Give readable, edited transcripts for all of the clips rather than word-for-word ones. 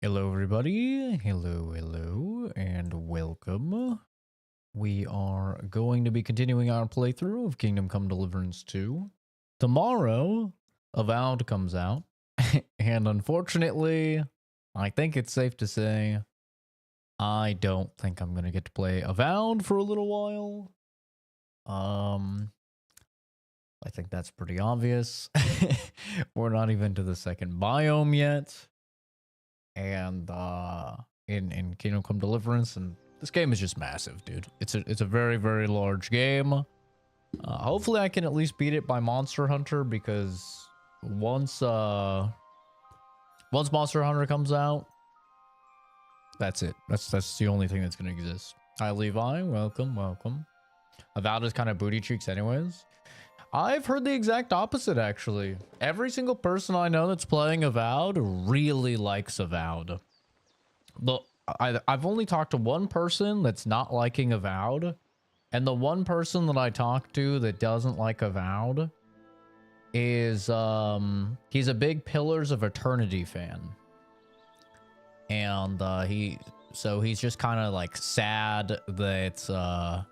Hello, everybody. Hello, and welcome. We are going to be continuing our playthrough of Kingdom Come Deliverance 2. Tomorrow, Avowed comes out, and unfortunately, I think it's safe to say, I don't think I'm going to get to play Avowed for a little while. I think that's pretty obvious. We're not even to the second biome yet. And in Kingdom Come Deliverance, and this game is just massive, dude. It's a very large game. Hopefully I can at least beat it by Monster Hunter, because once Monster Hunter comes out, that's it. That's the only thing that's gonna exist. Hi Levi, welcome. Avowed is kind of booty cheeks anyways. I've heard the exact opposite, actually. Every single person I know that's playing Avowed really likes Avowed. Look, I've only talked to one person that's not liking Avowed, and the one person that I talked to that doesn't like Avowed is, he's a big Pillars of Eternity fan. And, he's just kind of like sad that,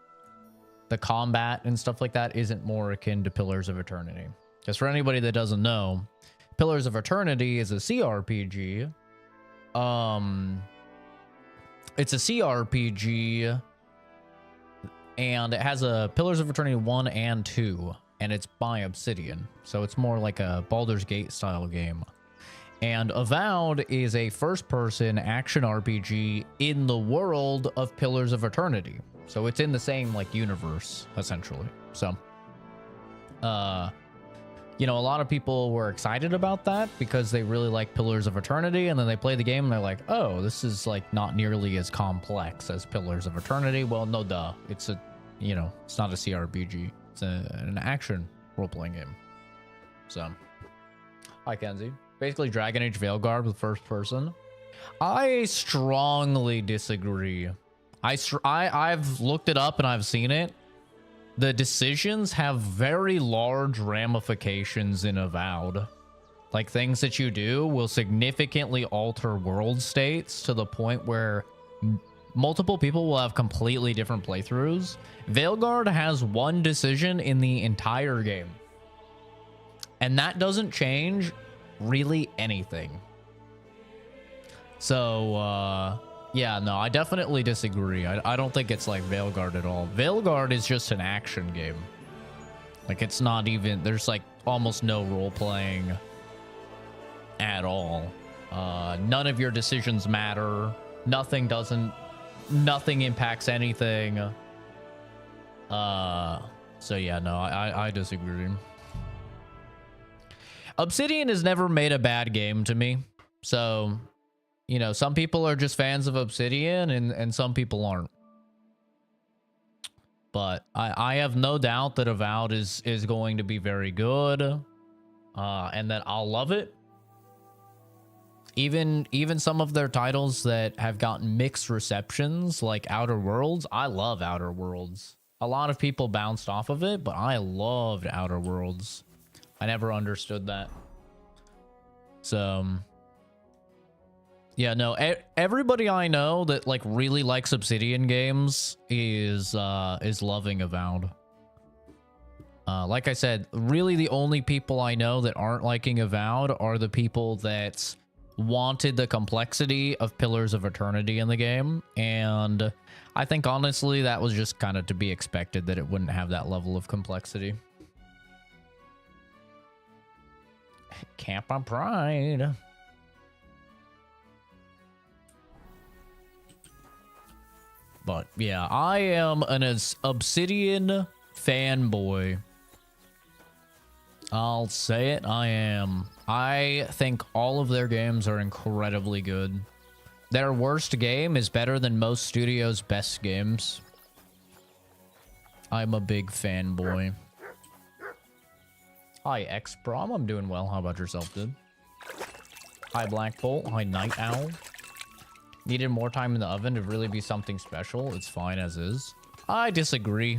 the combat and stuff like that isn't more akin to Pillars of Eternity. Because for anybody that doesn't know, Pillars of Eternity is a CRPG. It's a CRPG, and it has a Pillars of Eternity 1 and 2, and it's by Obsidian. So it's more like a Baldur's Gate style game. And Avowed is a first-person action RPG in the world of Pillars of Eternity. So it's in the same, like, universe, essentially. So, you know, a lot of people were excited about that because they really like Pillars of Eternity, and then they play the game and they're like, oh, this is, like, not nearly as complex as Pillars of Eternity. Well, no duh. It's a, you know, it's not a CRPG. It's an action role-playing game. So, hi, Kenzie. Basically, Dragon Age Veilguard with first person. I strongly disagree. I've looked it up and I've seen it. The decisions have very large ramifications in Avowed. Like, things that you do will significantly alter world states to the point where multiple people will have completely different playthroughs. Veilguard has one decision in the entire game, and that doesn't change really anything. So, yeah, no, I definitely disagree. I don't think it's like Veilguard at all. Veilguard is just an action game. Like, it's not even... There's, like, almost no role-playing at all. None of your decisions matter. Nothing impacts anything. So, yeah, no, I disagree. Obsidian has never made a bad game to me. So... You know, some people are just fans of Obsidian, and some people aren't. But I have no doubt that Avowed is going to be very good, and that I'll love it. Even some of their titles that have gotten mixed receptions, like Outer Worlds. I love Outer Worlds. A lot of people bounced off of it, but I loved Outer Worlds. I never understood that. So... Yeah, no, everybody I know that, like, really likes Obsidian games is loving Avowed. Like I said, really the only people I know that aren't liking Avowed are the people that wanted the complexity of Pillars of Eternity in the game, and I think, honestly, that was just kind of to be expected, that it wouldn't have that level of complexity. Camp on Pride. But yeah, I am an Obsidian fanboy. I'll say it, I am. I think all of their games are incredibly good. Their worst game is better than most studios' best games. I'm a big fanboy. Hi, X-Prom. I'm doing well. How about yourself, dude? Hi, Black Bolt. Hi, Night Owl. Needed more time in the oven to really be something special. It's fine as is. I disagree.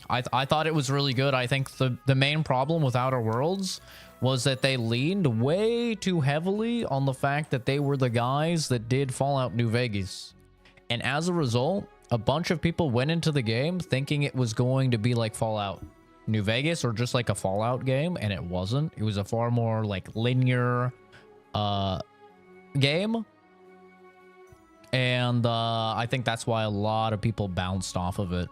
I thought it was really good. I think the main problem with Outer Worlds was that they leaned way too heavily on the fact that they were the guys that did Fallout New Vegas. And as a result, a bunch of people went into the game thinking it was going to be like Fallout New Vegas or just like a Fallout game, and it wasn't. It was a far more like linear game. And I think that's why a lot of people bounced off of it.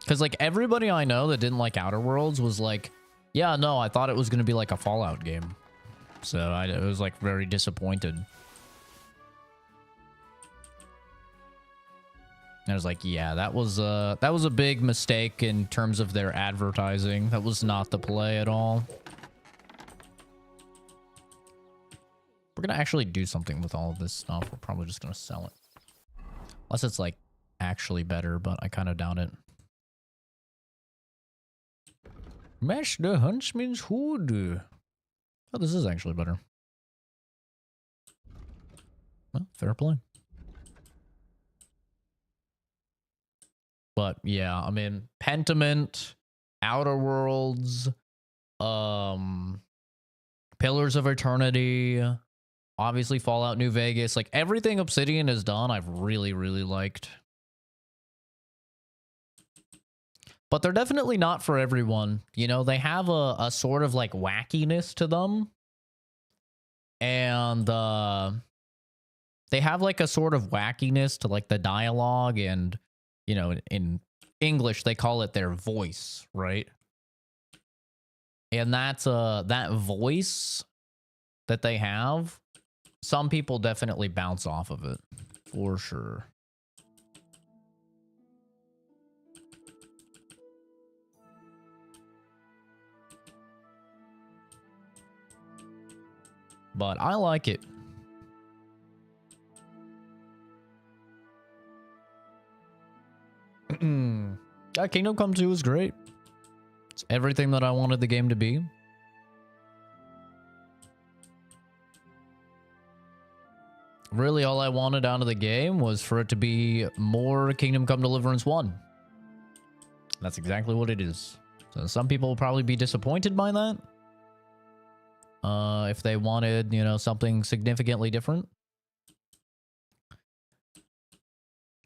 Because, like, everybody I know that didn't like Outer Worlds was like, yeah, no, I thought it was going to be like a Fallout game. So I was, like, very disappointed. And I was like, yeah, that was a big mistake in terms of their advertising. That was not the play at all. We're going to actually do something with all of this stuff. We're probably just going to sell it. Unless it's, like, actually better, but I kind of doubt it. Mash the Huntsman's Hood. Oh, this is actually better. Well, fair play. But yeah, I mean, Pentiment, Outer Worlds, Pillars of Eternity, obviously Fallout New Vegas, like everything Obsidian has done, I've really, really liked. But they're definitely not for everyone. You know, they have a sort of like wackiness to them. And they have like a sort of wackiness to like the dialogue, and, you know, in English, they call it their voice, right? And that's that voice that they have, some people definitely bounce off of it, for sure. But I like it. Kingdom Come 2 is great. It's everything that I wanted the game to be. Really, all I wanted out of the game was for it to be more Kingdom Come Deliverance 1. That's exactly what it is. So some people will probably be disappointed by that. If they wanted, you know, something significantly different.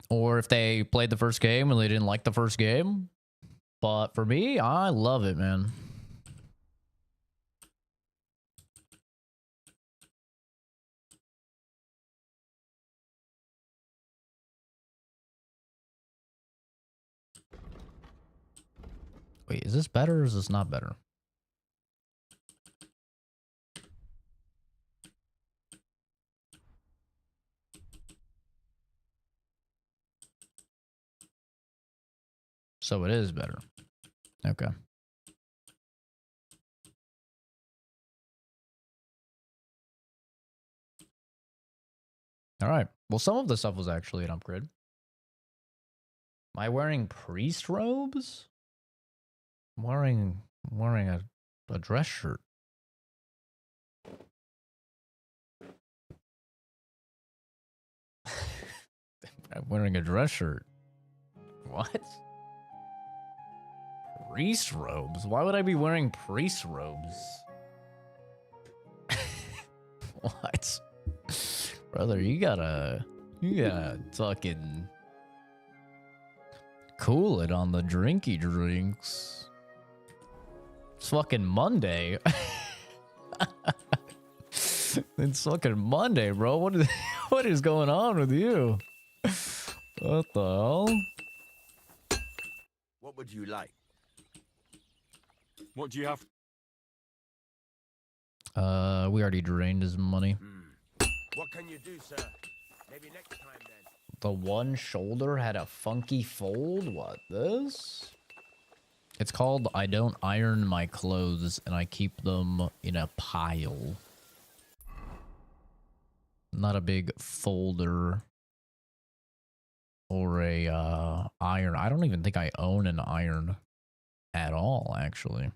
Or if they played the first game and they didn't like the first game. But for me, I love it, man. Wait, is this better or is this not better? So it is better. Okay. All right. Well, some of the stuff was actually an upgrade. Am I wearing priest robes? I'm wearing a dress shirt. I'm wearing a dress shirt. What? Priest robes? Why would I be wearing priest robes? What? Brother, you gotta fucking cool it on the drinky drinks. It's fucking Monday. It's fucking Monday, bro. What is going on with you? What the hell? What would you like? What do you have? We already drained his money. What can you do, sir? Maybe next time then. The one shoulder had a funky fold? What, this? It's called I don't iron my clothes and I keep them in a pile. Not a big folder or a iron. I don't even think I own an iron at all, actually.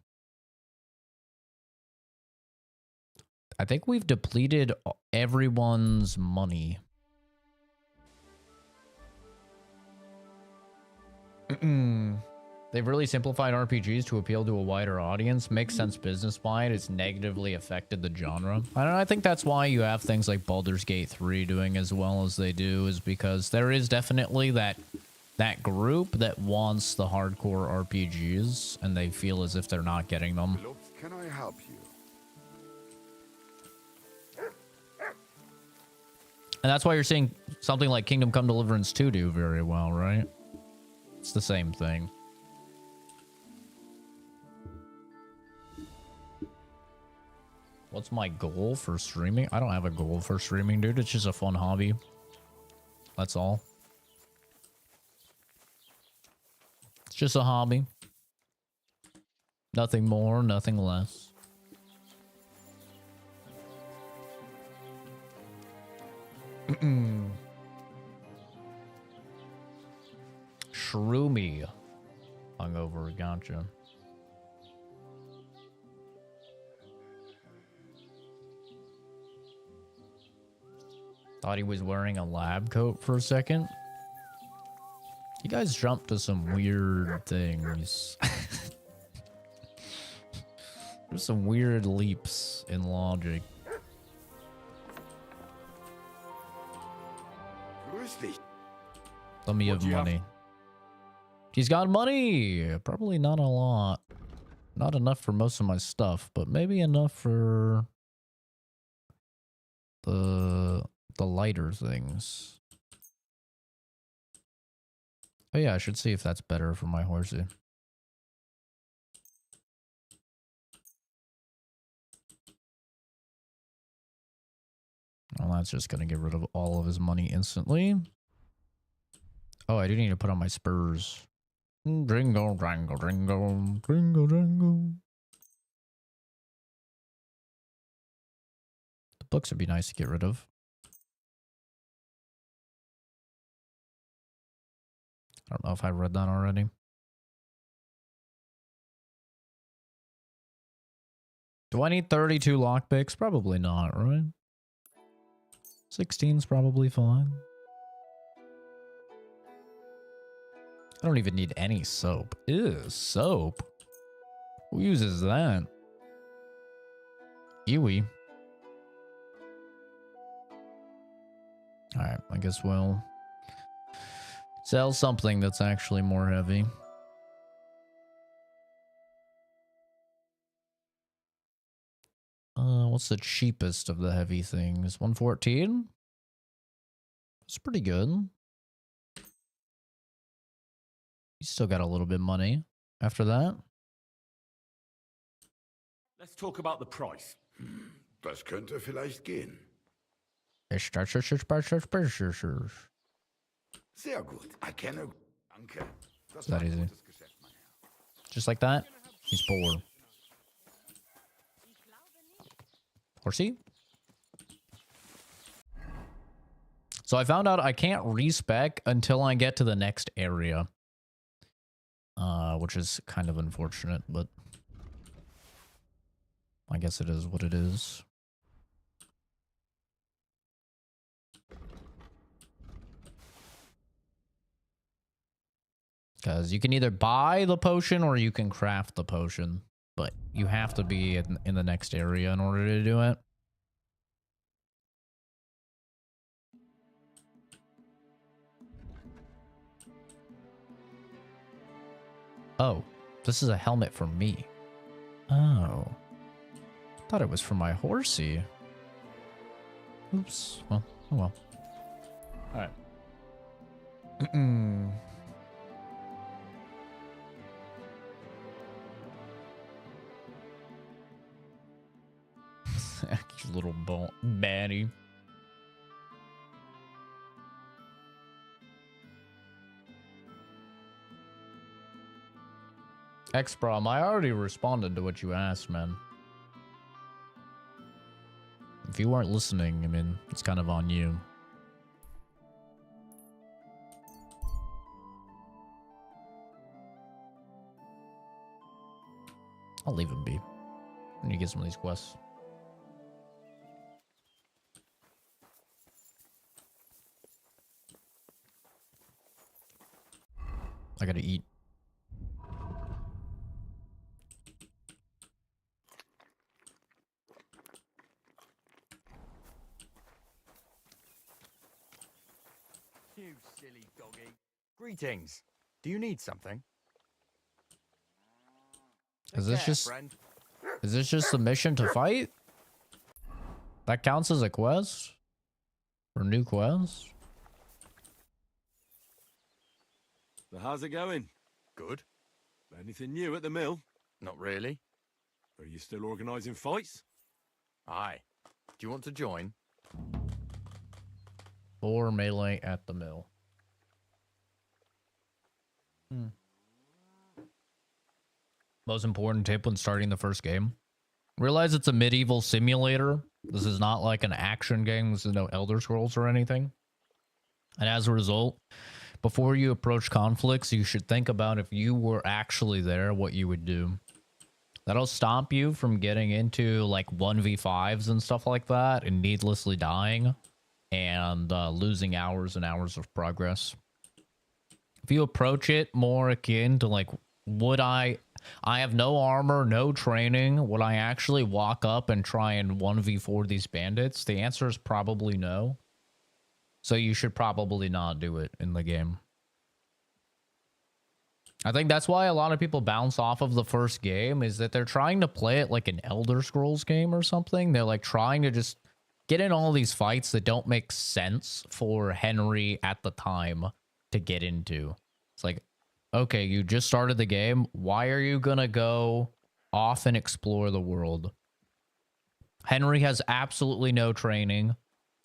I think we've depleted everyone's money. They've really simplified RPGs to appeal to a wider audience. Makes sense business-wide. It's negatively affected the genre. I think that's why you have things like Baldur's Gate 3 doing as well as they do, is because there is definitely that group that wants the hardcore RPGs, and they feel as if they're not getting them. Can I help you? And that's why you're seeing something like Kingdom Come Deliverance 2 do very well, right? It's the same thing. What's my goal for streaming? I don't have a goal for streaming, dude. It's just a fun hobby. That's all. It's just a hobby. Nothing more, nothing less. Shroomy. Hungover, gotcha. Thought he was wearing a lab coat for a second. You guys jumped to some weird things. There's some weird leaps in logic. Let me have money. He's got money. Probably not a lot. Not enough for most of my stuff, but maybe enough for the lighter things. Oh yeah, I should see if that's better for my horsey. Well, that's just gonna get rid of all of his money instantly. Oh, I do need to put on my spurs. Dringo, drango, dringo, dringo, drango. The books would be nice to get rid of. I don't know if I read that already. Do I need 32 lockpicks? Probably not, right? 16's probably fine. I don't even need any soap. Ew, soap? Who uses that? Ewy. Alright, I guess we'll sell something that's actually more heavy. What's the cheapest of the heavy things? 114? It's pretty good. You still got a little bit of money after that. Let's talk about the price. Das könnte vielleicht gehen. Sehr gut. Erkenne. Danke. Das That war ein easy. gutes Geschäft, mein Herr. Just like that. He's poor. Horsey? So I found out I can't respec until I get to the next area. Which is kind of unfortunate, but I guess it is what it is. Because you can either buy the potion or you can craft the potion. But you have to be in the next area in order to do it. Oh, this is a helmet for me. Oh. Thought it was for my horsey. Oops. Well, oh well. Alright. You little baddie. X-Prom, I already responded to what you asked, man. If you weren't listening, I mean, it's kind of on you. I'll leave him be. I need to get some of these quests. I gotta eat. You silly doggy. Greetings. Do you need something? Is Take this care, just friend. is this just a mission to fight? That counts as a quest? For new quests? So how's it going? Good. Anything new at the mill? Not really. Are you still organising fights? Aye. Do you want to join? Or melee at the mill. Most important tip when starting the first game. Realize it's a medieval simulator. This is not like an action game. This is no Elder Scrolls or anything. And as a result, before you approach conflicts, you should think about if you were actually there, what you would do. That'll stop you from getting into like 1v5s and stuff like that and needlessly dying and losing hours and hours of progress. If you approach it more akin to like, would I have no armor, no training, would I actually walk up and try and 1v4 these bandits? The answer is probably no. So you should probably not do it in the game. I think that's why a lot of people bounce off of the first game, is that they're trying to play it like an Elder Scrolls game or something. They're like trying to just get in all these fights that don't make sense for Henry at the time to get into. It's like, okay, you just started the game. Why are you gonna go off and explore the world? Henry has absolutely no training.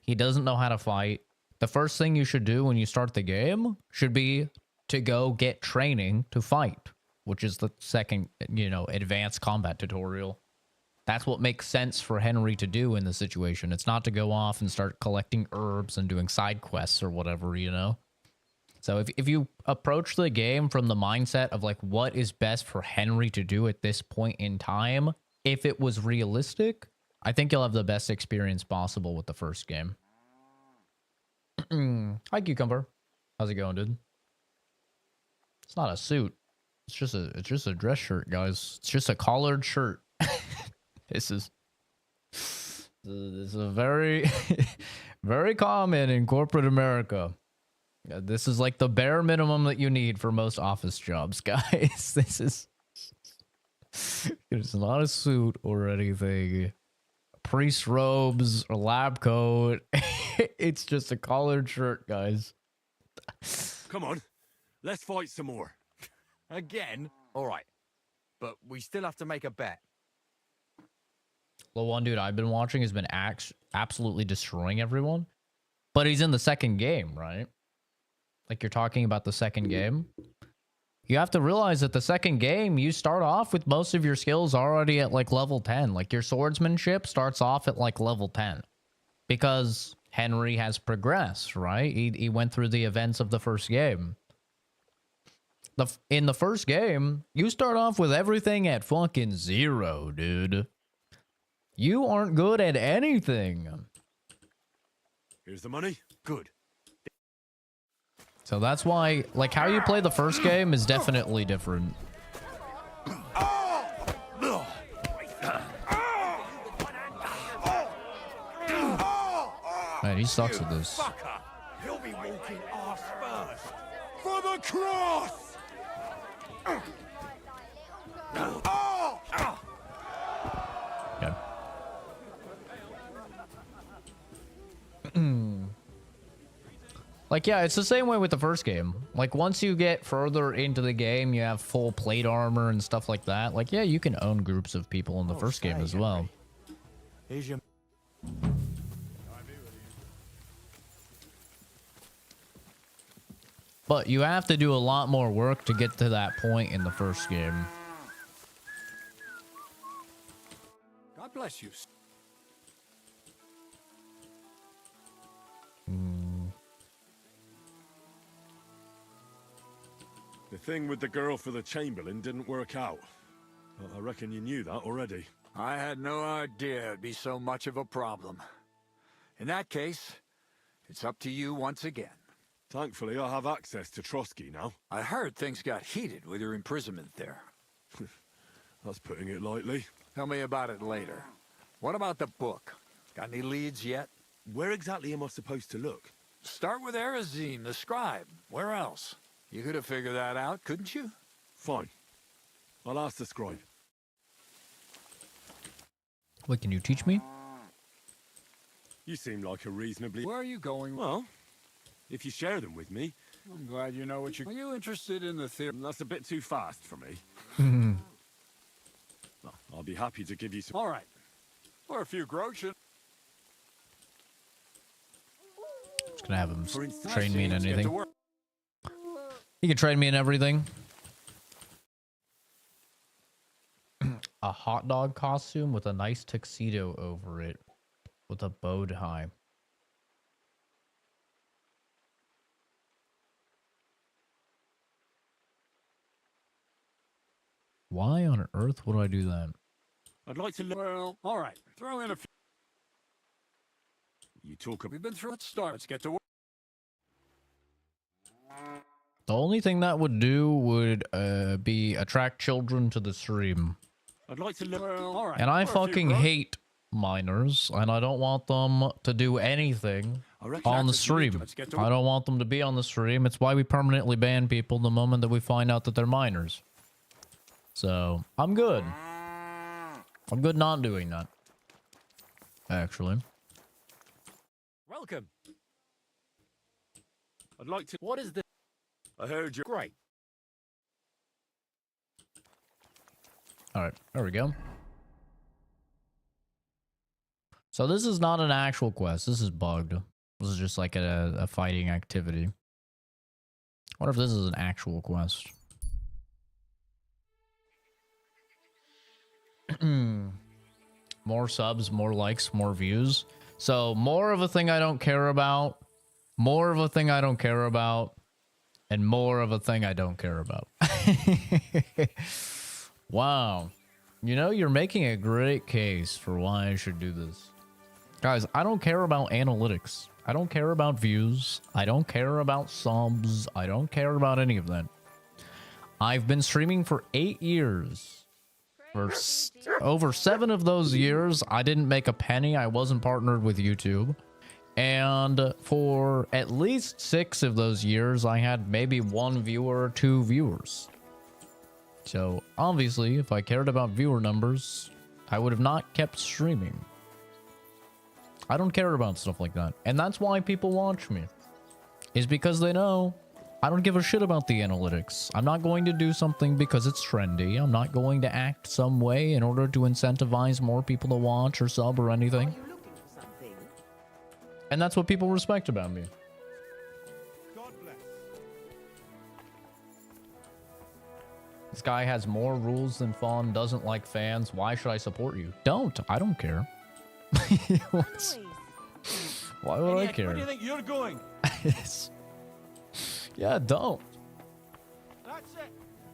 He doesn't know how to fight. The first thing you should do when you start the game should be to go get training to fight, which is the second, advanced combat tutorial. That's what makes sense for Henry to do in the situation. It's not to go off and start collecting herbs and doing side quests or whatever, So if you approach the game from the mindset of like, what is best for Henry to do at this point in time, if it was realistic, I think you'll have the best experience possible with the first game. Hi, Cucumber. How's it going, dude? It's not a suit. It's just a dress shirt, guys. It's just a collared shirt. This is a very, very common in corporate America. This is like the bare minimum that you need for most office jobs, guys. It's not a suit or anything. Priest robes or lab coat. It's just a collared shirt, guys. Come on, let's fight some more. Again? All right. But we still have to make a bet. The one dude I've been watching has been absolutely destroying everyone. But he's in the second game, right? Like, you're talking about the second game. You have to realize that the second game, you start off with most of your skills already at like level 10. Like, your swordsmanship starts off at like level 10. Because Henry has progressed, right? He went through the events of the first game. In the first game, you start off with everything at fucking 0, dude. You aren't good at anything. Here's the money. Good. So that's why, like, how you play the first game is definitely different. Man, he sucks at this. He'll be walking arse first. For the cross! Okay. Like, yeah, it's the same way with the first game. Like, once you get further into the game, you have full plate armor and stuff like that. Like, yeah, you can own groups of people in the first game as well. Here's your... But you have to do a lot more work to get to that point in the first game. God bless you. The thing with the girl for the Chamberlain didn't work out. I reckon you knew that already. I had no idea it'd be so much of a problem. In that case, it's up to you once again. Thankfully, I have access to Trotsky now. I heard things got heated with your imprisonment there. That's putting it lightly. Tell me about it later. What about the book? Got any leads yet? Where exactly am I supposed to look? start with Erazine, the scribe. Where else? You could have figured that out, couldn't you? Fine. I'll ask the scribe. Wait, can you teach me? You seem like a reasonably... Where are you going? Well, if you share them with me, I'm glad you know what you... Are you interested in the theory? that's a bit too fast for me. Well, I'll be happy to give you some... All right. Or a few groschen. Just gonna have him For instance, train me in Let's get to anything. work. He can train me in everything. A hot dog costume with a nice tuxedo over it, with a bow tie. Why on earth would I do that? I'd like to look... Well, all right. Throw in a few. You talk about... We've been through. Let's start. Let's get to work. The only thing that would do would be attract children to the stream. I'd like to look... Well, all right. And I Or a few fucking groschen. hate minors, and I don't want them to do anything I reckon on the that's what you need stream. Let's get to I work. don't want them to be on the stream. It's why we permanently ban people the moment that we find out that they're minors. So, I'm good. I'm good not doing that. Actually. Welcome. I'd like to... What is this? I heard you... Great. Alright, there we go. So this is not an actual quest. This is bugged. This is just like a fighting activity. I wonder if this is an actual quest. More subs, more likes, more views. So more of a thing I don't care about, more of a thing I don't care about, and more of a thing I don't care about. Wow. You know, you're making a great case for why I should do this. Guys, I don't care about analytics. I don't care about views. I don't care about subs. I don't care about any of that. I've been streaming for 8 years. For over 7 of those years, I didn't make a penny. I wasn't partnered with YouTube. And for at least 6 of those years, I had maybe 1 viewer or 2 viewers. So, obviously, if I cared about viewer numbers, I would have not kept streaming. I don't care about stuff like that. And that's why people watch me. Is because they know I don't give a shit about the analytics. I'm not going to do something because it's trendy. I'm not going to act some way in order to incentivize more people to watch or sub or anything. And that's what people respect about me. God bless. This guy has more rules than fun, doesn't like fans. Why should I support you? Don't. I don't care. What's- Why would I care? Where do you think you're going? Yeah, don't. That's it.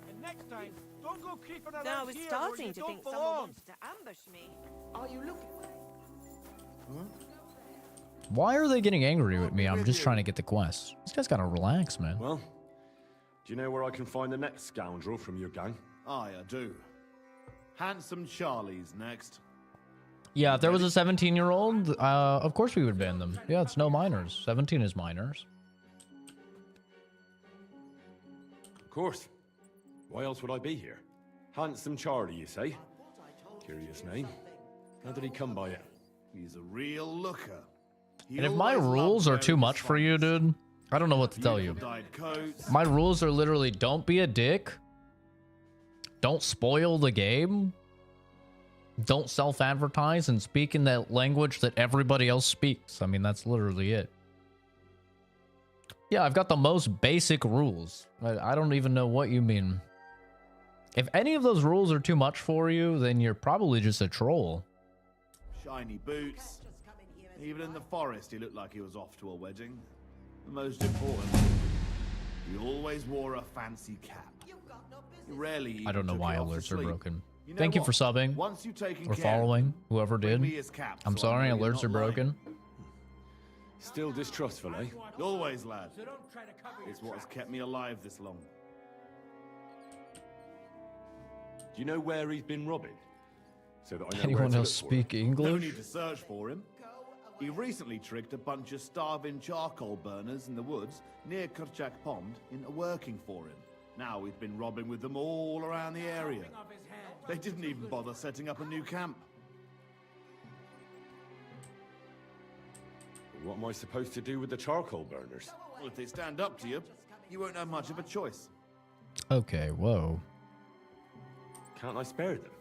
And next time, don't go creeping around Now I was here where starting you to don't think someone belong. wants to ambush me. Are you looking? Why are they getting angry with me? I'm just trying to get the quest. This guy's gotta relax, man. Well, do you know where I can find the next scoundrel from your gang? Aye, I do. Handsome Charlie's next. Yeah, if there was a 17-year-old, of course we would ban them. Yeah, it's no minors. 17 is minors. Of course. Why else would I be here? Handsome Charlie, you say? Curious name. How did he come by it? He's a real looker. He And if my always rules loved are too wearing much for you, stripes. dude, I don't know what to tell you. Beautiful dyed coats. My rules are literally don't be a dick. Don't spoil the game. Don't self-advertise and speak in that language that everybody else speaks. I mean, that's literally it. Yeah, I've got the most basic rules. I don't even know what you mean. If any of those rules are too much for you, then you're probably just a troll. Shiny boots. Even in the forest, he looked like he was off to a wedding. The most important, he always wore a fancy cap. He rarely I don't know even why took it off to alerts are sleep. broken. You know Thank you what? for subbing Once you've taken or care of following, him, whoever bring did. me his cap I'm so I sorry, know you're alerts are not lying. broken. Still distrustful, eh? Always, lad. It's what has kept me alive this long. Do you know where he's been robbing? So that I know where Anyone to else look for him. speak No English? need to search for him. He recently tricked a bunch of starving charcoal burners in the woods near Kurchak Pond into working for him. Now we've been robbing with them all around the area. They didn't even bother setting up a new camp. What am I supposed to do with the charcoal burners? Well, if they stand up to you, you won't have much of a choice. Okay, whoa. Can't I spare them?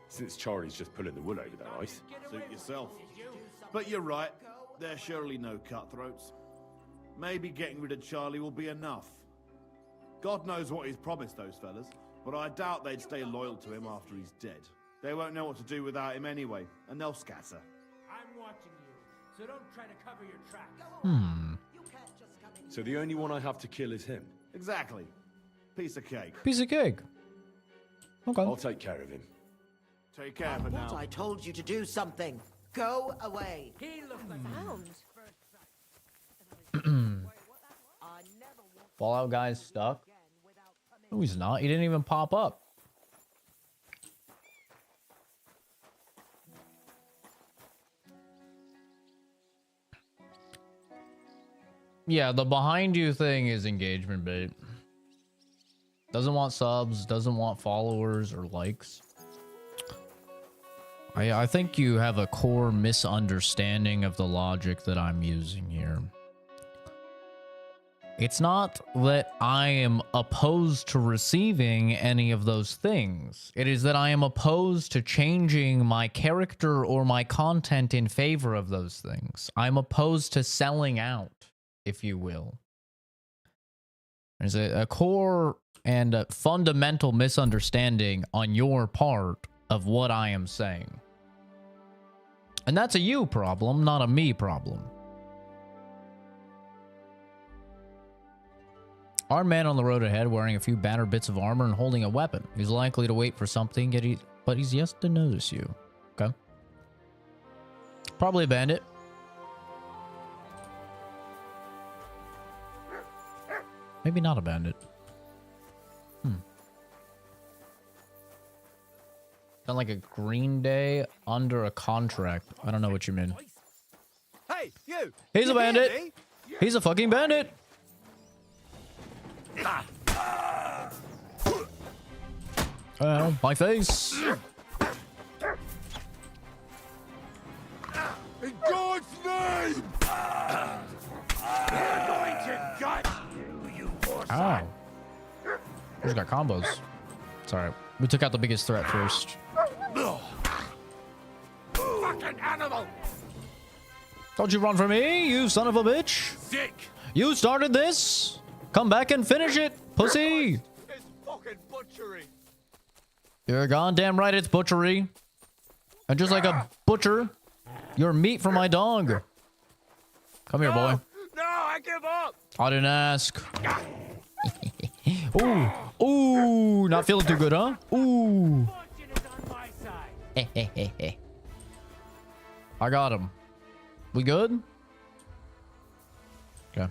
Since Charlie's just pulling the wool over their eyes. Suit yourself. But you're right, there's surely no cutthroats. Maybe getting rid of Charlie will be enough. God knows what he's promised those fellas, but I doubt they'd stay loyal to him after he's dead. They won't know what to do without him anyway, and they'll scatter. I'm watching you, so don't try to cover your tracks. So the only one I have to kill is him. Exactly. Piece of cake. Piece of cake. Okay. I'll take care of him. Take care for now. I told you to do something. Go away. He looks like Fallout guy's stuck. No, he's not. He didn't even pop up. Yeah, the behind you thing is engagement bait. Doesn't want subs, doesn't want followers or likes. I think you have a core misunderstanding of the logic that I'm using here. It's not that I am opposed to receiving any of those things. It is that I am opposed to changing my character or my content in favor of those things. I'm opposed to selling out, if you will. There's a core and a fundamental misunderstanding on your part of what I am saying. And that's a you problem, not a me problem. Armed man on the road ahead, wearing a few battered bits of armor and holding a weapon. He's likely to wait for something, but he's yet to notice you. Okay. Probably a bandit. Maybe not a bandit. Sound like a Green Day under a contract. I don't know what you mean. Hey, you! He's a You hear bandit. me? He's a fucking bandit. Oh, my face. In God's name! Ow. He's got combos. It's alright. We took out the biggest threat first. Fucking animal! Don't you run from me, you son of a bitch. Sick! You started this. Come back and finish it, pussy. It's fucking butchery! You're goddamn right, it's butchery. And just like a butcher, you're meat for my dog. Come here, boy. No, I give up! I didn't ask. Ooh. Ooh. Not feeling too good, huh? Ooh. fortune is on my side. I got him. We good? Okay.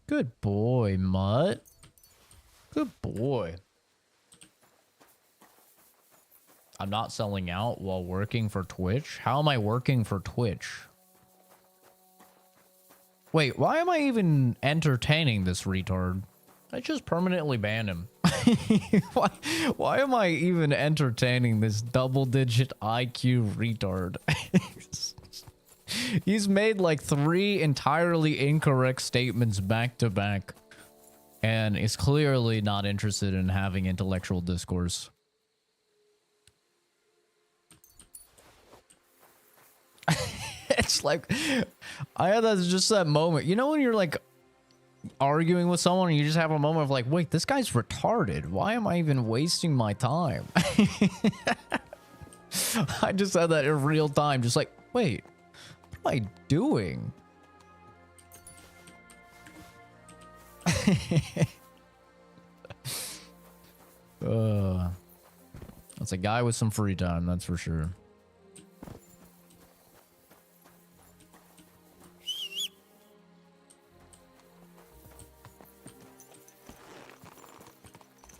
Good boy, Mutt. Good boy. I'm not selling out while working for Twitch. How am I working for Twitch? Wait, why am I even entertaining this retard? I just permanently banned him. why am I even entertaining this double-digit IQ retard? He's made like 3 entirely incorrect statements back to back and is clearly not interested in having intellectual discourse. It's like, I had just that moment. You know when you're like arguing with someone and you just have a moment of like, wait, this guy's retarded. Why am I even wasting my time? I just had that in real time. Just like, wait, what am I doing? That's a guy with some free time, that's for sure.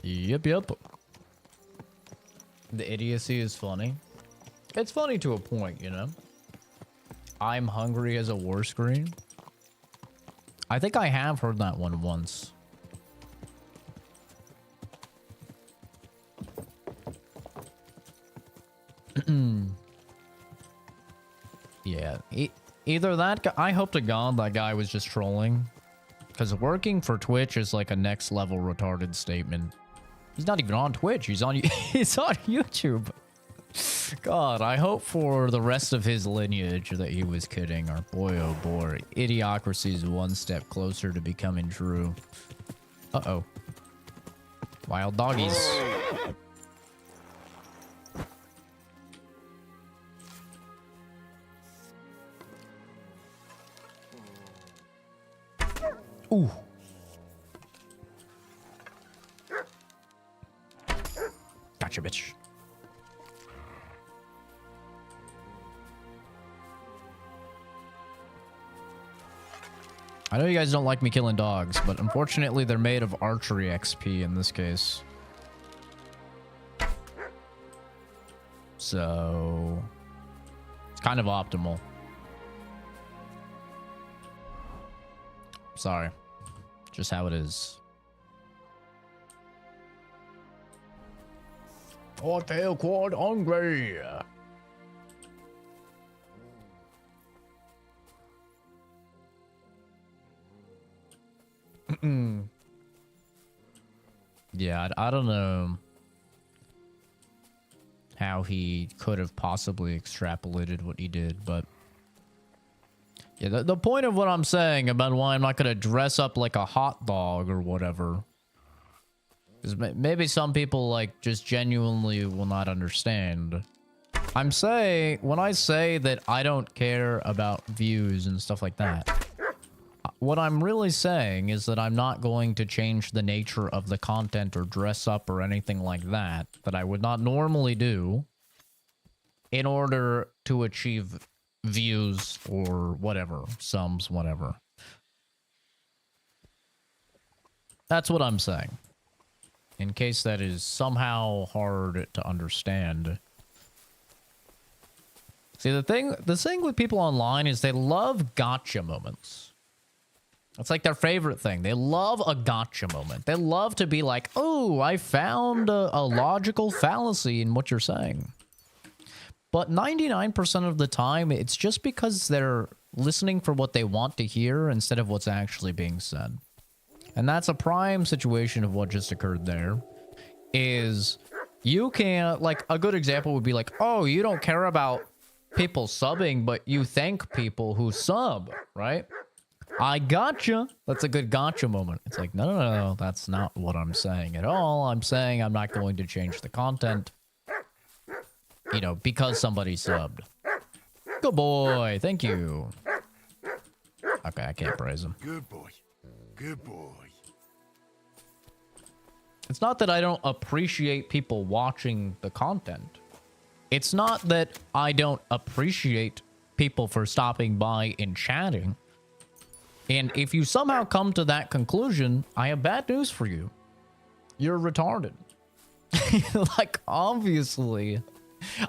Yep. The idiocy is funny. It's funny to a point, you know? I'm hungry as a war screen. I think I have heard that one once. Yeah, either that guy, I hope to God that guy was just trolling. Because working for Twitch is like a next level retarded statement. He's not even on Twitch, he's on he's on YouTube. God, I hope for the rest of his lineage that he was kidding. Or boy, oh boy, idiocracy is one step closer to becoming true. Uh-oh. Wild doggies. Ooh. Gotcha, bitch. I know you guys don't like me killing dogs, but unfortunately they're made of archery XP in this case. So it's kind of optimal. Sorry. Just how it is. Oh, tail quad hungry. Yeah, I don't know how he could have possibly extrapolated what he did, but yeah, the point of what I'm saying about why I'm not going to dress up like a hot dog or whatever is maybe some people like just genuinely will not understand. I'm saying, when I say that I don't care about views and stuff like that, what I'm really saying is that I'm not going to change the nature of the content or dress up or anything like that I would not normally do in order to achieve views or whatever, sums, whatever. That's what I'm saying. In case that is somehow hard to understand. See, the thing with people online is they love gotcha moments. It's like their favorite thing. They love a gotcha moment. They love to be like, oh, I found a logical fallacy in what you're saying. But 99% of the time, it's just because they're listening for what they want to hear instead of what's actually being said. And that's a prime situation of what just occurred there. Is you can't, like, a good example would be like, oh, you don't care about people subbing, but you thank people who sub, right? I gotcha. That's a good gotcha moment. It's like, no, that's not what I'm saying at all. I'm saying I'm not going to change the content, you know, because somebody subbed. Good boy. Thank you. Okay, I can't praise him. Good boy. Good boy. It's not that I don't appreciate people watching the content. It's not that I don't appreciate people for stopping by and chatting. And if you somehow come to that conclusion, I have bad news for you. You're retarded. Like, obviously,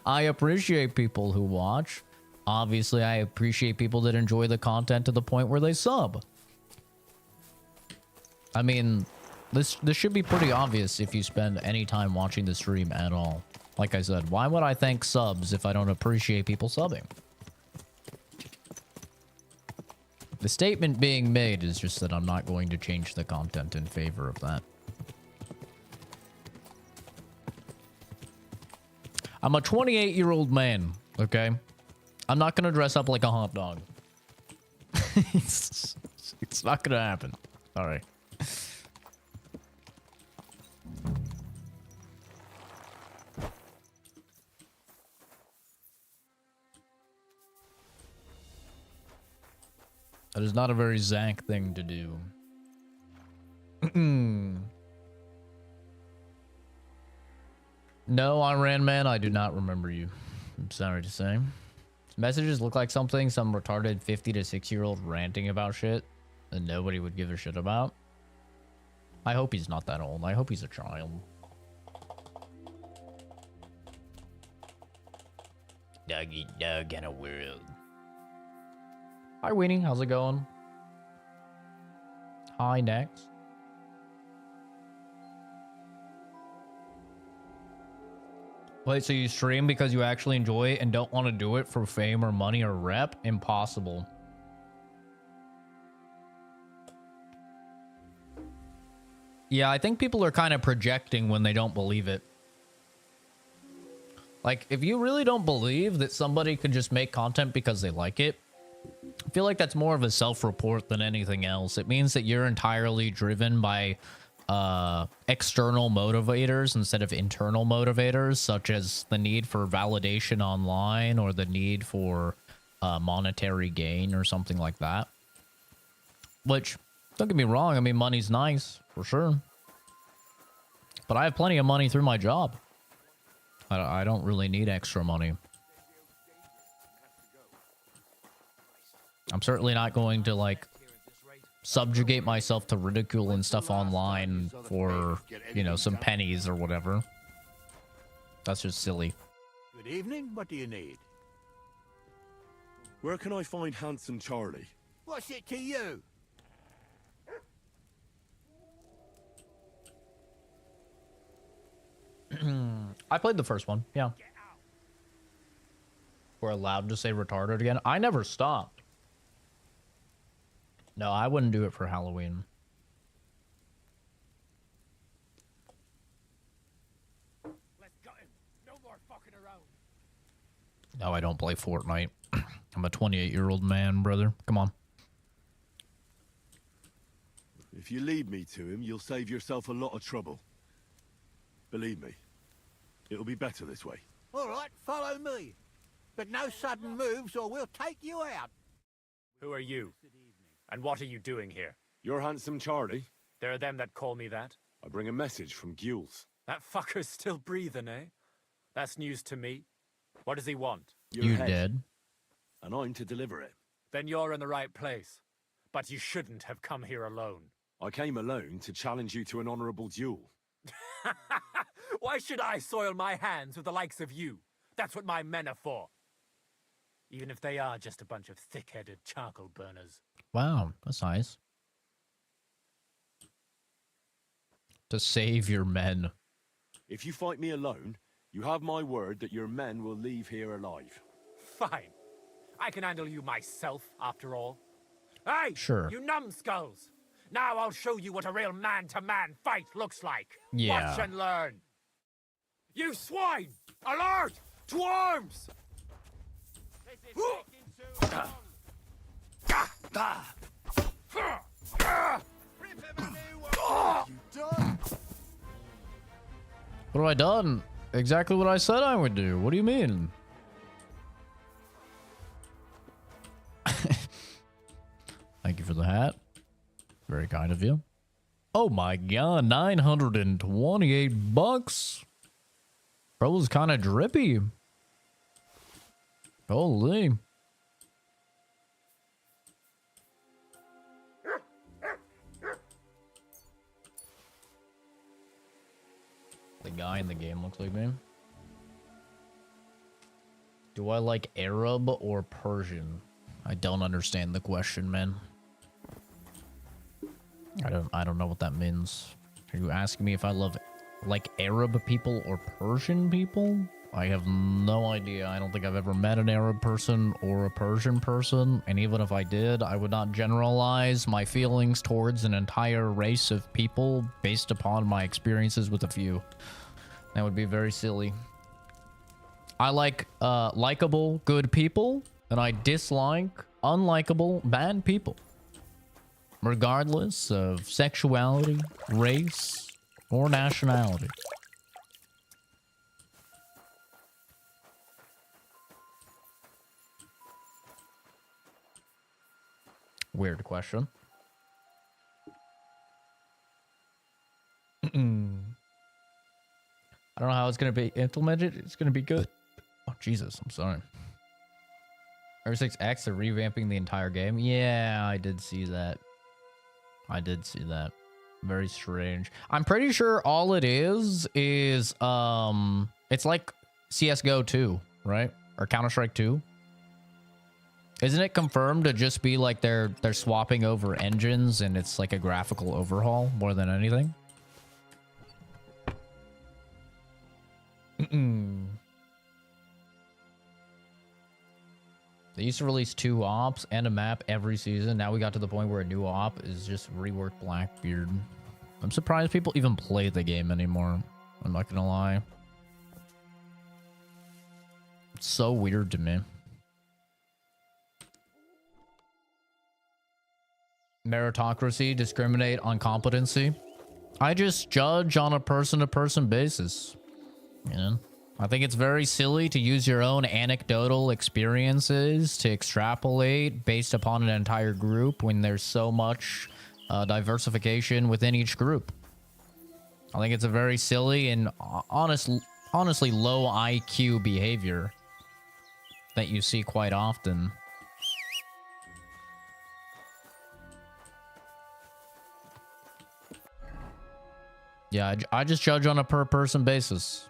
I appreciate people who watch. Obviously, I appreciate people that enjoy the content to the point where they sub. I mean, this should be pretty obvious if you spend any time watching the stream at all. Like I said, why would I thank subs if I don't appreciate people subbing? The statement being made is just that I'm not going to change the content in favor of that. I'm a 28-year-old man, okay? I'm not going to dress up like a hot dog. It's not going to happen. Sorry. That is not a very Zach thing to do. No, Iran Man, I do not remember you. I'm sorry to say. Messages look like something some retarded 50 to 6-year-old ranting about shit that nobody would give a shit about. I hope he's not that old. I hope he's a child. doggy dog in a world. Hi, Weenie. How's it going? Hi, next. Wait, so you stream because you actually enjoy it and don't want to do it for fame or money or rep? Impossible. Yeah, I think people are kind of projecting when they don't believe it. Like, if you really don't believe that somebody could just make content because they like it, I feel like that's more of a self-report than anything else. It means that you're entirely driven by external motivators instead of internal motivators, such as the need for validation online or the need for monetary gain or something like that. Which, don't get me wrong, I mean, money's nice, for sure. But I have plenty of money through my job. I don't really need extra money. I'm certainly not going to, like, subjugate myself to ridicule and stuff online for, you know, some pennies or whatever. That's just silly. Good evening. What do you need? Where can I find Handsome Charlie? What's it to you? I played the first one, yeah. We're allowed to say retarded again. I never stopped. No, I wouldn't do it for Halloween. Let's gut him. No more fucking around. No, I don't play Fortnite. I'm a 28-year-old man, brother. Come on. If you lead me to him, you'll save yourself a lot of trouble. Believe me, it'll be better this way. All right, follow me. But no sudden moves or we'll take you out. Who are you? And what are you doing here? You're Handsome Charlie? There are them that call me that. I bring a message from Gules. That fucker's still breathing, eh? That's news to me. What does he want? Your You head, dead? and I'm to deliver it. Then you're in the right place. But you shouldn't have come here alone. I came alone to challenge you to an honorable duel. Why should I soil my hands with the likes of you? That's what my men are for. Even if they are just a bunch of thick-headed charcoal burners. Wow, that's nice. To save your men. If you fight me alone, you have my word that your men will leave here alive. Fine. I can handle you myself, after all. Hey, Sure. you numbskulls! Now I'll show you what a real man-to-man fight looks like. Yeah. Watch and learn. You swine! Alert! To arms! This is taking too long. Rip him a new one. You done? What have I done? Exactly what I said I would do. What do you mean? Thank you for the hat. Very kind of you. Oh my god, 928 bucks. Bro was kind of drippy. Holy. The guy in the game looks like me. Do I like Arab or Persian? I don't understand the question, man. I don't know what that means. Are you asking me if I like Arab people or Persian people? I have no idea. I don't think I've ever met an Arab person or a Persian person, and even if I did, I would not generalize my feelings towards an entire race of people based upon my experiences with a few. That would be very silly. I like likable, good people, and I dislike unlikable, bad people. Regardless of sexuality, race, or nationality. Weird question. I don't know how it's going to be implemented. It's going to be good. Oh, Jesus. I'm sorry. Ever 6X, they're revamping the entire game. Yeah, I did see that. Very strange. I'm pretty sure all it is it's like CSGO 2, right? or Counter-Strike 2? Isn't it confirmed to just be like they're swapping over engines and it's like a graphical overhaul more than anything? They used to release 2 ops and a map every season. Now we got to the point where a new op is just reworked Blackbeard. I'm surprised people even play the game anymore. I'm not gonna lie. It's so weird to me. Meritocracy, discriminate on competency. I just judge on a person-to-person basis. You know? I think it's very silly to use your own anecdotal experiences to extrapolate based upon an entire group when there's so much diversification within each group. I think it's a very silly and honestly low IQ behavior that you see quite often. Yeah, I just judge on a per person basis.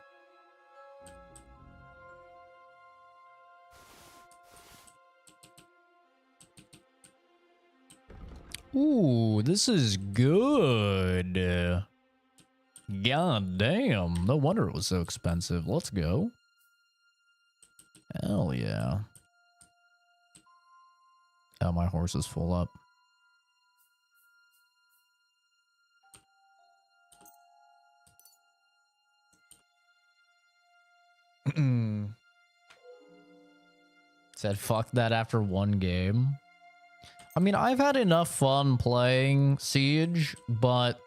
Ooh, this is good. God damn. No wonder it was so expensive. Let's go. Hell yeah. Oh, my horse is full up. Said fuck that after one game. I mean, I've had enough fun playing Siege, but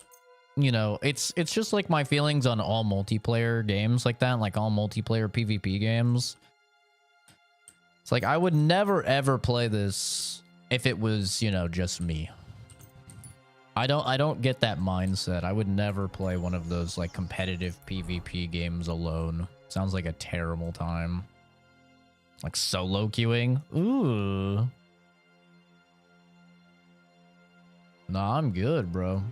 you know, it's just like my feelings on all multiplayer games like that, like all multiplayer PvP games. It's like I would never ever play this if it was, you know, just me. I don't get that mindset. I would never play one of those like competitive PvP games alone. Sounds like a terrible time. Like solo queuing. Ooh. Nah, I'm good, bro.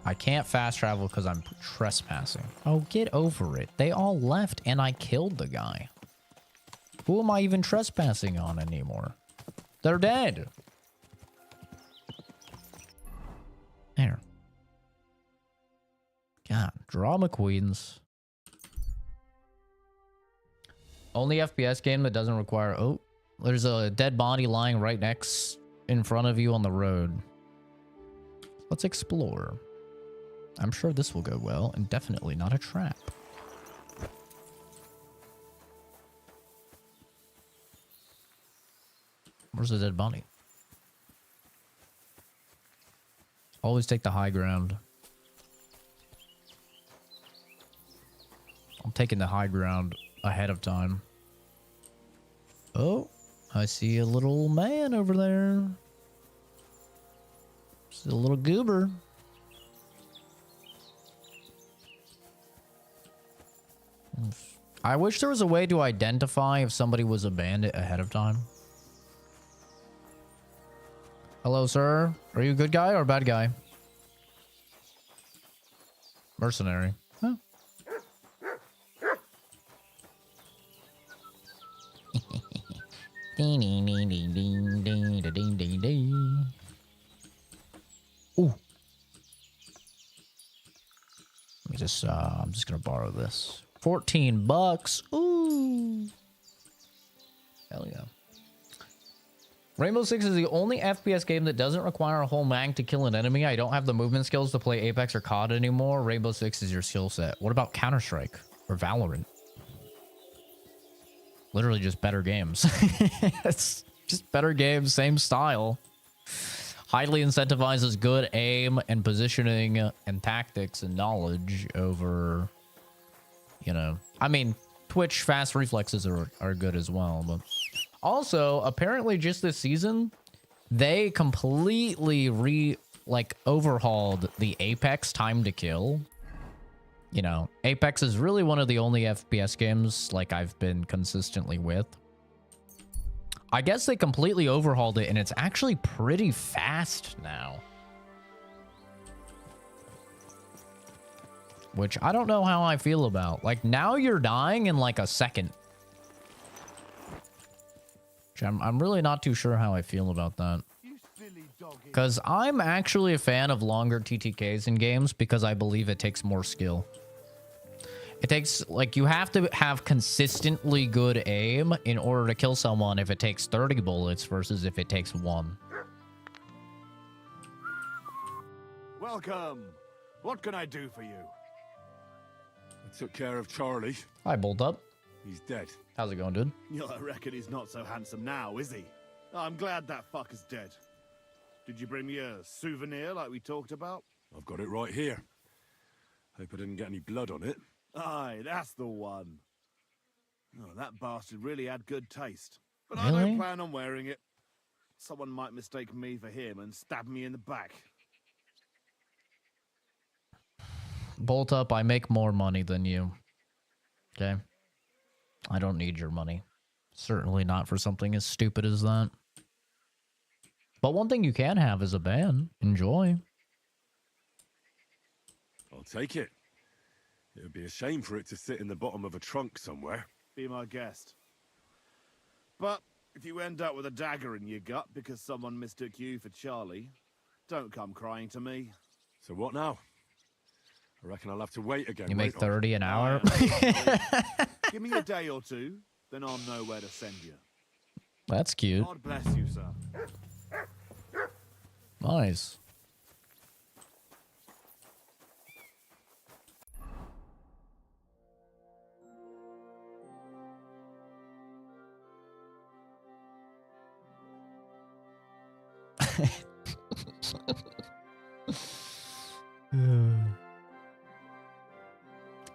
I can't fast travel because I'm trespassing. Oh, get over it. They all left and I killed the guy. Who am I even trespassing on anymore? They're dead. There. God, drama queens. Only FPS game that doesn't require... Oh, there's a dead body lying right next in front of you on the road. Let's explore. I'm sure this will go well and definitely not a trap. Where's the dead body? Always take the high ground. I'm taking the high ground ahead of time. Oh, I see a little man over there. It's a little goober. I wish there was a way to identify if somebody was a bandit ahead of time. Hello, sir. Are you a good guy or a bad guy? Mercenary. Huh. Ding ding ding ding ding ding ding ding ding. Ooh. Let me just I'm just gonna borrow this. 14 bucks. Ooh. Hell yeah. Rainbow Six is the only FPS game that doesn't require a whole mag to kill an enemy. I don't have the movement skills to play Apex or COD anymore. Rainbow Six is your skill set. What about Counter-Strike or Valorant? Literally just better games. It's just better games, same style. Highly incentivizes good aim and positioning and tactics and knowledge over, you know, I mean, Twitch fast reflexes are good as well, but also apparently just this season they completely overhauled the Apex time to kill. You know, Apex is really one of the only FPS games like I've been consistently with. I guess they completely overhauled it and it's actually pretty fast now. which I don't know how I feel about. Like, now you're dying in like a second. Which I'm really not too sure how I feel about that. Because I'm actually a fan of longer TTKs in games because I believe it takes more skill. It takes, like, you have to have consistently good aim in order to kill someone if it takes 30 bullets versus if it takes 1. Welcome. What can I do for you? I took care of Charlie. Hi, Bolt Up. He's dead. How's it going, dude? I reckon he's not so handsome now, is he? I'm glad that fucker's dead. Did you bring me a souvenir like we talked about? I've got it right here. Hope I didn't get any blood on it. Aye, that's the one. Oh, that bastard really had good taste. But I Really? don't plan on wearing it. Someone might mistake me for him and stab me in the back. Bolt Up, I make more money than you. Okay? I don't need your money. Certainly not for something as stupid as that. But one thing you can have is a ban. Enjoy. I'll take it. It would be a shame for it to sit in the bottom of a trunk somewhere. Be my guest. But if you end up with a dagger in your gut because someone mistook you for Charlie, don't come crying to me. So what now? I reckon I'll have to wait again. You make won't I? 30 an hour? Give me a day or two, then I'll know where to send you. That's cute. God bless you, sir. Nice.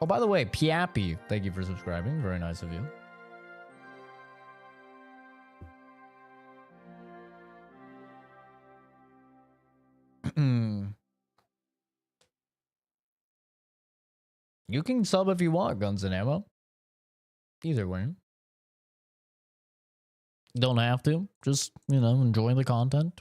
Oh, by the way, Piappy, thank you for subscribing. Very nice of you. You can sub if you want, Guns and Ammo. Either way. Don't have to. Just, you know, enjoy the content.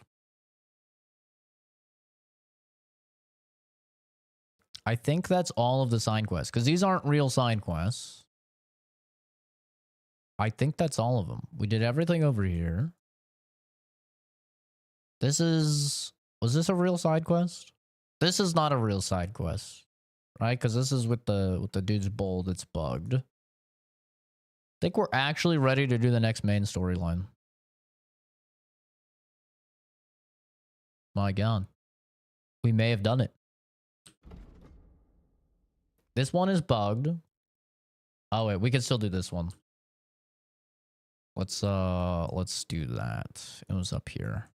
I think that's all of the side quests, because these aren't real side quests. I think that's all of them. We did everything over here. This is... Was this a real side quest? This is not a real side quest, right? Because this is with the dude's bowl that's bugged. I think we're actually ready to do the next main storyline. My God. We may have done it. This one is bugged. Oh wait, we can still do this one. Let's do that. It was up here.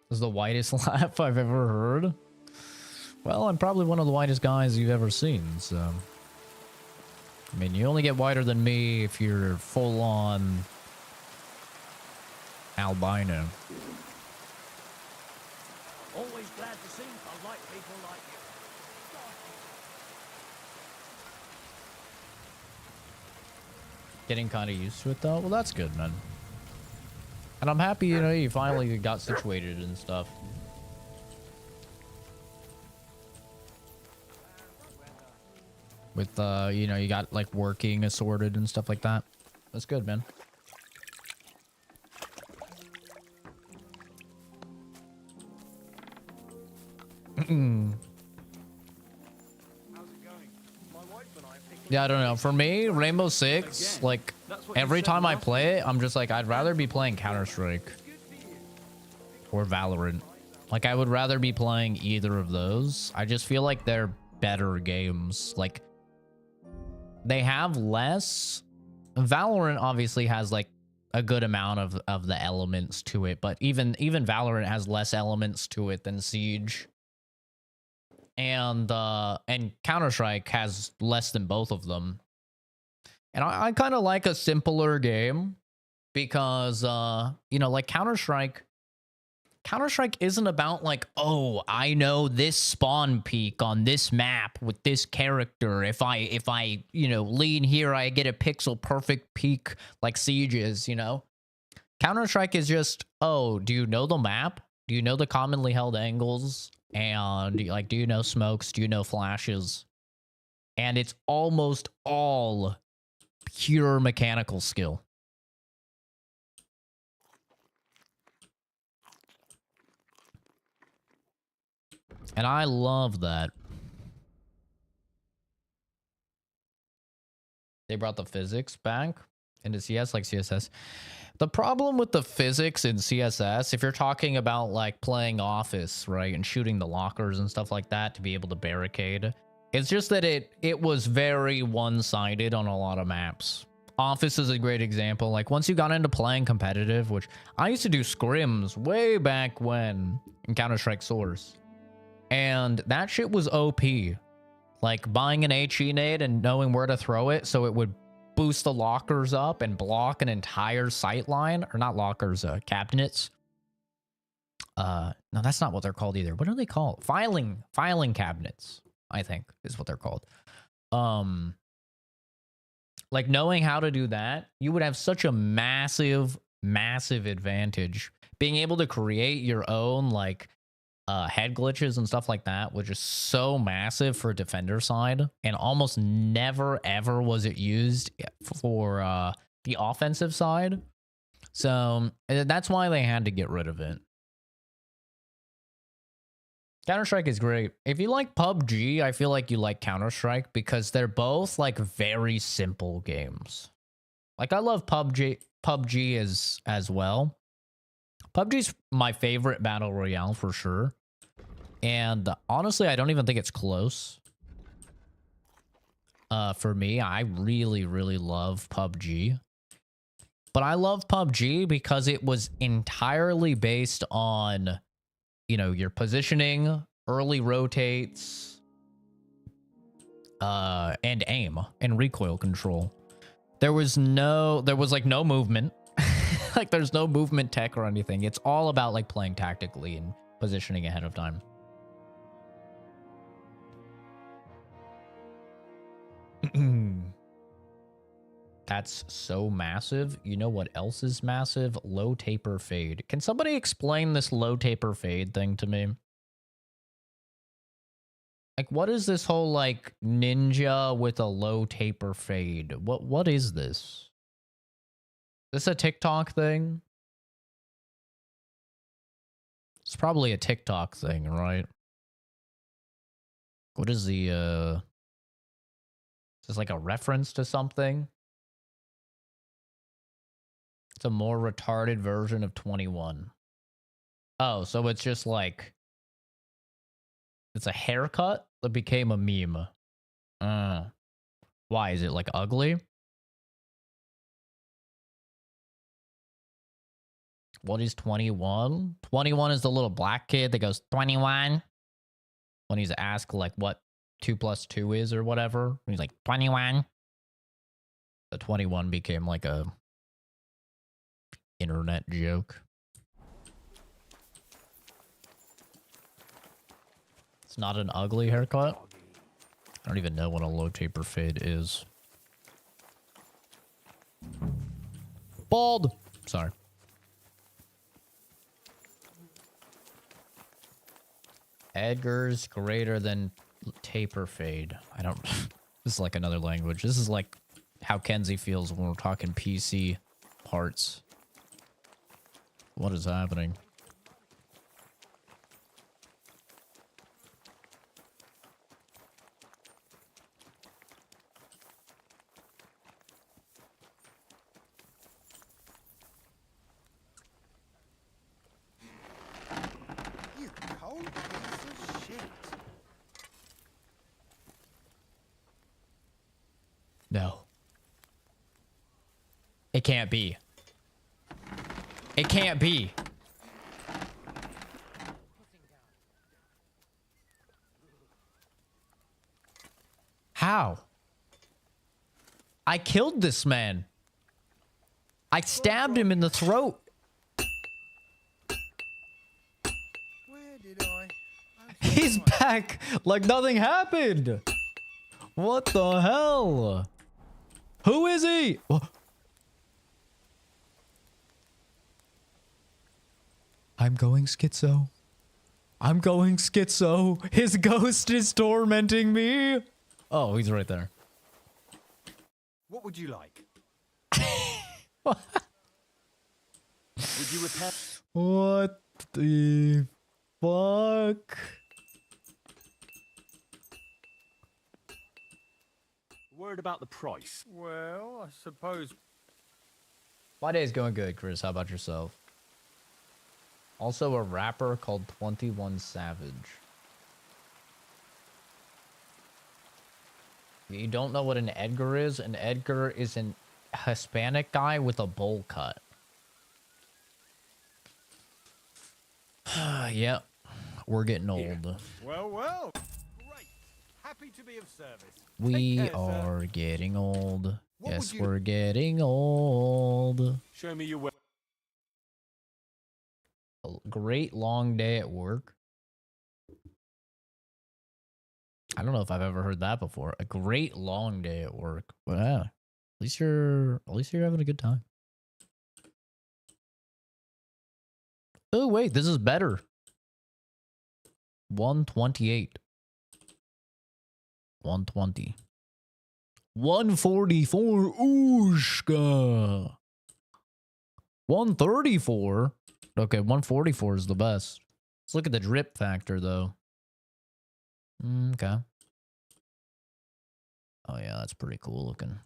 This is the whitest laugh I've ever heard. Well, I'm probably one of the whitest guys you've ever seen, so... I mean, you only get whiter than me if you're full-on... albino. Always glad to see polite people like you. Getting kind of used to it, though? Well, that's good, man. And I'm happy, you know, you finally got situated and stuff. With, you know, you got, like, working assorted and stuff like that. That's good, man. Yeah, I don't know. For me, Rainbow Six, like, every time I play it, I'm just like, I'd rather be playing Counter-Strike. Or Valorant. Like, I would rather be playing either of those. I just feel like they're better games. Like, they have less... Valorant obviously has, like, a good amount of the elements to it. But even Valorant has less elements to it than Siege. And Counter-Strike has less than both of them. And I kind of like a simpler game because, you know, like Counter-Strike isn't about like, oh, I know this spawn peak on this map with this character. If I, you know, lean here, I get a pixel perfect peak like Siege is, you know. Counter-Strike is just, oh, do you know the map? Do you know the commonly held angles? And like, do you know smokes? Do you know flashes? And it's almost all pure mechanical skill. And I love that. They brought the physics back into CS like CSS. The problem with the physics in CSS, if you're talking about like playing Office, right, and shooting the lockers and stuff like that to be able to barricade, it's just that it was very one-sided on a lot of maps. Office is a great example. Like once you got into playing competitive, which I used to do scrims way back when in Counter-Strike Source, and that shit was OP. Like buying an HE nade and knowing where to throw it so it would boost the lockers up and block an entire sight line, or not lockers, cabinets. No, that's not what they're called either. What are they called? Filing cabinets, I think is what they're called. Like knowing how to do that, you would have such a massive advantage. Being able to create your own like head glitches and stuff like that, which is so massive for defender side, and almost never ever was it used for the offensive side. So that's why they had to get rid of it. Counter-Strike is great. If you like PUBG, I feel like you like Counter-Strike because they're both like very simple games. Like I love PUBG as well. PUBG's my favorite battle royale for sure. And honestly, I don't even think it's close. For me, I really, really love PUBG. But I love PUBG because it was entirely based on, you know, your positioning, early rotates, and aim and recoil control. There was like no movement. Like there's no movement tech or anything. It's all about like playing tactically and positioning ahead of time. That's so massive. You know what else is massive? Low taper fade. Can somebody explain this low taper fade thing to me? Like, what is this whole like ninja with a low taper fade? What is this? Is this a TikTok thing? It's probably a TikTok thing, right? What is the is this like a reference to something? It's a more retarded version of 21. Oh, so it's just like it's a haircut that became a meme. Why is it like ugly? What is 21? 21 is the little black kid that goes 21 when he's asked like what 2 plus 2 is or whatever. He's like 21. The 21 became like a internet joke. It's not an ugly haircut. I don't even know what a low taper fade is. Bald. Sorry. Edgar's greater than taper fade. I don't. This is like another language. This is like how Kenzie feels when we're talking PC parts. What is happening? You cold piece of shit. No. It can't be. It can't be. How? I killed this man. I stabbed him in the throat. Where did I? He's back like nothing happened. What the hell? Who is he? I'm going schizo. I'm going schizo. His ghost is tormenting me. Oh, he's right there. What would you like? What? Would you repair? What the fuck? Word about the price. Well, I suppose. My day's going good, Chris. How about yourself? Also a rapper called 21 Savage. You don't know what an Edgar is? An Edgar is an Hispanic guy with a bowl cut. Yep. We're getting old. Well, well. Great. Happy to be of service. We Take care, sir. are getting old. What Yes, would you- we're getting old. Show me your way. A great long day at work. I don't know if I've ever heard that before. A great long day at work. Well, yeah. At least you're having a good time. Oh wait, this is better. 128. 120. 144. Ooshka. 134. Okay, 144 is the best. Let's look at the drip factor though. Okay. Oh yeah, that's pretty cool looking.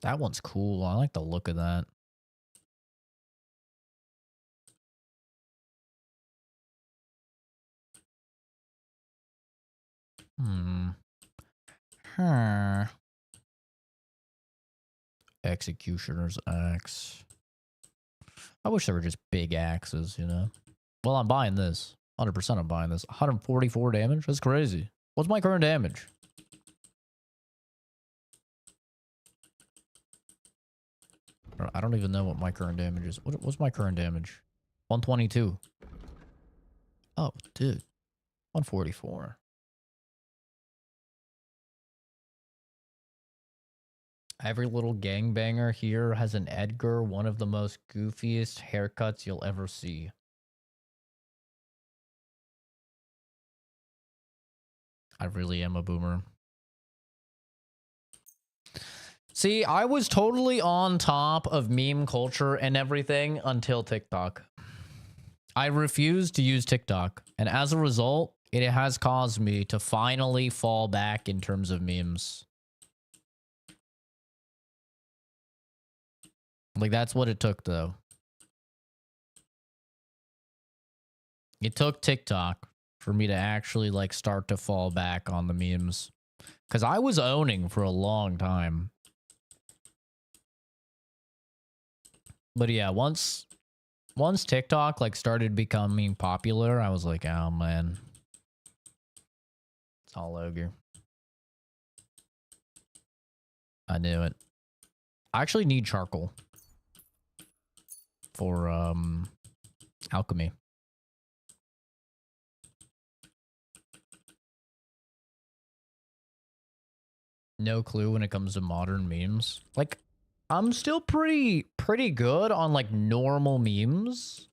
That one's cool. I like the look of that. Huh. Executioner's axe. I wish there were just big axes, you know? Well, I'm buying this. 100% I'm buying this. 144 damage? That's crazy. What's my current damage? I don't even know what my current damage is. What's my current damage? 122. Oh, dude. 144. Every little gangbanger here has an Edgar, one of the most goofiest haircuts you'll ever see. I really am a boomer. See, I was totally on top of meme culture and everything until TikTok. I refused to use TikTok, and as a result, it has caused me to finally fall back in terms of memes. Like, that's what it took, though. It took TikTok for me to actually, like, start to fall back on the memes. Because I was owning for a long time. But yeah, once TikTok, like, started becoming popular, I was like, oh, man. It's all ogre. I knew it. I actually need charcoal. For, alchemy. No clue when it comes to modern memes. Like, I'm still pretty good on, like, normal memes.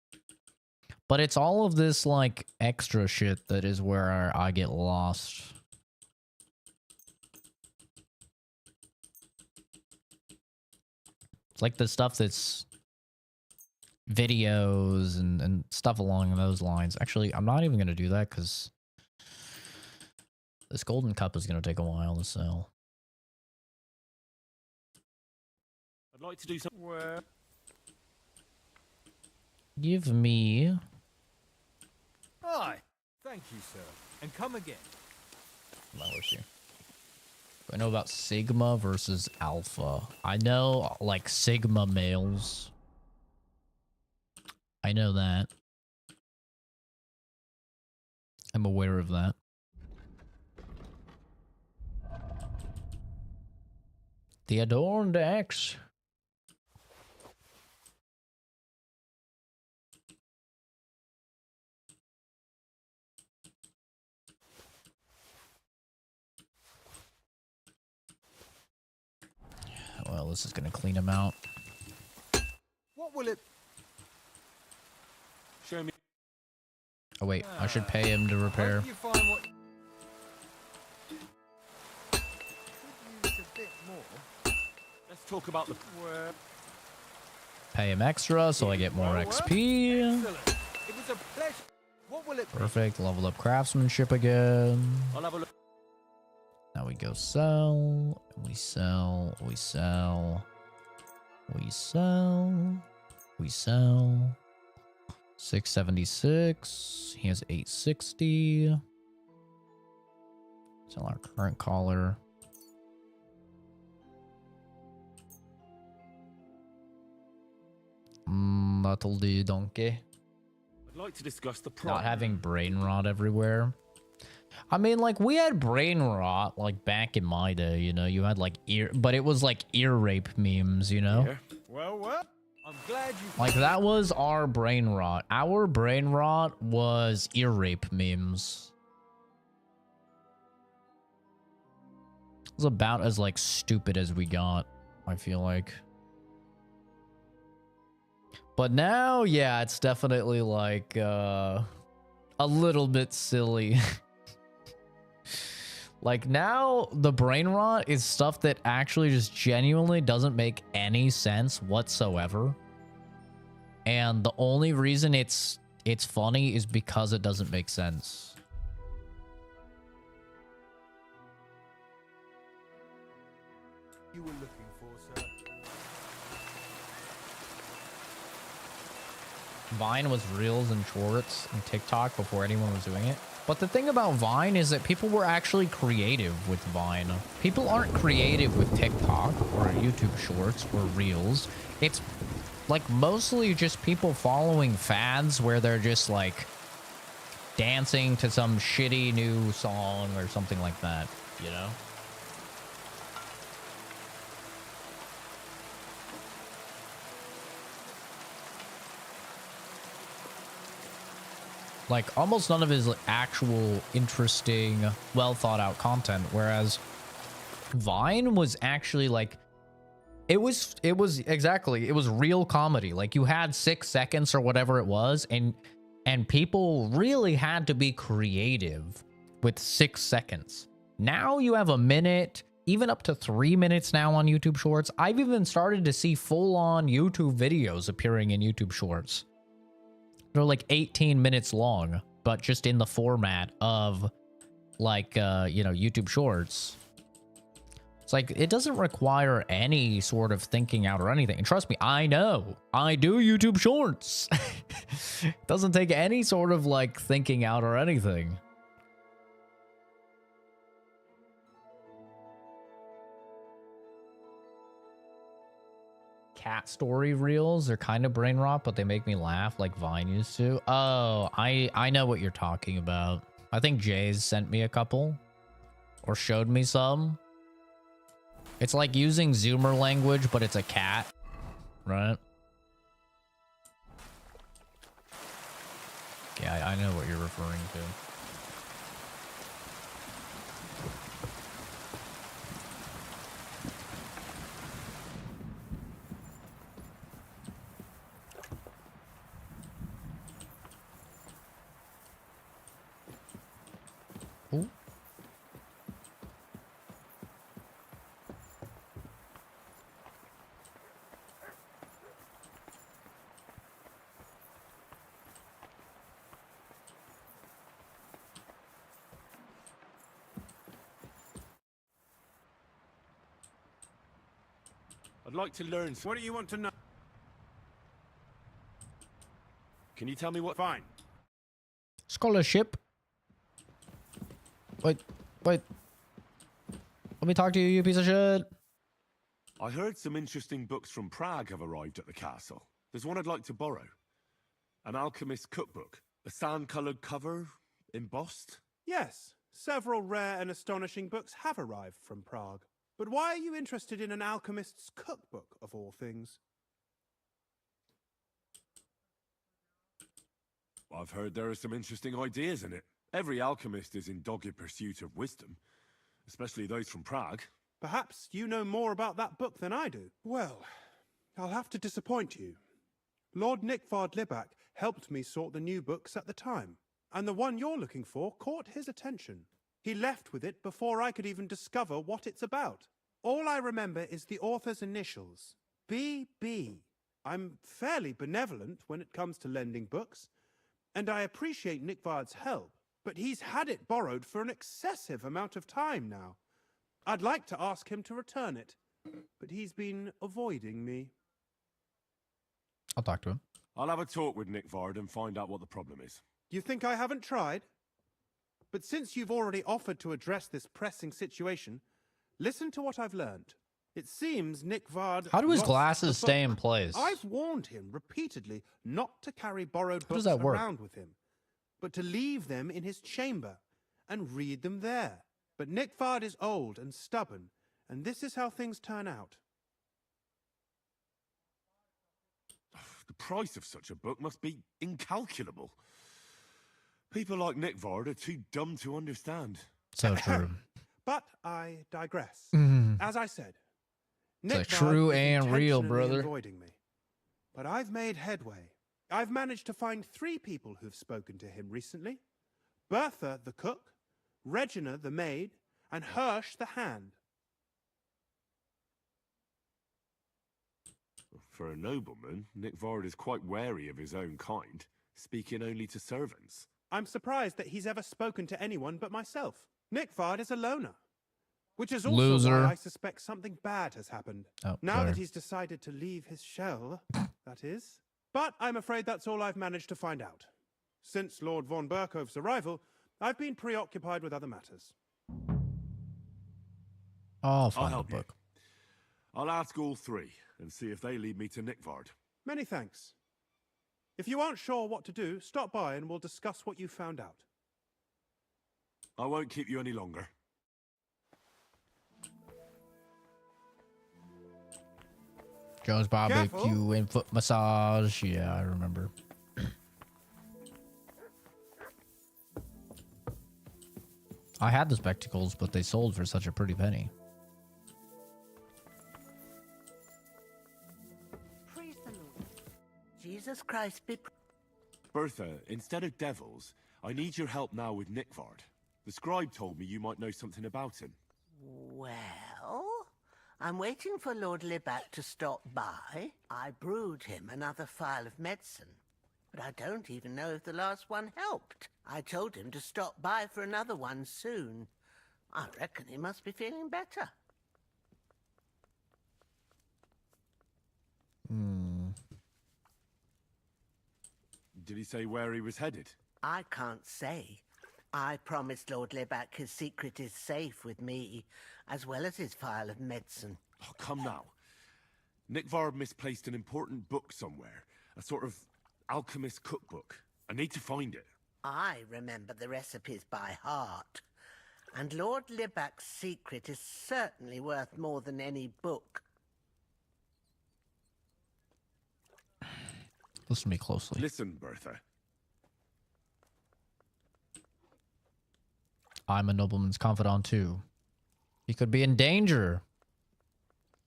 But it's all of this, like, extra shit that is where I get lost. It's like the stuff that's videos and stuff along those lines. Actually, I'm not even going to do that because this golden cup is going to take a while to sell. I'd like to do something. Well, Give me... aye. Thank you, sir. And come again. Do I know about Sigma versus Alpha? I know, like, Sigma males. I know that. I'm aware of that. The adorned axe. Well, this is gonna clean him out. What will it... Show me. Oh wait, I should pay him to repair. Hope you find what... Could use a bit more. Let's talk about the. Well, Pay him extra so I get more XP. excellent. It was a pleasure. What will it be? Perfect. Level up craftsmanship again. I'll have a look. Now we go sell. We sell. We sell. We sell. We sell. 676. He has 860. Sell our current collar. That'll do, donkey. I'd like to discuss the Not problem. having brain rot everywhere. I mean, like, we had brain rot, like, back in my day, you know? You had, like, but it was, like, ear rape memes, you know? Yeah. Well, I'm glad you... Like, that was our brain rot. Our brain rot was ear rape memes. It was about as, like, stupid as we got, I feel like. But now, yeah, it's definitely, like, a little bit silly. Like, now, the brain rot is stuff that actually just genuinely doesn't make any sense whatsoever. And the only reason it's funny is because it doesn't make sense. You were looking for, sir. Vine was Reels and Shorts and TikTok before anyone was doing it. But the thing about Vine is that people were actually creative with Vine. People aren't creative with TikTok or YouTube Shorts or Reels. It's like mostly just people following fads where they're just like dancing to some shitty new song or something like that, you know? Like, almost none of his actual interesting, well thought out content, whereas Vine was actually like, it was exactly, it was real comedy. Like, you had 6 seconds or whatever it was, and people really had to be creative with 6 seconds. Now you have a minute, even up to 3 minutes now on YouTube Shorts. I've even started to see full-on YouTube videos appearing in YouTube Shorts. They're like 18 minutes long, but just in the format of like, you know, YouTube Shorts. It's like, it doesn't require any sort of thinking out or anything. And trust me, I know. I do YouTube Shorts. It doesn't take any sort of like thinking out or anything. Cat story reels, they're kind of brain rot, but they make me laugh like Vine used to. Oh, I know what you're talking about. I think Jay's sent me a couple or showed me some. It's like using Zoomer language, but it's a cat, right? Yeah, I know what you're referring to. Ooh. I'd like to learn. What do you want to know? Can you tell me what? Fine. Scholarship. Wait. Let me talk to you, you piece of shit. I heard some interesting books from Prague have arrived at the castle. There's one I'd like to borrow. An alchemist's cookbook. A sand-colored cover, embossed. Yes, several rare and astonishing books have arrived from Prague. But why are you interested in an alchemist's cookbook, of all things? I've heard there are some interesting ideas in it. Every alchemist is in dogged pursuit of wisdom, especially those from Prague. Perhaps you know more about that book than I do. Well, I'll have to disappoint you. Lord Nickvard Libak helped me sort the new books at the time, and the one you're looking for caught his attention. He left with it before I could even discover what it's about. All I remember is the author's initials, B.B. I'm fairly benevolent when it comes to lending books, and I appreciate Nickvard's help, but he's had it borrowed for an excessive amount of time now. I'd like to ask him to return it, but he's been avoiding me. I'll talk to him. I'll have a talk with Nickvard and find out what the problem is. You think I haven't tried? But since you've already offered to address this pressing situation, listen to what I've learned. It seems Nickvard... How do his lost glasses the stay book. in place? I've warned him repeatedly not to carry borrowed How does books that work? around with him, but to leave them in his chamber and read them there. But Nickvard is old and stubborn, and this is how things turn out. The price of such a book must be incalculable. People like Nickvard are too dumb to understand. So true. But I digress. Mhm. As I said, It's like Nickvard true is and real, intentionally brother. avoiding me. But I've made headway. I've managed to find 3 people who've spoken to him recently. Bertha, the cook, Regina, the maid, and Hirsch, the hand. For a nobleman, Nickvard is quite wary of his own kind, speaking only to servants. I'm surprised that he's ever spoken to anyone but myself. Nickvard is a loner. Which is also Loser. why I suspect something bad has happened. Oh, Now sorry. that he's decided to leave his shell, that is. But I'm afraid that's all I've managed to find out. Since Lord von Berkove's arrival, I've been preoccupied with other matters. I'll find the help you. book. I'll ask all 3 and see if they lead me to Nickvard. Many thanks. If you aren't sure what to do, stop by and we'll discuss what you found out. I won't keep you any longer. Joe's barbecue Careful. and foot massage. Yeah, I remember. I had the spectacles, but they sold for such a pretty penny. Praise the Lord. Jesus Christ be Bertha, instead of devils, I need your help now with Nickvard. The scribe told me you might know something about him. Well, I'm waiting for Lord Libak to stop by. I brewed him another phial of medicine, but I don't even know if the last one helped. I told him to stop by for another one soon. I reckon he must be feeling better. Did he say where he was headed? I can't say. I promised Lord Libak his secret is safe with me, as well as his phial of medicine. Oh, come now. Nickvard misplaced an important book somewhere. A sort of alchemist cookbook. I need to find it. I remember the recipes by heart. And Lord Libak's secret is certainly worth more than any book. Listen to me closely. Listen, Bertha. I'm a nobleman's confidant too. He could be in danger.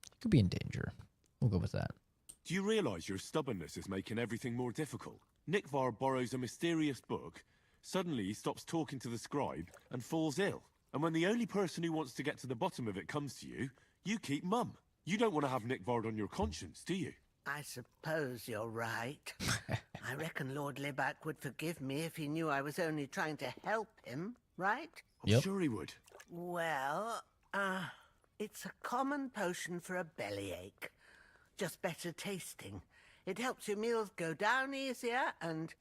He could be in danger. We'll go with that. Do you realize your stubbornness is making everything more difficult? Nickvard borrows a mysterious book, suddenly he stops talking to the scribe, and falls ill. And when the only person who wants to get to the bottom of it comes to you, you keep mum. You don't want to have Nickvard on your conscience, do you? I suppose you're right. I reckon Lord Libak would forgive me if he knew I was only trying to help him, right? I'm sure he would. Well, it's a common potion for a bellyache. Just better tasting. It helps your meals go down easier and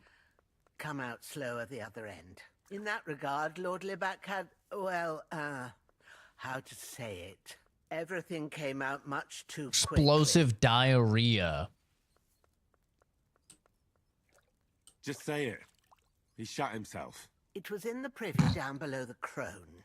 come out slower the other end. In that regard, Lord Libak had, well, how to say it? Everything came out much too quickly. Explosive diarrhea. Just say it. He shot himself. It was in the privy down below the Crone.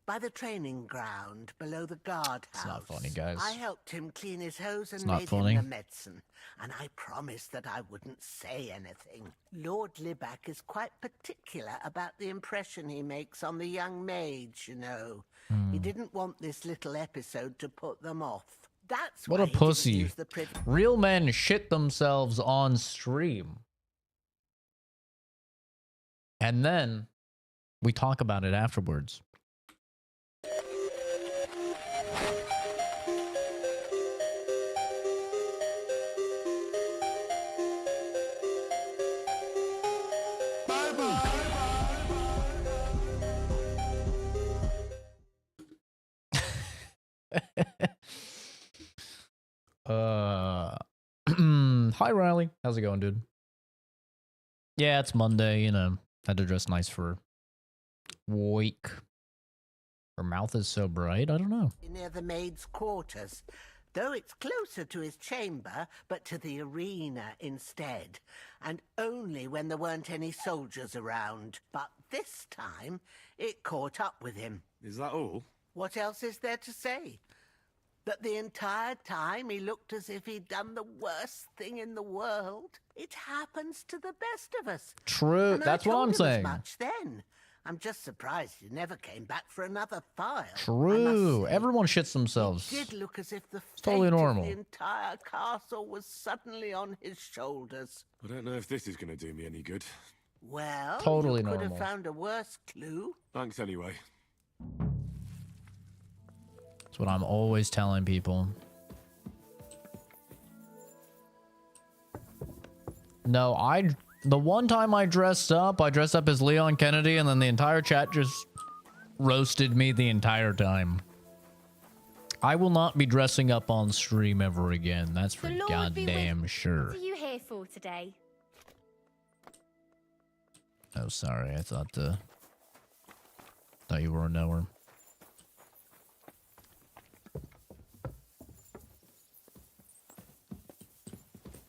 By the training ground, below the guardhouse. It's not funny, guys. I helped him clean his hose and not made funny. him the medicine. And I promised that I wouldn't say anything. Lord Libak is quite particular about the impression he makes on the young maids, you know. He didn't want this little episode to put them off. That's What why a he didn't pussy. use the Real men shit themselves on stream. And then we talk about it afterwards. Hi Riley, how's it going, dude? Yeah, it's Monday, you know. Had to dress nice for week. Her mouth is so bright, I don't know. near the maid's quarters, though it's closer to his chamber, but to the arena instead, and only when there weren't any soldiers around. But this time, it caught up with him. Is that all? What else is there to say? That the entire time he looked as if he'd done the worst thing in the world. It happens to the best of us. True, And that's I what told I'm him as saying. much then. I'm just surprised he never came back for another file. True, everyone shits themselves. It did look as if the It's totally fate normal. of the entire castle was suddenly on his shoulders. I don't know if this is going to do me any good. Well, Totally you could normal. have found a worse clue. Thanks anyway. That's what I'm always telling people. No, the one time I dressed up as Leon Kennedy, and then the entire chat just roasted me the entire time. I will not be dressing up on stream ever again. That's for The Lord be goddamn with- sure. What are you here for today? Oh, sorry. I thought you were a knower.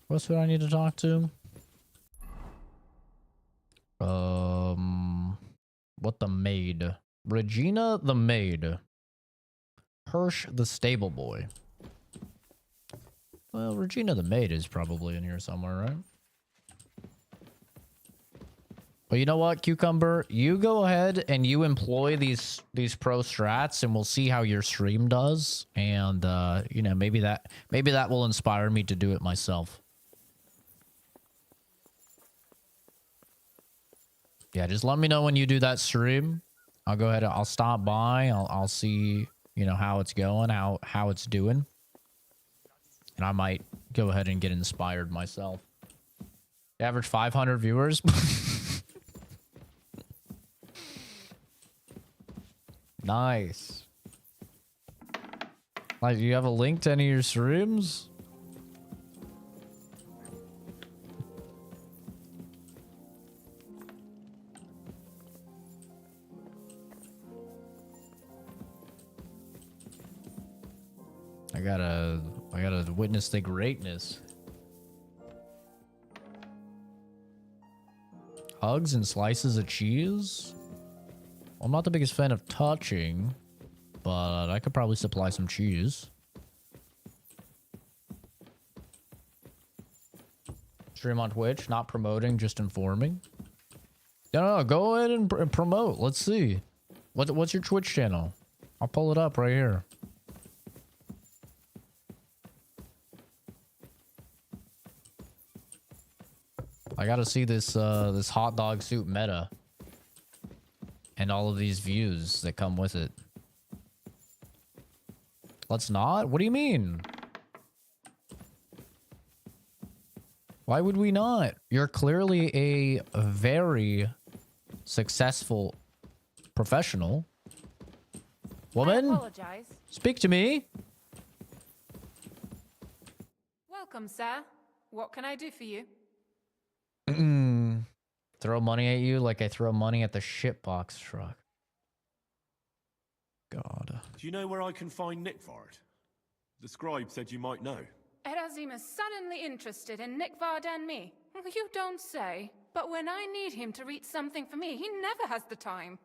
What's who I need to talk to? What the maid? Regina the maid. Hirsch the stable boy. Well, Regina the maid is probably in here somewhere, right? Well, you know what, Cucumber? You go ahead and you employ these pro strats, and we'll see how your stream does. And you know, maybe that will inspire me to do it myself. Yeah, just let me know when you do that stream. I'll go ahead. I'll stop by. I'll see, you know, how it's going, how it's doing, and I might go ahead and get inspired myself. Average 500 viewers. Nice. Like, do you have a link to any of your streams? I gotta witness the greatness. Hugs and slices of cheese? I'm not the biggest fan of touching, but I could probably supply some cheese. Stream on Twitch, not promoting, just informing. No, go ahead and promote. Let's see. What's your Twitch channel? I'll pull it up right here. I gotta see this this hot dog soup meta. And all of these views that come with it. Let's not? What do you mean? Why would we not? You're clearly a very successful professional. Woman, I apologize. speak to me. Welcome, sir. What can I do for you? Throw money at you like I throw money at the shitbox truck. God. Do you know where I can find Nick Vard? The scribe said you might know. Erazim is suddenly interested in Nick Vard and me. You don't say. But when I need him to read something for me, he never has the time.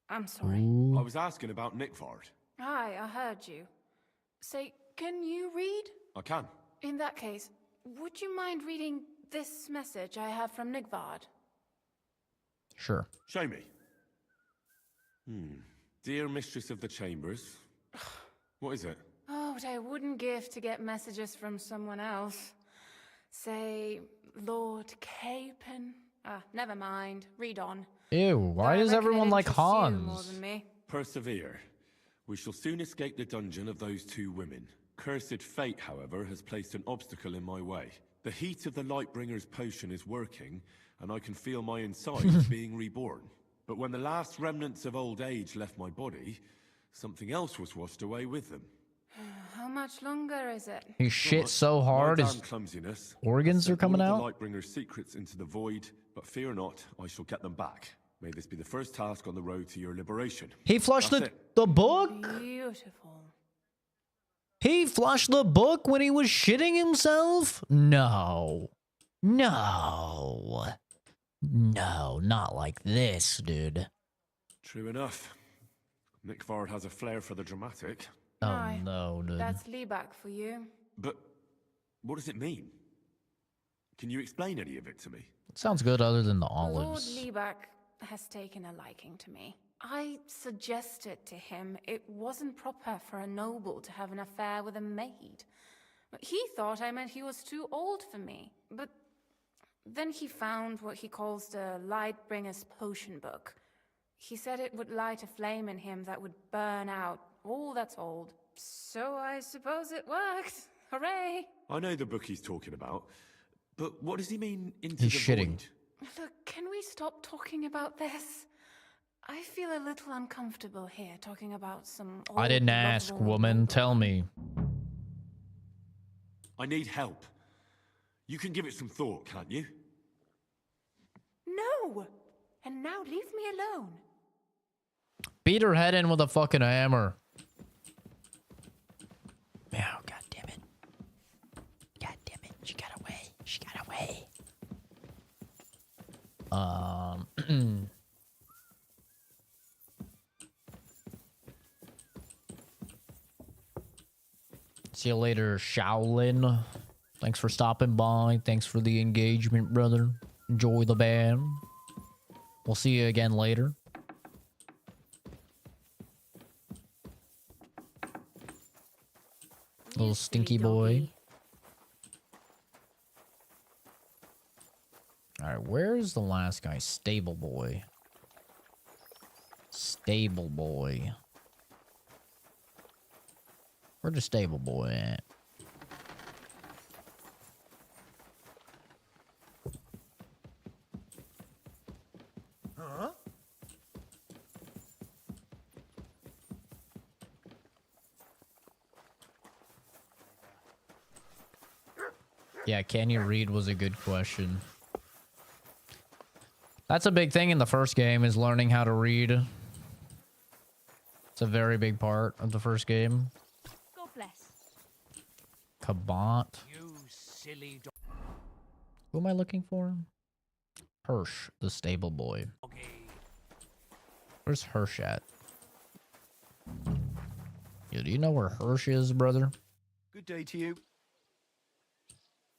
I'm sorry. I was asking about Nick Vard. Aye, I heard you. Say, can you read? I can. In that case, would you mind reading this message I have from Nick Vard? Sure. Show me. Dear Mistress of the Chambers, What is it? Oh, what I wouldn't give to get messages from someone else. Say, Lord Capon. Ah, never mind. Read on. Ew, why Though I does reckon everyone it like interests you more Hans? than me. Persevere. We shall soon escape the dungeon of those two women. Cursed fate, however, has placed an obstacle in my way. The heat of the Lightbringer's potion is working, and I can feel my insides being reborn. But when the last remnants of old age left my body, something else was washed away with them. How much longer is it? He shit so hard My his damn clumsiness organs has are sent coming all out. of the Lightbringer's secrets into the void, but fear not, I shall get them back. May this be the first task on the road to your liberation. He flushed That's the, it. the book? Beautiful. He flushed the book when he was shitting himself? No. No. No, not like this, dude. True enough. Nick Vard has a flair for the dramatic. Oh Aye, no, dude. That's Leeback for you. But what does it mean? Can you explain any of it to me? Sounds good other than the Lord olives. Leeback has taken a liking to me. I suggested to him it wasn't proper for a noble to have an affair with a maid. He thought I meant he was too old for me. But then he found what he calls the Lightbringer's potion book. He said it would light a flame in him that would burn out all that's old. So I suppose it worked. Hooray! I know the book he's talking about, but what does he mean into He's the shitting. void? Look, can we stop talking about this? I feel a little uncomfortable here talking about some I didn't old, ask, lovable woman. noble. Tell me. I need help. You can give it some thought, can't you? No! And now leave me alone. Beat her head in with a fucking hammer. Oh, god damn it. God damn it. She got away. She got away. See you later, Shaolin. Thanks for stopping by. Thanks for the engagement, brother. Enjoy the band. We'll see you again later. Little stinky boy. Alright, where's the last guy? Stable boy. Stable boy. Where's the stable boy at? Huh? Yeah, can you read was a good question. That's a big thing in the first game, is learning how to read. It's a very big part of the first game. God bless. Kabot. You silly Who am I looking for? Hirsch, the stable boy. doggy. Where's Hirsch at? Yo, do you know where Hirsch is, brother? Good day to you.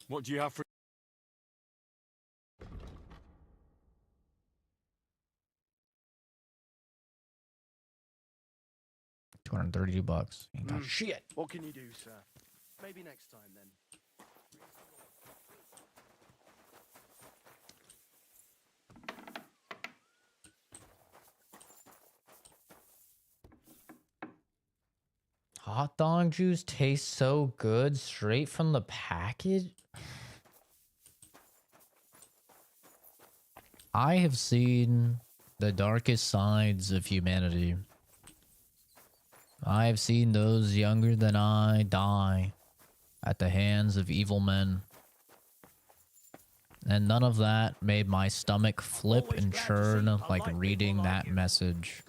What do you have for... $232. Ain't got shit. What can you do, sir? Maybe next time then. Hot dog juice tastes so good straight from the package. I have seen the darkest sides of humanity. I have seen those younger than I die at the hands of evil men. And none of that made my stomach flip and churn like reading that message.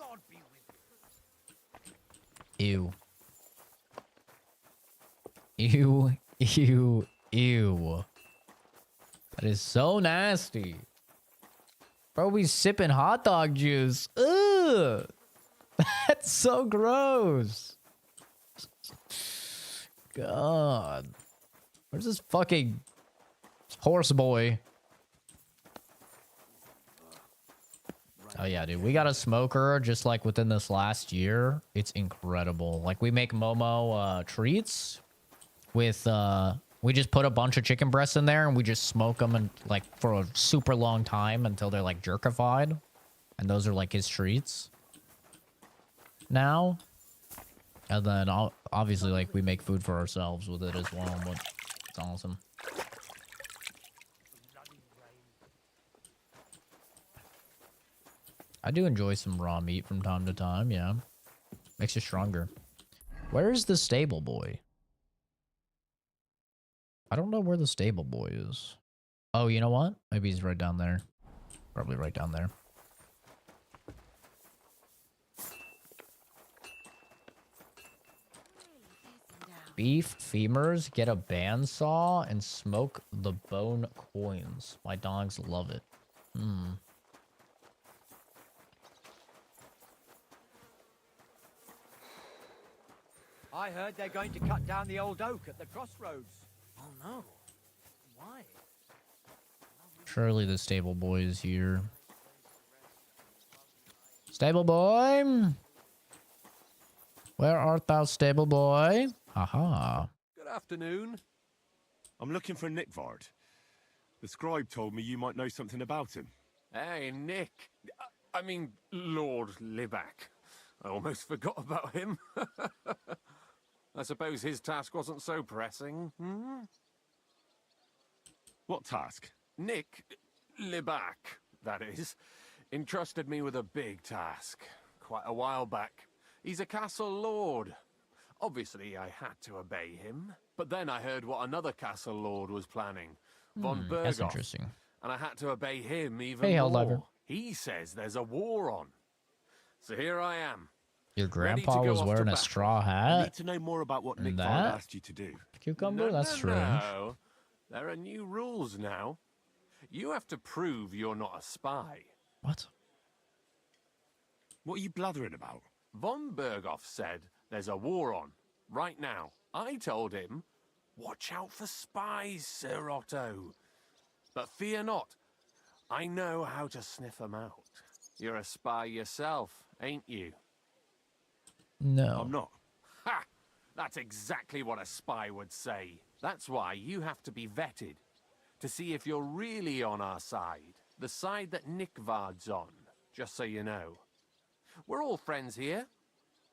Ew. Ew, ew, ew. That is so nasty. Bro, we sipping hot dog juice. Ugh. That's so gross. God. Where's this fucking horse boy? Oh yeah, dude. We got a smoker just like within this last year. It's incredible. Like we make Momo treats with we just put a bunch of chicken breasts in there and we just smoke them and like for a super long time until they're like jerkified. And those are like his treats. Now. And then obviously like we make food for ourselves with it as well, but it's awesome. I do enjoy some raw meat from time to time, yeah. Makes you stronger. Where's the stable boy? I don't know where the stable boy is. Oh, you know what? Maybe he's right down there. Probably right down there. Beef femurs, get a bandsaw, and smoke the bone coins. My dogs love it. Hmm. I heard they're going to cut down the old oak at the crossroads. Oh no. Why? Surely the stable boy is here. Stable boy? Where art thou, stable boy? Aha. Good afternoon. I'm looking for Nickvard. The scribe told me you might know something about him. Hey, Nick. I mean, Lord Libak. I almost forgot about him. I suppose his task wasn't so pressing. Hmm? What task? Nick Libak, that is, entrusted me with a big task quite a while back. He's a castle lord. Obviously, I had to obey him. But then I heard what another castle lord was planning, von Berghoff. That's interesting. And I had to obey him even Hey, more. Helldiver. He says there's a war on. So here I am. Your Ready to grandpa go was off to wearing a battle. straw I hat? need to know more about what And Nickvard that? asked you to do. Cucumber? That's strange. No. There are new rules now. You have to prove you're not a spy. What? What are you blathering about? Von Berghoff said there's a war on, right now. I told him, watch out for spies, Sir Otto. But fear not, I know how to sniff them out. You're a spy yourself, ain't you? No. I'm not. Ha! That's exactly what a spy would say. That's why you have to be vetted, to see if you're really on our side. The side that Nickvard's on, just so you know. We're all friends here.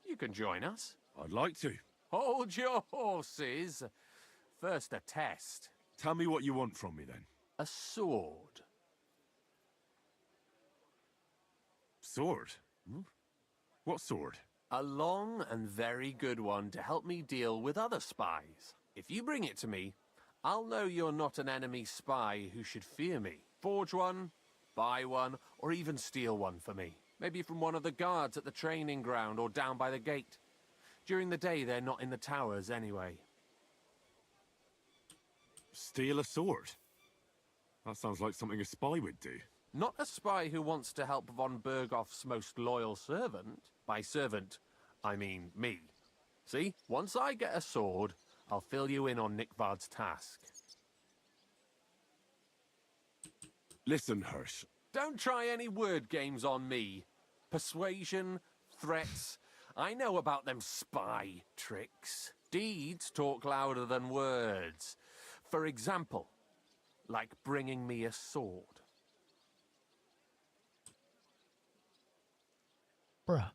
You can join us. I'd like to. Hold your horses. First a test. Tell me what you want from me, then. A sword. Sword? Hmm? What sword? A long and very good one to help me deal with other spies. If you bring it to me, I'll know you're not an enemy spy who should fear me. Forge one, buy one, or even steal one for me. Maybe from one of the guards at the training ground or down by the gate. During the day, they're not in the towers anyway. Steal a sword? That sounds like something a spy would do. Not a spy who wants to help von Berghoff's most loyal servant. By servant, I mean me. See, once I get a sword, I'll fill you in on Nickvard's task. Listen, Hirsch. Don't try any word games on me. Persuasion, threats, I know about them spy tricks. Deeds talk louder than words. For example, like bringing me a sword. Bruh.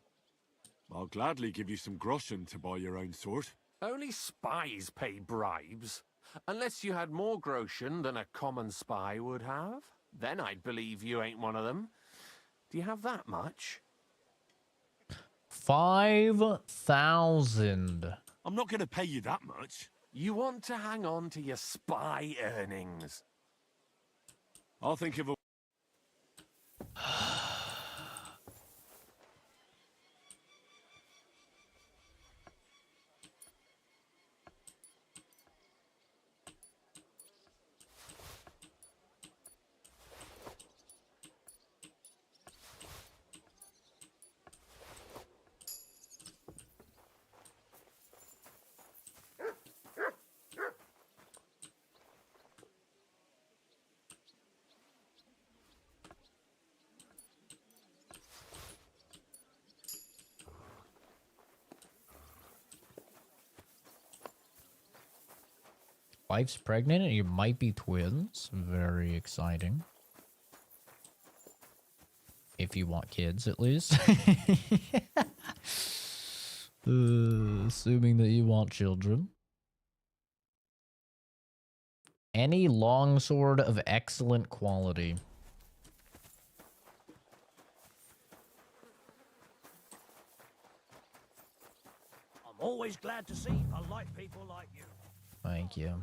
I'll gladly give you some groschen to buy your own sword. Only spies pay bribes. Unless you had more groschen than a common spy would have. Then I'd believe you ain't one of them. Do you have that much? 5,000. I'm not going to pay you that much. You want to hang on to your spy earnings. I'll think of a... Wife's pregnant and you might be twins. Very exciting. If you want kids, at least. Assuming that you want children. Any longsword of excellent quality. I'm always glad to see polite people like you. Thank you.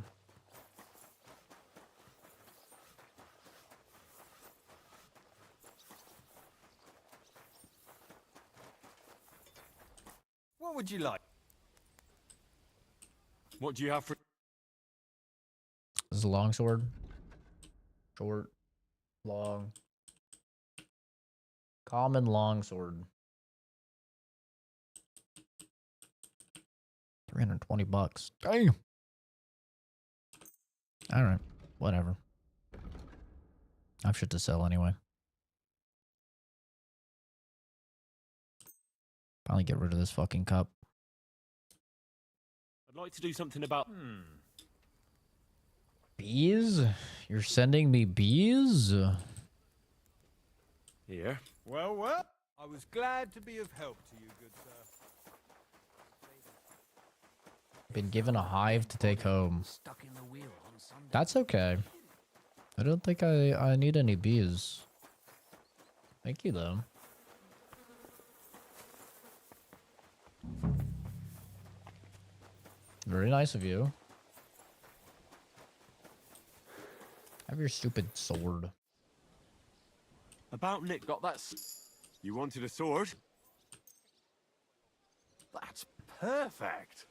What would you like? What do you have for... This is a longsword. Short. Long. Common longsword. 320 bucks. Damn. Alright. Whatever. I have shit to sell anyway. Finally get rid of this fucking cup. I'd like to do something about... Bees? You're sending me bees? Here. Well, well. I was glad to be of help to you, good sir. Been given a hive to take home. Stuck in the wheel on Sunday. That's okay. I don't think I need any bees. Thank you, though. Very nice of you. Have your stupid sword. About Nick. Got that? You wanted a sword? That's perfect.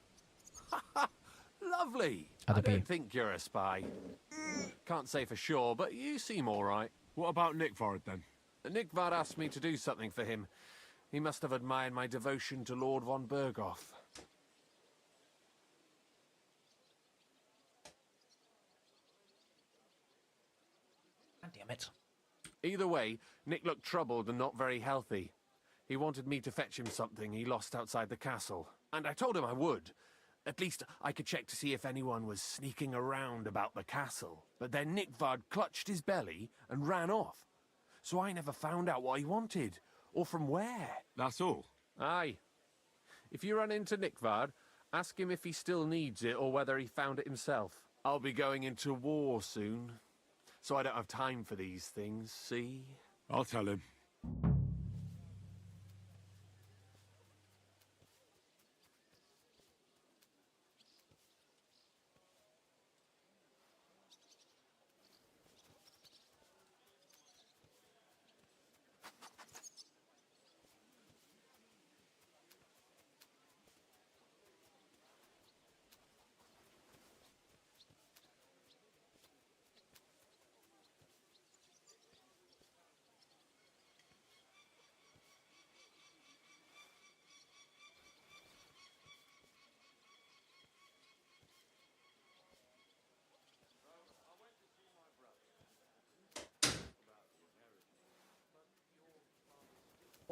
Lovely. How'd I it be? don't think you're a spy. Can't say for sure, but you seem all right. What about Nick Vard, then? Nick Vard asked me to do something for him. He must have admired my devotion to Lord von Berghoff. God damn it. Either way, Nick looked troubled and not very healthy. He wanted me to fetch him something he lost outside the castle, and I told him I would. At least I could check to see if anyone was sneaking around about the castle. But then Nick Vard clutched his belly and ran off. So I never found out what he wanted, or from where. That's all. Aye. If you run into Nick Vard, ask him if he still needs it or whether he found it himself. I'll be going into war soon, so I don't have time for these things, see? I'll tell him.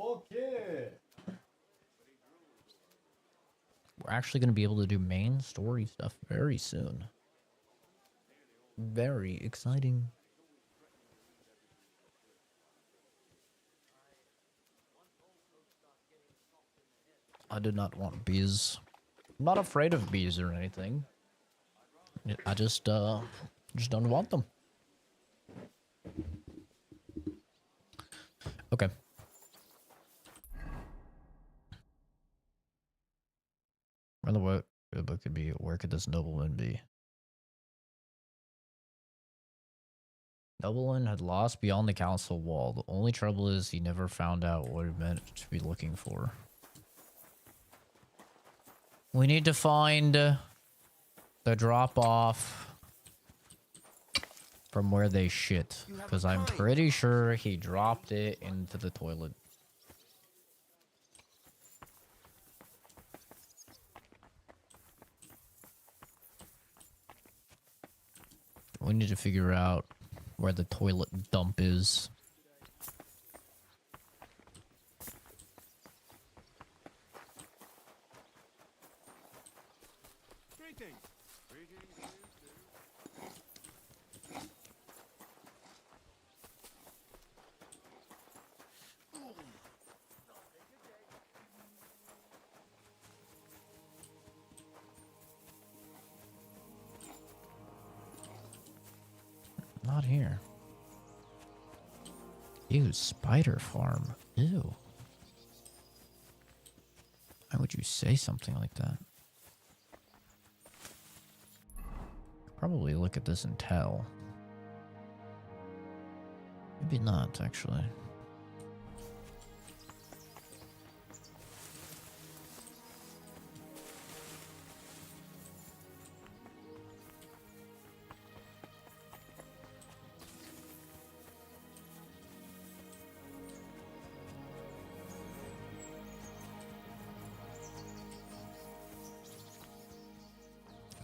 Okay. We're actually going to be able to do main story stuff very soon. Very exciting. I did not want bees. I'm not afraid of bees or anything. I just don't want them. Okay. Where the what book could be? Where could this nobleman be? Nobleman had lost beyond the castle wall. The only trouble is he never found out what he meant to be looking for. We need to find the drop-off from where they shit. Because I'm pretty sure he dropped it into the toilet. We need to figure out where the toilet dump is. Greetings. got here? Ew, spider farm. Ew. Why would you say something like that? Probably look at this and tell. Maybe not, actually.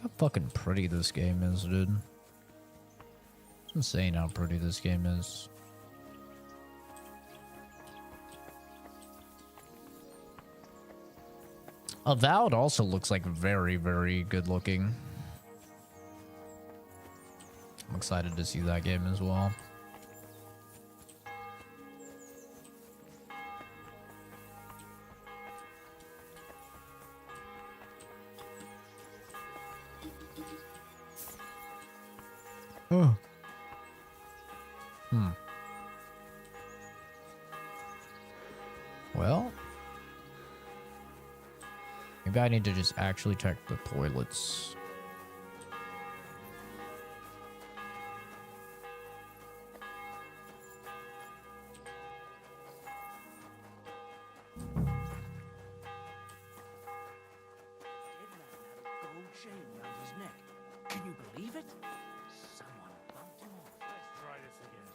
How fucking pretty this game is, dude. It's insane how pretty this game is. Avowed also looks like very, very good looking. I'm excited to see that game as well. Oh. Well, maybe I need to just actually check the toilets. Can you believe it? Someone bumped him off. Let's try this again.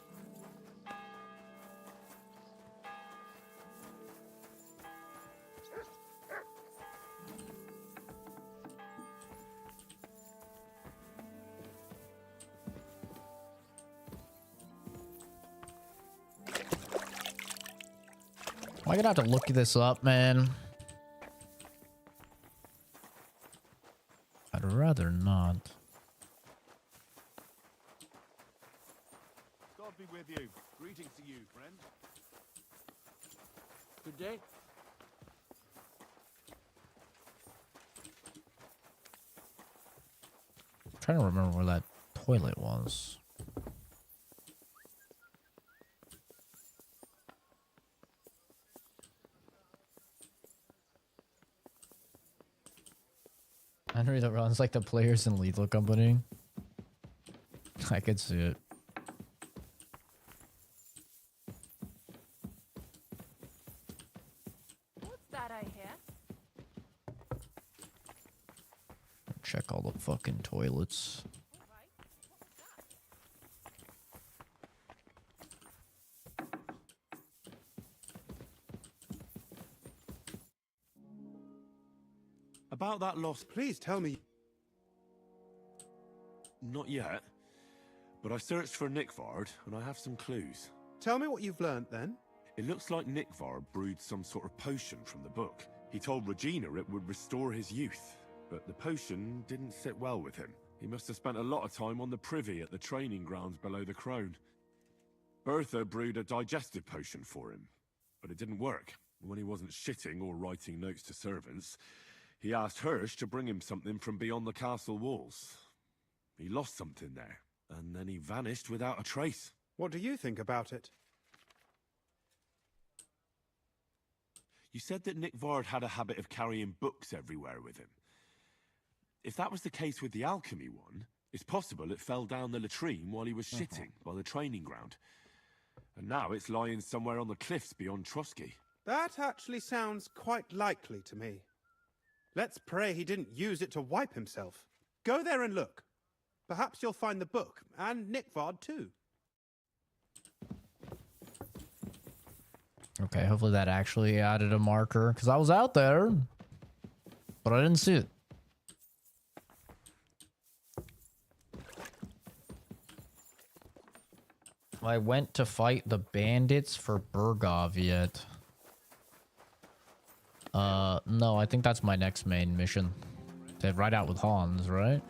Am I gonna have to look this up, man? I'd rather not. God be with you. Greetings to you, friend. Good day. I'm trying to remember where that toilet was. Henry that runs like the players in Lethal Company. I could see it. What's that I hear? Check all the fucking toilets. About that lost... Please tell me. Not yet. But I searched for Nickvard, and I have some clues. Tell me what you've learnt then. It looks like Nickvard brewed some sort of potion from the book. He told Regina it would restore his youth, but the potion didn't sit well with him. He must have spent a lot of time on the privy at the training grounds below the Crone. Bertha brewed a digestive potion for him, but it didn't work. When he wasn't shitting or writing notes to servants, he asked Hirsch to bring him something from beyond the castle walls. He lost something there, and then he vanished without a trace. What do you think about it? You said that Nickvard had a habit of carrying books everywhere with him. If that was the case with the alchemy one, it's possible it fell down the latrine while he was shitting by the training ground. And now it's lying somewhere on the cliffs beyond Trotsky. That actually sounds quite likely to me. Let's pray he didn't use it to wipe himself. Go there and look. Perhaps you'll find the book, and Nickvard too. Okay, hopefully that actually added a marker, because I was out there, but I didn't see it. I went to fight the bandits for Burgov yet. No, I think that's my next main mission. To ride out with Hans, right?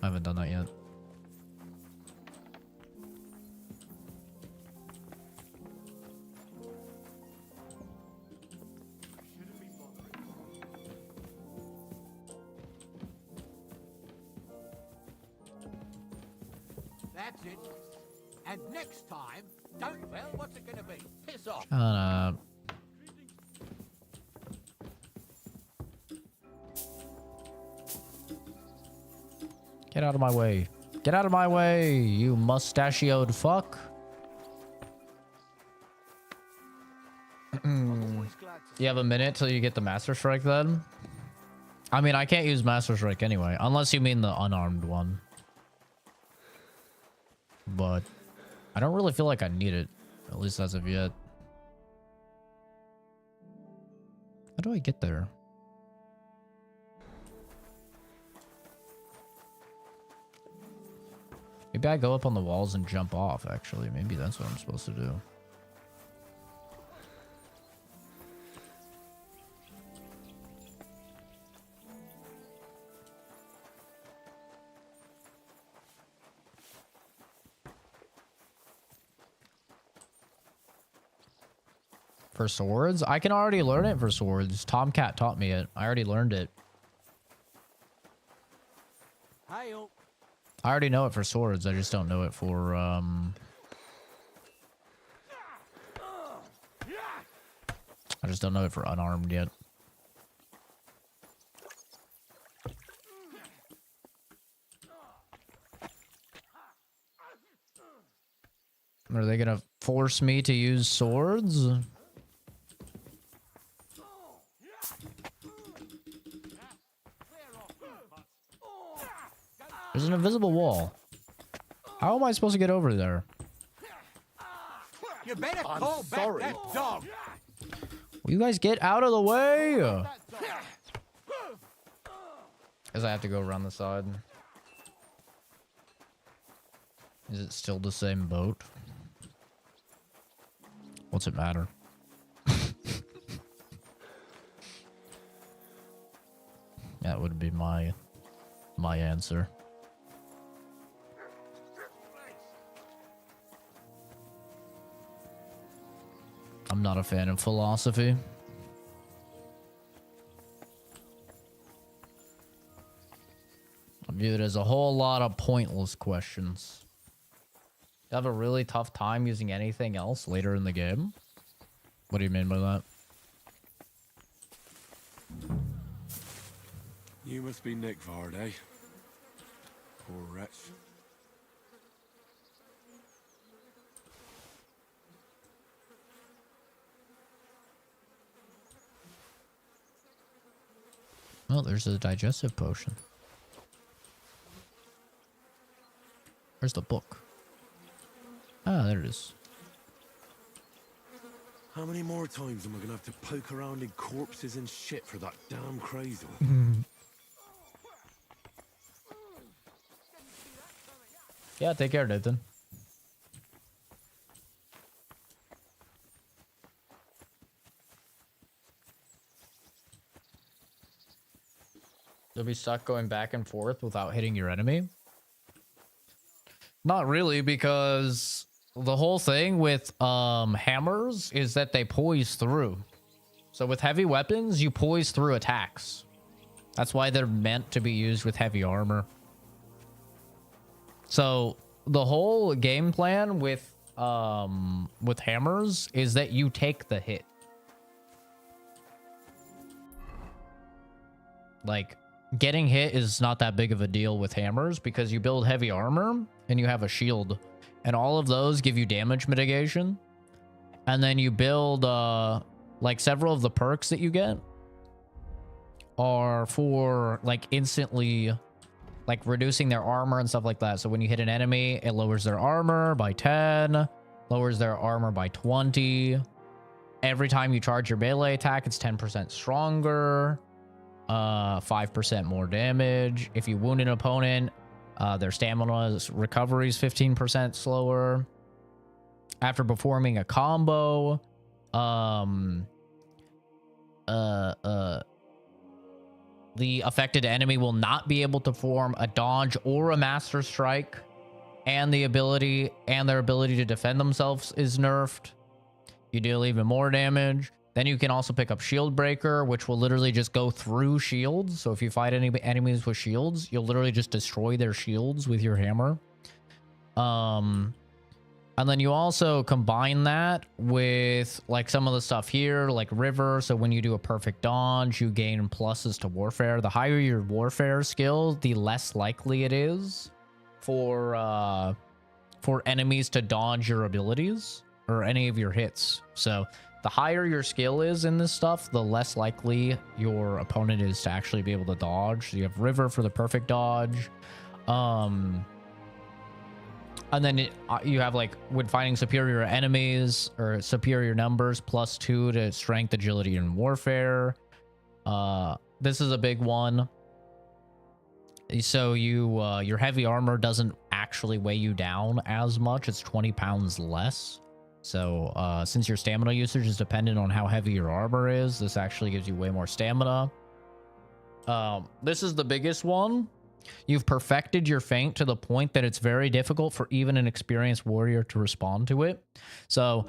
I haven't done that yet. That's it. And next time, don't... Well, what's it gonna be? Piss off. Shut up. Get out of my way. Get out of my way, you mustachioed fuck. You have a minute till you get the Master Strike then? I mean, I can't use Master Strike anyway, unless you mean the unarmed one. But I don't really feel like I need it, at least as of yet. How do I get there? Maybe I go up on the walls and jump off, actually. Maybe that's what I'm supposed to do. For swords? I can already learn it for swords. Tomcat taught me it. I already learned it. Hail. I already know it for swords. I just don't know it for, I just don't know it for unarmed yet. Are they gonna force me to use swords? There's an invisible wall. How am I supposed to get over there? You better call back that dog. Will you guys get out of the way? Guess I have to go around the side. Is it still the same boat? What's it matter? That would be my answer. I'm not a fan of philosophy. I view it as a whole lot of pointless questions. You have a really tough time using anything else later in the game? What do you mean by that? You must be Nick Vard, eh? Poor wretch. Oh, there's a digestive potion. Where's the book? Ah, there it is. How many more times am I gonna have to poke around in corpses and shit for that damn cradle? Yeah, take care, Nathan. You'll be stuck going back and forth without hitting your enemy? Not really, because the whole thing with hammers is that they poise through. So with heavy weapons, you poise through attacks. That's why they're meant to be used with heavy armor. So the whole game plan with hammers is that you take the hit. Like, getting hit is not that big of a deal with hammers because you build heavy armor and you have a shield. And all of those give you damage mitigation. And then you build, like, several of the perks that you get are for, like, instantly, like, reducing their armor and stuff like that. So when you hit an enemy, it lowers their armor by 10, lowers their armor by 20. Every time you charge your melee attack, it's 10% stronger. 5% more damage. If you wound an opponent, their stamina recovery is 15% slower. After performing a combo, the affected enemy will not be able to form a dodge or a master strike, and their ability to defend themselves is nerfed. You deal even more damage. Then you can also pick up Shield Breaker, which will literally just go through shields. So if you fight any enemies with shields, you'll literally just destroy their shields with your hammer. And then you also combine that with like some of the stuff here, like River. So when you do a perfect dodge, you gain pluses to warfare. The higher your warfare skill, the less likely it is for enemies to dodge your abilities or any of your hits. So the higher your skill is in this stuff, the less likely your opponent is to actually be able to dodge. So you have River for the perfect dodge. And then you have like when fighting superior enemies or superior numbers, +2 to strength, agility, and warfare. This is a big one. So your heavy armor doesn't actually weigh you down as much. It's 20 pounds less. So since your stamina usage is dependent on how heavy your armor is, this actually gives you way more stamina. This is the biggest one. You've perfected your feint to the point that it's very difficult for even an experienced warrior to respond to it. So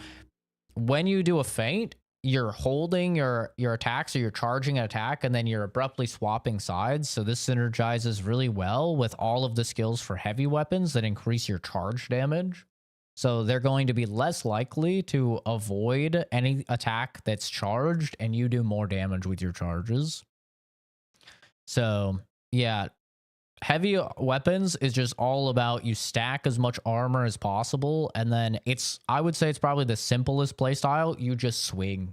when you do a feint, you're holding your attack, so you're charging an attack, and then you're abruptly swapping sides. So this synergizes really well with all of the skills for heavy weapons that increase your charge damage. So they're going to be less likely to avoid any attack that's charged, and you do more damage with your charges. So yeah, heavy weapons is just all about you stack as much armor as possible, and then I would say it's probably the simplest playstyle. You just swing.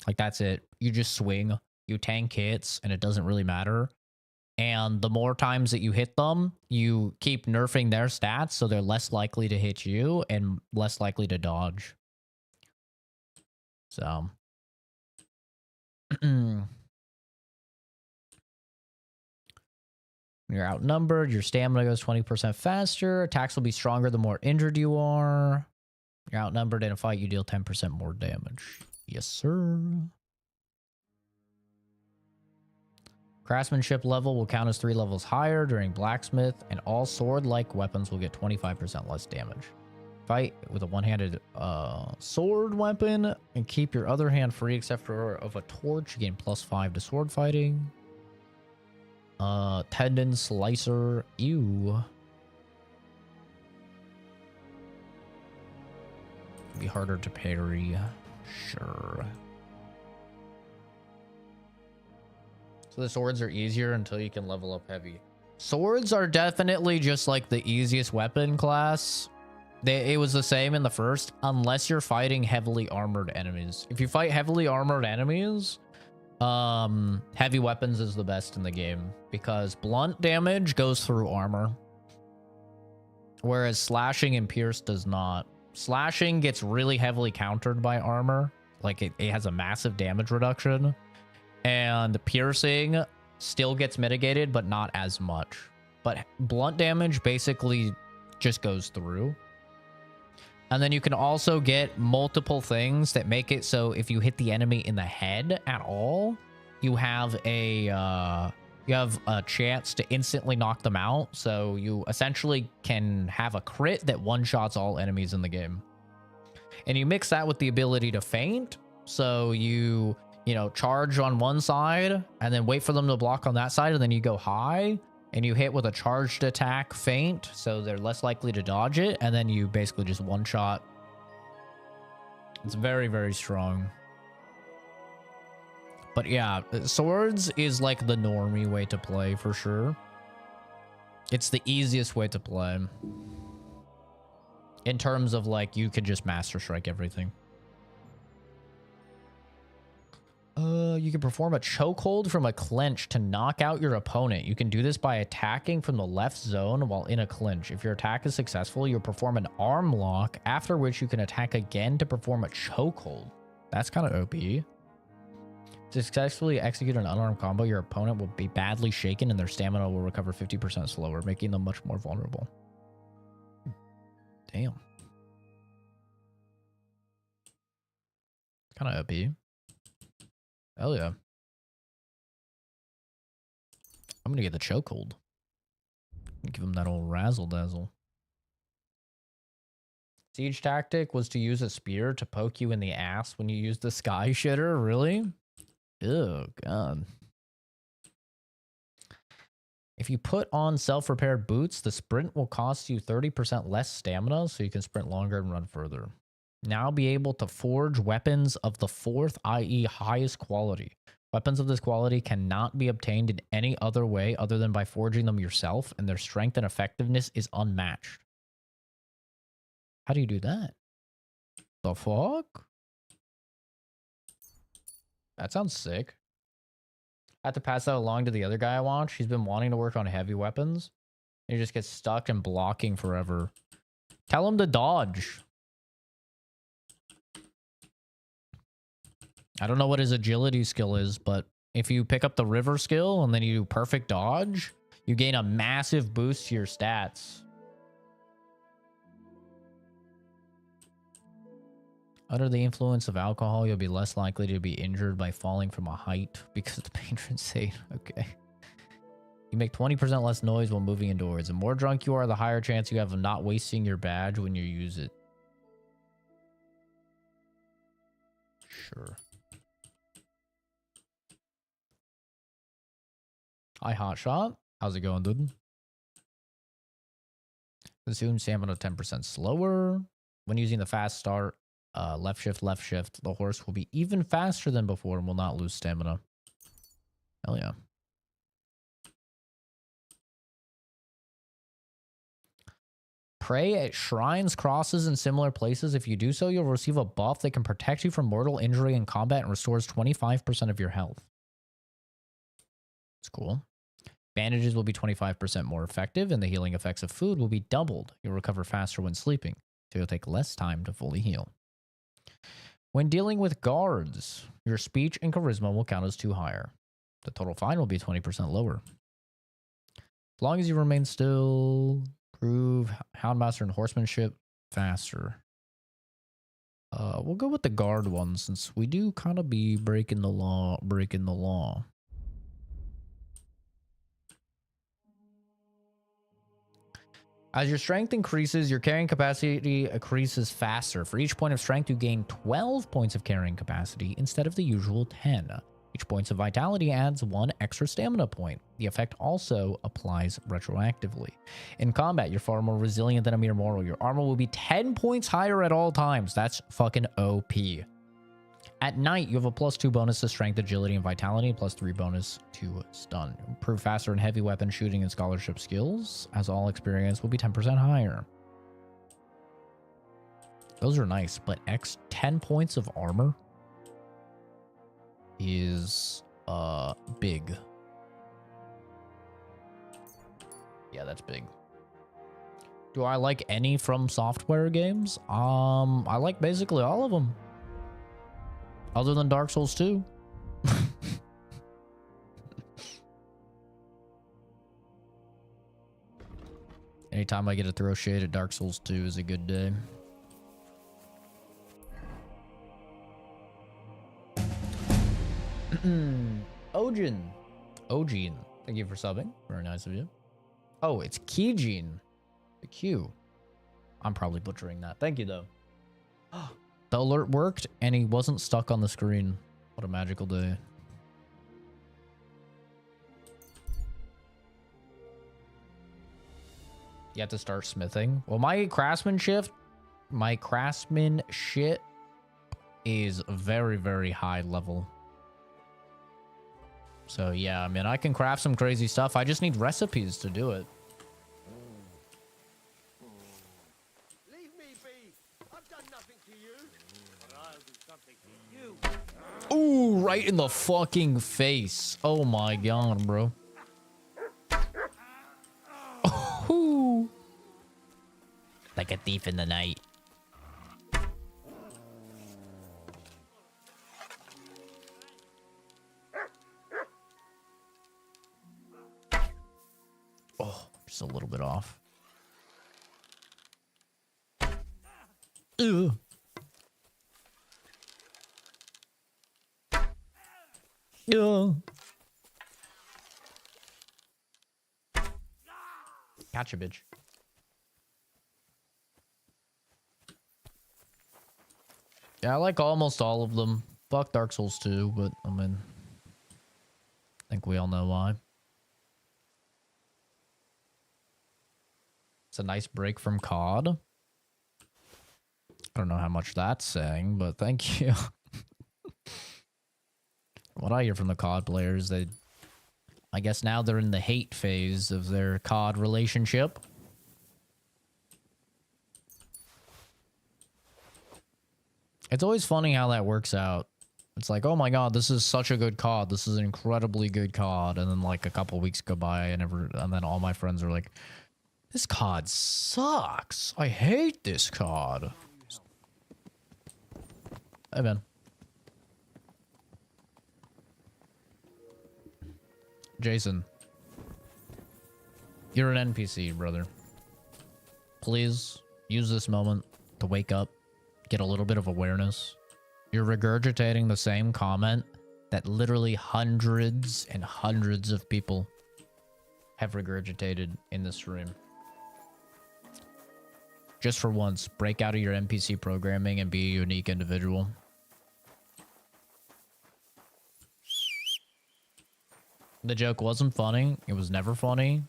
Like that's it. You just swing. You tank hits, and it doesn't really matter. And the more times that you hit them, you keep nerfing their stats, so they're less likely to hit you and less likely to dodge. So you're outnumbered, your stamina goes 20% faster, attacks will be stronger the more injured you are. You're outnumbered in a fight, you deal 10% more damage. Yes, sir. Craftsmanship level will count as 3 levels higher during blacksmith, and all sword-like weapons will get 25% less damage. Fight with a one-handed sword weapon and keep your other hand free except for of a torch. You gain +5 to sword fighting. Tendon slicer. Ew. Be harder to parry. Sure. So the swords are easier until you can level up heavy. Swords are definitely just like the easiest weapon class. It was the same in the first, unless you're fighting heavily armored enemies. If you fight heavily armored enemies, heavy weapons is the best in the game because blunt damage goes through armor, whereas slashing and pierce does not. Slashing gets really heavily countered by armor. Like it has a massive damage reduction, and piercing still gets mitigated, but not as much. But blunt damage basically just goes through. And then you can also get multiple things that make it so if you hit the enemy in the head at all, you have a chance to instantly knock them out. So you essentially can have a crit that one-shots all enemies in the game. And you mix that with the ability to feint. So you charge on one side and then wait for them to block on that side, and then you go high and you hit with a charged attack feint, so they're less likely to dodge it, and then you basically just one-shot. It's very, very strong. But yeah, swords is like the normie way to play for sure. It's the easiest way to play. In terms of like, you could just master strike everything. You can perform a chokehold from a clinch to knock out your opponent. You can do this by attacking from the left zone while in a clinch. If your attack is successful, you'll perform an arm lock, after which you can attack again to perform a chokehold. That's kind of OP. To successfully execute an unarmed combo, your opponent will be badly shaken and their stamina will recover 50% slower, making them much more vulnerable. Damn. Kind of OP. Hell yeah. I'm gonna get the chokehold. Give him that old razzle dazzle. Siege tactic was to use a spear to poke you in the ass when you use the sky shitter. Really? Oh god. If you put on self-repaired boots, the sprint will cost you 30% less stamina, so you can sprint longer and run further. Now be able to forge weapons of the 4th, i.e. highest quality. Weapons of this quality cannot be obtained in any other way other than by forging them yourself, and their strength and effectiveness is unmatched. How do you do that? The fuck? That sounds sick. I have to pass that along to the other guy I watch. He's been wanting to work on heavy weapons. He just gets stuck in blocking forever. Tell him to dodge. I don't know what his agility skill is, but if you pick up the river skill and then you do perfect dodge, you gain a massive boost to your stats. Under the influence of alcohol, you'll be less likely to be injured by falling from a height because of the patron saint. Okay. You make 20% less noise while moving indoors. The more drunk you are, the higher chance you have of not wasting your badge when you use it. Sure. Hi, Hotshot. How's it going, dude? Consume stamina 10% slower. When using the fast start, left shift, the horse will be even faster than before and will not lose stamina. Hell yeah. Pray at shrines, crosses, and similar places. If you do so, you'll receive a buff that can protect you from mortal injury in combat and restores 25% of your health. It's cool. Bandages will be 25% more effective, and the healing effects of food will be doubled. You'll recover faster when sleeping, so you'll take less time to fully heal. When dealing with guards, your speech and charisma will count as 2 higher. The total fine will be 20% lower. As long as you remain still, prove Houndmaster and Horsemanship faster. We'll go with the guard one since we do kind of be breaking the law. As your strength increases, your carrying capacity increases faster. For each point of strength, you gain 12 points of carrying capacity instead of the usual 10. Each point of vitality adds 1 extra stamina point. The effect also applies retroactively. In combat, you're far more resilient than a mere mortal. Your armor will be 10 points higher at all times. That's fucking OP. At night, you have a +2 bonus to strength, agility, and vitality, +3 bonus to stun. Improve faster in heavy weapon shooting and scholarship skills, as all experience will be 10% higher. Those are nice, but 10 points of armor is big. Yeah, that's big. Do I like any From Software games? I like basically all of them. Other than Dark Souls 2. Anytime I get to throw shade at Dark Souls 2 is a good day. Ojin. Thank you for subbing. Very nice of you. Oh, it's Kijin. The Q. I'm probably butchering that. Thank you, though. The alert worked, and he wasn't stuck on the screen. What a magical day. You have to start smithing. Well, my craftsmanship is very, very high level. So, yeah, I mean, I can craft some crazy stuff. I just need recipes to do it. Ooh, right in the fucking face. Oh my god, bro. Ooh. Like a thief in the night. Oh, just a little bit off. Ew. Gotcha, bitch. Yeah, I like almost all of them. Fuck Dark Souls 2, but I mean, I think we all know why. It's a nice break from COD. I don't know how much that's saying, but thank you. What I hear from the COD players, I guess now they're in the hate phase of their COD relationship. It's always funny how that works out. It's like, oh my god, this is such a good COD. This is an incredibly good COD. And then like a couple weeks go by and then all my friends are like, this COD sucks. I hate this COD. Hey, man. Jason. You're an NPC, brother. Please use this moment to wake up, get a little bit of awareness. You're regurgitating the same comment that literally hundreds and hundreds of people have regurgitated in this room. Just for once, break out of your NPC programming and be a unique individual. The joke wasn't funny. It was never funny.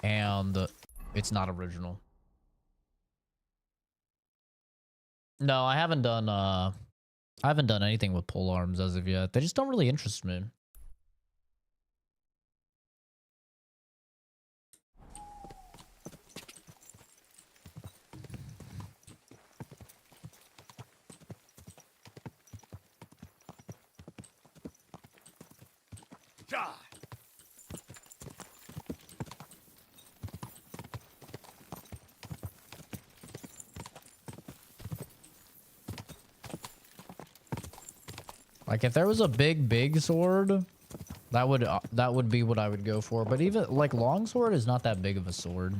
And it's not original. No, I haven't done anything with pole arms as of yet. They just don't really interest me. Like if there was a big sword, that would be what I would go for. But even like longsword is not that big of a sword.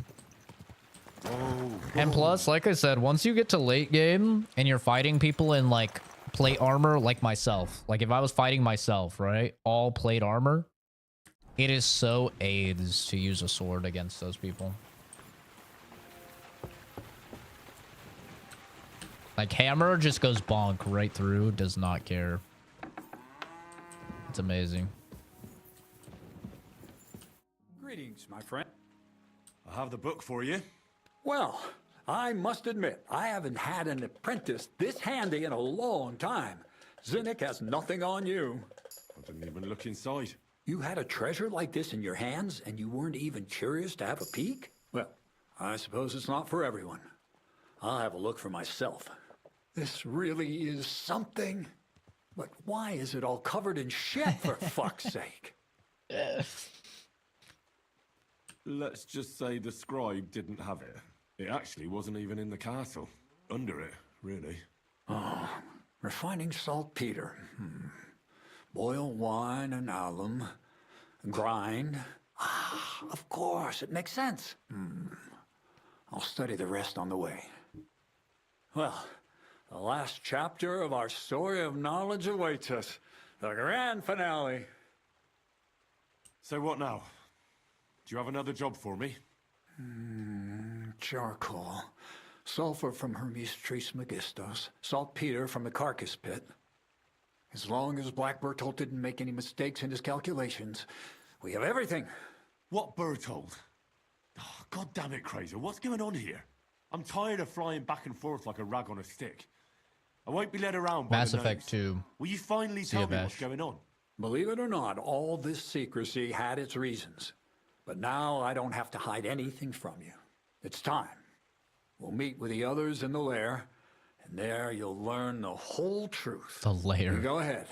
And plus, like I said, once you get to late game and you're fighting people in like plate armor, like myself, like if I was fighting myself, right, all plate armor, it is so AIDS to use a sword against those people. Like hammer just goes bonk right through, does not care. It's amazing. Greetings, my friend. I have the book for you. Well, I must admit, I haven't had an apprentice this handy in a long time. Zinnik has nothing on you. I didn't even look inside. You had a treasure like this in your hands, and you weren't even curious to have a peek? Well, I suppose it's not for everyone. I'll have a look for myself. This really is something. But why is it all covered in shit, for fuck's sake? Let's just say the scribe didn't have it. It actually wasn't even in the castle. Under it, really. Oh, refining saltpeter. Boil wine and alum. Grind. Ah, of course, it makes sense. I'll study the rest on the way. Well, the last chapter of our story of knowledge awaits us. The grand finale. So what now? Do you have another job for me? Charcoal. Sulfur from Hermes Trismegistos. Saltpeter from the carcass pit. As long as Black Bertolt didn't make any mistakes in his calculations, we have everything. What Bertolt? Oh, God damn it, Krazer. What's going on here? I'm tired of flying back and forth like a rag on a stick. I won't be led around by Mass the Effect nose. 2. Will you finally tell me what's going on? Believe it or not, all this secrecy had its reasons. But now I don't have to hide anything from you. It's time. We'll meet with the others in the lair, and there you'll learn the whole truth. The lair. You go ahead.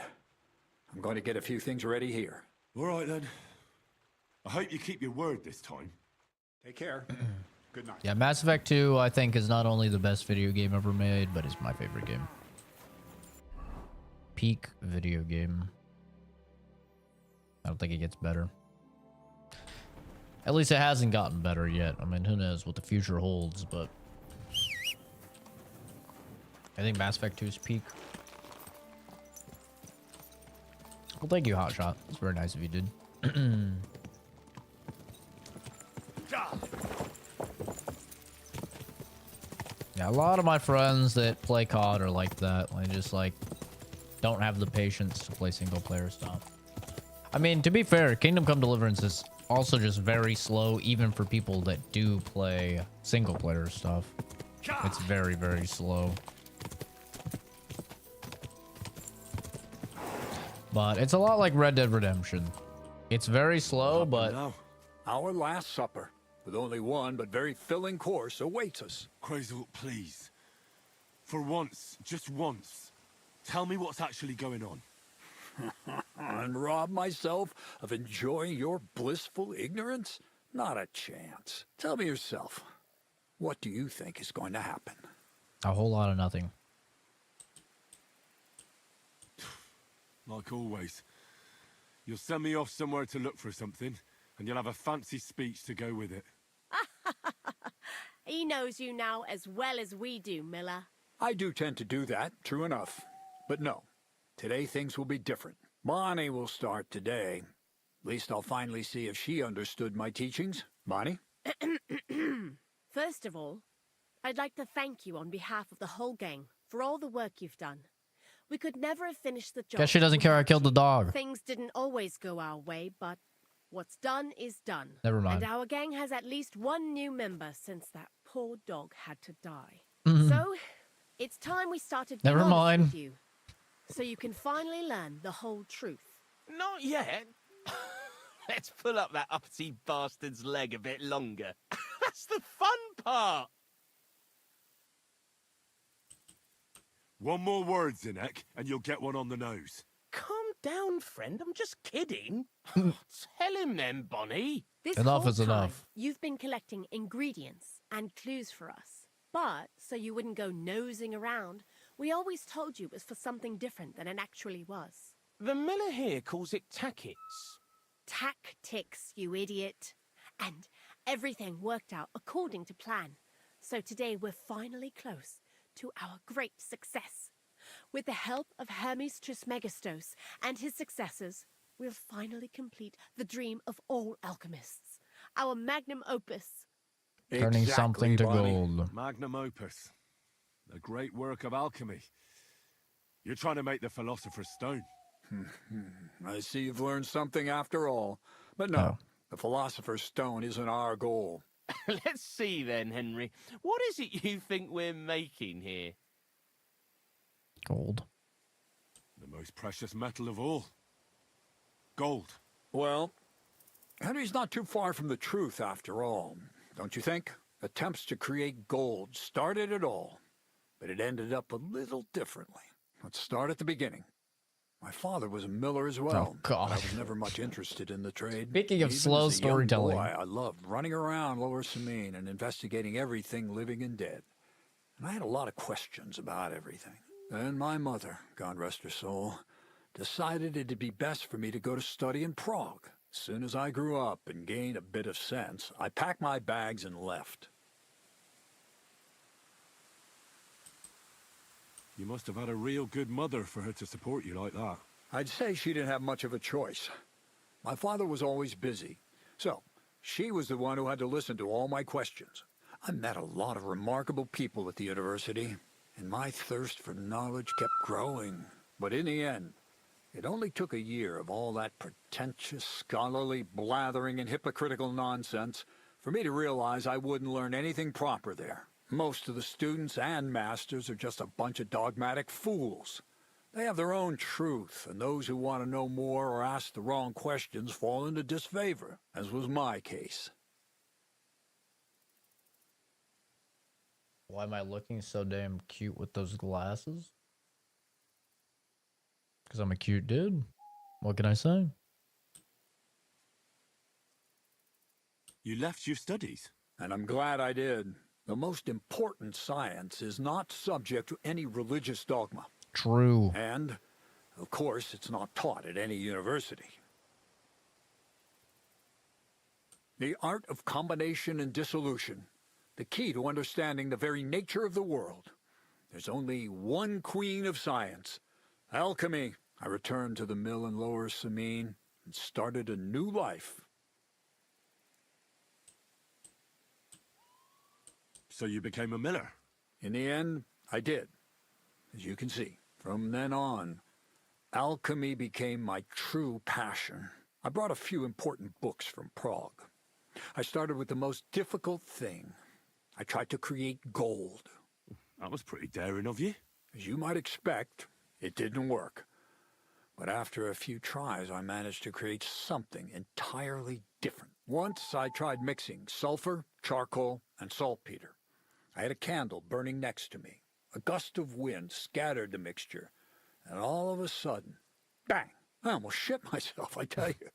I'm going to get a few things ready here. All right, then. I hope you keep your word this time. Take care. Good night. Yeah, Mass Effect 2, I think, is not only the best video game ever made, but it's my favorite game. Peak video game. I don't think it gets better. At least it hasn't gotten better yet. I mean, who knows what the future holds, but I think Mass Effect 2 is peak. Well, thank you, Hotshot. It's very nice of you, dude. Yeah, a lot of my friends that play COD are like that. They just like don't have the patience to play single player stuff. I mean, to be fair, Kingdom Come Deliverance is also just very slow, even for people that do play single player stuff. It's very, very slow. But it's a lot like Red Dead Redemption. It's very slow, but... Our last supper, with only one but very filling course, awaits us. Crazel, please. For once, just once, tell me what's actually going on. And rob myself of enjoying your blissful ignorance? Not a chance. Tell me yourself, what do you think is going to happen? A whole lot of nothing. Like always. You'll send me off somewhere to look for something, and you'll have a fancy speech to go with it. He knows you now as well as we do, Miller. I do tend to do that, true enough. But no, today things will be different. Bonnie will start today. At least I'll finally see if she understood my teachings. Bonnie? First of all, I'd like to thank you on behalf of the whole gang for all the work you've done. We could never have finished the job. Guess she doesn't care I killed the dog. Things didn't always go our way, but what's done is done. Never mind. And our gang has at least one new member since that poor dog had to die. Mhm. So, it's time we started Never being honest mind. with you, so you can finally learn the whole truth. Not yet. Let's pull up that uppity bastard's leg a bit longer. That's the fun part. One more word, Zinek, and you'll get one on the nose. Calm down, friend. I'm just kidding. Tell him then, Bonnie. This Enough whole is time, enough. You've been collecting ingredients and clues for us. But, so you wouldn't go nosing around, we always told you it was for something different than it actually was. The miller here calls it tackets. Tactics, you idiot. And everything worked out according to plan. So today we're finally close to our great success. With the help of Hermes Trismegistos and his successors, we'll finally complete the dream of all alchemists. Our magnum opus. Turning something to gold. Magnum opus. A great work of alchemy. You're trying to make the Philosopher's Stone. I see you've learned something after all. But no, the Philosopher's Stone isn't our goal. Let's see then, Henry. What is it you think we're making here? Gold. The most precious metal of all. Gold. Well, Henry's not too far from the truth after all, don't you think? Attempts to create gold started it all, but it ended up a little differently. Let's start at the beginning. My father was a miller as well. Oh, God. I was never much interested in the trade. Speaking of Even slow as a young storytelling. boy, I loved running around Lower Samine and investigating everything living and dead. And I had a lot of questions about everything. Then my mother, God rest her soul, decided it'd be best for me to go to study in Prague. As soon as I grew up and gained a bit of sense, I packed my bags and left. You must have had a real good mother for her to support you like that. I'd say she didn't have much of a choice. My father was always busy, so she was the one who had to listen to all my questions. I met a lot of remarkable people at the university, and my thirst for knowledge kept growing. But in the end, it only took a year of all that pretentious, scholarly blathering and hypocritical nonsense for me to realize I wouldn't learn anything proper there. Most of the students and masters are just a bunch of dogmatic fools. They have their own truth, and those who want to know more or ask the wrong questions fall into disfavor, as was my case. Why am I looking so damn cute with those glasses? Because I'm a cute dude. What can I say? You left your studies. And I'm glad I did. The most important science is not subject to any religious dogma. True. And, of course, it's not taught at any university. The art of combination and dissolution, the key to understanding the very nature of the world. There's only one queen of science, alchemy. I returned to the mill in Lower Samine and started a new life. So you became a miller? In the end, I did. As you can see, from then on, alchemy became my true passion. I brought a few important books from Prague. I started with the most difficult thing. I tried to create gold. That was pretty daring of you. As you might expect, it didn't work. But after a few tries, I managed to create something entirely different. Once I tried mixing sulfur, charcoal, and saltpeter. I had a candle burning next to me. A gust of wind scattered the mixture, and all of a sudden, bang! I almost shit myself, I tell you.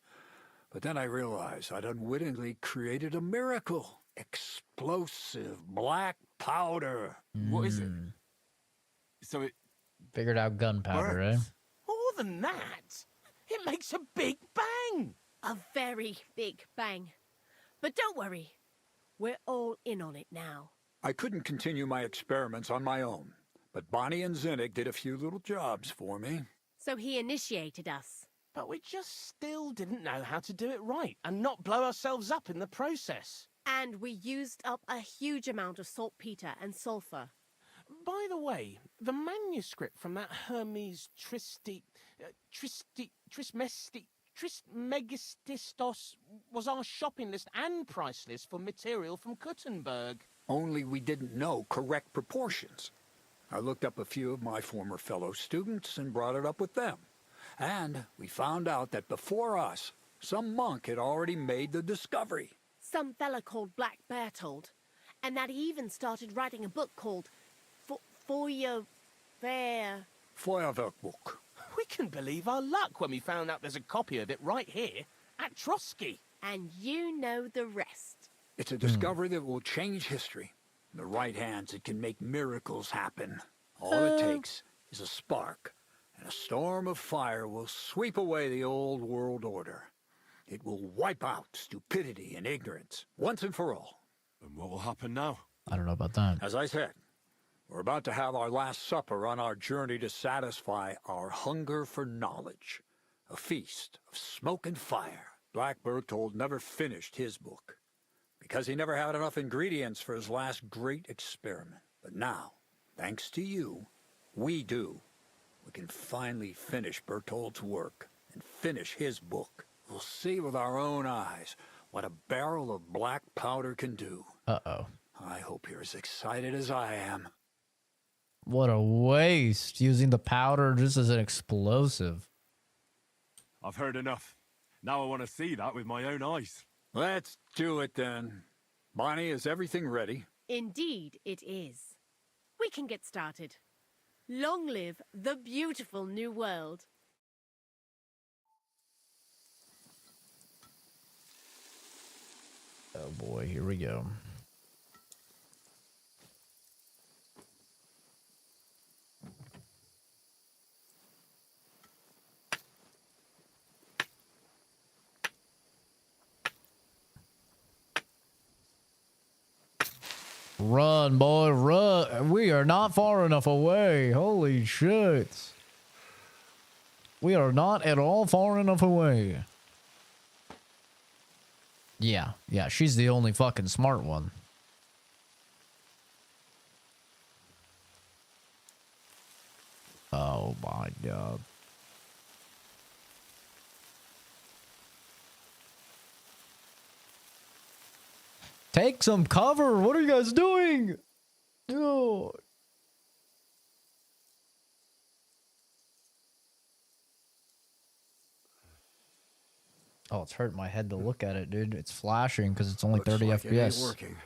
But then I realized I'd unwittingly created a miracle. Explosive black powder. What is it? So it Figured out gunpowder, eh? More than that. It makes a big bang. A very big bang. But don't worry. We're all in on it now. I couldn't continue my experiments on my own, but Bonnie and Zinnig did a few little jobs for me. So he initiated us. But we just still didn't know how to do it right and not blow ourselves up in the process. And we used up a huge amount of saltpeter and sulfur. By the way, the manuscript from that Hermes Trismegistos was our shopping list and price list for material from Kuttenberg. Only we didn't know correct proportions. I looked up a few of my former fellow students and brought it up with them. And we found out that before us, some monk had already made the discovery. Some fella called Black Bertold. And that he even started writing a book called Feuerwerkbuch. We can believe our luck when we found out there's a copy of it right here at Trotsky. And you know the rest. It's a discovery that will change history. In the right hands, it can make miracles happen. All it takes is a spark, and a storm of fire will sweep away the old world order. It will wipe out stupidity and ignorance, once and for all. And what will happen now? I don't know about that. As I said, we're about to have our last supper on our journey to satisfy our hunger for knowledge. A feast of smoke and fire. Black Bertold never finished his book, because he never had enough ingredients for his last great experiment. But now, thanks to you, we do. We can finally finish Bertold's work and finish his book. We'll see with our own eyes what a barrel of black powder can do. Uh-oh. I hope you're as excited as I am. What a waste, using the powder just as an explosive. I've heard enough. Now I want to see that with my own eyes. Let's do it then. Bonnie, is everything ready? Indeed it is. We can get started. Long live the beautiful new world. Oh boy, here we go. Run, boy, run. We are not far enough away. Holy shit. We are not at all far enough away. Yeah, she's the only fucking smart one. Oh my god. Take some cover. What are you guys doing? Oh. Oh, it's hurting my head to look at it, dude. It's flashing because it's only 30 Looks like it ain't FPS. working.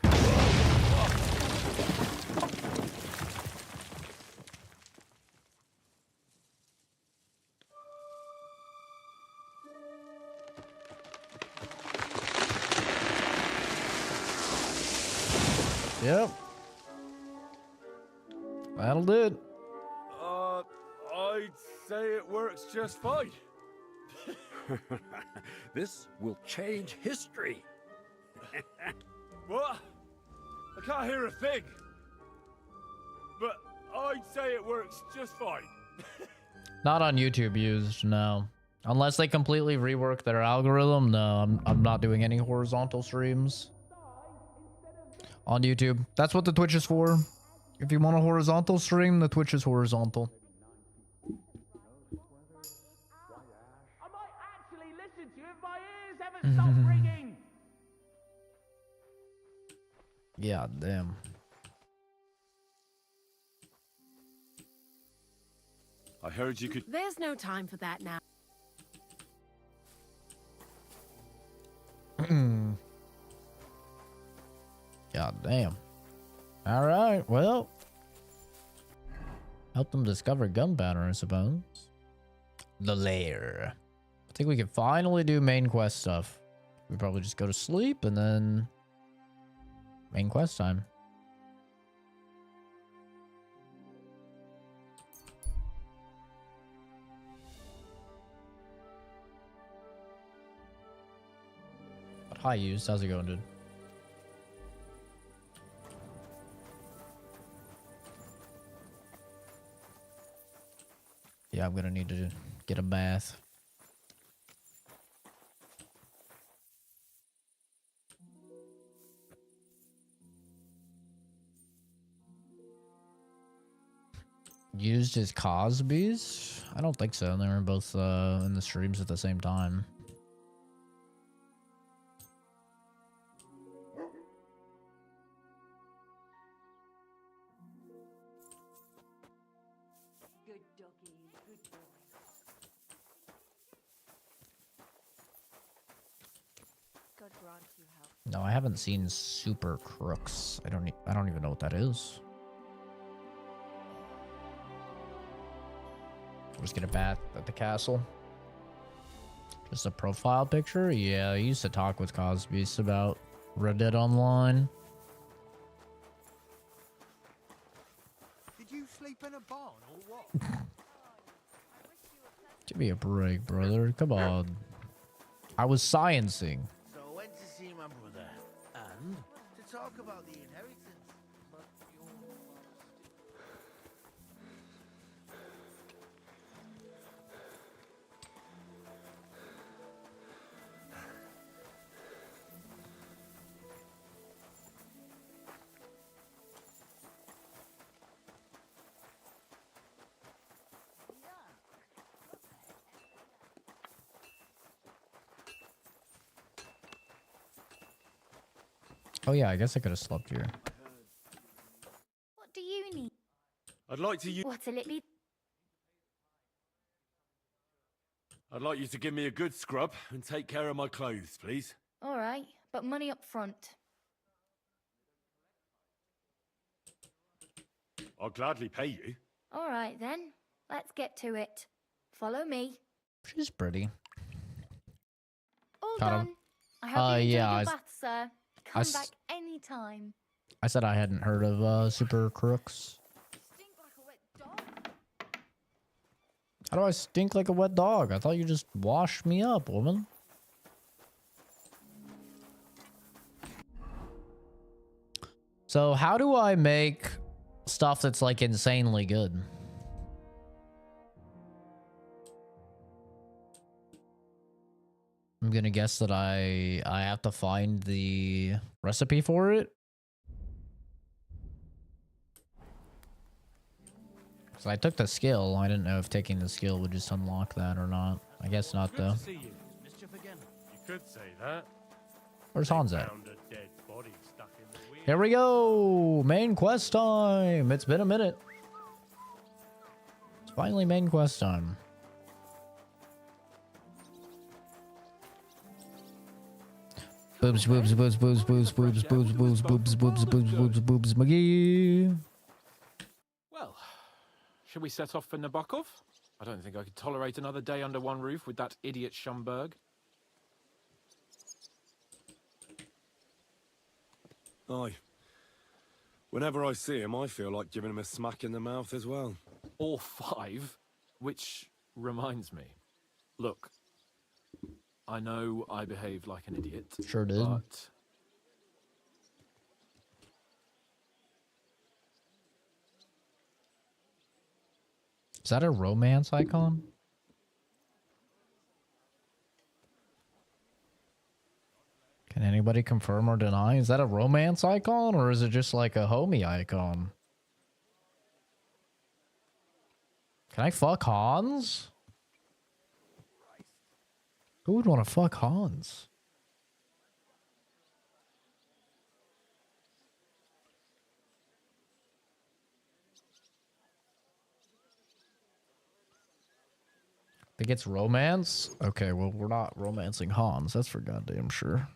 Yep. That'll do it. I'd say it works just fine. This will change history. What? I can't hear a thing. But I'd say it works just fine. Not on YouTube used, no. Unless they completely rework their algorithm, no, I'm not doing any horizontal streams on YouTube. That's what the Twitch is for. If you want a horizontal stream, the Twitch is horizontal. I might actually listen to you if I Stop ringing! Yeah, damn. I heard you could... There's no time for that now. God damn. All right, well. Help them discover gunpowder, I suppose. The lair. I think we can finally do main quest stuff. We probably just go to sleep and then main quest time. But hi, used. How's it going, dude? Yeah, I'm gonna need to get a bath. Used as Cosby's? I don't think so. They were both in the streams at the same time. Good doggy, good boy. God grant you help. No, I haven't seen Super Crooks. I don't even know what that is. I'll just get a bath at the castle. Just a profile picture? Yeah, I used to talk with Cosby's about Red Dead Online. Did you sleep in a barn or what? Give me a break, brother. Come on. I was sciencing. So I went to see my brother, and to talk about the inheritance. But Oh yeah, I guess I could have slept here. what do you need? I'd like to use... What'll it be? I'd like you to give me a good scrub and take care of my clothes, please. All right, but money up front. I'll gladly pay you. All right then, let's get to it. Follow me. She's pretty. All Got him. done. I hope you enjoyed yeah, your I bath, sir. Come back anytime. I said I hadn't heard of Super Crooks. Stink like a wet dog. How do I stink like a wet dog? I thought you just washed me up, woman. So how do I make stuff that's like insanely good? I'm gonna guess that I have to find the recipe for it. So I took the skill. I didn't know if taking the skill would just unlock that or not. I guess not though. Good to see you. Mischief again. You could say that. Where's Hans at? Found a dead body stuck in the wheel. Here we go! Main quest time! It's been a minute. It's finally main quest time. Boobs, boobs, boobs, boobs, boobs, boobs, boobs, boobs, boobs, boobs, boobs, boobs, boobs, McGee. Well, should we set off for Nabokov? I don't think I could tolerate another day under one roof with that idiot Schumberg. Aye. Whenever I see him, I feel like giving him a smack in the mouth as well. Or 5, which reminds me. Look, I know I behaved like an idiot. Sure did. But Is that a romance icon? Can anybody confirm or deny? Is that a romance icon or is it just like a homie icon? Can I fuck Hans? Who would want to fuck Hans? Think it's romance? Okay, well, we're not romancing Hans. That's for goddamn sure.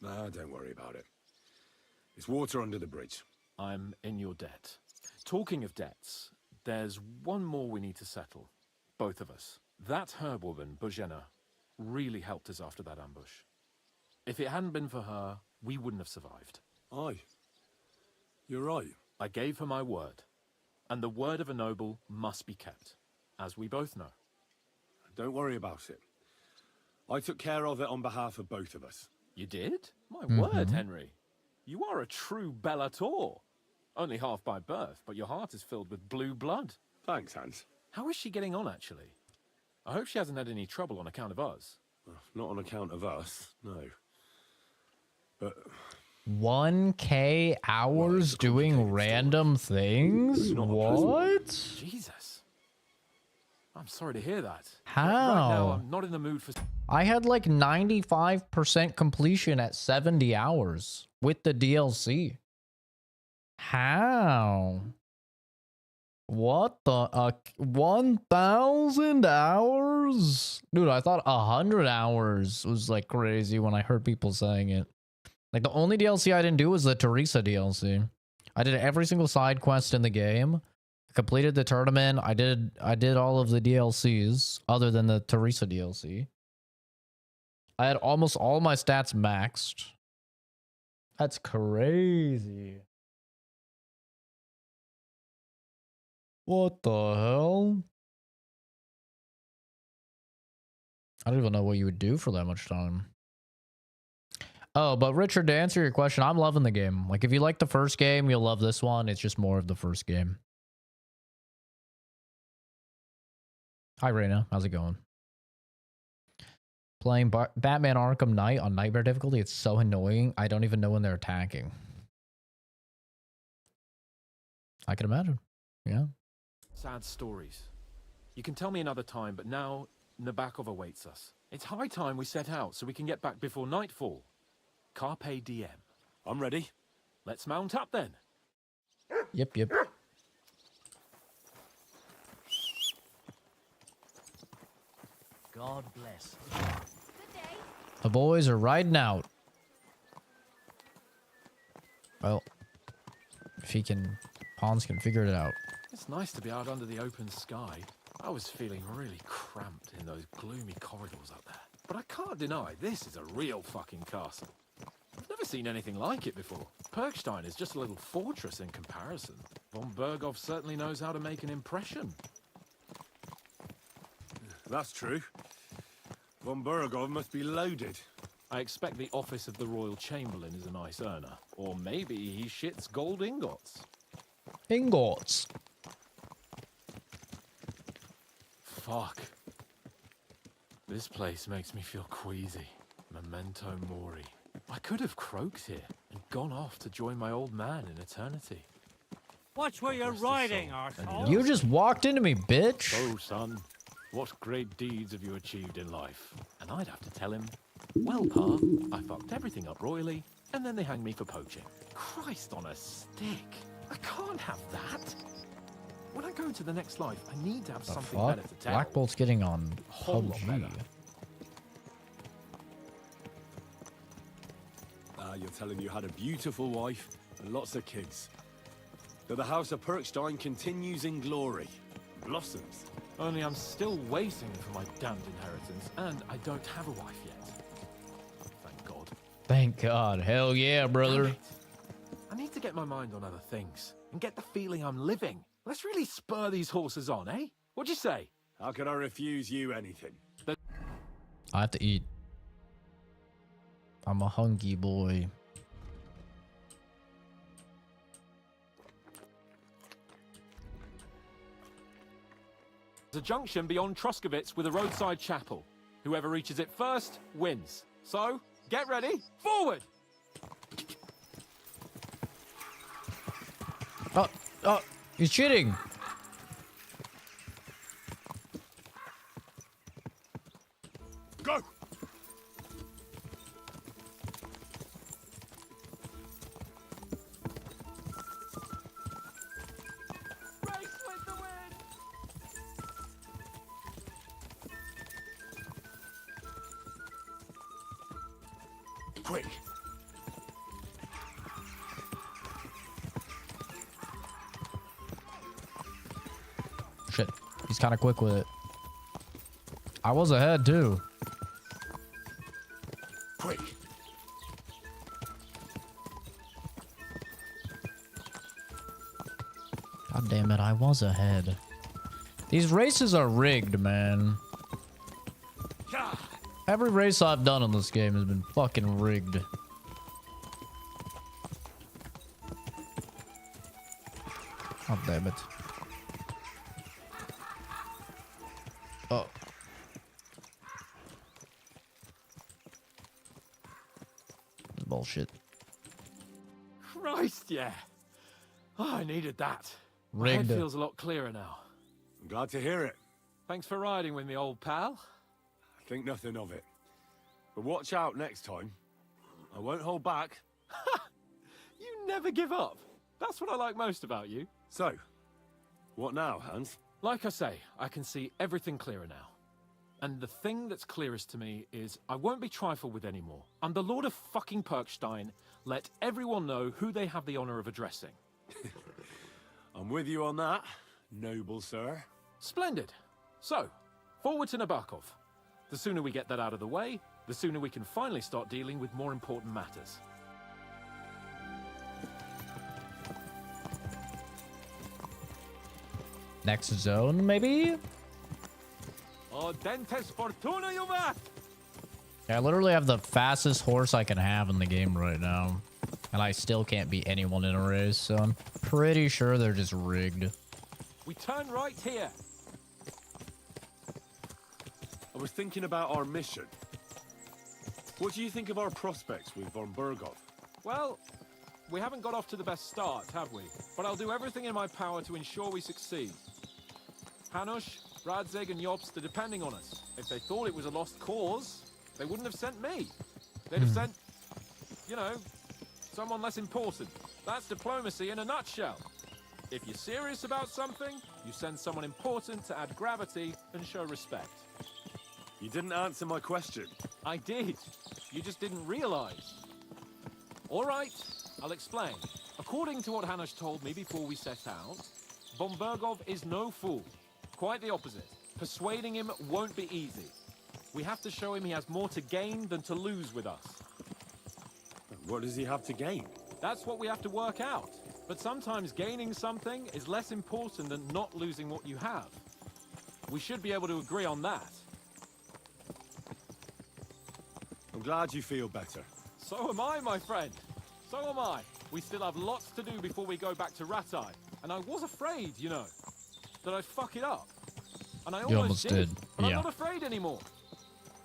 Nah, don't worry about it. It's water under the bridge. I'm in your debt. Talking of debts, there's one more we need to settle. Both of us. That herb-woman, Bojena, really helped us after that ambush. If it hadn't been for her, we wouldn't have survived. Aye. You're right. I gave her my word. And the word of a noble must be kept, as we both know. Don't worry about it. I took care of it on behalf of both of us. You did? My word, Henry. You are a true Bellator. Only half by birth, but your heart is filled with blue blood. Thanks, Hans. How is she getting on, actually? I hope she hasn't had any trouble on account of us. Not on account of us, no. But 1K hours doing random things? What? Jesus. I'm sorry to hear that. How? Right now, I'm not in the mood for... I had like 95% completion at 70 hours with the DLC. How? What the? 1,000 hours? Dude, I thought 100 hours was like crazy when I heard people saying it. Like the only DLC I didn't do was the Teresa DLC. I did every single side quest in the game. Completed the tournament. I did all of the DLCs other than the Teresa DLC. I had almost all my stats maxed. That's crazy. What the hell? I don't even know what you would do for that much time. Oh, but Richard, to answer your question, I'm loving the game. Like, if you like the first game, you'll love this one. It's just more of the first game. Hi, Raina. How's it going? Playing Batman Arkham Knight on Nightmare difficulty, it's so annoying. I don't even know when they're attacking. I can imagine. Yeah. Sad stories. You can tell me another time, but now Nabokov awaits us. It's high time we set out so we can get back before nightfall. Carpe diem. I'm ready. Let's mount up then. Yep. God bless. The boys are riding out. Well, if Hans can figure it out. It's nice to be out under the open sky. I was feeling really cramped in those gloomy corridors up there. But I can't deny, this is a real fucking castle. I've never seen anything like it before. Perkstein is just a little fortress in comparison. Von Berghoff certainly knows how to make an impression. That's true. Von Berghoff must be loaded. I expect the office of the Royal Chamberlain is a nice earner. Or maybe he shits gold ingots. Ingots? Fuck. This place makes me feel queasy. Memento mori. I could have croaked here and gone off to join my old man in eternity. Watch where you're riding, arsehole. You just walked into me, bitch. Oh, son, what great deeds have you achieved in life? And I'd have to tell him, well, Pa, I fucked everything up royally, and then they hang me for poaching. Christ on a stick. I can't have that. When I go into the next life, I need to have something better to tell. Black Bolt's getting on A whole lot PUBG. better. You're telling you had a beautiful wife and lots of kids. Though the House of Perkstein continues in glory. Blossoms. Only I'm still waiting for my damned inheritance, and I don't have a wife yet. Thank God. Thank God. Hell yeah, brother. I need to get my mind on other things, and get the feeling I'm living. Let's really spur these horses on, eh? What'd you say? How could I refuse you anything? I have to eat. I'm a hungry boy. There's a junction beyond Troskovitz with a roadside chapel. Whoever reaches it first wins. So, get ready, forward! Oh, he's cheating. Go! Race with the wind! Quick! Shit, he's kind of quick with it. I was ahead too. Quick! God damn it, I was ahead. These races are rigged, man. Every race I've done in this game has been fucking rigged. God damn it. Oh. Bullshit. Christ, yeah. Oh, I needed that. My Rigged. head feels a lot clearer now. I'm glad to hear it. Thanks for riding with me, old pal. Think nothing of it. But watch out next time. I won't hold back. You never give up. That's what I like most about you. So, what now, Hans? Like I say, I can see everything clearer now. And the thing that's clearest to me is I won't be trifled with anymore. I'm the Lord of fucking Perkstein. Let everyone know who they have the honor of addressing. I'm with you on that, noble sir. Splendid. So, forward to Nabokov. The sooner we get that out of the way, the sooner we can finally start dealing with more important matters. Next zone, maybe? Oh, dentes fortuna, you mat! I literally have the fastest horse I can have in the game right now. And I still can't beat anyone in a race, so I'm pretty sure they're just rigged. We turn right here. I was thinking about our mission. What do you think of our prospects with von Berghoff? Well, we haven't got off to the best start, have we? But I'll do everything in my power to ensure we succeed. Hanush, Radzig, and Jobst are depending on us. If they thought it was a lost cause, they wouldn't have sent me. They'd have sent, you know, someone less important. That's diplomacy in a nutshell. If you're serious about something, you send someone important to add gravity and show respect. You didn't answer my question. I did. You just didn't realize. All right, I'll explain. According to what Hanush told me before we set out, von Berghoff is no fool. Quite the opposite. Persuading him won't be easy. We have to show him he has more to gain than to lose with us. What does he have to gain? That's what we have to work out. But sometimes gaining something is less important than not losing what you have. We should be able to agree on that. I'm glad you feel better. So am I, my friend. So am I. We still have lots to do before we go back to Ratai. And I was afraid, you know, that I'd fuck it up. And I almost did. But I'm not afraid anymore.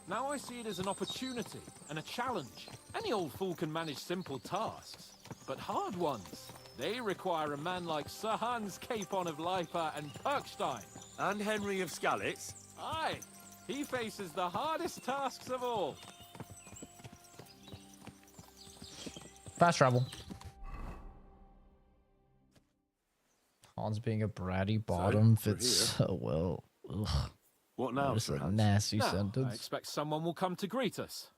Now I see it as an opportunity and a challenge. Any old fool can manage simple tasks. But hard ones, they require a man like Sir Hans Capon of Leipa and Perkstein. And Henry of Skalitz. Aye, he faces the hardest tasks of all. Fast travel. Hans being a bratty bottom fits so well. Ugh. What now? That's a nasty sentence. I expect someone will come to greet us.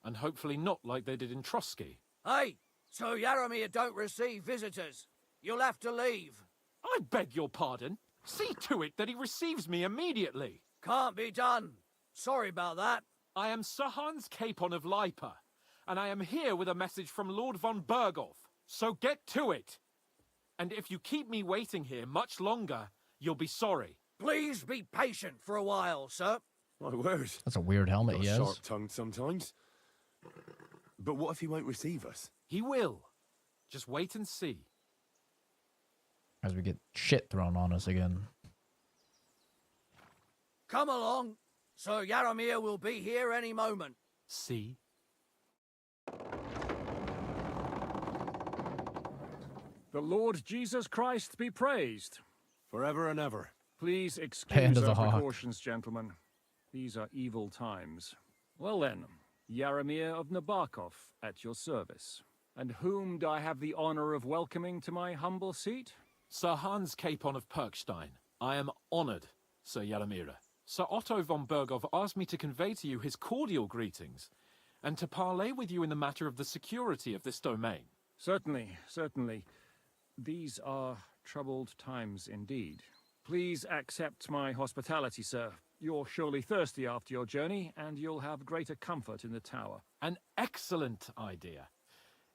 And hopefully not like they did in Trotsky. Hey, so Yaramir don't receive visitors. You'll have to leave. I beg your pardon. See to it that he receives me immediately. Can't be done. Sorry about that. I am Sir Hans Capon of Leipa, and I am here with a message from Lord von Berghoff. So get to it. And if you keep me waiting here much longer, you'll be sorry. Please be patient for a while, sir. My word. That's a weird helmet he has. Sharp-tongued sometimes. But what if he won't receive us? He will. Just wait and see. As we get shit thrown on us again. Come along. Sir Yaramir will be here any moment. See? The Lord Jesus Christ be praised. Forever and ever. Please Hand excuse of the our hawk. precautions, gentlemen. These are evil times. Well then, Yaramir of Nabokov at your service. And whom do I have the honor of welcoming to my humble seat? Sir Hans Capon of Perkstein. I am honored, Sir Yaramira. Sir Otto von Berghoff asked me to convey to you his cordial greetings, and to parley with you in the matter of the security of this domain. Certainly, certainly. These are troubled times indeed. Please accept my hospitality, sir. You're surely thirsty after your journey, and you'll have greater comfort in the tower. An excellent idea.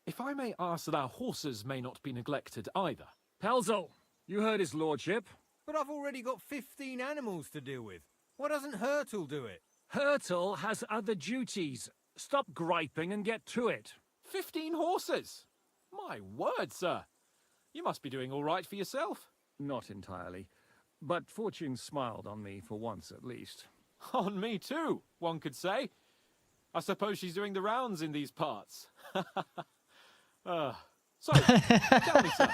If I may ask that our horses may not be neglected either. Pelzel, you heard his lordship. But I've already got 15 animals to deal with. Why doesn't Hurtle do it? Hurtle has other duties. Stop griping and get to it. 15 horses? My word, sir. You must be doing all right for yourself. Not entirely. But fortune smiled on me for once at least. On me too, one could say. I suppose she's doing the rounds in these parts. So, tell me, sir,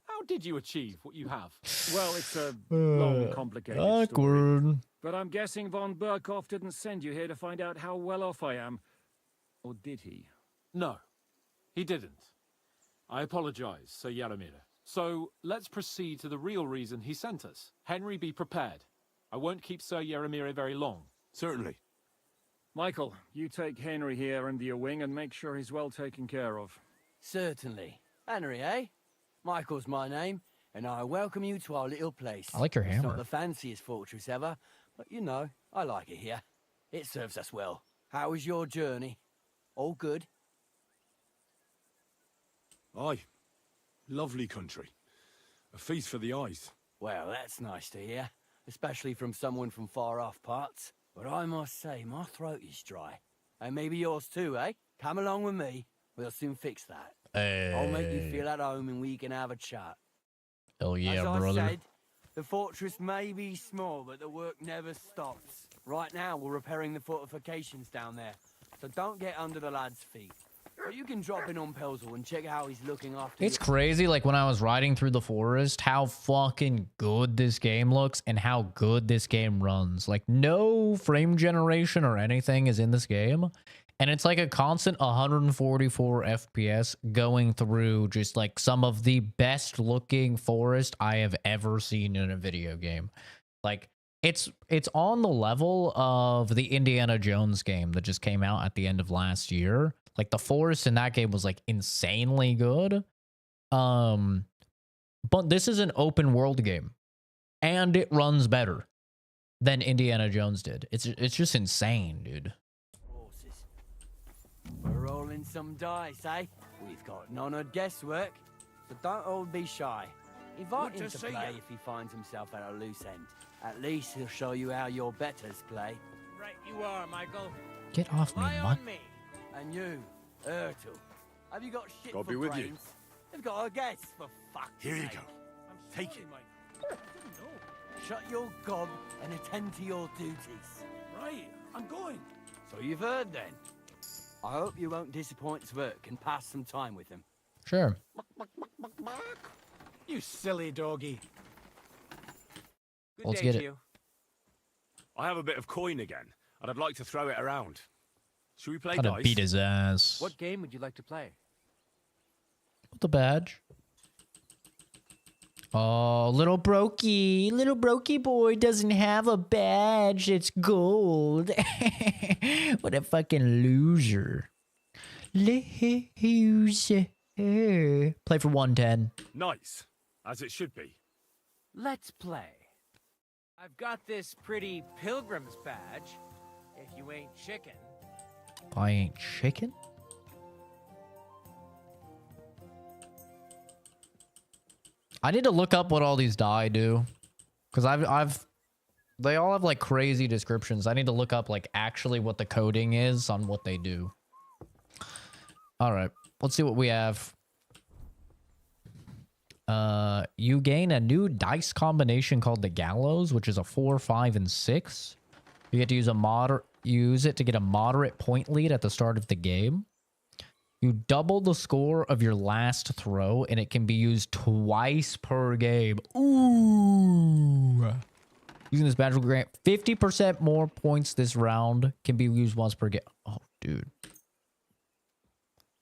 how did you achieve what you have? Well, it's a long, complicated story. Awkward. But I'm guessing von Burkhoff didn't send you here to find out how well off I am. Or did he? No, he didn't. I apologize, Sir Yaromir. So, let's proceed to the real reason he sent us. Henry, be prepared. I won't keep Sir Yaromir very long. Certainly. Michael, you take Henry here under your wing and make sure he's well taken care of. Certainly. Henry, eh? Michael's my name, and I welcome you to our little place. I like your It's hammer. not the fanciest fortress ever, but you know, I like it here. It serves us well. How was your journey? All good? Aye. Lovely country. A feast for the eyes. Well, that's nice to hear, especially from someone from far-off parts. But I must say, my throat is dry. And maybe yours too, eh? Come along with me. We'll soon fix that. I'll make you feel at home and we can have a chat. Hell yeah, As brother. I said, the fortress may be small, but the work never stops. Right now, we're repairing the fortifications down there, so don't get under the lad's feet. But you can drop in on Pelzel and check how he's looking after It's crazy, like when I was riding through the forest, how fucking good this game looks and how good this game runs. Like, no frame generation or anything is in this game. And it's like a constant 144 FPS going through just like some of the best looking forest I have ever seen in a video game. Like, it's on the level of the Indiana Jones game that just came out at the end of last year. Like, the forest in that game was like insanely good. But this is an open world game and it runs better than Indiana Jones did. It's just insane, dude. horses. We're rolling some dice, eh? We've got none of guesswork, so don't all be shy. Invite Good him to to see play you. if he finds himself at a loose end. At least he'll show you how your betters play. Right you are, Michael. Get off me, Lie mutt. on me. And you, Ertl, have you got shit God for be with you. brains? They've got a guess, for fuck's Here you sake. go. I'm Take sorry, it. Michael. I didn't know. Shut your gob and attend to your duties. Right, I'm going. So you've heard then. I hope you won't disappoint Zwerk and pass some time with him. Sure. You silly doggy. Good Let's day get to it. you. I have a bit of coin again, and I'd like to throw it around. Should we play Gotta dice? beat his ass. What game would you like to play? With the badge. Oh, little brokey boy doesn't have a badge. It's gold. What a fucking loser. Loser. Play for 110. Nice, as it should be. Let's play. I've got this pretty pilgrim's badge. If you ain't chicken. If I ain't chicken? I need to look up what all these die do. Because they all have like crazy descriptions. I need to look up like actually what the coding is on what they do. All right, let's see what we have. You gain a new dice combination called the Gallows, which is a 4, 5, and 6. You get to use it to get a moderate point lead at the start of the game. You double the score of your last throw, and it can be used twice per game. Ooh. Using this badge will grant 50% more points this round. Can be used once per game. Oh, dude.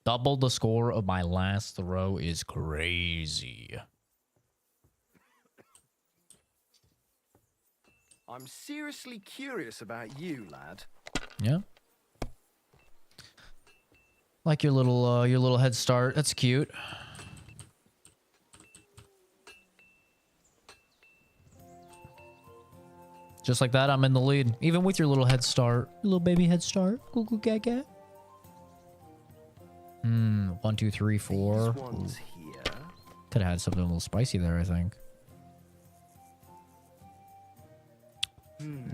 Double the score of my last throw is crazy. I'm seriously curious about you, lad. Yeah. Like your little head start. That's cute. Just like that, I'm in the lead. Even with your little head start. Little baby head start. Goo goo gaga. 1, 2, 3, 4. Could have had something a little spicy there, I think.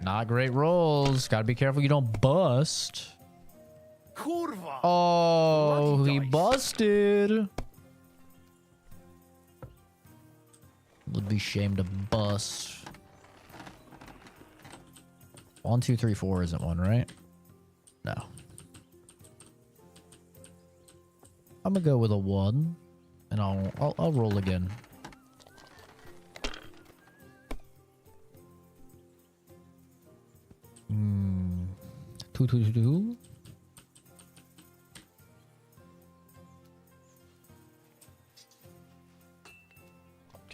Not great rolls. Gotta be careful you don't bust. Kurva. Oh, he busted. Would be shame to bust. 1, 2, 3, 4 isn't one, right? No. I'm gonna go with a 1, and I'll roll again. Two, 2.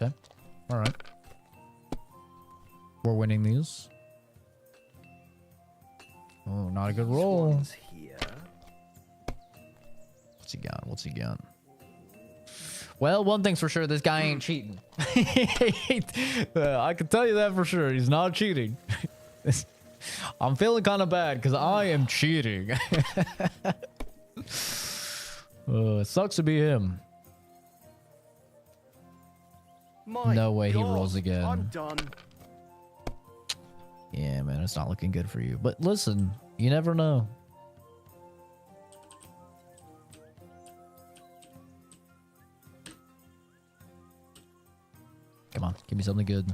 Okay. All right. We're winning these. Oh, not a good roll. What's he got? What's he got? Well, one thing's for sure, this guy ain't cheating. I can tell you that for sure. He's not cheating. I'm feeling kind of bad because I am cheating. It sucks to be him. No way he rolls again. I'm done. Yeah, man, it's not looking good for you. But listen, you never know. Come on, give me something good.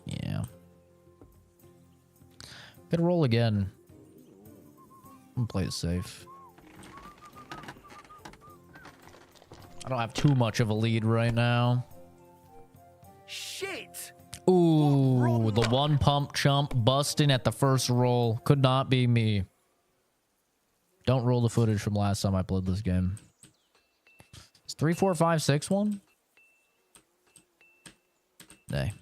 Yeah. Gotta roll again. I'm gonna play it safe. I don't have too much of a lead right now. Shit! Ooh, the one pump chump busting at the first roll. Could not be me. Don't roll the footage from last time I played this game. It's 3, 4, 5, 6 one? Nay.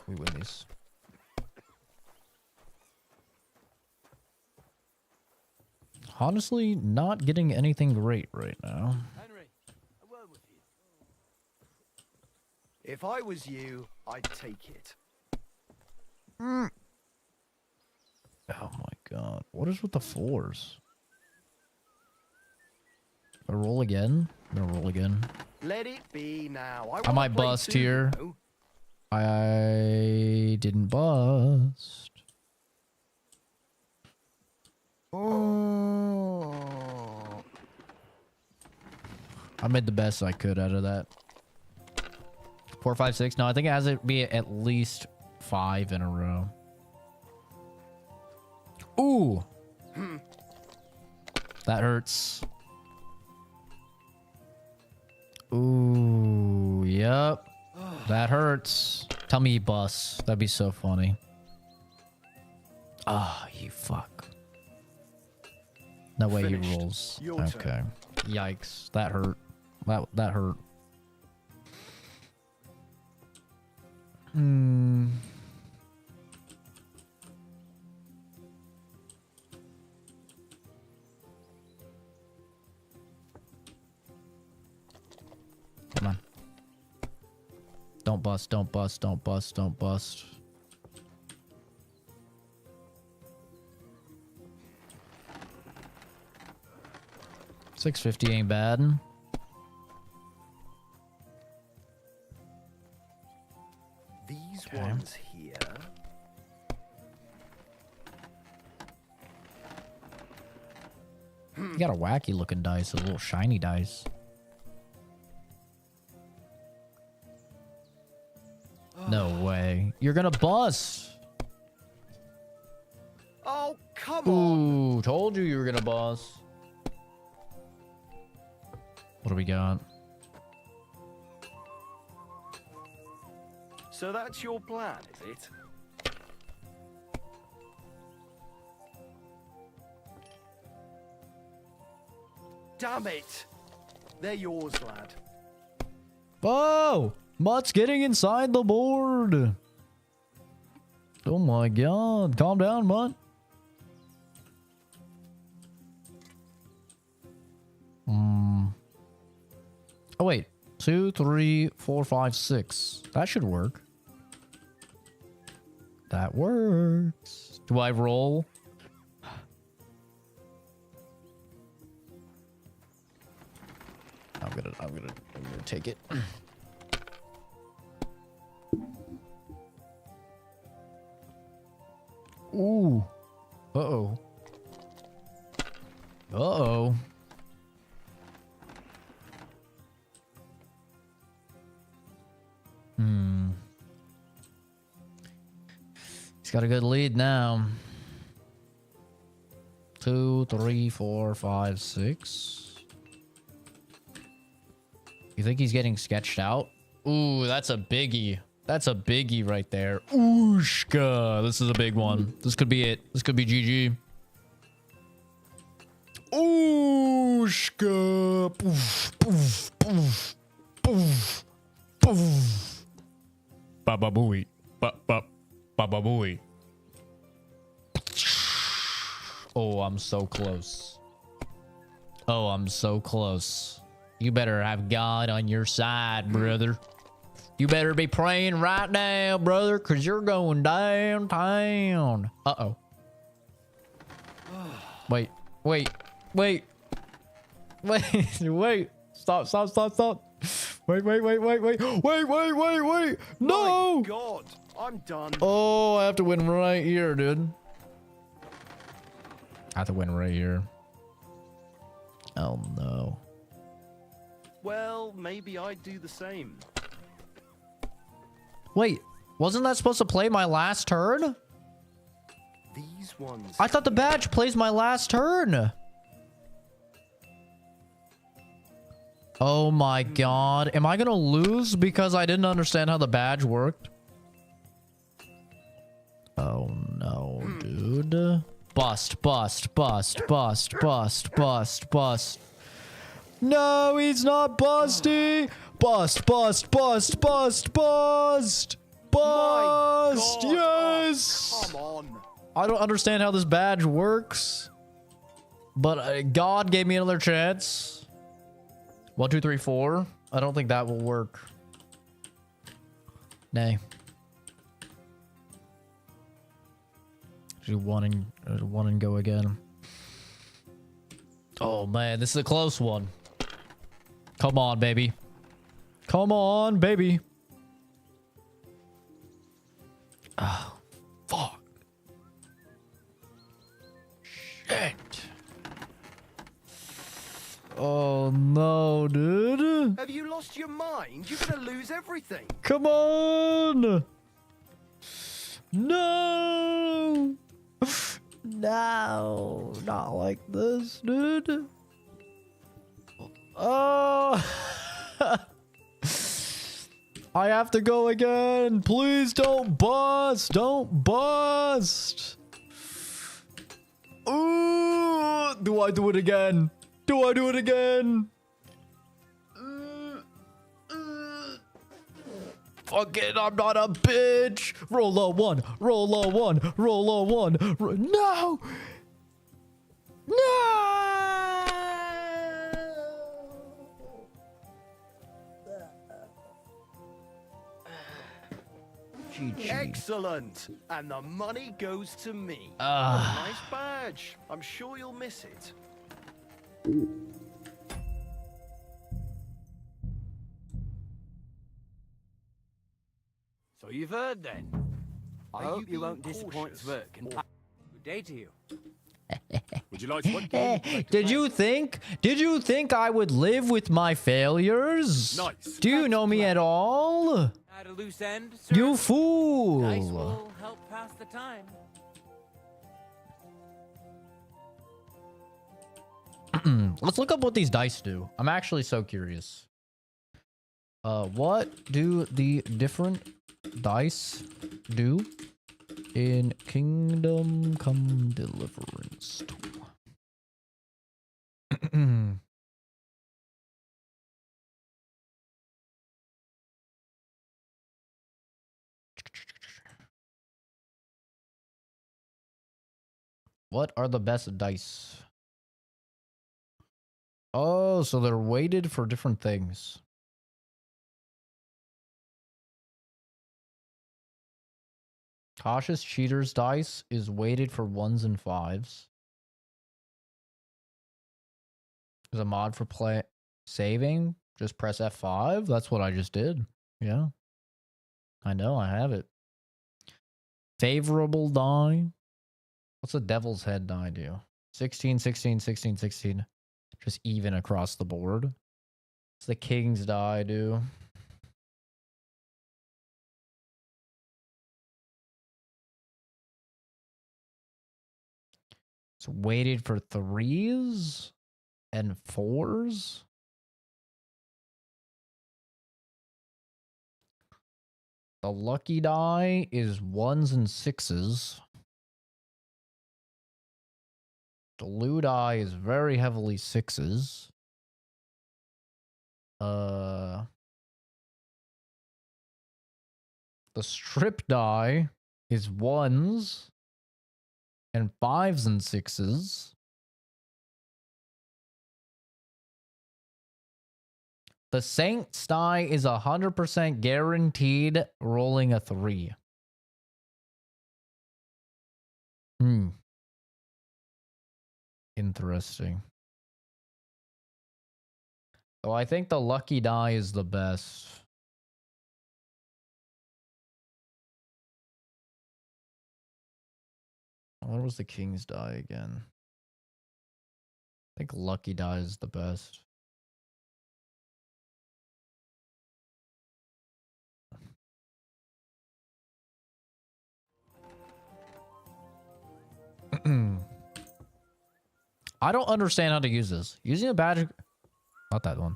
We win these. Honestly, not getting anything great right now. Henry, a word with you. If I was you, I'd take it. Oh my god. What is with the 4s? I roll again? I'm gonna roll again. Let it be now. I might bust here. I didn't bust. Oh. I made the best I could out of that. 4, 5, 6. No, I think it has to be at least 5 in a row. Ooh. That hurts. Ooh, yep. That hurts. Tell me he busts. That'd be so funny. Ah, you fuck. No way he rolls. Okay. Yikes. That hurt. That hurt. Come on. Don't bust, don't bust, don't bust, don't bust. $6.50 ain't bad. These ones here. You got a wacky looking dice, a little shiny dice. No way. You're gonna bust. Oh, come on. Ooh, told you were gonna bust. What do we got? So that's your plan, is it? damn it! They're yours, lad. Oh! Mutt's getting inside the board. Oh my god. Calm down, Mutt. Oh, wait. 2, 3, 4, 5, 6. That should work. That works. Do I roll? I'm gonna take it. Ooh. Uh-oh. Uh-oh. He's got a good lead now. 2, 3, 4, 5, 6. You think he's getting sketched out? Ooh, that's a biggie. That's a biggie right there. Ooshka. This is a big one. This could be it. This could be GG. Ooshka. Poof, poof, poof, poof, poof. Baba booey. Baba booey. Oh, I'm so close. Oh, I'm so close. You better have God on your side, brother. You better be praying right now, brother, because you're going downtown. Uh-oh. Wait. Wait. Wait. Wait. Wait. Stop. Stop. Stop. Stop. Wait. Wait. Wait. Wait. Wait. Wait. Wait. Wait. Wait. No. My God, I'm done. Oh, I have to win right here, dude. I have to win right here. Oh, no. Well, maybe I'd do the same. Wait, wasn't that supposed to play my last turn? These ones. I thought the badge plays my last turn. Oh my god. Am I gonna lose because I didn't understand how the badge worked? Oh no, dude. Bust, bust, bust, bust, bust, bust, bust. No, he's not busty. Bust, bust, bust, bust, bust. Bust. Yes. Come on. I don't understand how this badge works, but God gave me another chance. 1, 2, 3, 4. I don't think that will work. Nay. Do one and go again. Oh man, this is a close one. Come on, baby. Come on, baby. Oh, fuck. Shit. Oh no, dude. Have you lost your mind? You're gonna lose everything. Come on. No. No, not like this, dude. Oh. I have to go again. Please don't bust. Don't bust. Ooh. Do I do it again? Do I do it again? Fuck it, I'm not a bitch. Roll a 1. Roll a 1. Roll a 1. No. No. GG. Excellent. And the money goes to me. Ah. Nice badge. I'm sure you'll miss it. So you've heard then. I hope you won't disappoint Zwerk. And good day to you. Would you like to what? Did you think I would live with my failures? Nice. Do you know me at all? At a loose end, sir. You fool. Dice will help pass the time. Let's look up what these dice do. I'm actually so curious. What do the different dice do in Kingdom Come Deliverance 2? What are the best dice? Oh, so they're weighted for different things. Cautious Cheater's dice is weighted for 1s and 5s. There's a mod for play saving. Just press F5. That's what I just did. Yeah. I know, I have it. Favorable die. What's the devil's head die do? 16, 16, 16, 16. Just even across the board. What's the king's die do? It's weighted for 3s and 4s. The lucky die is 1s and 6s. The blue die is very heavily 6s. The strip die is 1s and 5s and 6s. The Saints die is 100% guaranteed rolling a 3. Interesting. So I think the lucky die is the best. What was the king's die again? I think lucky die is the best. I don't understand how to use this. Using a badge... Not that one.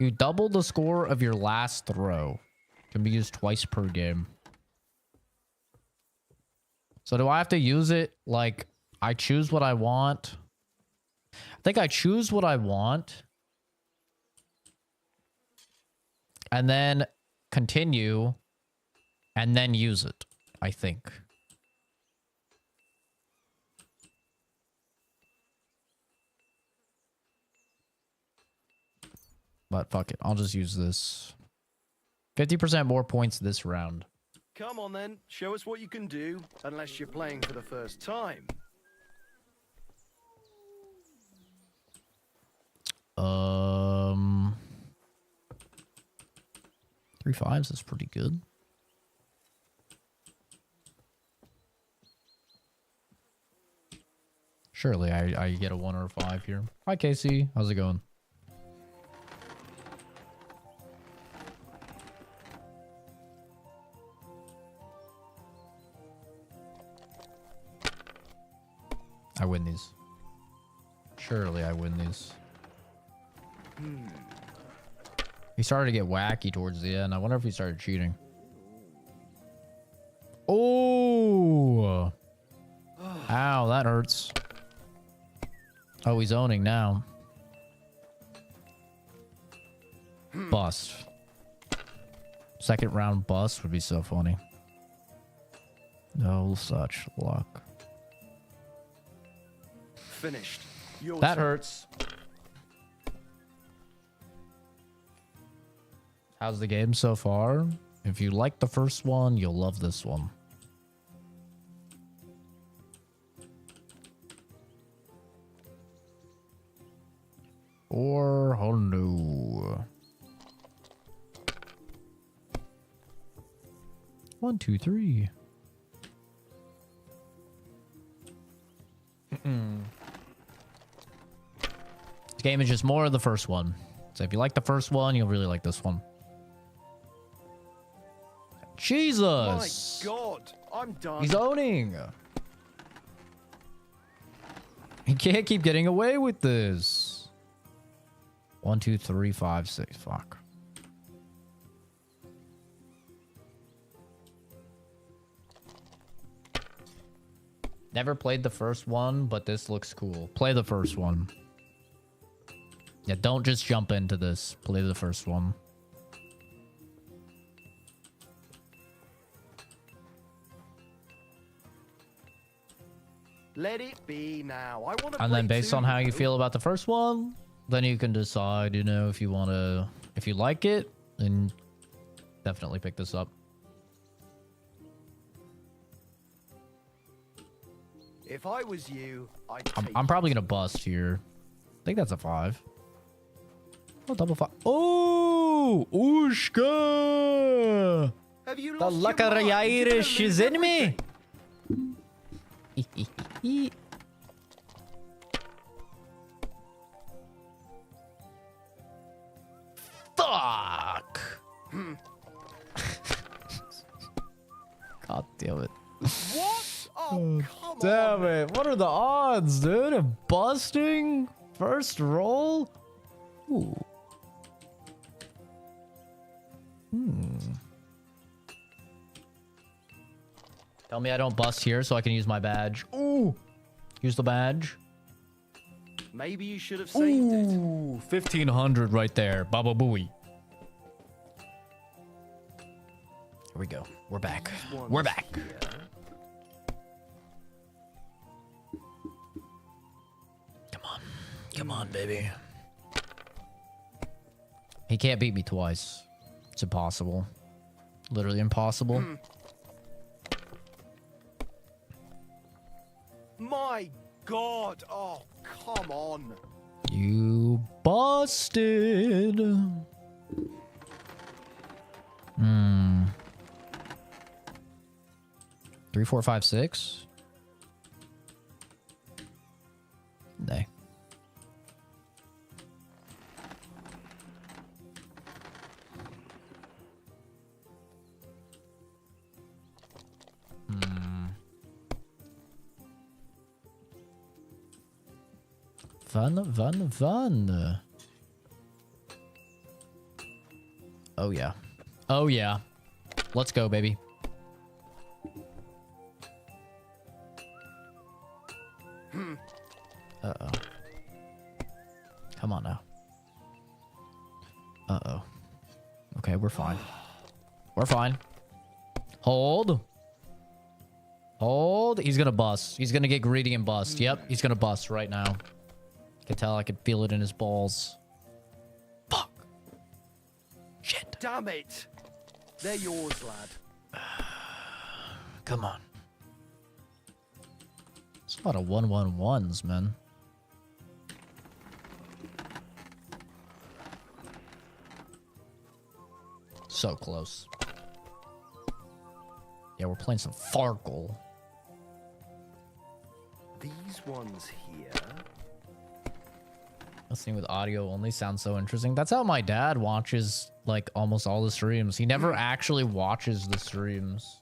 You double the score of your last throw. Can be used twice per game. So do I have to use it like I choose what I want? I think I choose what I want. And then continue. And then use it. I think. But fuck it. I'll just use this. 50% more points this round. Come on then, show us what you can do, unless you're playing for the first time. 3 5s is pretty good. Surely I get a 1 or a 5 here. Hi Casey, how's it going? I win these. Surely I win these. He started to get wacky towards the end. I wonder if he started cheating. Oh! Ow, that hurts. Oh, he's owning now. Bust. Second round bust would be so funny. No such luck. Finished. That hurts. How's the game so far? If you like the first one, you'll love this one. Or oh no. 1, 2, 3. This game is just more of the first one. So if you like the first one, you'll really like this one. Jesus! My God, I'm done. He's owning. He can't keep getting away with this. 1, 2, 3, 5, 6. Fuck. Never played the first one, but this looks cool. Play the first one. Yeah, don't just jump into this. Play the first one. Let it be now. I want to. And then based on how you feel about the first one, then you can decide, you know, if you want to, if you like it, then definitely pick this up. If I was you, I'm probably gonna bust here. I think that's a 5. Oh, double 5. Oh, Ushka! Have you The lost your mind? You're gonna Irish is lose in me. Fuck! God damn it. What? Oh, come Damn it. What are the odds, dude? Of busting? First roll? Ooh. Tell me I don't bust here so I can use my badge. Ooh. Use the badge. Maybe you should have saved it. Ooh, 1500 right there. Baba Booey. Here we go. We're back. We're back. Come on. Come on, baby. He can't beat me twice. It's impossible. Literally impossible. My God! Oh, come on! You busted. 3, 4, 5, 6. Nay. Fun. Oh, yeah. Oh, yeah. Let's go, baby. Uh-oh. Come on now. Uh-oh. Okay, we're fine. We're fine. Hold. Hold. He's gonna bust. He's gonna get greedy and bust. Yep, he's gonna bust right now. I can tell. I can feel it in his balls. Fuck. Shit. Damn it! They're yours, lad. Come on. It's a lot of 1-1-1s, man. So close. Yeah, we're playing some Farkle. These ones here. Listening with audio only sounds so interesting. That's how my dad watches, like, almost all the streams. He never actually watches the streams.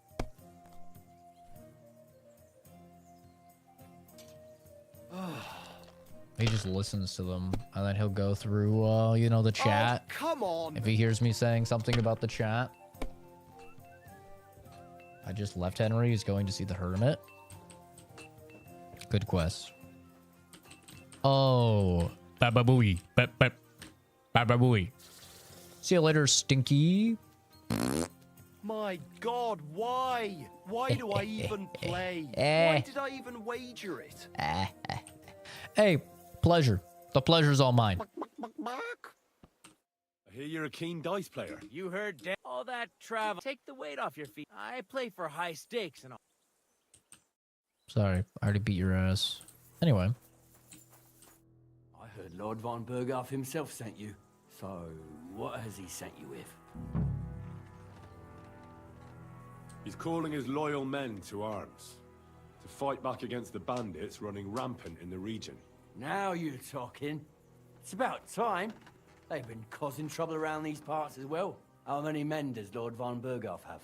He just listens to them, and then he'll go through, you know, the chat. Oh, come on! If he hears me saying something about the chat. I just left Henry. He's going to see the hermit. Good quest. Oh. Baba Booey. Baba Booey. See you later, Stinky. My God, why? Why do I even play? Why did I even wager it? Hey, pleasure. The pleasure's all mine. I hear you're a keen dice player. You heard all that travel. Take the weight off your feet. I play for high stakes and all. Sorry, I already beat your ass. Anyway. I heard Lord von Berghoff himself sent you. So, what has he sent you with? He's calling his loyal men to arms. To fight back against the bandits running rampant in the region. Now you're talking. It's about time. They've been causing trouble around these parts as well. How many men does Lord von Berghoff have?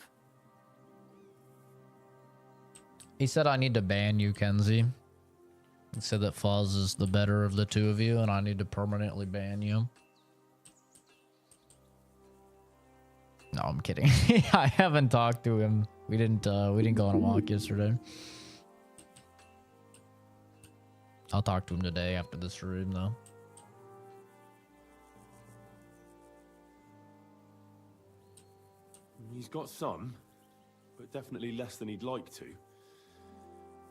He said I need to ban you, Kenzie. He said that Fuzz is the better of the two of you, and I need to permanently ban you. No, I'm kidding. I haven't talked to him. We didn't go on a walk yesterday. I'll talk to him today after this stream, though. He's got some, but definitely less than he'd like to.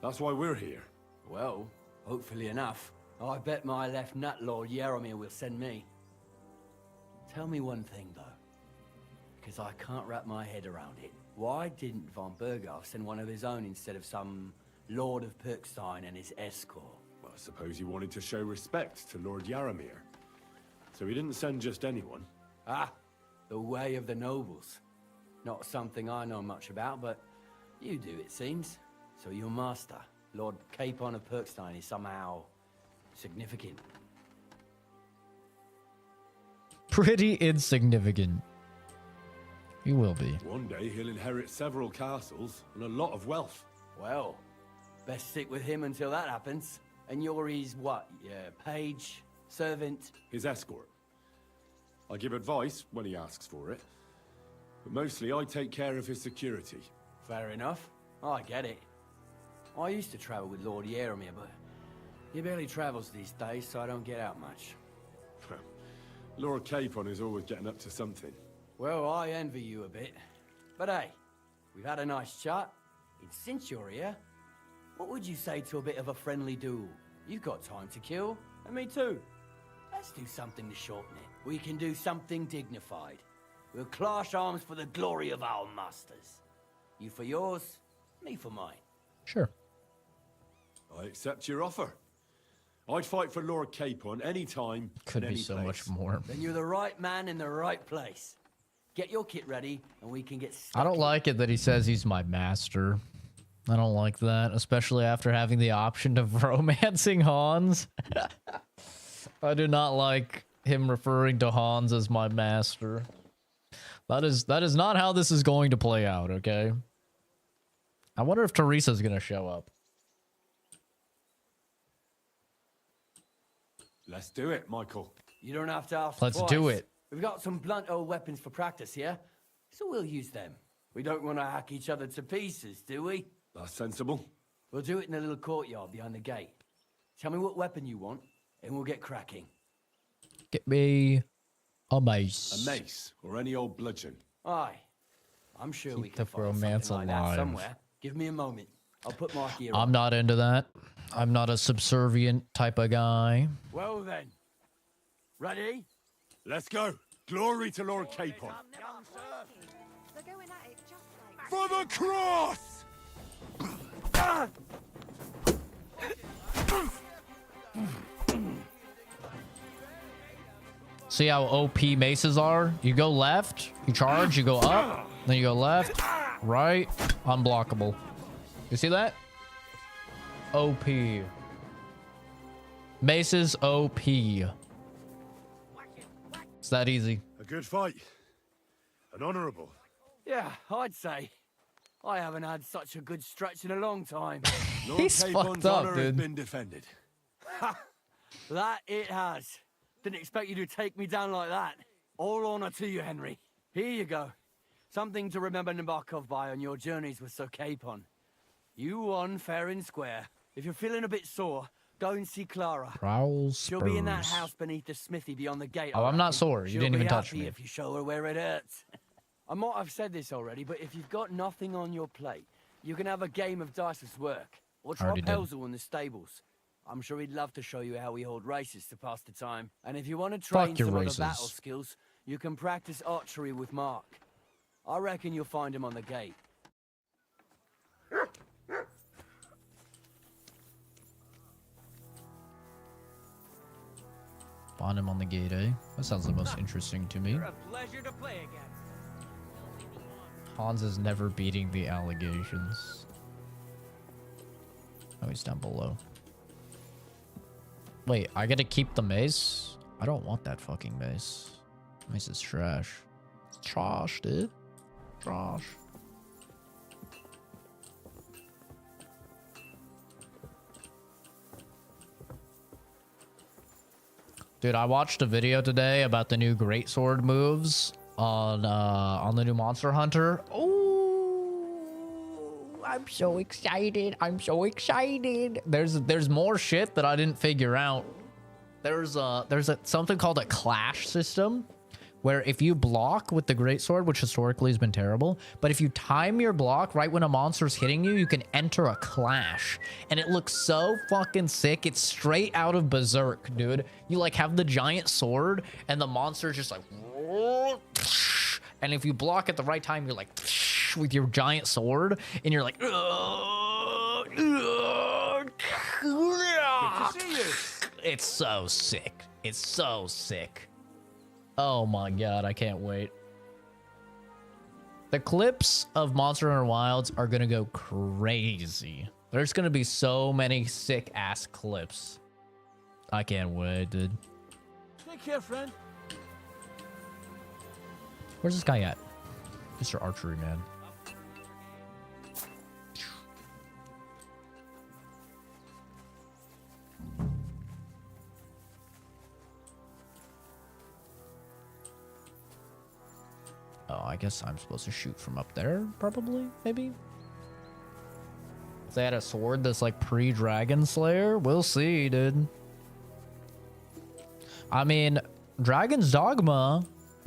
That's why we're here. Well, hopefully enough. I bet my left nut Lord Yaromir will send me. Tell me one thing, though, because I can't wrap my head around it. Why didn't von Berghoff send one of his own instead of some Lord of Perkstein and his escort? Well, I suppose he wanted to show respect to Lord Yaromir. So he didn't send just anyone. Ah, the way of the nobles. Not something I know much about, but you do, it seems. So your master, Lord Capon of Perkstein, is somehow significant. Pretty insignificant. He will be. One day he'll inherit several castles and a lot of wealth. Well, best stick with him until that happens. And you're his what? Page? Servant? His escort. I give advice when he asks for it. But mostly I take care of his security. Fair enough. I get it. I used to travel with Lord Yaromir, but he barely travels these days, so I don't get out much. Lord Capon is always getting up to something. Well, I envy you a bit. But hey, we've had a nice chat. And since you're here, what would you say to a bit of a friendly duel? You've got time to kill, and me too. Let's do something to shorten it. We can do something dignified. We'll clash arms for the glory of our masters. You for yours, me for mine. Sure. I accept your offer. I'd fight for Lord Capon any time. Could be so much more. Then you're the right man in the right place. Get your kit ready, and we can get stuck. I don't like it that he says he's my master. I don't like that, especially after having the option of romancing Hans. I do not like him referring to Hans as my master. That is not how this is going to play out, okay? I wonder if Teresa's gonna show up. Let's do it, Michael. You don't have to ask Let's twice. do it. We've got some blunt old weapons for practice here, so we'll use them. We don't want to hack each other to pieces, do we? That's sensible. We'll do it in a little courtyard behind the gate. Tell me what weapon you want, and we'll get cracking. Get me a mace. A mace, or any old bludgeon. Aye. I'm sure we Keep can the find romance something like alive. that somewhere. Give me a moment. I'll put my gear I'm on. not into that. I'm not a subservient type of guy. Well then. Ready? Let's go. Glory to Lord Capon. For the cross! See how OP maces are? You go left, you charge, you go up, then you go left, right, unblockable. You see that? OP. Maces OP. It's that easy. A good fight. An honourable. Yeah, I'd say. I haven't had such a good stretch in a long time. Lord He's Capon's fucked up, honour has dude. been defended. Ha! That it has. Didn't expect you to take me down like that. All honor to you, Henry. Here you go. Something to remember Nabokov by on your journeys with Sir Capon. You won fair and square. If you're feeling a bit sore, go and see Clara. Prowl She'll be in that spurs. house beneath the smithy beyond the gate. Oh, I I'm not reckon. sore. You She'll didn't be even touch happy me. if you show her where it hurts. I might have said this already, but if you've got nothing on your plate, you can have a game of dice's work. Or try Already did. Pelzel in the stables. I'm sure he'd love to show you how we hold races to pass the time. And if you want to train Fuck your some races. other battle skills, you can practice archery with Mark. I reckon you'll find him on the gate. Find him on the gate, eh? That sounds the most interesting to me. You're a pleasure to play against. Hans is never beating the allegations. Oh, he's down below. Wait, I gotta keep the mace? I don't want that fucking mace. Mace is trash. It's trash, dude. Trash. Dude, I watched a video today about the new greatsword moves on the new Monster Hunter. Oh, I'm so excited. I'm so excited. There's more shit that I didn't figure out. There's something called a clash system where if you block with the greatsword, which historically has been terrible, but if you time your block right when a monster's hitting you, you can enter a clash. And it looks so fucking sick. It's straight out of Berserk, dude. You like have the giant sword and the monster's just like, and if you block at the right time, you're like with your giant sword and you're like, it's so sick. It's so sick. Oh my god, I can't wait. The clips of Monster Hunter Wilds are gonna go crazy. There's gonna be so many sick ass clips. I can't wait, dude. Take care, friend. Where's this guy at? Mr. Archery, man. Oh, I guess I'm supposed to shoot from up there, probably, maybe? If they had a sword that's like pre-Dragon Slayer, we'll see, dude. I mean, Dragon's Dogma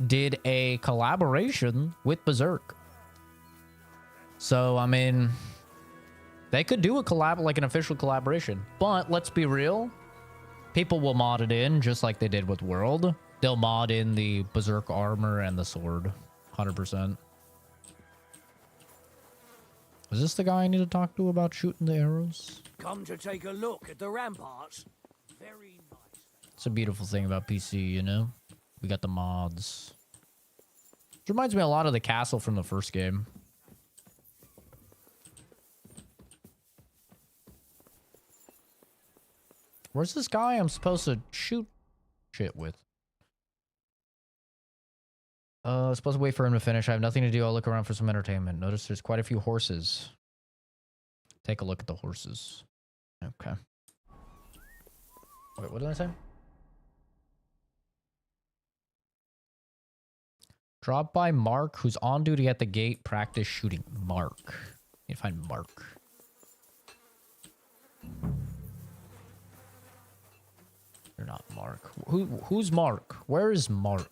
did a collaboration with Berserk. So, I mean, they could do a collab, like an official collaboration. But let's be real. People will mod it in just like they did with World. They'll mod in the Berserk armor and the sword. 100%. Is this the guy I need to talk to about shooting the arrows? Come to take a look at the ramparts. Very nice. It's a beautiful thing about PC, you know? We got the mods. It reminds me a lot of the castle from the first game. Where's this guy I'm supposed to shoot shit with? Supposed to wait for him to finish. I have nothing to do. I'll look around for some entertainment. Notice there's quite a few horses. Take a look at the horses. Okay. Wait, what did I say? Drop by Mark, who's on duty at the gate. Practice shooting. Mark. Need to find Mark. You're not Mark. Who's Mark? Where is Mark?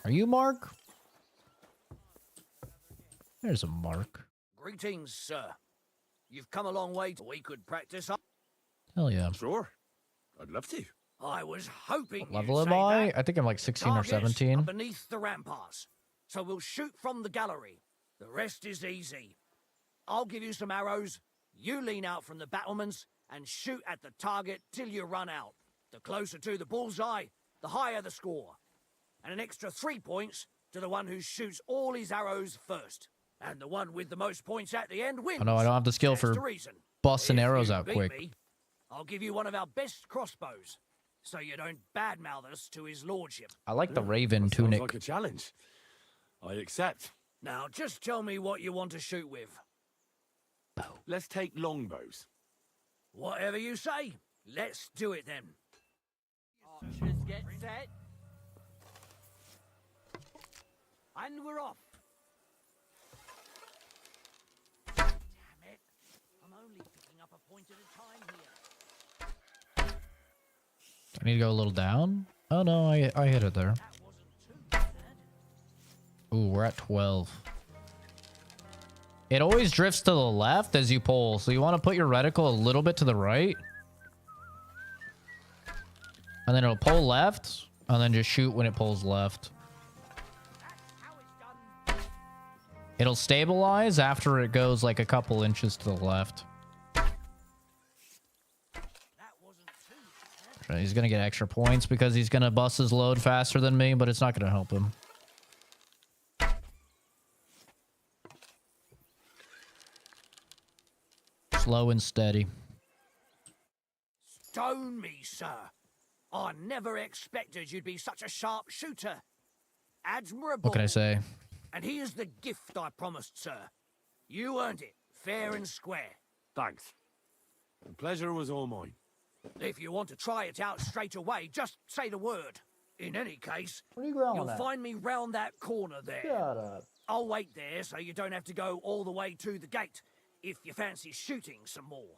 Are you Mark? There's a Mark. Greetings, sir. You've come a long way. We could practice up. Hell yeah. Sure. I'd love to. I was hoping. What level am I? I think I'm like 16 or 17. Beneath the ramparts. So we'll shoot from the gallery. The rest is easy. I'll give you some arrows. You lean out from the battlements and shoot at the target till you run out. The closer to the bullseye, the higher the score. And an extra 3 points to the one who shoots all his arrows first. And the one with the most points at the end wins. Oh no, I don't have the skill for busting arrows out quick. Me, I'll give you one of our best crossbows, so you don't badmouth us to his lordship. I like the Raven tunic. Sounds like a challenge. I accept. Now, just tell me what you want to shoot with. Let's take longbows. Whatever you say. Let's do it then. Just get set. And we're off. Damn it. I'm only picking up a point at a time here. I need to go a little down. Oh no, I hit it there. Ooh, we're at 12. It always drifts to the left as you pull, so you want to put your reticle a little bit to the right. And then it'll pull left, and then just shoot when it pulls left. It'll stabilize after it goes like a couple inches to the left. He's gonna get extra points because he's gonna bust his load faster than me, but it's not gonna help him. Slow and steady. Stone me, sir. I never expected you'd be such a sharp shooter. Admirable. What can I say? And here's the gift I promised, sir. You earned it, fair and square. Thanks. The pleasure was all mine. If you want to try it out straight away, just say the word. In any case, you'll find me round that corner there. Shut up. I'll wait there so you don't have to go all the way to the gate if you fancy shooting some more.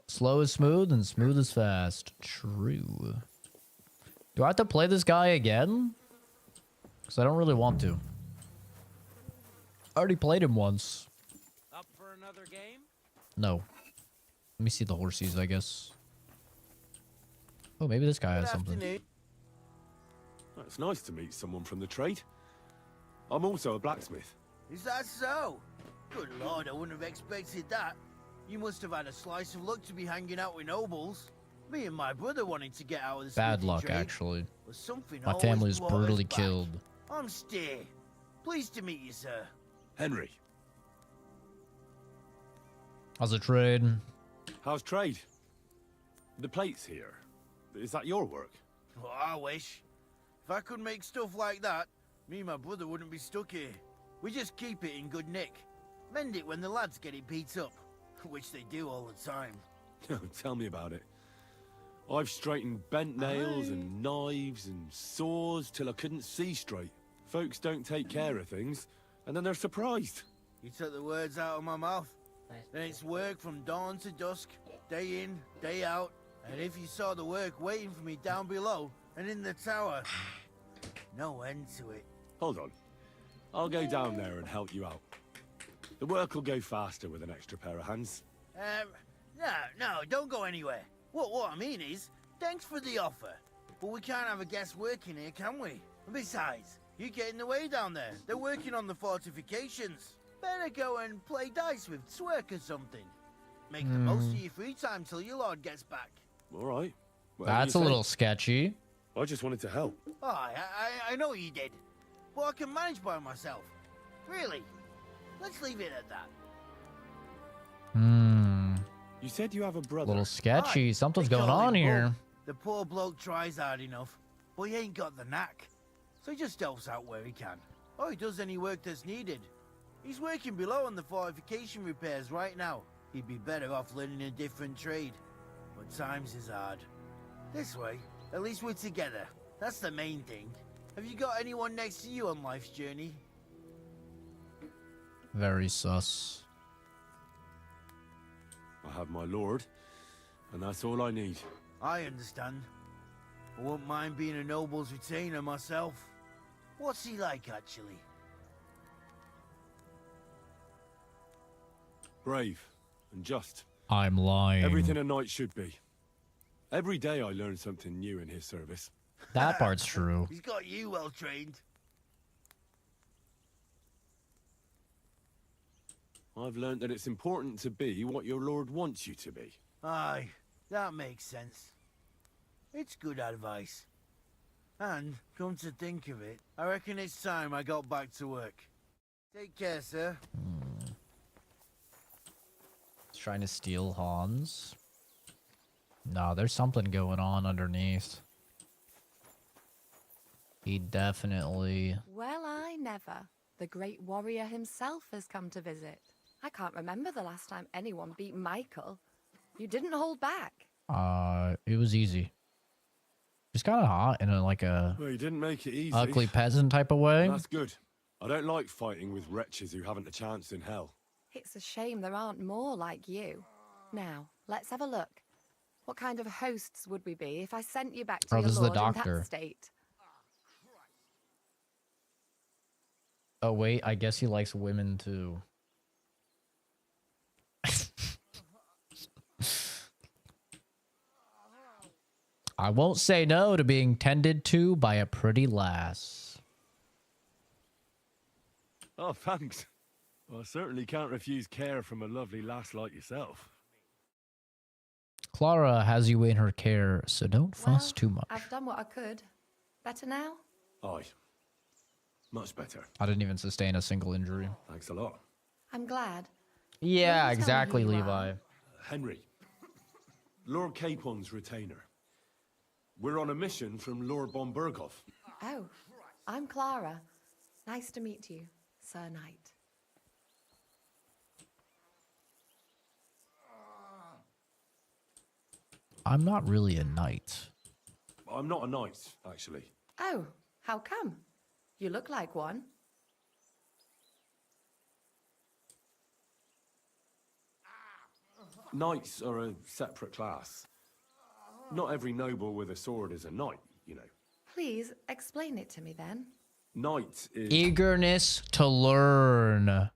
Slow is smooth and smooth is fast. True. Do I have to play this guy again? Because I don't really want to. I already played him once. Up for another game? No. Let me see the horsies, I guess. Oh, maybe this guy has something. It's nice to meet someone from the trade. I'm also a blacksmith. Is that so? Good lord, I wouldn't have expected that. You must have had a slice of luck to be hanging out with nobles. Me and my brother wanted to get out of the Bad smithing luck, trade, actually. but something My always family was brought us brutally back. killed. I'm Steer. Pleased to meet you, sir. Henry. How's the trade? How's trade? The plates here. Is that your work? Well, I wish. If I could make stuff like that, me and my brother wouldn't be stuck here. We just keep it in good nick. Mend it when the lads get it beat up, which they do all the time. Tell me about it. I've straightened bent nails and knives and saws till I couldn't see straight. Folks don't take care of things, and then they're surprised. You took the words out of my mouth. Then it's work from dawn to dusk, day in, day out. And if you saw the work waiting for me down below and in the tower, no end to it. Hold on. I'll go down there and help you out. The work will go faster with an extra pair of hands. No, don't go anywhere. What I mean is, thanks for the offer. But we can't have a guest working here, can we? Besides, you get in the way down there. They're working on the fortifications. Better go and play dice with Twerk or something. Make the most of your free time till your lord gets back. All right. That's a little sketchy. I just wanted to help. Oh, I know you did. But I can manage by myself. Really. Let's leave it at that. You said you have a brother. Little sketchy. Aye, Something's they going call him on here. Bug. The poor bloke tries hard enough, but he ain't got the knack. So he just helps out where he can. Or he does any work that's needed. He's working below on the fortification repairs right now. He'd be better off learning a different trade. But times is hard. This way, at least we're together. That's the main thing. Have you got anyone next to you on life's journey? Very sus. I have my lord, and that's all I need. I understand. I wouldn't mind being a noble's retainer myself. What's he like, actually? Brave and just. I'm lying. Everything a knight should be. Every day I learn something new in his service. That part's true. He's got you well trained. I've learned that it's important to be what your lord wants you to be. Aye, that makes sense. It's good advice. And, come to think of it, I reckon it's time I got back to work. Take care, sir. He's trying to steal Hans. No, there's something going on underneath. He definitely... Well, I never. The great warrior himself has come to visit. I can't remember the last time anyone beat Michael. You didn't hold back. It was easy. It's kind of hot in a, like a... Well, he didn't make it easy. Ugly peasant type of way. That's good. I don't like fighting with wretches who haven't a chance in hell. It's a shame there aren't more like you. Now, let's have a look. What kind of hosts would we be if I sent you back to your this is the lord in doctor. that state? Oh, wait. I guess he likes women, too. I won't say no to being tended to by a pretty lass. Oh, thanks. Well, I certainly can't refuse care from a lovely lass like yourself. Clara has you in her care, so don't fuss too much. I've done what I could. Better now? Aye. Much better. I didn't even sustain a single injury. Thanks a lot. I'm glad. Yeah, Will you tell me exactly, who you Levi. are? Henry. Lord Capon's retainer. We're on a mission from Lord Bombergov. Oh, I'm Clara. Nice to meet you, Sir Knight. I'm not really a knight. I'm not a knight, actually. Oh, how come? You look like one. Knights are a separate class. Not every noble with a sword is a knight, you know. Please explain it to me then. Knight is... Eagerness to learn.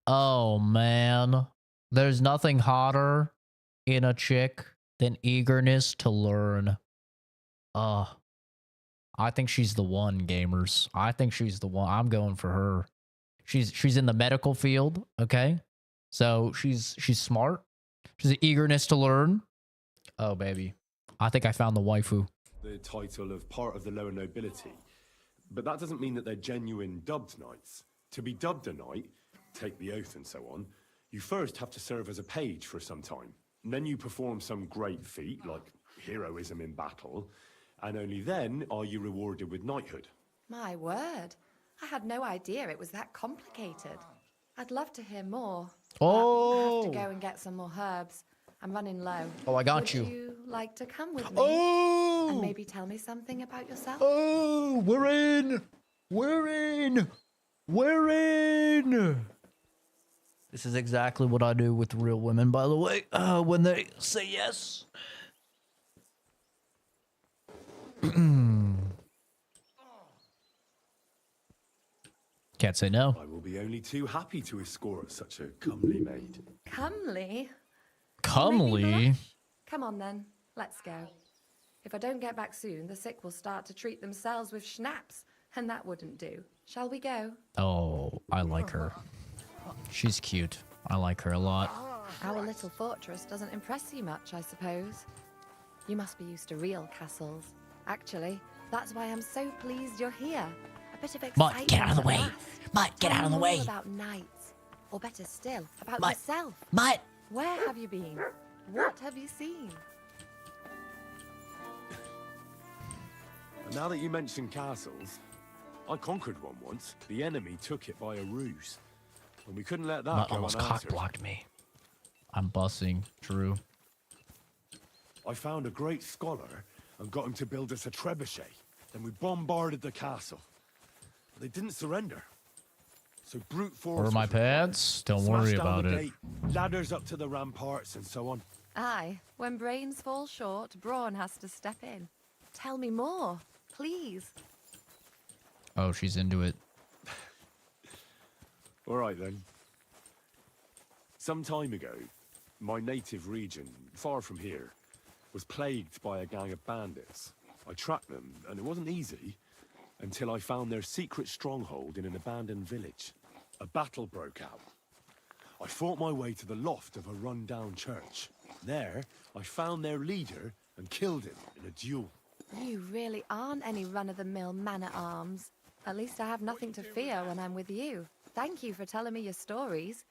Oh, man. There's nothing hotter in a chick than eagerness to learn. I think she's the one, gamers. I think she's the one. I'm going for her. She's in the medical field, okay? So she's smart. She's an eagerness to learn. Oh, baby. I think I found the waifu. The title of part of the lower nobility. But that doesn't mean that they're genuine dubbed knights. To be dubbed a knight, take the oath and so on, you first have to serve as a page for some time. And then you perform some great feat, like heroism in battle, and only then are you rewarded with knighthood. My word. I had no idea it was that complicated. I'd love to hear more. Oh! I have to go and get some more herbs. I'm running low. Oh, I got you. Would you like to come with me? Oh! And maybe tell me something about yourself? Oh, we're in! We're in! We're in! This is exactly what I do with real women, by the way, when they say yes. Can't say no. I will be only too happy to escort such a comely maid. Comely? Comely? Come on then, let's go. If I don't get back soon, the sick will start to treat themselves with schnapps, and that wouldn't do. Shall we go? Oh, I like her. She's cute. I like her a lot. Our little fortress doesn't impress you much, I suppose. You must be used to real castles. Actually, that's why I'm so pleased you're here. A bit of excitement. Mike, get out of the way. Mike, get out of the way. About knights, or better still, about Mike. yourself. Mike. Where have you been? What have you seen? Now that you mention castles, I conquered one once. The enemy took it by a ruse. And we couldn't let that go almost unanswered. cock-blocked me. I'm bussing. True. I found a great scholar and got him to build us a trebuchet. Then we bombarded the castle. They didn't surrender. So brute force. Order my was required. pads? Don't Smashed worry down about the it. gate, ladders up to the ramparts and so on. Aye, when brains fall short, brawn has to step in. Tell me more, please. Oh, she's into it. All right then. Some time ago, my native region, far from here, was plagued by a gang of bandits. I tracked them, and it wasn't easy, until I found their secret stronghold in an abandoned village. A battle broke out. I fought my way to the loft of a run-down church. There, I found their leader and killed him in a duel. You really aren't any run-of-the-mill man-at-arms. At least I have nothing to fear when I'm with you. Thank you for telling me your stories.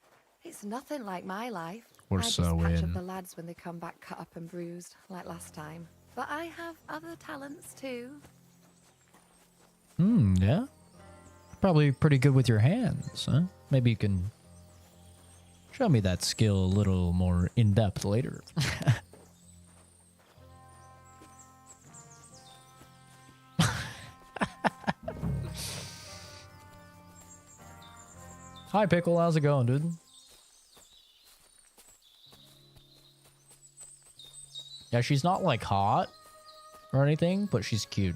It's nothing like my life. We're I just so patch in. up the lads when they come back cut up and bruised, like last time. But I have other talents too. Yeah. Probably pretty good with your hands, huh? Maybe you can show me that skill a little more in depth later. Hi, Pickle. How's it going, dude? Yeah, she's not like hot or anything, but she's cute.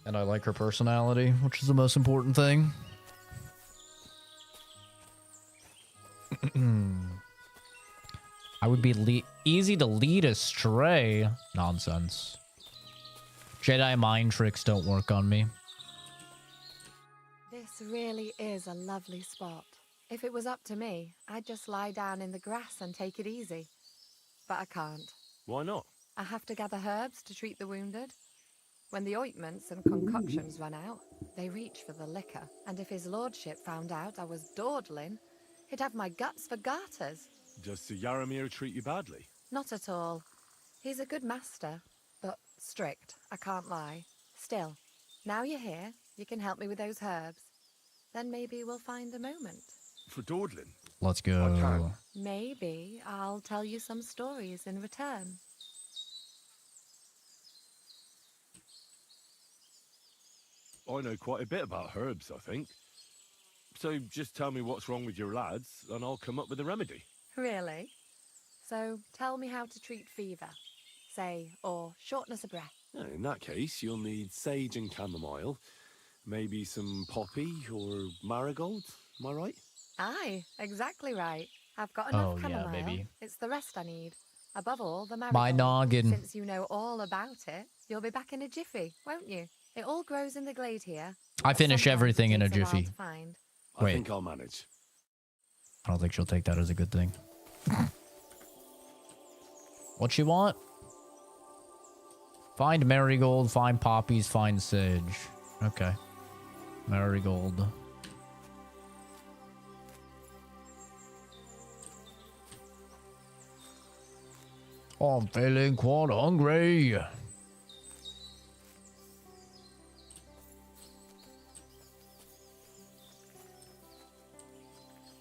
And I like her personality, which is the most important thing. I would be easy to lead astray. Nonsense. Jedi mind tricks don't work on me. This really is a lovely spot. If it was up to me, I'd just lie down in the grass and take it easy. But I can't. Why not? I have to gather herbs to treat the wounded. When the ointments and concoctions run out, they reach for the liquor. And if his lordship found out I was dawdling, he'd have my guts for garters. Does Sir Yaramir treat you badly? Not at all. He's a good master, but strict, I can't lie. Still, now you're here, you can help me with those herbs. Then maybe we'll find a moment. For dawdling? Let's go. Maybe I'll tell you some stories in return. I know quite a bit about herbs, I think. So just tell me what's wrong with your lads, and I'll come up with a remedy. Really? So tell me how to treat fever, say, or shortness of breath. In that case, you'll need sage and chamomile, maybe some poppy or marigold. Am I right? Aye, exactly right. I've got enough Oh, yeah, chamomile. baby. It's the rest I need. Above all, the My marigold. noggin. Since you know all about it, you'll be back in a jiffy, won't you? It all grows in the glade here. I finish Sometimes everything it in a takes while jiffy. to find. I Wait. think I'll manage. I don't think she'll take that as a good thing. What you want? Find marigold, find poppies, find sage. Okay. Marigold. Oh, I'm feeling quite hungry.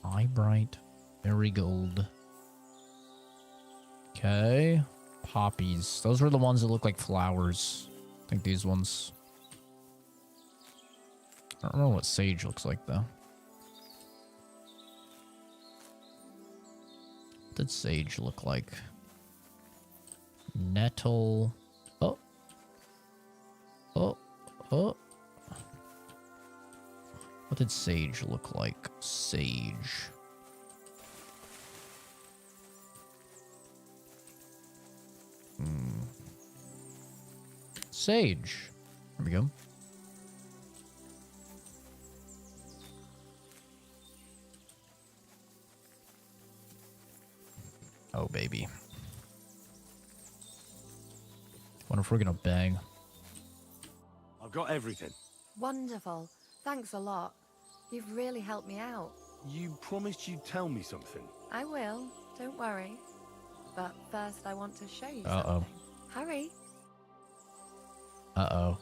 Eye bright. Marigold. Okay. Poppies. Those were the ones that look like flowers. I think these ones. I don't know what sage looks like, though. What did sage look like? Nettle. Oh. Oh. Oh. What did sage look like? Sage. Sage. There we go. Oh, baby. Wonder if we're gonna bang. I've got everything. Wonderful. Thanks a lot. You've really helped me out. You promised you'd tell me something. I will. Don't worry. But first, I want to show you Uh-oh. something. Hurry. Uh-oh.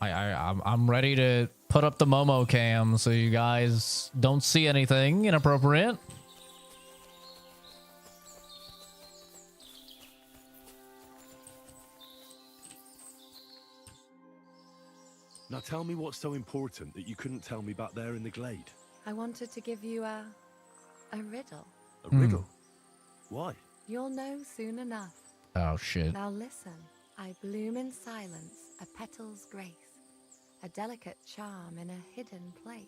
I'm ready to put up the Momo cam so you guys don't see anything inappropriate. Now tell me what's so important that you couldn't tell me back there in the glade. I wanted to give you a riddle. A riddle? Why? You'll know soon enough. Oh, shit. Now listen. I bloom in silence, a petal's grace, a delicate charm in a hidden place,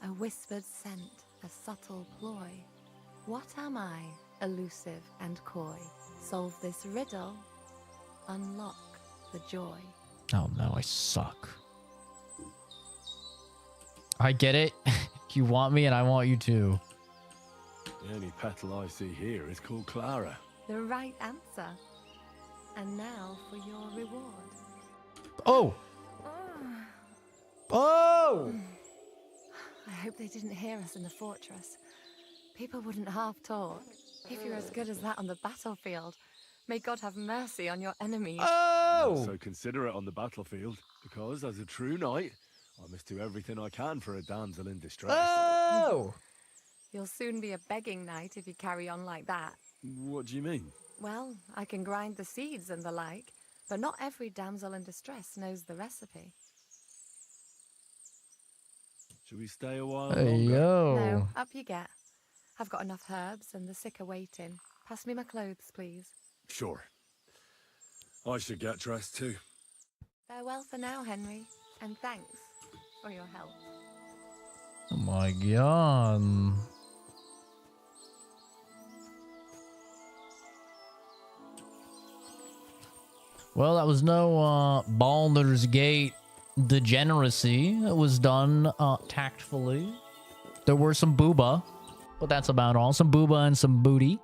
a whispered scent, a subtle ploy. What am I, elusive and coy? Solve this riddle, unlock the joy. Oh, no, I suck. I get it. You want me and I want you too. The only petal I see here is called Clara. The right answer. And now for your reward. Oh! Oh! I hope they didn't hear us in the fortress. People wouldn't half talk. If you're as good as that on the battlefield, may God have mercy on your enemies. Oh! So consider it on the battlefield, because as a true knight, I must do everything I can for a damsel in distress. Oh! You'll soon be a begging knight if you carry on like that. What do you mean? Well, I can grind the seeds and the like, but not every damsel in distress knows the recipe. Should we stay a while Hey, longer? yo. No, up you get. I've got enough herbs and the sick are waiting. Pass me my clothes, please. Sure. I should get dressed too. Farewell for now, Henry, and thanks for your help. Oh my god. Well, that was no Baldur's Gate degeneracy. It was done tactfully. There were some booba, but that's about all. Some booba and some booty,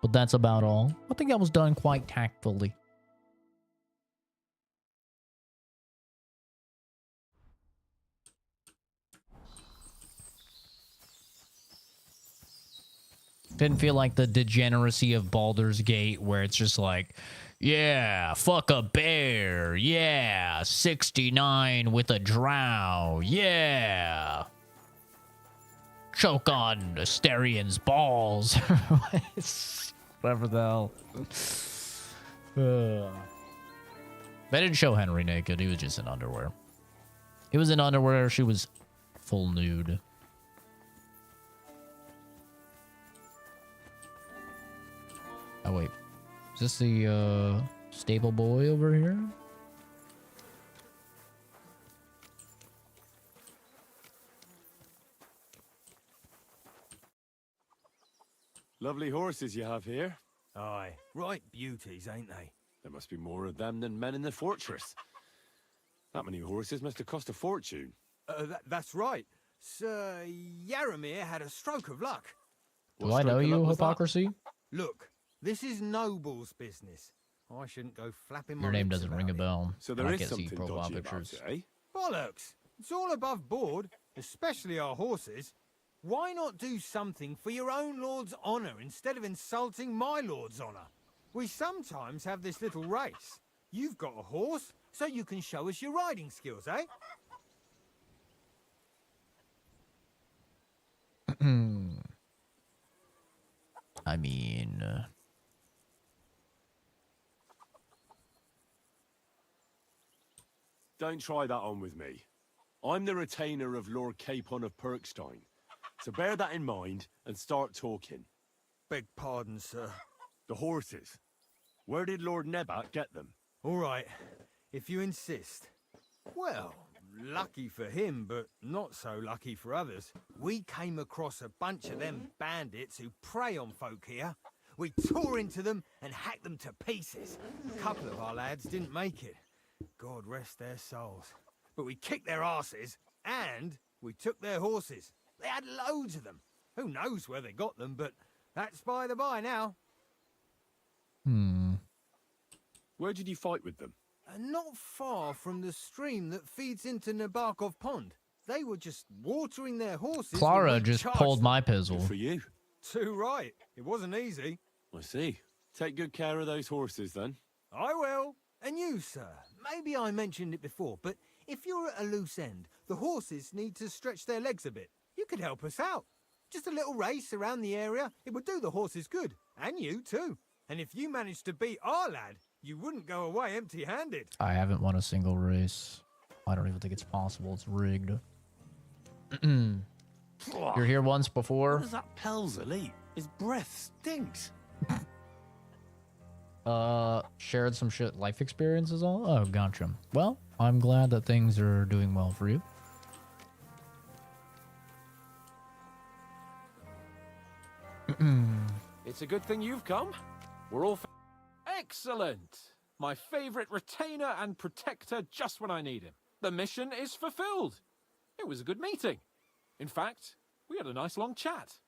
but that's about all. I think that was done quite tactfully. Didn't feel like the degeneracy of Baldur's Gate where it's just like, yeah, fuck a bear. Yeah, 69 with a drow. Yeah. Choke on Asterian's balls. Whatever the hell. They didn't show Henry naked. He was just in underwear. He was in underwear. She was full nude. Oh wait, is this the stable boy over here? Lovely horses you have here. Aye, right beauties, ain't they? There must be more of them than men in the fortress. That many horses must have cost a fortune. That's right. Sir Yaramir had a stroke of luck. Do I know you, hypocrisy? Look, this is Noble's business. I shouldn't go flapping my Your name lips doesn't about ring a it. bell. So there is something dodgy pictures. about it, eh? Bollocks! It's all above board, especially our horses. Why not do something for your own lord's honour instead of insulting my lord's honour? We sometimes have this little race. You've got a horse, so you can show us your riding skills, eh? I mean... Don't try that on with me. I'm the retainer of Lord Capon of Perkstein. So bear that in mind and start talking. Beg pardon, sir. The horses. Where did Lord Nebat get them? All right, if you insist. Well, lucky for him, but not so lucky for others. We came across a bunch of them bandits who prey on folk here. We tore into them and hacked them to pieces. A couple of our lads didn't make it. God rest their souls. But we kicked their asses, and we took their horses. They had loads of them. Who knows where they got them, but that's by the by now. Where did you fight with them? Not far from the stream that feeds into Nabokov Pond. They were just watering their horses. Clara just pulled my pizzle. For you. Too right. It wasn't easy. I see. Take good care of those horses, then. I will. And you, sir. Maybe I mentioned it before, but if you're at a loose end, the horses need to stretch their legs a bit. You could help us out. Just a little race around the area. It would do the horses good. And you, too. And if you managed to beat our lad, you wouldn't go away empty-handed. I haven't won a single race. I don't even think it's possible. It's rigged. You're here once before. What does that Pelzer eat? His breath stinks. Shared some shit life experiences all? Oh, gotcha. Well, I'm glad that things are doing well for you. It's a good thing you've come. We're all... Excellent! My favourite retainer and protector just when I need him. The mission is fulfilled. It was a good meeting. In fact, we had a nice long chat.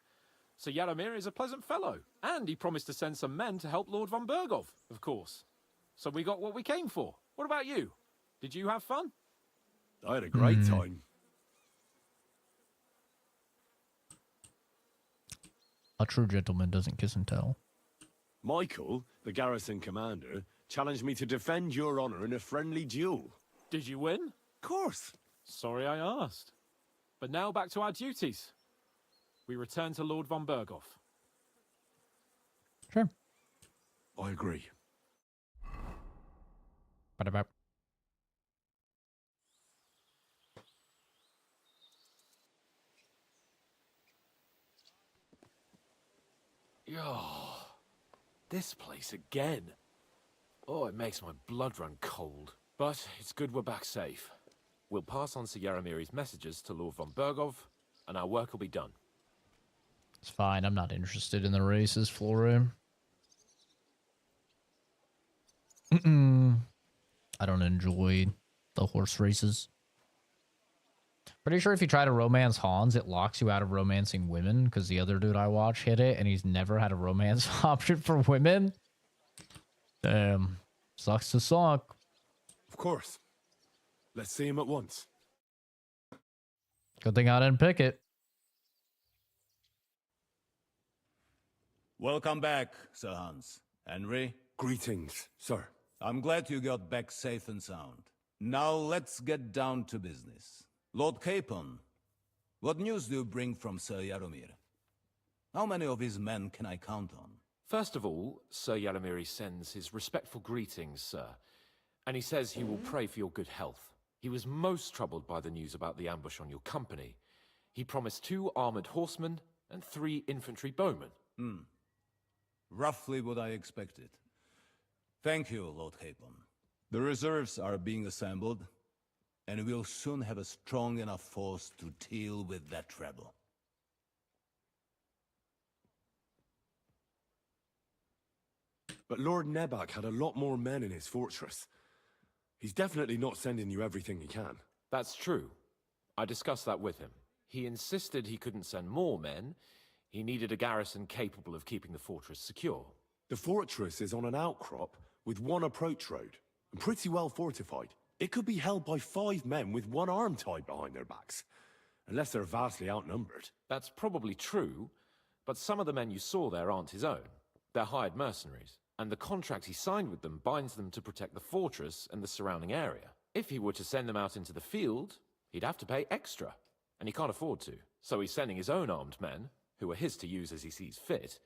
Sir Yaramir is a pleasant fellow, and he promised to send some men to help Lord von Bergov, of course. So we got what we came for. What about you? Did you have fun? I had a great time. A true gentleman doesn't kiss and tell. Michael, the garrison commander, challenged me to defend your honor in a friendly duel. Did you win? Of course. Sorry I asked. But now back to our duties. We return to Lord von Bergov. Sure. I agree. What about? Oh, this place again. Oh, it makes my blood run cold. But it's good we're back safe. We'll pass on Sir Yaramiri's messages to Lord von Bergov, and our work will be done. It's fine. I'm not interested in the races, Flora. I don't enjoy the horse races. Pretty sure if you try to romance Hans, it locks you out of romancing women, because the other dude I watch hit it, and he's never had a romance option for women. Damn. Sucks to suck. Of course. Let's see him at once. Good thing I didn't pick it. Welcome back, Sir Hans. Henry? Greetings, sir. I'm glad you got back safe and sound. Now let's get down to business. Lord Capon, what news do you bring from Sir Yaramir? How many of his men can I count on? First of all, Sir Yaramiri sends his respectful greetings, sir. And he says he will pray for your good health. He was most troubled by the news about the ambush on your company, He promised 2 armored horsemen and 3 infantry bowmen. Roughly what I expected. Thank you, Lord Capon. The reserves are being assembled, and we'll soon have a strong enough force to deal with that treble. But Lord Nebak had a lot more men in his fortress. He's definitely not sending you everything he can. That's true. I discussed that with him. He insisted he couldn't send more men. He needed a garrison capable of keeping the fortress secure. The fortress is on an outcrop with 1 approach road, and pretty well fortified. It could be held by 5 men with 1 arm tied behind their backs, unless they're vastly outnumbered. That's probably true, but some of the men you saw there aren't his own. They're hired mercenaries, and the contract he signed with them binds them to protect the fortress and the surrounding area. If he were to send them out into the field, he'd have to pay extra, and he can't afford to. So he's sending his own armed men, who are his to use as he sees fit,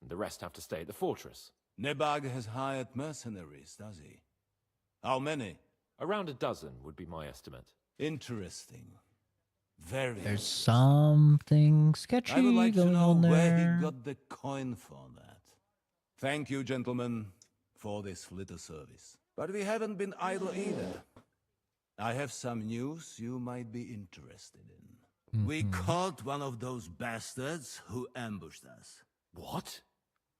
and the rest have to stay at the fortress. Nebag has hired mercenaries, does he? How many? Around a dozen would be my estimate. Interesting. Very. There's something sketchy I would like to going know on where there. he got the coin for that. Thank you, gentlemen, for this little service. But we haven't been idle either. I have some news you might be interested in. We caught one of those bastards who ambushed us. What?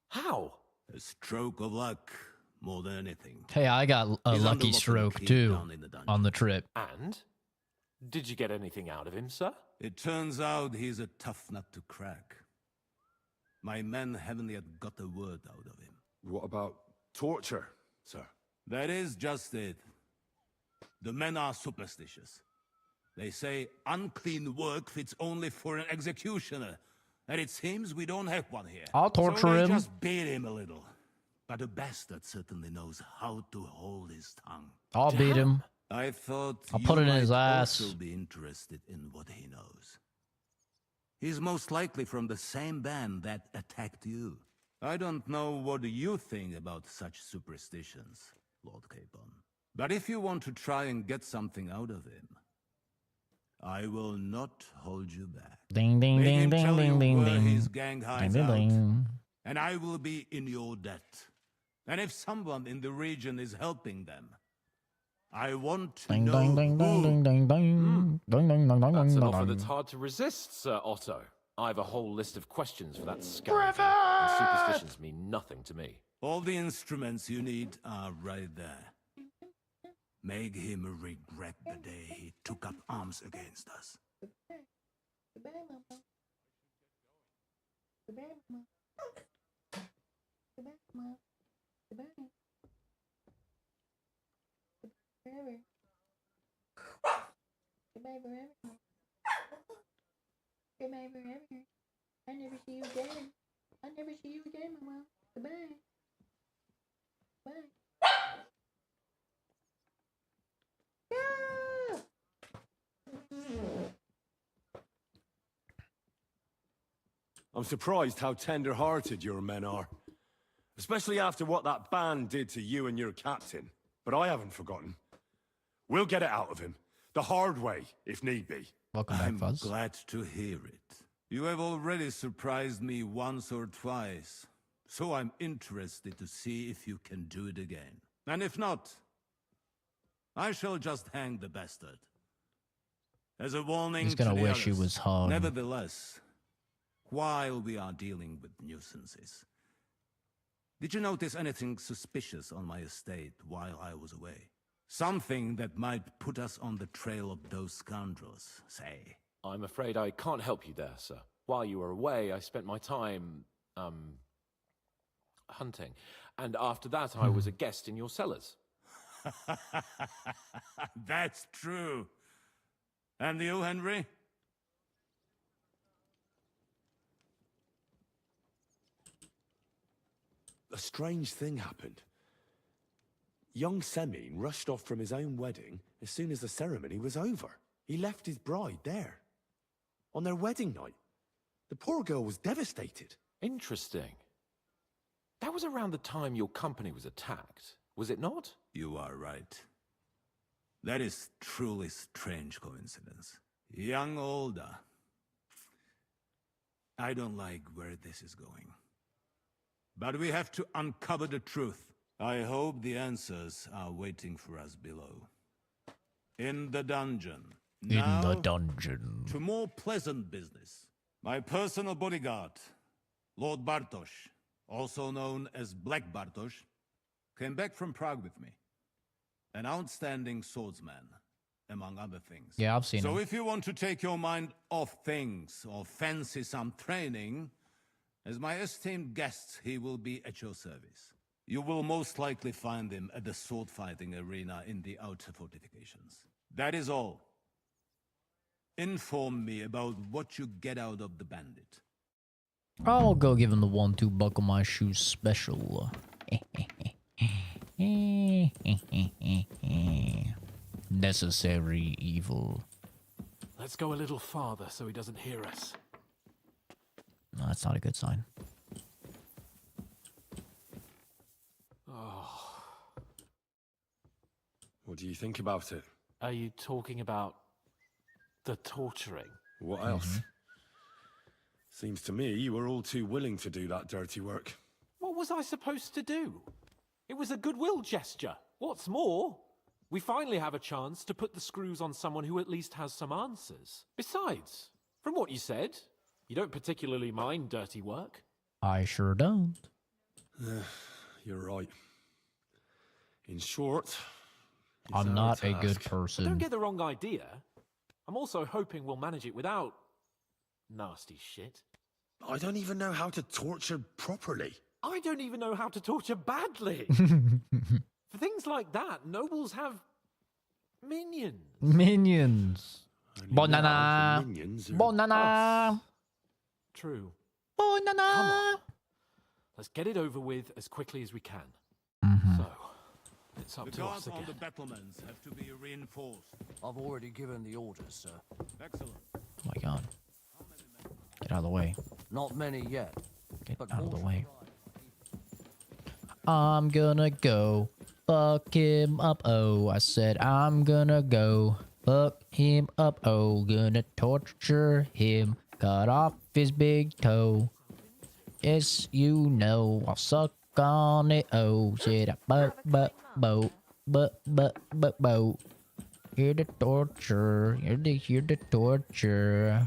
How? A stroke of luck, more than anything. Hey, I got a He's under lucky lock and stroke key too down in the dungeon. on the trip. And? Did you get anything out of him, sir? It turns out he's a tough nut to crack. My men haven't yet got a word out of him. What about torture, sir? That is just it. The men are superstitious. They say unclean work fits only for an executioner, and it seems we don't have one here. I'll torture so they him. just beat him a little. But a bastard certainly knows how to hold his tongue. I'll beat him. I thought I'll you put it in his might ass. also be interested in what he knows. He's most likely from the same band that attacked you. I don't know what you think about such superstitions, Lord Capon. But if you want to try and get something out of him, I will not hold you back. Ding ding Make ding him ding tell you ding ding where ding. his gang hides Ding, ding, out, ding. and I will be in your debt. And if someone in the region is helping them, I want to Ding know ding ding who. ding ding ding ding. Ding ding ding ding That's an ding offer ding. that's hard to resist, Sir Otto. I have a whole list of questions for that scoundrel, and superstitions mean nothing to me. All the instruments you need are right there. Make him regret the day he took up arms against us. I never see you again. I never see you again, Mama. Goodbye. Bye. I'm surprised how tender-hearted your men are. Especially after what that band did to you and your captain. But I haven't forgotten. We'll get it out of him. The hard way, if need be. Welcome back, I'm Fuzz. glad to hear it. You have already surprised me once or twice, so I'm interested to see if you can do it again. And if not, I shall just hang the bastard. As a warning He's gonna to the wish he others. was hung. Nevertheless, while we are dealing with nuisances, did you notice anything suspicious on my estate while I was away? Something that might put us on the trail of those scoundrels, say. I'm afraid I can't help you there, sir. While you were away, I spent my time, hunting. And after that, I was a guest in your cellars. That's true. And you, Henry? A strange thing happened. Young Semine rushed off from his own wedding as soon as the ceremony was over. He left his bride there. On their wedding night. The poor girl was devastated. Interesting. That was around the time your company was attacked, was it not? You are right. That is truly strange coincidence. Young Olda, I don't like where this is going. But we have to uncover the truth. I hope the answers are waiting for us below. In the dungeon. In the dungeon. To more pleasant business. My personal bodyguard, Lord Bartosz, also known as Black Bartosz, came back from Prague with me. An outstanding swordsman, among other things. Yeah, I've seen him. So if you want to take your mind off things or fancy some training, as my esteemed guest, he will be at your service. You will most likely find him at the sword-fighting arena in the outer fortifications. That is all. Inform me about what you get out of the bandit. I'll go give him the 1-2 buckle my shoes special. Necessary evil. Let's go a little farther so he doesn't hear us. No, that's not a good sign. Oh. What do you think about it? Are you talking about the torturing? What else? Seems to me you were all too willing to do that dirty work. What was I supposed to do? It was a goodwill gesture. What's more, we finally have a chance to put the screws on someone who at least has some answers. Besides, from what you said, you don't particularly mind dirty work. I sure don't. You're right. In short, I'm not a good person. But don't get the wrong idea. I'm also hoping we'll manage it without nasty shit. I don't even know how to torture properly. I don't even know how to torture badly. For things like that, nobles have minions. Minions. Banana. Minions Banana. True. Banana. Come on. Let's get it over with as quickly as we can. So, it's up The to us guards on again. the battlements have to be reinforced. I've already given the orders, sir. Excellent. Oh my god. Get out of the way. Not many yet. Get out of the way. I'm gonna go fuck him up. Oh, I said I'm gonna go fuck him up. Oh, gonna torture him. Cut off his big toe. Yes, you know, I'll suck on it. Oh, shit. Bo. Here to torture. Here to torture.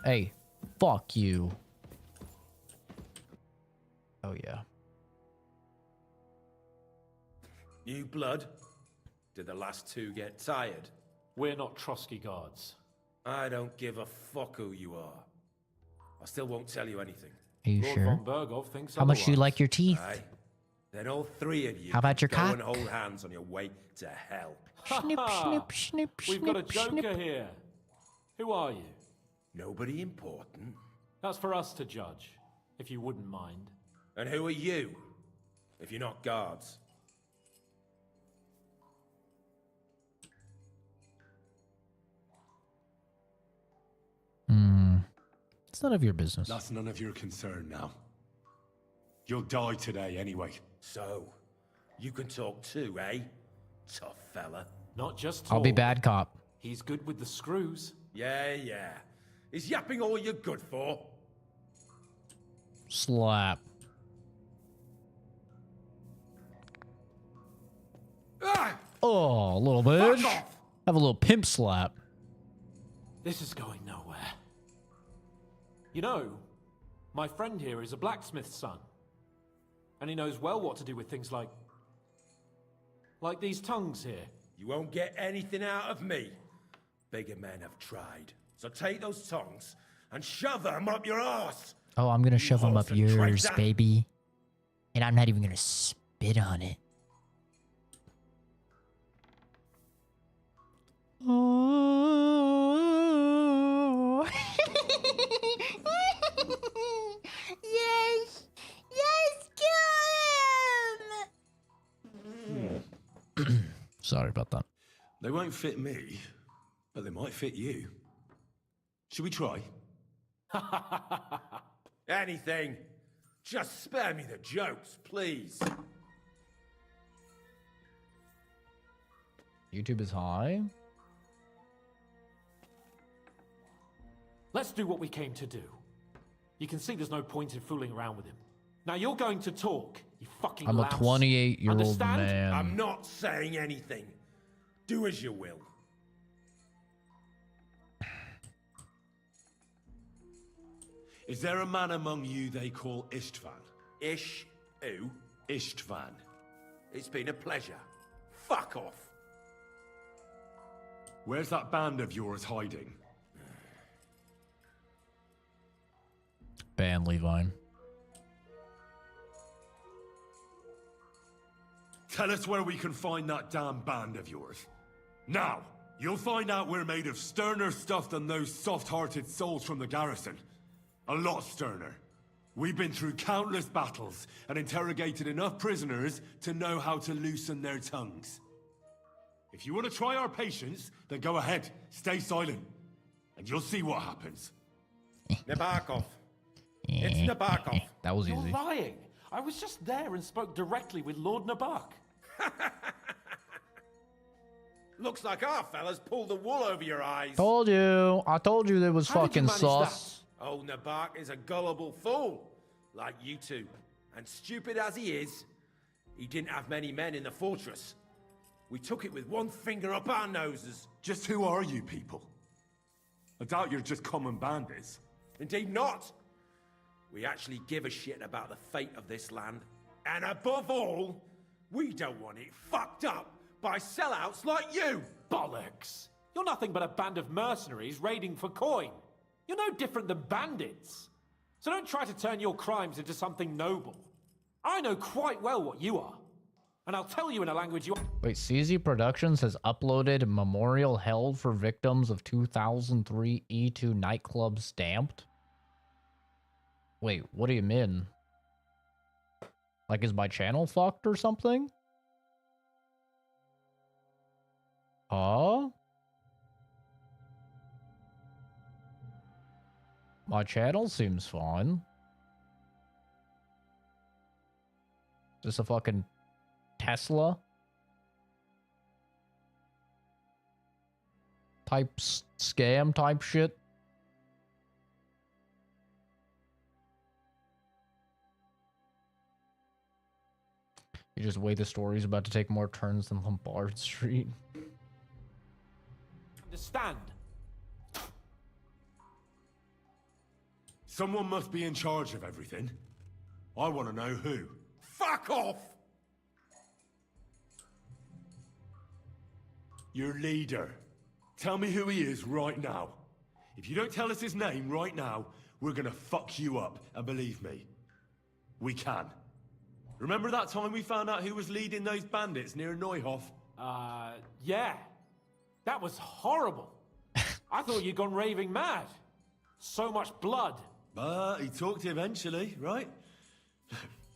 Hey, fuck you. Oh, yeah. New blood? Did the last two get tired? We're not Trotsky guards. I don't give a fuck who you are. I still won't tell you anything. Are you Lord sure? von Bergov thinks How much do you otherwise. like your teeth? Aye. Then all three of you How about your go cock? and hold hands on your way to hell. Snip, snip, snip, We've got a snip, joker snip. here. Who are you? Nobody important. That's for us to judge, if you wouldn't mind. And who are you? If you're not guards. It's none of your business. That's none of your concern now. You'll die today anyway. So, you can talk too, eh? Tough fella. Not just talk. I'll be bad cop. He's good with the screws. Yeah. Is yapping all you're good for? Slap. Ah! Oh, a little bitch. Fuck off! Have a little pimp slap. This is going nowhere. You know, my friend here is a blacksmith's son. And he knows well what to do with things like these tongues here. You won't get anything out of me. Bigger men have tried. So take those tongues and shove them up your ass. Oh, I'm gonna shove them up Orphan yours, traitor. baby. And I'm not even gonna spit on it. Oh. Yes! Yes, kill him! Sorry about that. They won't fit me, but they might fit you. Should we try? Anything. Just spare me the jokes, please. YouTube is high. Let's do what we came to do. You can see there's no point in fooling around with him. Now you're going to talk, you fucking I'm a louse. 28-year-old Understand? man. I'm not saying anything. Do as you will. Is there a man among you they call Istvan? Ish who? Istvan. It's been a pleasure. Fuck off. Where's that band of yours hiding? Ban Levine. Tell us where we can find that damn band of yours. Now, you'll find out we're made of sterner stuff than those soft-hearted souls from the garrison. A lot sterner. We've been through countless battles and interrogated enough prisoners to know how to loosen their tongues. If you want to try our patience, then go ahead, stay silent, and you'll see what happens. Nabokov. It's Nabokov. That was You're easy. lying. I was just there and spoke directly with Lord Nabok. Looks like our fellas pulled the wool over your eyes. Told you. I told you there was How did you fucking manage sauce. that? Old Nabok is a gullible fool, like you two. And stupid as he is, he didn't have many men in the fortress. We took it with one finger up our noses. Just who are you people? I doubt you're just common bandits. Indeed not. We actually give a shit about the fate of this land. And above all, we don't want it fucked up by sellouts like you. Bollocks. You're nothing but a band of mercenaries raiding for coin. You're no different than bandits. So don't try to turn your crimes into something noble. I know quite well what you are. And I'll tell you in a language you... Wait, CZ Productions has uploaded memorial held for victims of 2003 E2 nightclub stamped? Wait, what do you mean? Like, is my channel fucked or something? Huh? My channel seems fine. Is this a fucking Tesla? Type scam type shit? You just wait, the story's about to take more turns than Lombard Street. Understand? Someone must be in charge of everything. I want to know who. Fuck off! Your leader. Tell me who he is right now. If you don't tell us his name right now, we're gonna fuck you up. And believe me, we can. Remember that time we found out who was leading those bandits near Neuhof? Yeah. That was horrible. I thought you'd gone raving mad. So much blood. But he talked eventually, right?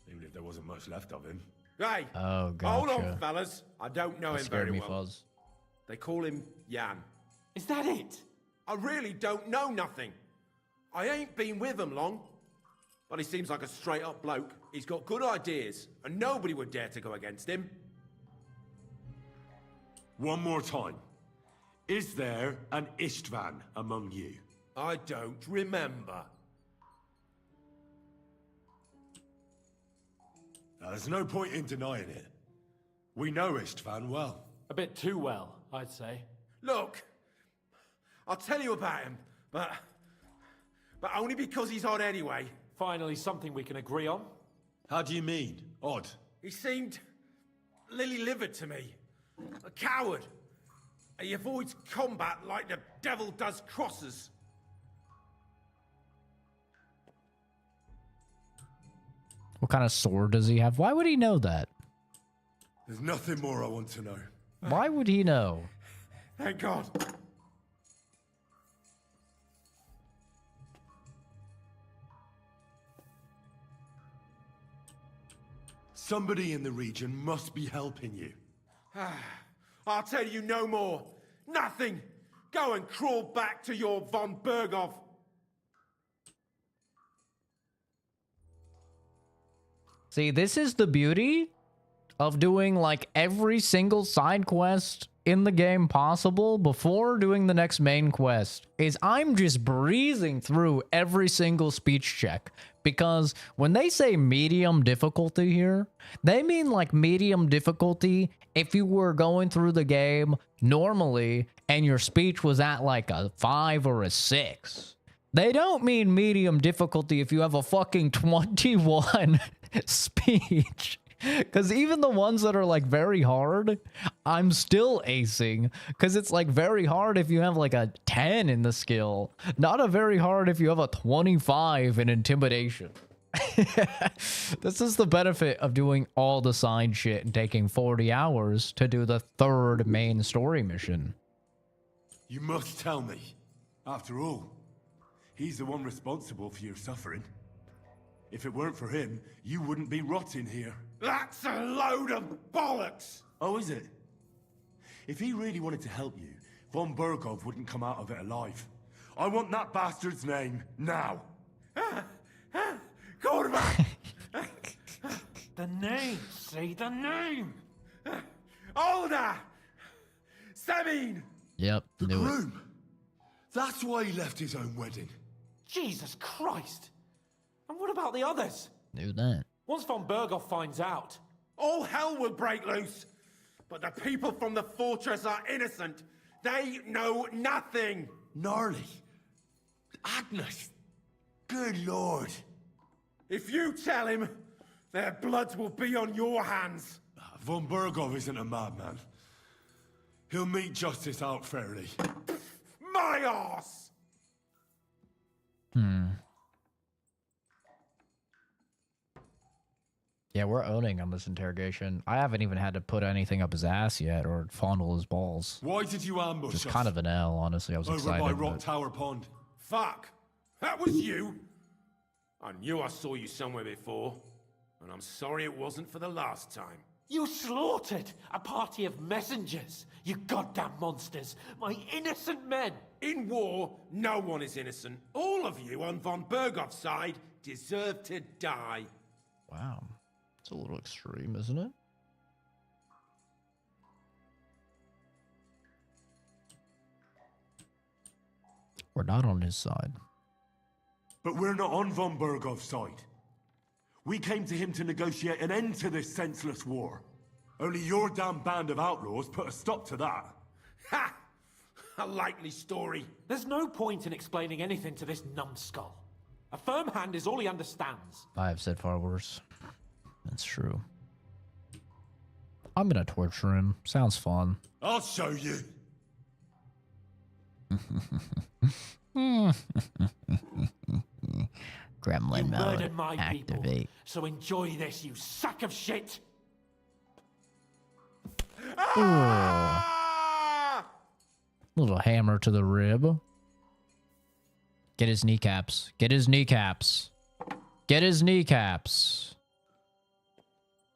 Even if there wasn't much left of him. Hey, Oh, hold gotcha. on, fellas. I don't know That him scared very me, well. Fuzz. They call him Jan. Is that it? I really don't know nothing. I ain't been with him long. But he seems like a straight-up bloke. He's got good ideas, and nobody would dare to go against him. One more time. Is there an Istvan among you? I don't remember. Now, there's no point in denying it. We know Istvan well. A bit too well, I'd say. Look, I'll tell you about him, but only because he's odd anyway. Finally, something we can agree on. How do you mean, odd? He seemed lily-livered to me. A coward. He avoids combat like the devil does crosses. What kind of sword does he have? Why would he know that? There's nothing more I want to know. Why would he know? Thank God. Somebody in the region must be helping you. I'll tell you no more. Nothing. Go and crawl back to your von Berghoff. See, this is the beauty of doing like every single side quest in the game possible before doing the next main quest is I'm just breezing through every single speech check, because when they say medium difficulty here, they mean like medium difficulty if you were going through the game normally and your speech was at like a 5 or a 6. They don't mean medium difficulty if you have a fucking 21 speech. Because even the ones that are like very hard, I'm still acing. Because it's like very hard if you have like a 10 in the skill. Not a very hard if you have a 25 in intimidation. This is the benefit of doing all the side shit and taking 40 hours to do the 3rd main story mission. You must tell me. After all, he's the one responsible for your suffering. If it weren't for him, you wouldn't be rotting here. That's a load of bollocks! Oh, is it? If he really wanted to help you, von Bergov wouldn't come out of it alive. I want that bastard's name, now! Quarterback! The name, say the name! Older! Sabine! Yep, The knew it. groom! That's why he left his own wedding. Jesus Christ! And what about the others? Knew that. Once von Berghoff finds out, All hell will break loose! But the people from the fortress are innocent! They know nothing! Gnarly. Agnes. Good lord. If you tell him, their blood will be on your hands! Von Bergov isn't a madman. He'll meet justice out fairly. My arse! Yeah, we're owning on this interrogation. I haven't even had to put anything up his ass yet or fondle his balls. Why did you ambush Just us? kind of an L, honestly. I was Over excited. by Rock but- Tower Pond. Fuck! That was you! I knew I saw you somewhere before, and I'm sorry it wasn't for the last time. you slaughtered a party of messengers, you goddamn monsters, my innocent men. In war, no one is innocent. All of you on von Bergov's side deserve to die. Wow. It's a little extreme, isn't it? We're not on his side. But we're not on von Bergov's side. We came to him to negotiate an end to this senseless war. Only your damn band of outlaws put a stop to that. Ha! A likely story. There's no point in explaining anything to this numbskull. A firm hand is all he understands. I have said far worse. That's true. I'm gonna torture him. Sounds fun. I'll show you. Gremlin You mode. murdered my people, Activate. so enjoy this, you sack of shit. Ooh. Little hammer to the rib. Get his kneecaps. Get his kneecaps. Get his kneecaps.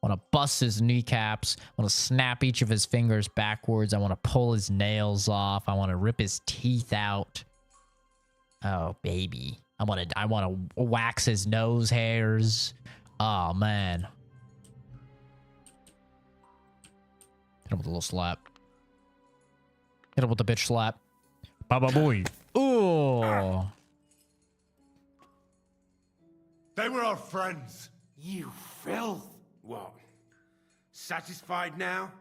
I want to bust his kneecaps. I want to snap each of his fingers backwards. I want to pull his nails off. I want to rip his teeth out. Oh, baby. I want to wax his nose hairs. Oh, man. Hit him with a little slap. Hit him with the bitch slap. Baba boy. Ooh. They were our friends. You filth. What? Satisfied now?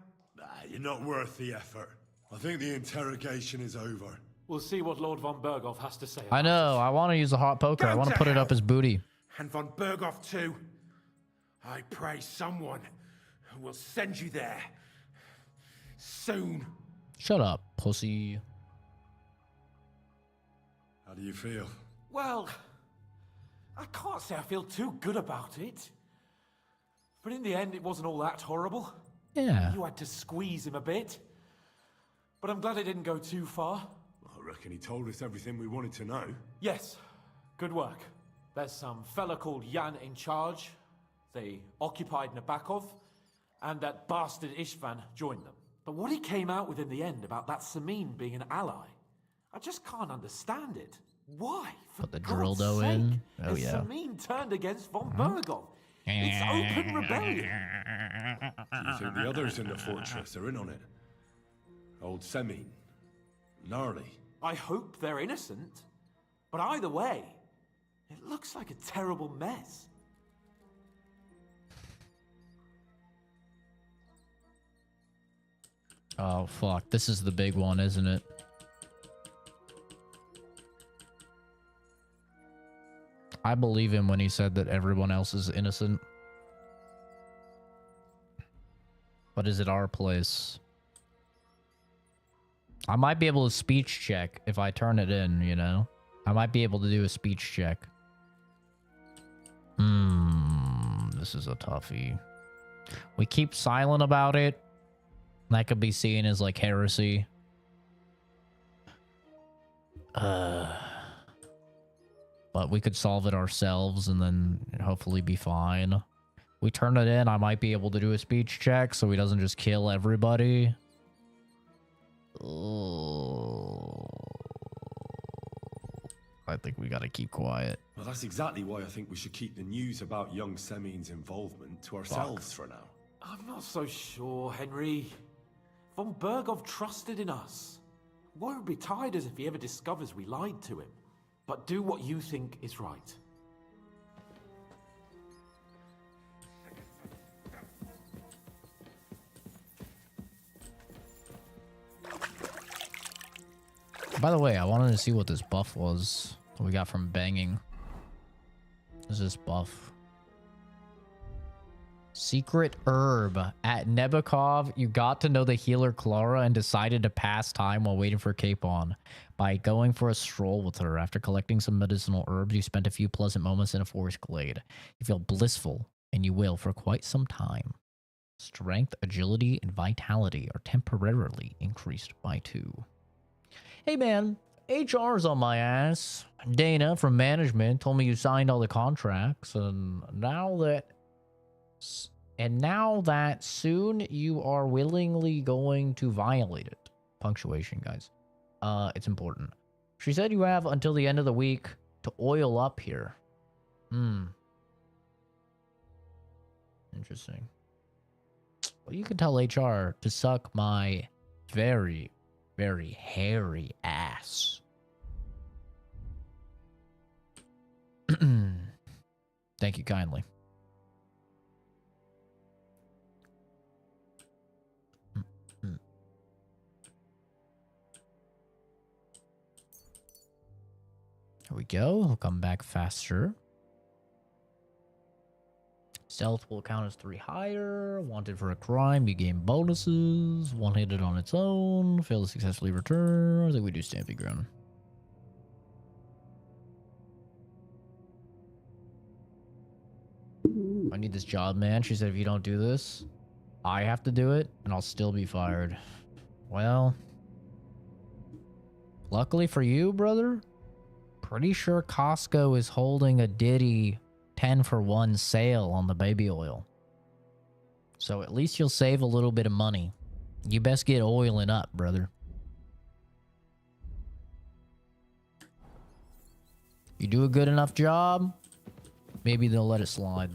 You're not worth the effort. I think the interrogation is over. We'll see what Lord von Berghoff has to say. I know. I want to use a hot poker. I want to put it up his booty. And von Berghoff too. I pray someone will send you there. Soon. Shut up, pussy. How do you feel? Well, I can't say I feel too good about it. But in the end, it wasn't all that horrible. Yeah. You had to squeeze him a bit. But I'm glad it didn't go too far. I reckon he told us everything we wanted to know. Yes, good work. There's some fella called Jan in charge. They occupied Nabokov, and that bastard Istvan joined them. But what he came out with in the end about that Samin being an ally, I just can't understand it. Why? For Put the God's dildo sake, in. Oh, has yeah. Samin turned against von Bergov. It's open rebellion. Do you think the others in the fortress are in on it? Old Semin, Gnarly. I hope they're innocent. But either way, it looks like a terrible mess. Oh, fuck. This is the big one, isn't it? I believe him when he said that everyone else is innocent. But is it our place? I might be able to speech check if I turn it in, you know? I might be able to do a speech check. This is a toughie. We keep silent about it. That could be seen as like heresy. But we could solve it ourselves and then hopefully be fine. We turn it in, I might be able to do a speech check so he doesn't just kill everybody. I think we gotta keep quiet. Well, that's exactly why I think we should keep the news about young Semin's involvement to ourselves for now. I'm not so sure, Henry. Von Bergov trusted in us. Won't be tired as if he ever discovers we lied to him. But do what you think is right. By the way, I wanted to see what this buff was that we got from banging. What is this buff? Secret herb. At Nebukov, you got to know the healer Clara and decided to pass time while waiting for Capon by going for a stroll with her. After collecting some medicinal herbs, you spent a few pleasant moments in a forest glade. You feel blissful, and you will for quite some time. Strength, agility, and vitality are temporarily increased by 2. Hey man, HR's on my ass. Dana from management told me you signed all the contracts, and now that soon you are willingly going to violate it. Punctuation, guys. It's important. She said you have until the end of the week to oil up here. Interesting. Well, you can tell HR to suck my very, very hairy ass. Thank you kindly. Here we go. He'll come back faster. Stealth will count as 3 higher. Wanted for a crime, you gain bonuses. One-handed on its own. Fail to successfully return. I think we do Stamping Ground. I need this job, man. She said if you don't do this, I have to do it, and I'll still be fired. Well, luckily for you, brother, pretty sure Costco is holding a Diddy 10-for-1 sale on the baby oil. So at least you'll save a little bit of money. You best get oiling up, brother. You do a good enough job, maybe they'll let it slide.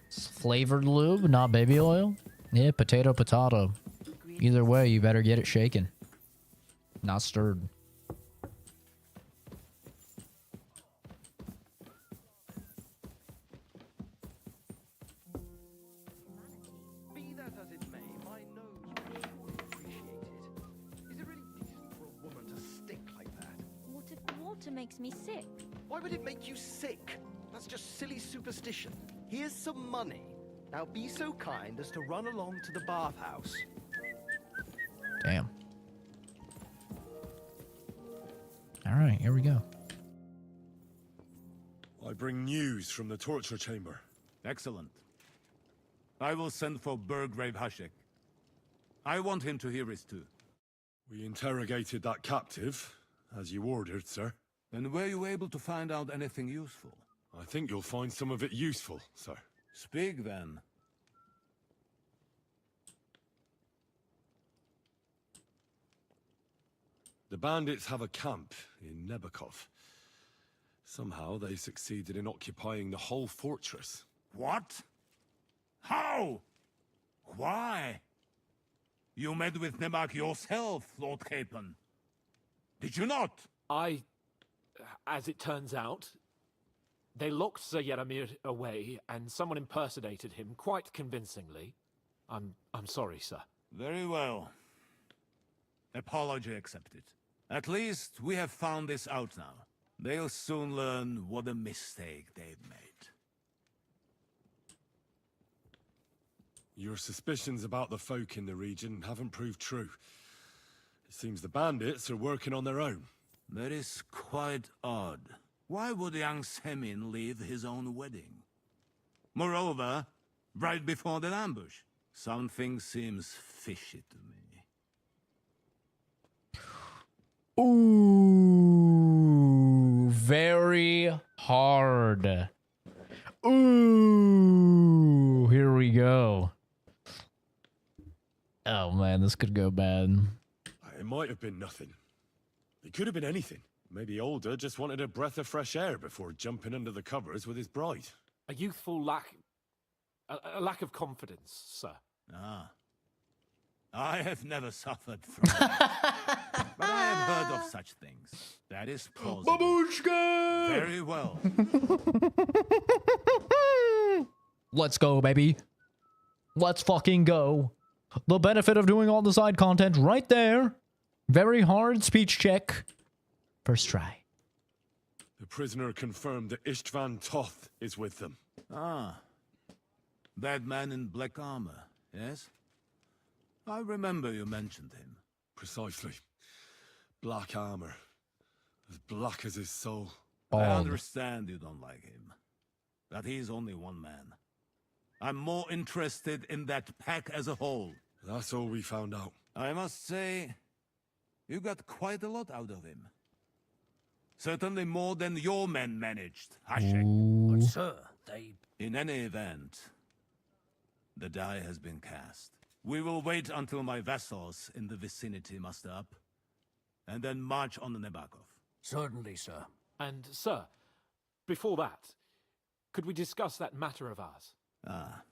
It's flavored lube, not baby oil. Yeah, potato, potato. Either way, you better get it shaken. Not stirred. Be that as it may, my nose would appreciate it. Is it really decent for a woman to stink like that? What if the water makes me sick? Why would it make you sick? That's just silly superstition. Here's some money. Now be so kind as to run along to the bathhouse. Damn. All right, here we go. I bring news from the torture chamber. Excellent. I will send for Burgrave Hashek. I want him to hear it too. We interrogated that captive, as you ordered, sir. And were you able to find out anything useful? I think you'll find some of it useful, sir. Speak then. The bandits have a camp in Nebukov. Somehow they succeeded in occupying the whole fortress. What? How? Why? You met with Nemak yourself, Lord Capon. Did you not? As it turns out, they locked Sir Yaramir away, and someone impersonated him quite convincingly. I'm sorry, sir. Very well. Apology accepted. At least we have found this out now. They'll soon learn what a mistake they've made. Your suspicions about the folk in the region haven't proved true. It seems the bandits are working on their own. That is quite odd. Why would young Semin leave his own wedding? Moreover, right before the ambush, something seems fishy to me. Ooh, very hard. Ooh, here we go. Oh man, this could go bad. It might have been nothing. It could have been anything. Maybe Alder just wanted a breath of fresh air before jumping under the covers with his bride. A youthful lack... a lack of confidence, sir. Ah. I have never suffered from that. But I have heard of such things. That is plausible. Babushka! Very well. Let's go, baby. Let's fucking go. The benefit of doing all the side content right there. Very hard speech check. First try. The prisoner confirmed that Istvan Toth is with them. Ah. That man in black armor, yes? I remember you mentioned him. Precisely. Black armor. As black as his soul. I understand you don't like him. But he's only one man. I'm more interested in that pack as a whole. That's all we found out. I must say, you got quite a lot out of him. Certainly more than your men managed, Hashek. But sir, they... In any event, the die has been cast. We will wait until my vessels in the vicinity muster up, and then march on the Nebakov. Certainly, sir. And, sir, before that, could we discuss that matter of ours? Ah.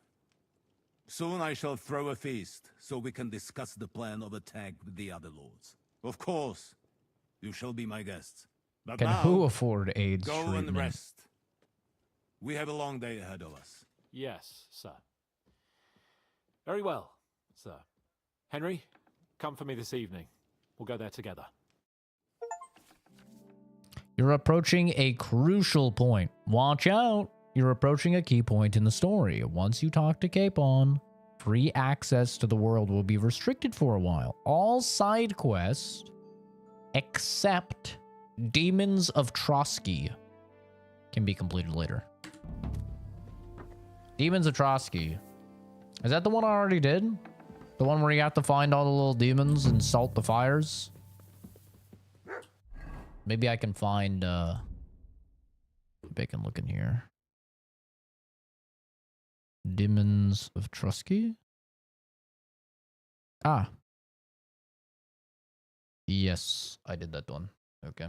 Soon I shall throw a feast, so we can discuss the plan of attack with the other lords. Of course, you shall be my guests. But Can now, who afford AIDS go treatment? and rest. We have a long day ahead of us. Yes, sir. Very well, sir. Henry, come for me this evening. We'll go there together. You're approaching a crucial point. Watch out. You're approaching a key point in the story. Once you talk to Capon, free access to the world will be restricted for a while. All side quests, except Demons of Trotsky, can be completed later. Demons of Trotsky. Is that the one I already did? The one where you have to find all the little demons and salt the fires? Maybe I can find, maybe I can look in here. Demons of Trotsky? Ah. Yes, I did that one. Okay.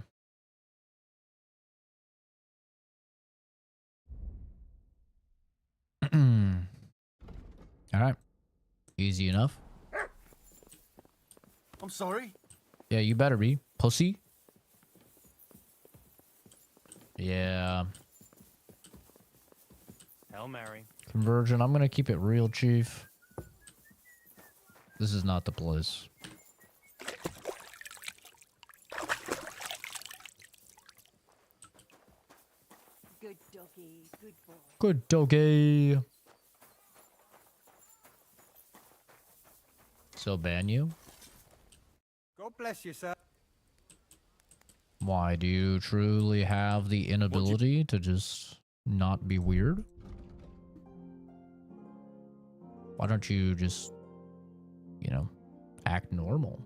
Alright. Easy enough. I'm sorry. Yeah, you better be. Pussy. Yeah. Hail Mary. Conversion, I'm gonna keep it real, Chief. This is not the place. Good doggy, good boy. Good doggy. So ban you? God bless you, sir. Why, do you truly have the inability to just not be weird? Why don't you just, you know, act normal?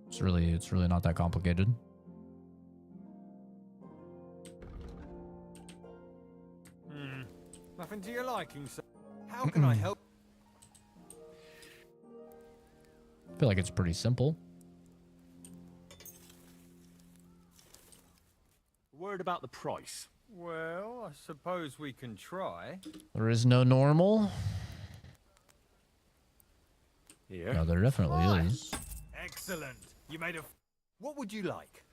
It's really not that complicated. Nothing to your liking, sir. How can I help? I feel like it's pretty simple. Word about the price. Well, I suppose we can try. There is no normal. Here. No, there definitely is. Excellent. You made a... What would you like?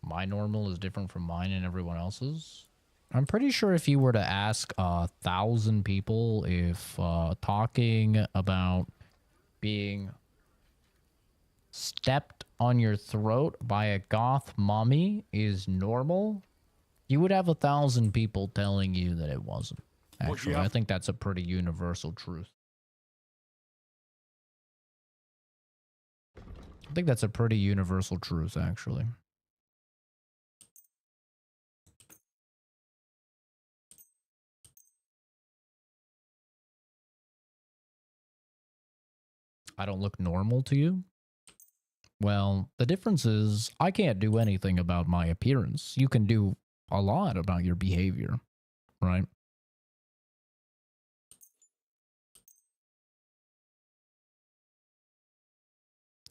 My normal is different from mine and everyone else's. I'm pretty sure if you were to ask 1,000 people if talking about being stepped on your throat by a goth mommy is normal, you would have 1,000 people telling you that it wasn't. Actually, I think that's a pretty universal truth. I think that's a pretty universal truth, actually. I don't look normal to you? Well, the difference is I can't do anything about my appearance. You can do a lot about your behavior, right?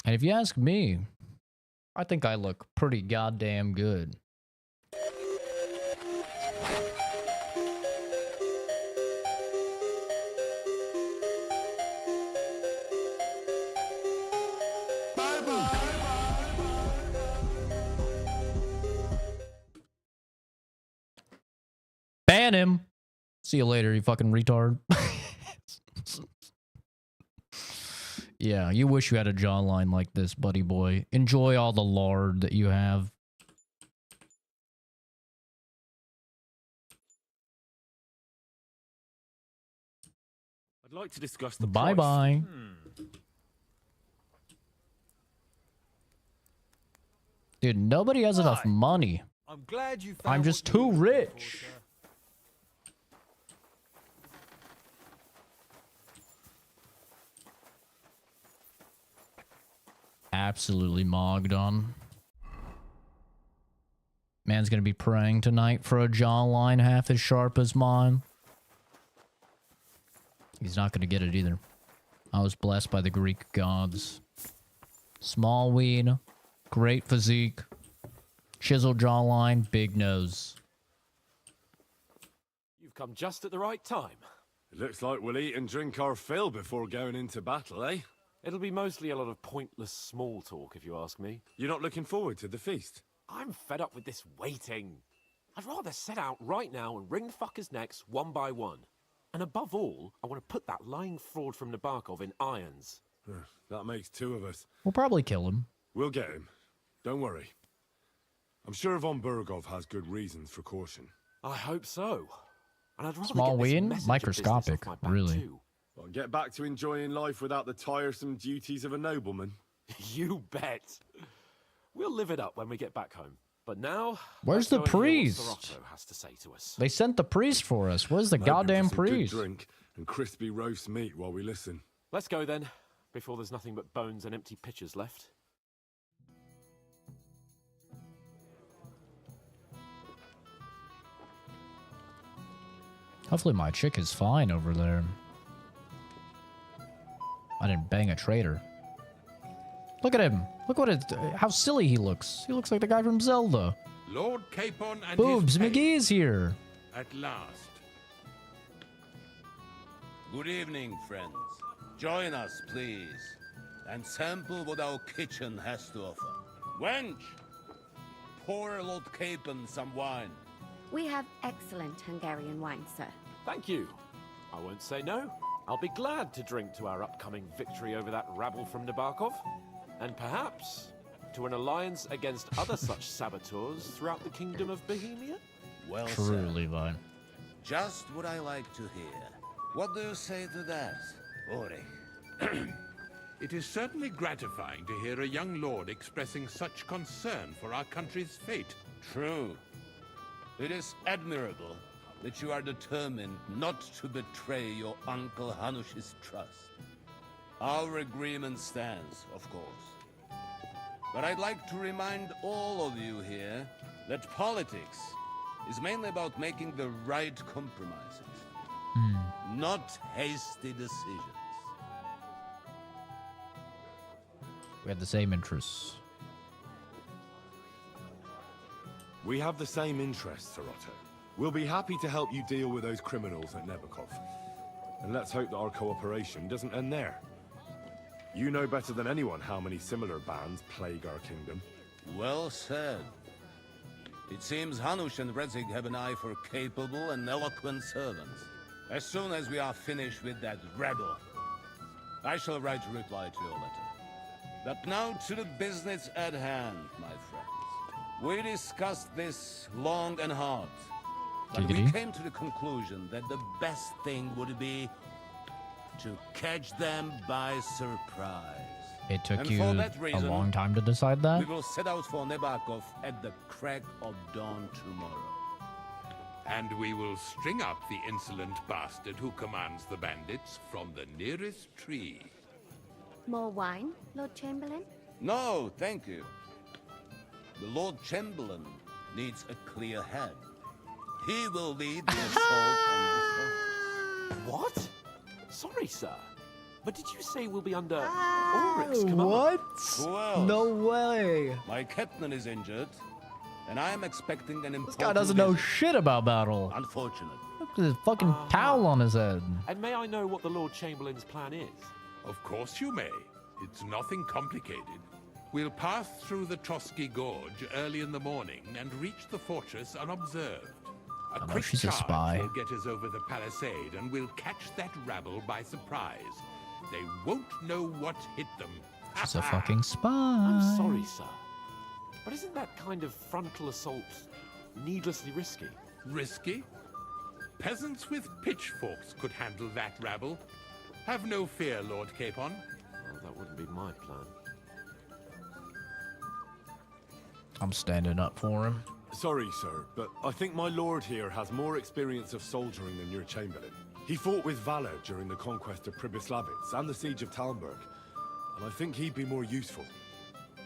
And if you ask me, I think I look pretty goddamn good. Ban him. See you later, you fucking retard. Yeah, you wish you had a jawline like this, buddy boy. Enjoy all the lard that you have. I'd like to discuss the Bye-bye. Dude, nobody has enough money. I'm glad you I'm just too rich. Absolutely mogged on. Man's gonna be praying tonight for a jawline half as sharp as mine. He's not gonna get it either. I was blessed by the Greek gods. Small weed, great physique, chiseled jawline, big nose. You've come just at the right time. It looks like we'll eat and drink our fill before going into battle, eh? It'll be mostly a lot of pointless small talk, if you ask me. You're not looking forward to the feast? I'm fed up with this waiting. I'd rather set out right now and wring fuckers' necks one by one. And above all, I want to put that lying fraud from Nabokov in irons. That makes two of us. We'll probably kill him. We'll get him. Don't worry. I'm sure von Burgov has good reasons for caution. I hope so. And I'd rather Small get this weed, messenger microscopic, business off my back really. too. Well, get back to enjoying life without the tiresome duties of a nobleman. You bet. We'll live it up when we get back home. But now, Where's let's the go and hear what priest? Sorocco has to say to us. They sent the priest for us. Where's the I'm hoping goddamn for some good priest? drink and crispy roast meat while we listen. Let's go then, before there's nothing but bones and empty pitchers left. Hopefully my chick is fine over there. I didn't bang a traitor. Look at him. Look what it. How silly he looks. He looks like the guy from Zelda. Lord Capon and Boobs, his page, McGee's here. at last. Good evening, friends. Join us, please, and sample what our kitchen has to offer. Wench, pour Lord Capon some wine. We have excellent Hungarian wine, sir. Thank you. I won't say no. I'll be glad to drink to our upcoming victory over that rabble from Nabokov. And perhaps to an alliance against other such saboteurs throughout the kingdom of Bohemia? Well True, said. Levi. Just what I like to hear. What do you say to that, Ori? It is certainly gratifying to hear a young lord expressing such concern for our country's fate. True. It is admirable that you are determined not to betray your Uncle Hanush's trust. Our agreement stands, of course. But I'd like to remind all of you here that politics is mainly about making the right compromises, not hasty decisions. We had the same interests. We have the same interests, Sir Otto. We'll be happy to help you deal with those criminals at Nebukov. And let's hope that our cooperation doesn't end there. You know better than anyone how many similar bands plague our kingdom. Well said. It seems Hanush and Rezig have an eye for capable and eloquent servants. As soon as we are finished with that rebel, I shall write a reply to your letter. But now to the business at hand, my friends. We discussed this long and hard. But we came to the conclusion that the best thing would be to catch them by surprise. It took And you for that reason, a long time to decide that? We will set out for Nebakov at the crack of dawn tomorrow. And we will string up the insolent bastard who commands the bandits from the nearest tree. More wine, Lord Chamberlain? No, thank you. The Lord Chamberlain needs a clear head. He will lead the assault on this. What? Sorry, sir. But did you say we'll be under Ulrich's command? What? Well, No way. my captain is injured, and I am expecting an important This guy doesn't know visit. shit about battle. Unfortunate. Look at his fucking towel on his head. And may I know what the Lord Chamberlain's plan is? Of course you may. It's nothing complicated. We'll pass through the Trotsky Gorge early in the morning and reach the fortress unobserved. A know quick she's a charge spy. will get us over the palisade, and we'll catch that rabble by surprise. They won't know what hit them. She's a fucking spy. I'm sorry, sir. But isn't that kind of frontal assault needlessly risky? Risky? Peasants with pitchforks could handle that rabble. Have no fear, Lord Capon. Well, that wouldn't be my plan. I'm standing up for him. Sorry, sir, but I think my lord here has more experience of soldiering than your chamberlain. He fought with valor during the conquest of Pribyslavitz and the siege of Talmberg, and I think he'd be more useful.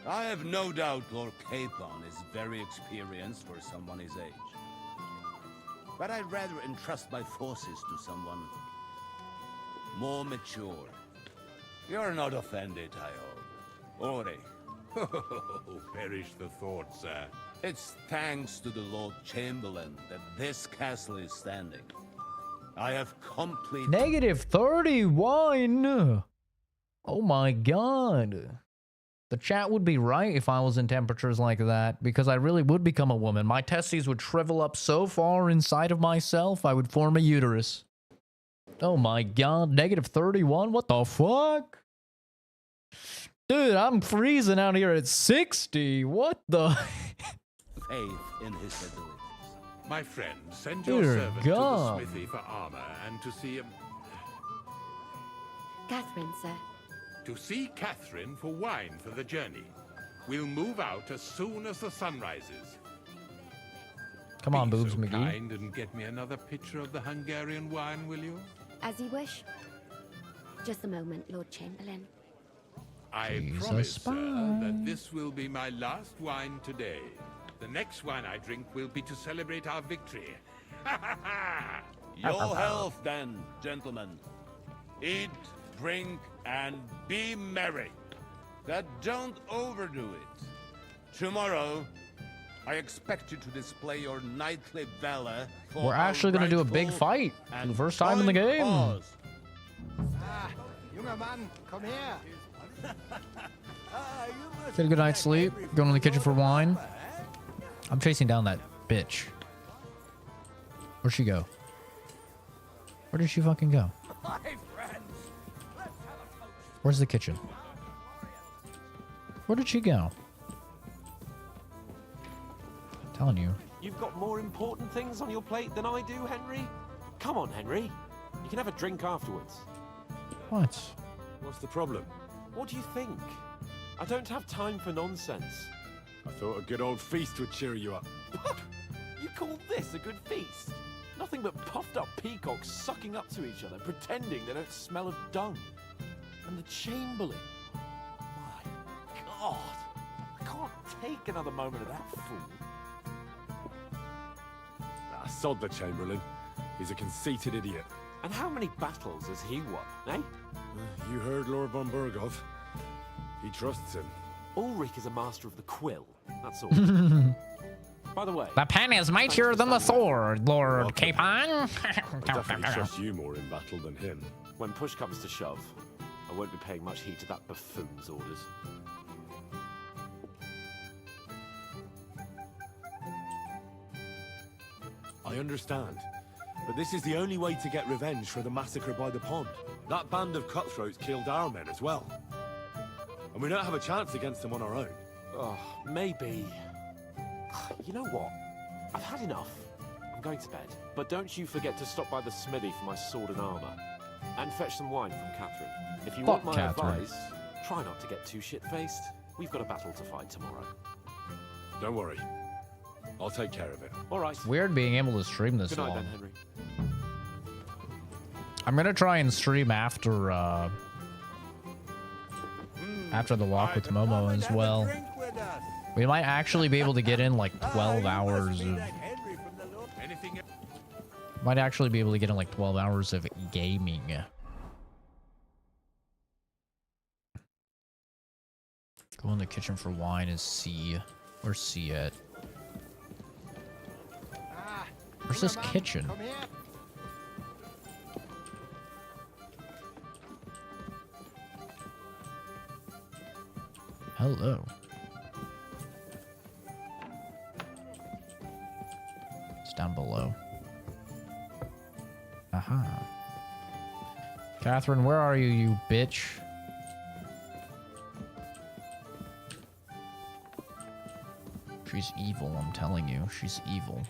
I have no doubt Lord Capon is very experienced for someone his age. But I'd rather entrust my forces to someone more mature. You're not offended, I hope. Ori. Oh, perish the thought, sir. It's thanks to the Lord Chamberlain that this castle is standing. I have complete... -31. Oh my god. The chat would be right if I was in temperatures like that, because I really would become a woman. My testes would shrivel up so far inside of myself, I would form a uterus. Oh my god, -31? What the fuck? Dude, I'm freezing out here at 60. What the... faith in his abilities. My friend, send your Dear servant God. to the smithy for armor and to see him. Catherine, sir. To see Catherine for wine for the journey. We'll move out as soon as the sun rises. Come on, Be boobs so McGee. kind and get me another pitcher of the Hungarian wine, will you? As you wish. Just a moment, Lord Chamberlain. I She's a promise, sir, spy. that this will be my last wine today. The next wine I drink will be to celebrate our victory. Your health, then, gentlemen. Eat, drink, and be merry. But don't overdo it. Tomorrow, I expect you to display your knightly valor for We're actually going to do a big rightful fight for and the first time in the joint game. cause. Ah, junger Mann, komm her. Get a good night's sleep. Going to the kitchen for wine. I'm chasing down that bitch. Where'd she go? Where did she fucking go? My friends, let's have a toast. Where's the kitchen? Where did she go? I'm telling you. You've got more important things on your plate than I do, Henry? Come on, Henry. You can have a drink afterwards. What? What's the problem? What do you think? I don't have time for nonsense. I thought a good old feast would cheer you up. You call this a good feast? Nothing but puffed up peacocks sucking up to each other, pretending they don't smell of dung. And the Chamberlain. My God. I can't take another moment of that fool. Sod the Chamberlain. He's a conceited idiot. And how many battles has he won, eh? You heard Lord von Burgov. He trusts him. Ulrich is a master of the quill, that's all. By the way, The pen is mightier than the sword, Lord Capon. I definitely trust you more in battle than him. when push comes to shove, I won't be paying much heed to that buffoon's orders. I understand. But this is the only way to get revenge for the massacre by the pond. That band of cutthroats killed our men as well. And we don't have a chance against them on our own. Oh, maybe. You know what? I've had enough. I'm going to bed. But don't you forget to stop by the smithy for my sword and armor. And fetch some wine from Catherine. If you want my advice, try not to get too shit-faced. We've got a battle to fight tomorrow. Don't worry. I'll take care of it. All right. It's weird being able to stream this Good night long. then, Henry. I'm gonna try and stream after the walk with Momo as well. We might actually be able to get in like 12 hours of. Might actually be able to get in like 12 hours of gaming. Go in the kitchen for wine is C. Where's C at? Where's this kitchen? Hello. It's down below. Aha. Catherine, where are you, you bitch? She's evil, I'm telling you. She's evil.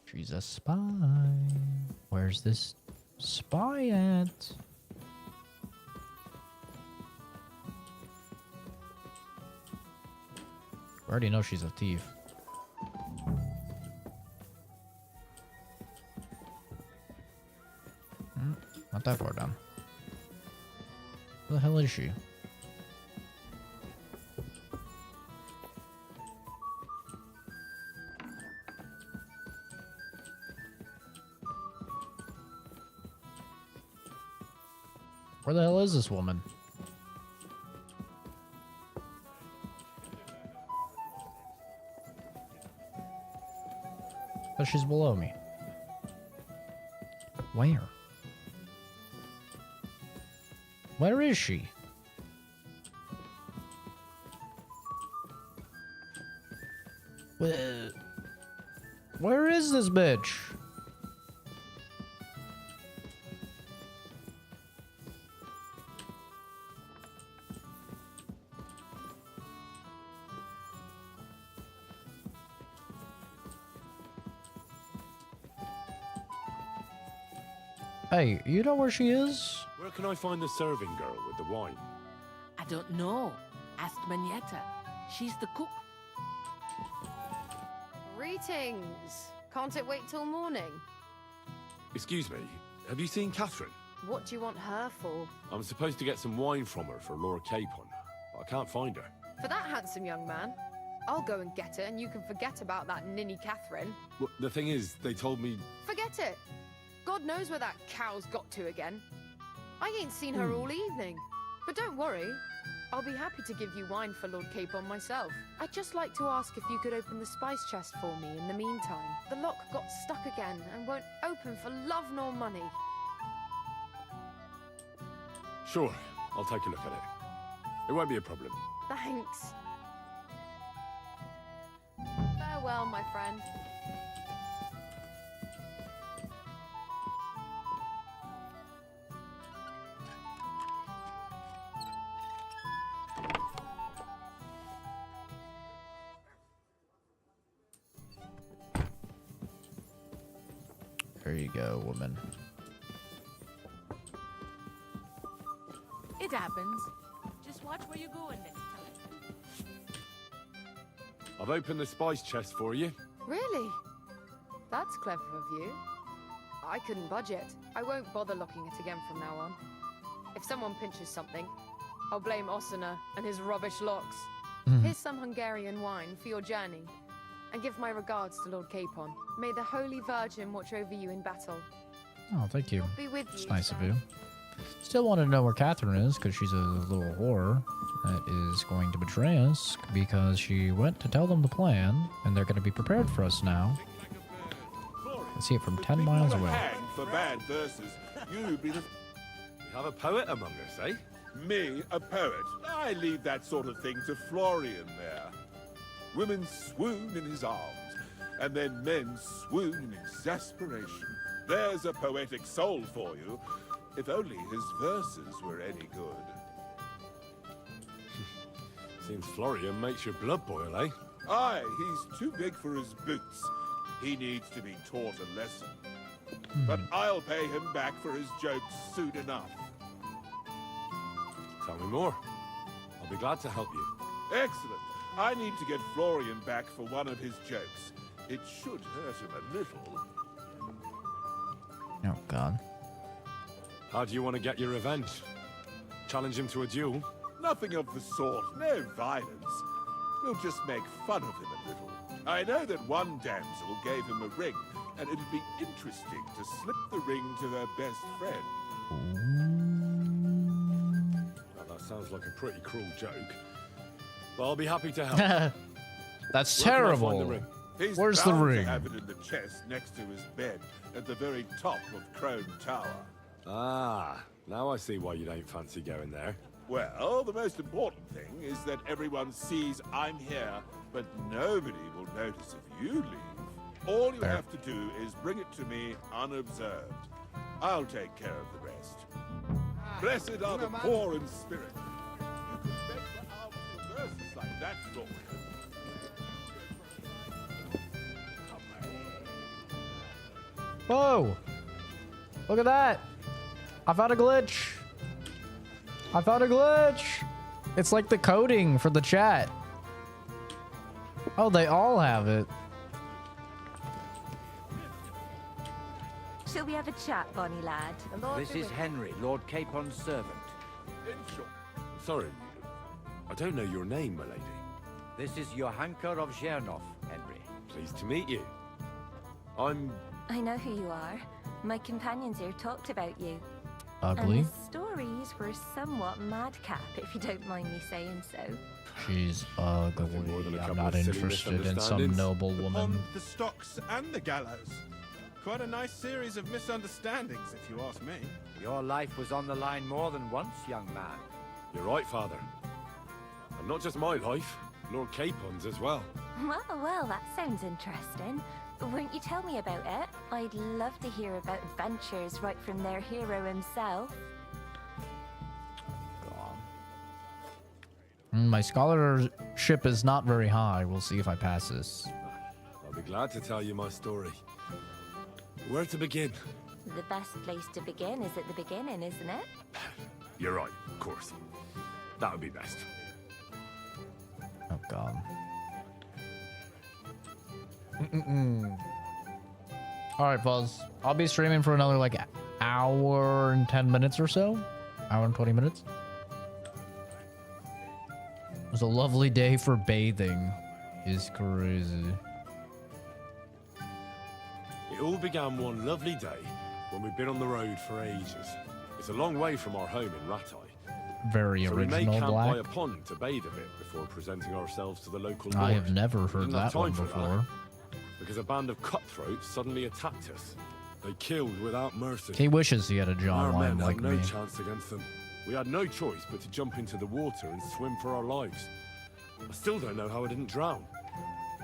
She's a spy. Where's this spy at? I already know she's a thief. Not that far down. Where the hell is she? Where the hell is this woman? Oh, she's below me. Where? Where is she? Where is this bitch? Hey, you know where she is? Where can I find the serving girl with the wine? I don't know. Ask Manietta. She's the cook. Greetings. Can't it wait till morning? Excuse me, have you seen Catherine? What do you want her for? I'm supposed to get some wine from her for Lord Capon, but I can't find her. For that handsome young man? I'll go and get her, and you can forget about that ninny Catherine. Well, the thing is, they told me... Forget it. God knows where that cow's got to again. I ain't seen her all evening. But don't worry. I'll be happy to give you wine for Lord Capon myself. I'd just like to ask if you could open the spice chest for me in the meantime. The lock got stuck again and won't open for love nor money. Sure, I'll take a look at it. It won't be a problem. Thanks. Farewell, my friend. There you go, woman. It happens. Just watch where you're going next time. I've opened the spice chest for you. Really? That's clever of you. I couldn't budget. I won't bother locking it again from now on. If someone pinches something, I'll blame Osina and his rubbish locks. Here's some Hungarian wine for your journey. And give my regards to Lord Capon. May the Holy Virgin watch over you in battle. Oh, thank you. Be with It's you, nice of sir. you. Still want to know where Catherine is, because she's a little whore that is going to betray us because she went to tell them the plan, and they're going to be prepared for us now. I see it from 10 miles away. Hanged for bad verses. You be the... We have a poet among us, eh? Me, a poet. I leave that sort of thing to Florian there. Women swoon in his arms, and then men swoon in exasperation. There's a poetic soul for you, if only his verses were any good. Seems Florian makes your blood boil, eh? Aye, he's too big for his boots. He needs to be taught a lesson. But I'll pay him back for his jokes soon enough. Tell me more. I'll be glad to help you. Excellent. I need to get Florian back for one of his jokes. It should hurt him a little. Oh, God. How do you want to get your revenge? Challenge him to a duel? Nothing of the sort. No violence. We'll just make fun of him a little. I know that one damsel gave him a ring, and it'd be interesting to slip the ring to her best friend. Well, that sounds like a pretty cruel joke. But I'll be happy to help. That's Where can I find terrible. the ring? He's Where's the bound ring? to have it in the chest next to his bed, at the very top of Crone Tower. Ah, now I see why you don't fancy going there. Well, the most important thing is that everyone sees I'm here, but nobody will notice if you leave. All you have to do is bring it to me unobserved. I'll take care of the rest. Blessed are the poor in spirit. You could make the alms of verses like that, Florian. Whoa! Look at that! I found a glitch! I found a glitch! It's like the coding for the chat. Oh, they all have it. Shall we have a chat, Bonnie lad? This is Henry, Lord Capon's servant. Sorry, I don't know your name, my lady. This is Johanka of Zhernov, Henry. Pleased to meet you. I'm... I know who you are. My companions here talked about you. Ugly. And the stories were somewhat madcap, if you don't mind me saying so. She's ugly. I'm not interested in some noble woman. The stocks and the gallows. Quite a nice series of misunderstandings, if you ask me. Your life was on the line more than once, young man. You're right, Father. And not just my life, Lord Capon's as well. Well, that sounds interesting. Won't you tell me about it? I'd love to hear about adventures right from their hero himself. My scholarship is not very high. We'll see if I pass this. I'll be glad to tell you my story. Where to begin? The best place to begin is at the beginning, isn't it? You're right, of course. That would be best. Oh, God. All right, Buzz. I'll be streaming for another, like, hour and 10 minutes or so. Hour and 20 minutes. It was a lovely day for bathing. It's crazy. It all began one lovely day when we'd been on the road for ages. It's a long way from our home in Rattay. Very So we made original, camp by Black. a pond to bathe a bit before presenting ourselves to the local I lord. have never We heard didn't have that one time for before. because a band of cutthroats suddenly attacked us. They killed without mercy. He wishes he had a Our jawline men like had no me. chance against them. We had no choice but to jump into the water and swim for our lives. I still don't know how I didn't drown.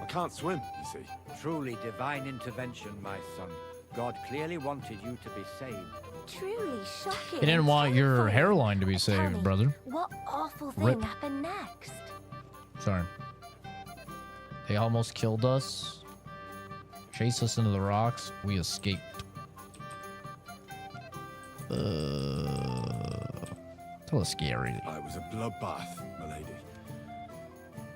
I can't swim, you see. Truly divine intervention, my son. God clearly wanted you to be saved. Truly shocking. He didn't want your hairline to be saved, brother. What awful thing Rip. happened next? Sorry. They almost killed us. Chased us into the rocks. We escaped. It's a little scary. It was a bloodbath, my lady.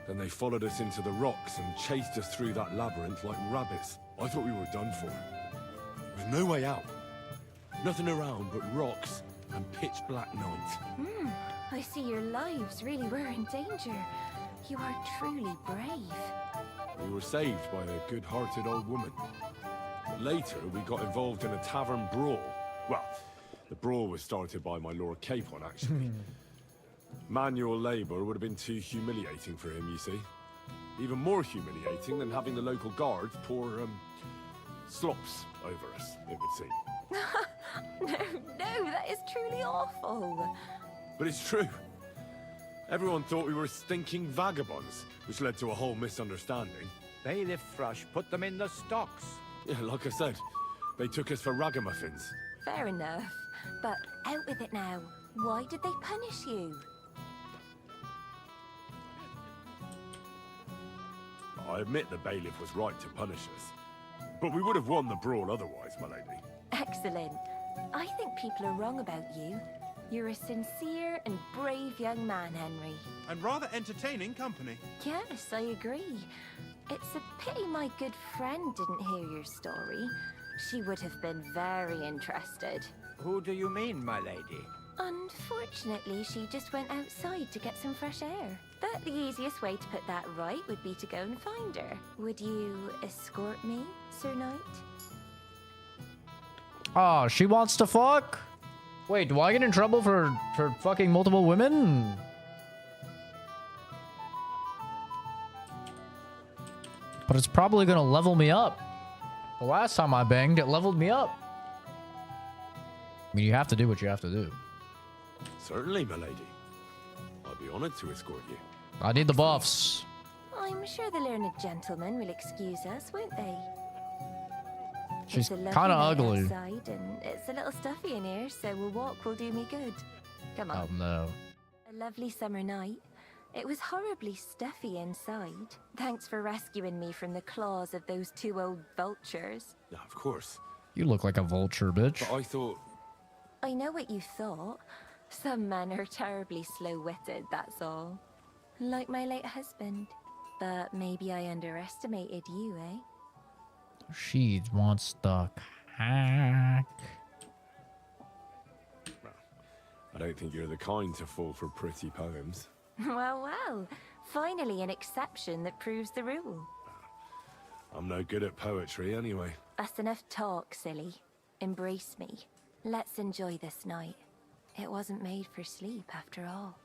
Then they followed us into the rocks and chased us through that labyrinth like rabbits. I thought we were done for. There was no way out. Nothing around but rocks and pitch black night. I see your lives really were in danger. You are truly brave. We were saved by a good-hearted old woman. But later, we got involved in a tavern brawl Well, the brawl was started by my Lord Capon, actually. Manual labor would have been too humiliating for him, you see. Even more humiliating than having the local guards pour, slops over us, it would seem. No, that is truly awful. But it's true. Everyone thought we were stinking vagabonds, which led to a whole misunderstanding. Bailiff Thrush put them in the stocks. Yeah, like I said, they took us for ragamuffins. Fair enough. But out with it now. Why did they punish you? I admit the bailiff was right to punish us. But we would have won the brawl otherwise, my lady. Excellent. I think people are wrong about you. You're a sincere and brave young man, Henry. And rather entertaining company. Yes, I agree. It's a pity my good friend didn't hear your story. She would have been very interested. Who do you mean, my lady? Unfortunately, she just went outside to get some fresh air. But the easiest way to put that right would be to go and find her. Would you escort me, Sir Knight? Oh, she wants to fuck? Wait, do I get in trouble for fucking multiple women? But it's probably gonna level me up. The last time I banged, it leveled me up. I mean, you have to do what you have to do. Certainly, my lady. I'd be honored to escort you. I need the buffs. I'm sure the learned gentlemen will excuse us, won't they? She's It's a lovely kind of night ugly. outside, and it's a little stuffy in here, so a walk will do me good. Come on. Oh no. A lovely summer night. It was horribly stuffy inside. Thanks for rescuing me from the claws of those two old vultures. Yeah, of course. You look like a vulture, bitch. But I thought... I know what you thought. Some men are terribly slow-witted, that's all. Like my late husband. But maybe I underestimated you, eh? She wants the hack. I don't think you're the kind to fall for pretty poems. Well, well. Finally an exception that proves the rule. I'm no good at poetry anyway. That's enough talk, silly. Embrace me. Let's enjoy this night. It wasn't made for sleep, after all.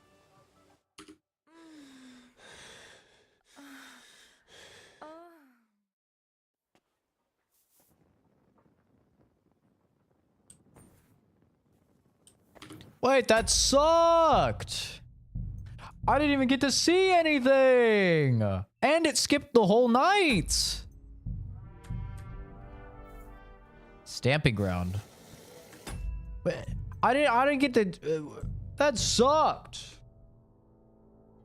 Wait, that sucked. I didn't even get to see anything. And it skipped the whole night. Stamping ground. But I didn't get to that sucked.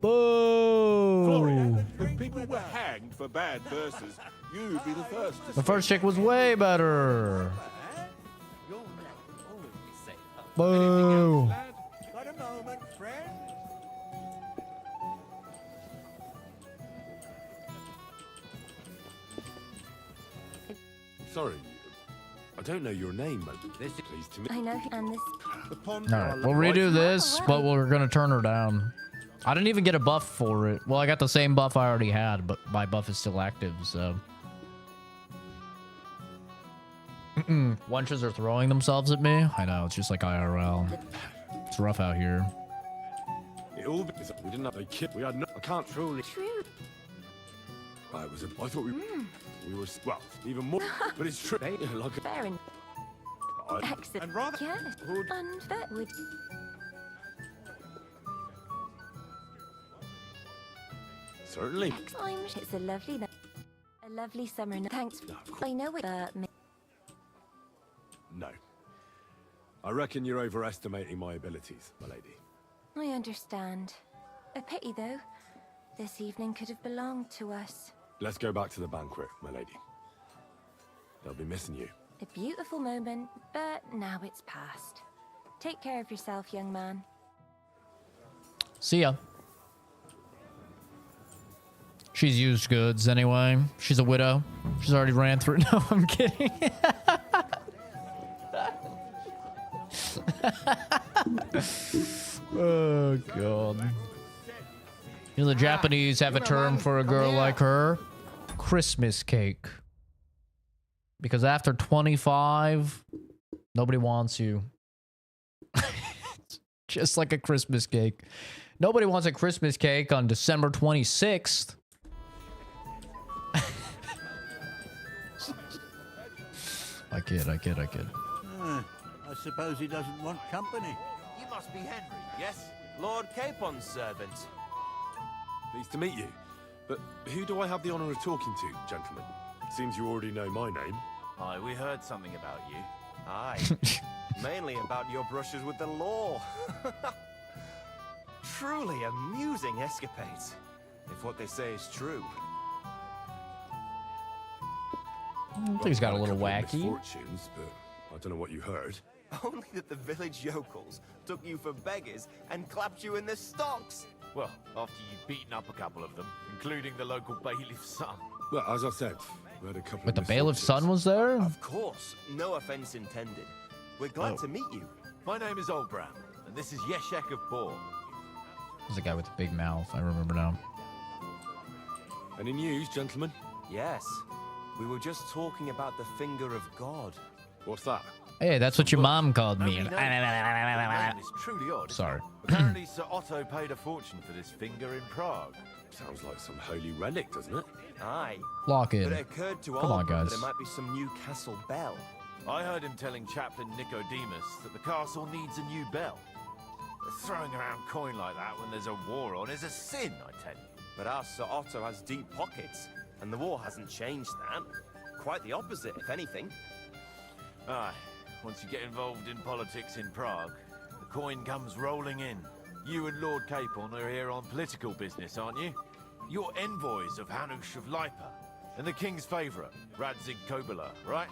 Boo. If people were hanged for bad verses, you'd be the first to The first chick was way better. Boo. Got a moment, friend? Sorry, I don't know your name, but pleased to meet I know, and this... All right, we'll redo this, but we're gonna turn her down. I didn't even get a buff for it. Well, I got the same buff I already had, but my buff is still active, so. Wenches are throwing themselves at me. I know, it's just like IRL. It's rough out here. It all because we didn't have a kid. We had no. I can't truly. True. I was. I thought we. We were. Well, even more. But it's true. Like Fair enough. Excellent. And rather... Yes. And that would... Certainly. It's a lovely summer night. Thanks. I know it. No. I reckon you're overestimating my abilities, my lady. I understand. A pity, though. This evening could have belonged to us. Let's go back to the banquet, my lady. They'll be missing you. A beautiful moment, but now it's past. Take care of yourself, young man. See ya. She's used goods anyway. She's a widow. She's already ran through. No, I'm kidding. Oh, God. You know, the Japanese have a term for a girl like her. Christmas cake. Because after 25, Nobody wants you. Just like a Christmas cake. Nobody wants a Christmas cake on December 26th. I kid. I suppose he doesn't want company. You must be Henry, yes? Lord Capon's servant. Pleased to meet you. But who do I have the honor of talking to, gentlemen? Seems you already know my name. Aye, we heard something about you. Aye. Mainly about your brushes with the law. Truly amusing escapades, if what they say is true. I think he's got a little wacky. Misfortunes, but I don't know what you heard. Only that the village yokels took you for beggars and clapped you in the stocks. Well, after you'd beaten up a couple of them, including the local bailiff's son. Well, as I said, we had a couple But of the bailiff's son was there? Of course, no offense intended. We're glad to meet you. My name is Oldbram, and this is Yeshek of Bor. There's a guy with a big mouth. I remember now. Any news, gentlemen? Yes. We were just talking about the finger of God. What's that? Hey, that's what your mom called me. The name is truly odd. Sorry. Apparently, Sir Otto paid a fortune for this finger in Prague. Sounds like some holy relic, doesn't it? Aye. Lock in. But it occurred to Come on, Oldbram guys. that it might be some new castle bell. I heard him telling Chaplain Nicodemus that the castle needs a new bell. Throwing around coin like that when there's a war on is a sin, I tell you. But our Sir Otto has deep pockets, and the war hasn't changed that. Quite the opposite, if anything. Aye. Once you get involved in politics in Prague, the coin comes rolling in. You and Lord Capon are here on political business, aren't you? You're envoys of Hanush of Lipa, and the king's favourite, Radzig Kobyla, right?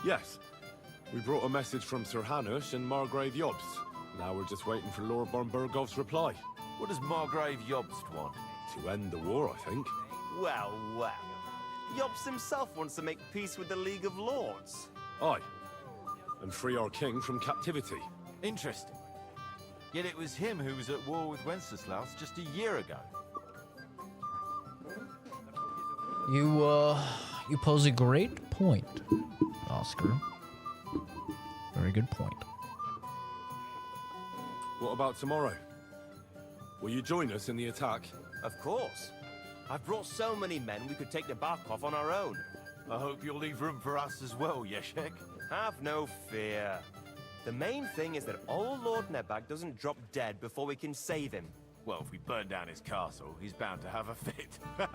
Yes. We brought a message from Sir Hanush and Margrave Jobst. Now we're just waiting for Lord Bornbergov's reply. What does Margrave Jobst want? To end the war, I think. Well, well. Jobst himself wants to make peace with the League of Lords. Aye. And free our king from captivity. Interesting. Yet it was him who was at war with Wenceslaus just a year ago. You pose a great point, Oscar. Very good point. What about tomorrow? Will you join us in the attack? Of course. I've brought so many men we could take the Barkov on our own. I hope you'll leave room for us as well, Yeshek. Have no fear. The main thing is that old Lord Nebag doesn't drop dead before we can save him. Well, if we burn down his castle, he's bound to have a fit. I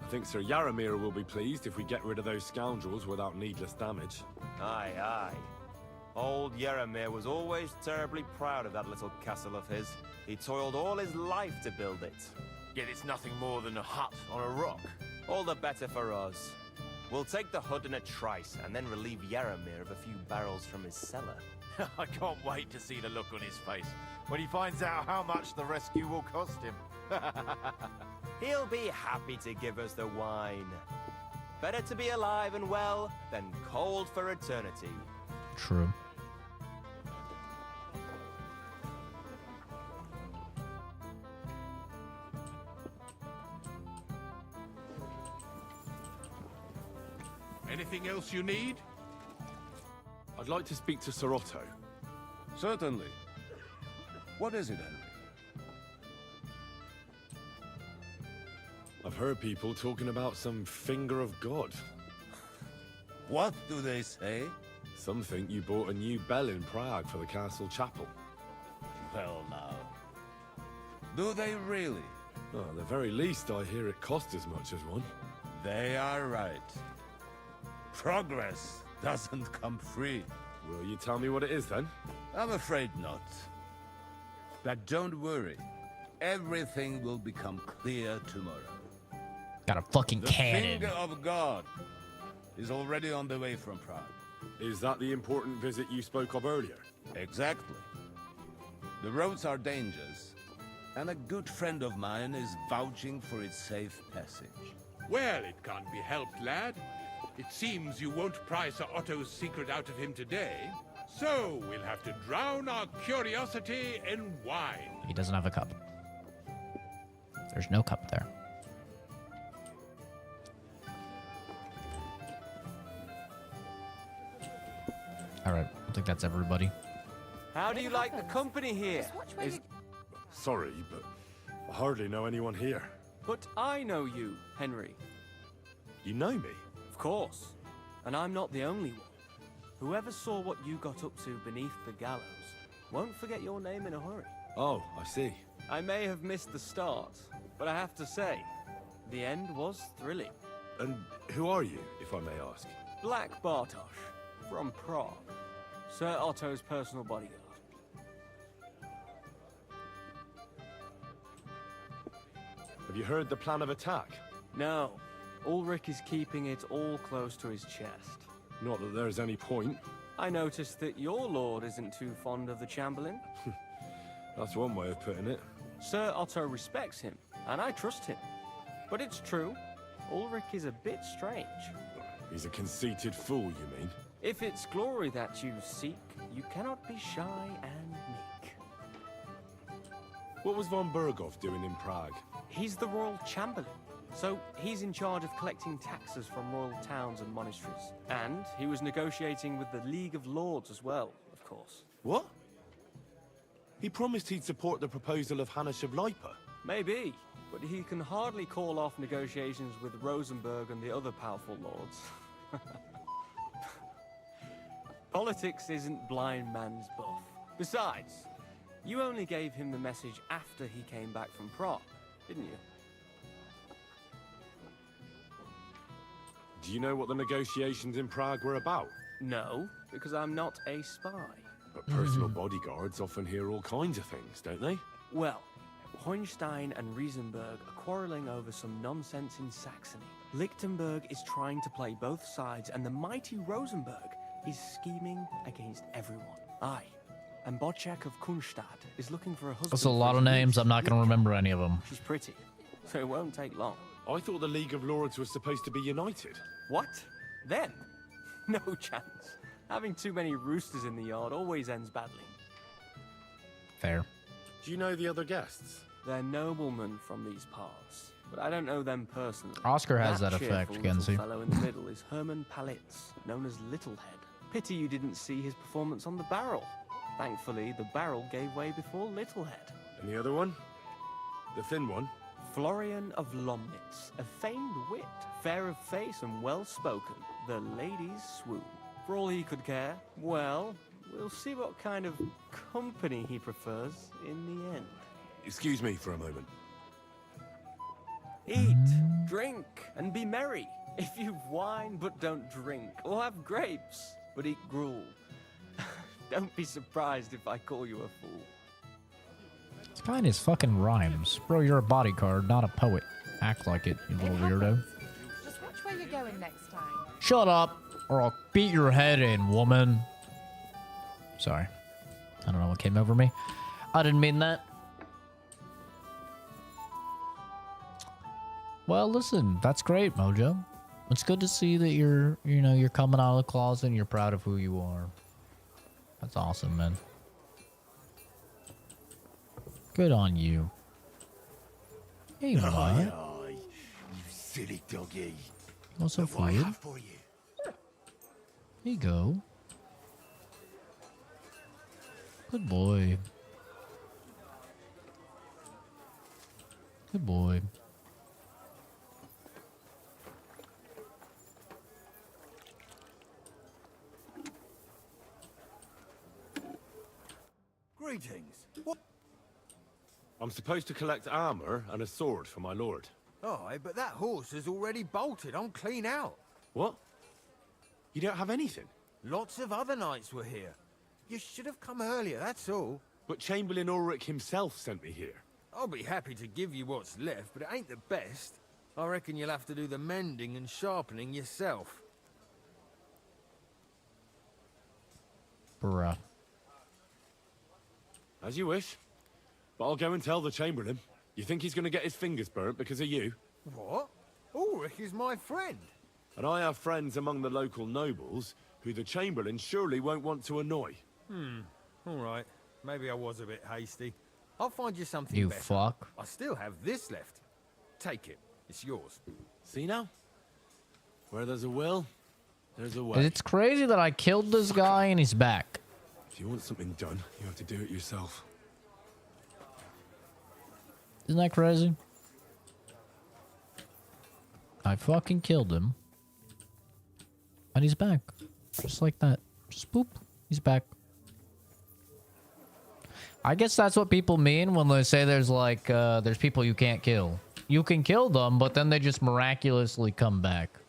think Sir Yaramir will be pleased if we get rid of those scoundrels without needless damage. Aye, aye. Old Yaramir was always terribly proud of that little castle of his. He toiled all his life to build it. Yet it's nothing more than a hut on a rock. All the better for us. We'll take the hut in a trice and then relieve Yaramir of a few barrels from his cellar. I can't wait to see the look on his face when he finds out how much the rescue will cost him. He'll be happy to give us the wine. Better to be alive and well than cold for eternity. True. Anything else you need? I'd like to speak to Sir Otto. Certainly. What is it, Henry? I've heard people talking about some finger of God. What do they say? Some think you bought a new bell in Prague for the castle chapel. Well, now. Do they really? Oh, at the very least, I hear it cost as much as one. They are right. Progress doesn't come free. Will you tell me what it is, then? I'm afraid not. But don't worry. Everything will become clear tomorrow. Got a fucking cannon. The finger of God is already on the way from Prague. Is that the important visit you spoke of earlier? Exactly. The roads are dangerous, and a good friend of mine is vouching for its safe passage. Well, it can't be helped, lad. It seems you won't pry Sir Otto's secret out of him today, so we'll have to drown our curiosity in wine. He doesn't have a cup. There's no cup there. think that's everybody. How do you like the company here? Sorry, but I hardly know anyone here. But I know you, Henry. You know me? Of course. And I'm not the only one. Whoever saw what you got up to beneath the gallows won't forget your name in a hurry. Oh, I see. I may have missed the start, but I have to say, the end was thrilling. And who are you, if I may ask? Black Bartosz, from Prague. Sir Otto's personal bodyguard. Have you heard the plan of attack? No. Ulrich is keeping it all close to his chest. Not that there's any point. I noticed that your lord isn't too fond of the Chamberlain. That's one way of putting it. Sir Otto respects him, and I trust him. But it's true, Ulrich is a bit strange. He's a conceited fool, you mean? If it's glory that you seek, you cannot be shy and meek. What was von Berghoff doing in Prague? He's the royal chamberlain, so he's in charge of collecting taxes from royal towns and monasteries. And he was negotiating with the League of Lords as well, of course. What? He promised he'd support the proposal of Hannes of Lipa. Maybe, but he can hardly call off negotiations with Rosenberg and the other powerful lords. Politics isn't blind man's buff. Besides, you only gave him the message after he came back from Prague, didn't you? Do you know what the negotiations in Prague were about? No, because I'm not a spy. But personal bodyguards often hear all kinds of things, don't they? Well, Hohenstein and Riesenberg are quarreling over some nonsense in Saxony. Lichtenberg is trying to play both sides, and the mighty Rosenberg is scheming against everyone. Aye, and Bocek of Kunstadt is looking for a husband. That's a lot of names. I'm not going to remember any of them. She's pretty, so it won't take long. I thought the League of Lords was supposed to be united. What? Then? No chance. Having too many roosters in the yard always ends badly. Fair. Do you know the other guests? They're noblemen from these parts, but I don't know them personally. Oscar has that cheerful effect, little Genzi. fellow in the middle is Hermann Palitz, known as Littlehead. Pity you didn't see his performance on the barrel. Thankfully, the barrel gave way before Littlehead. And the other one? The thin one? Florian of Lomnitz, a famed wit, fair of face and well-spoken. The ladies swoon. For all he could care, well, we'll see what kind of company he prefers in the end. Excuse me for a moment. Eat, drink, and be merry. If you've wine but don't drink, or have grapes but eat gruel, don't be surprised if I call you a fool. This guy and his fucking rhymes. Bro, you're a bodyguard, not a poet. Act like it, you little weirdo. Just watch where you're going next time. Shut up, or I'll beat your head in, woman. Sorry. I don't know what came over me. I didn't mean that. Well, listen, that's great, Mojo. It's good to see that you're coming out of the closet and you're proud of who you are. That's awesome, man. Good on you. Hey, Maya. You silly doggy. What's up, What I food? have for you? Here you go. Good boy. Good boy. Greetings. What? I'm supposed to collect armor and a sword for my lord. Aye, but that horse has already bolted. I'm clean out. What? You don't have anything? Lots of other knights were here. You should have come earlier, that's all. But Chamberlain Ulrich himself sent me here. I'll be happy to give you what's left, but it ain't the best. I reckon you'll have to do the mending and sharpening yourself. Bruh. As you wish. But I'll go and tell the Chamberlain. You think he's going to get his fingers burnt because of you? What? Ulrich is my friend. And I have friends among the local nobles who the Chamberlain surely won't want to annoy. All right. Maybe I was a bit hasty. I'll find you something You better. fuck. I still have this left. Take it. It's yours. See now? Where there's a will, there's a way. It's crazy that I killed this guy and he's back. If you want something done, you have to do it yourself. Isn't that crazy? I fucking killed him. And he's back. Just like that. Just boop. He's back. I guess that's what people mean when they say there's like, there's people you can't kill. You can kill them, but then they just miraculously come back.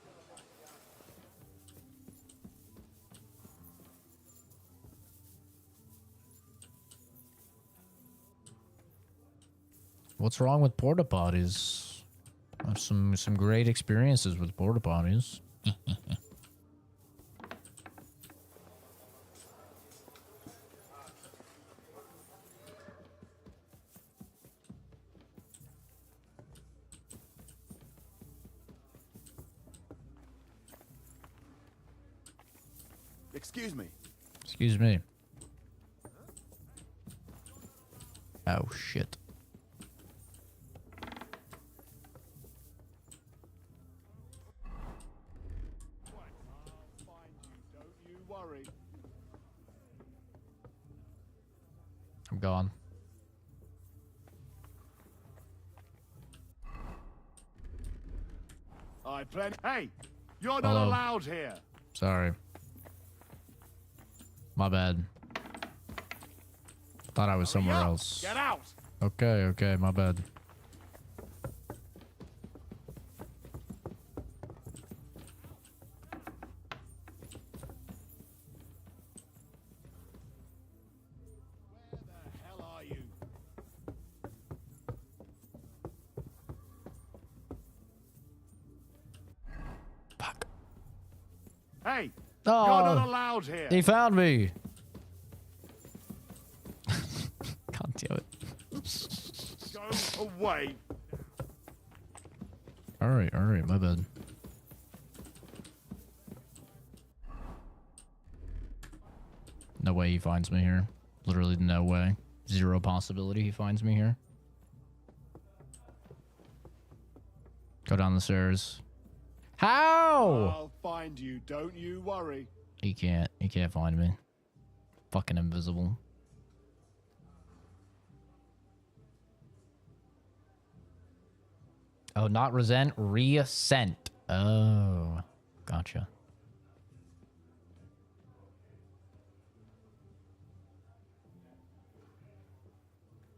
What's wrong with porta potties? I have some great experiences with porta potties. Excuse me. Excuse me. Oh shit. I'm gone. Hey, you're not Hello. allowed here. Sorry. My bad. Thought I was somewhere else. Get out. Okay, my bad. Hey, Oh, you're not allowed here. he found me. Can't do it. Go away. All right, my bad. No way he finds me here. Literally no way. Zero possibility he finds me here. Go down the stairs. How? I'll find you. Don't you worry. He can't find me. Fucking invisible. Oh, not resent, re-ascent. Oh, gotcha.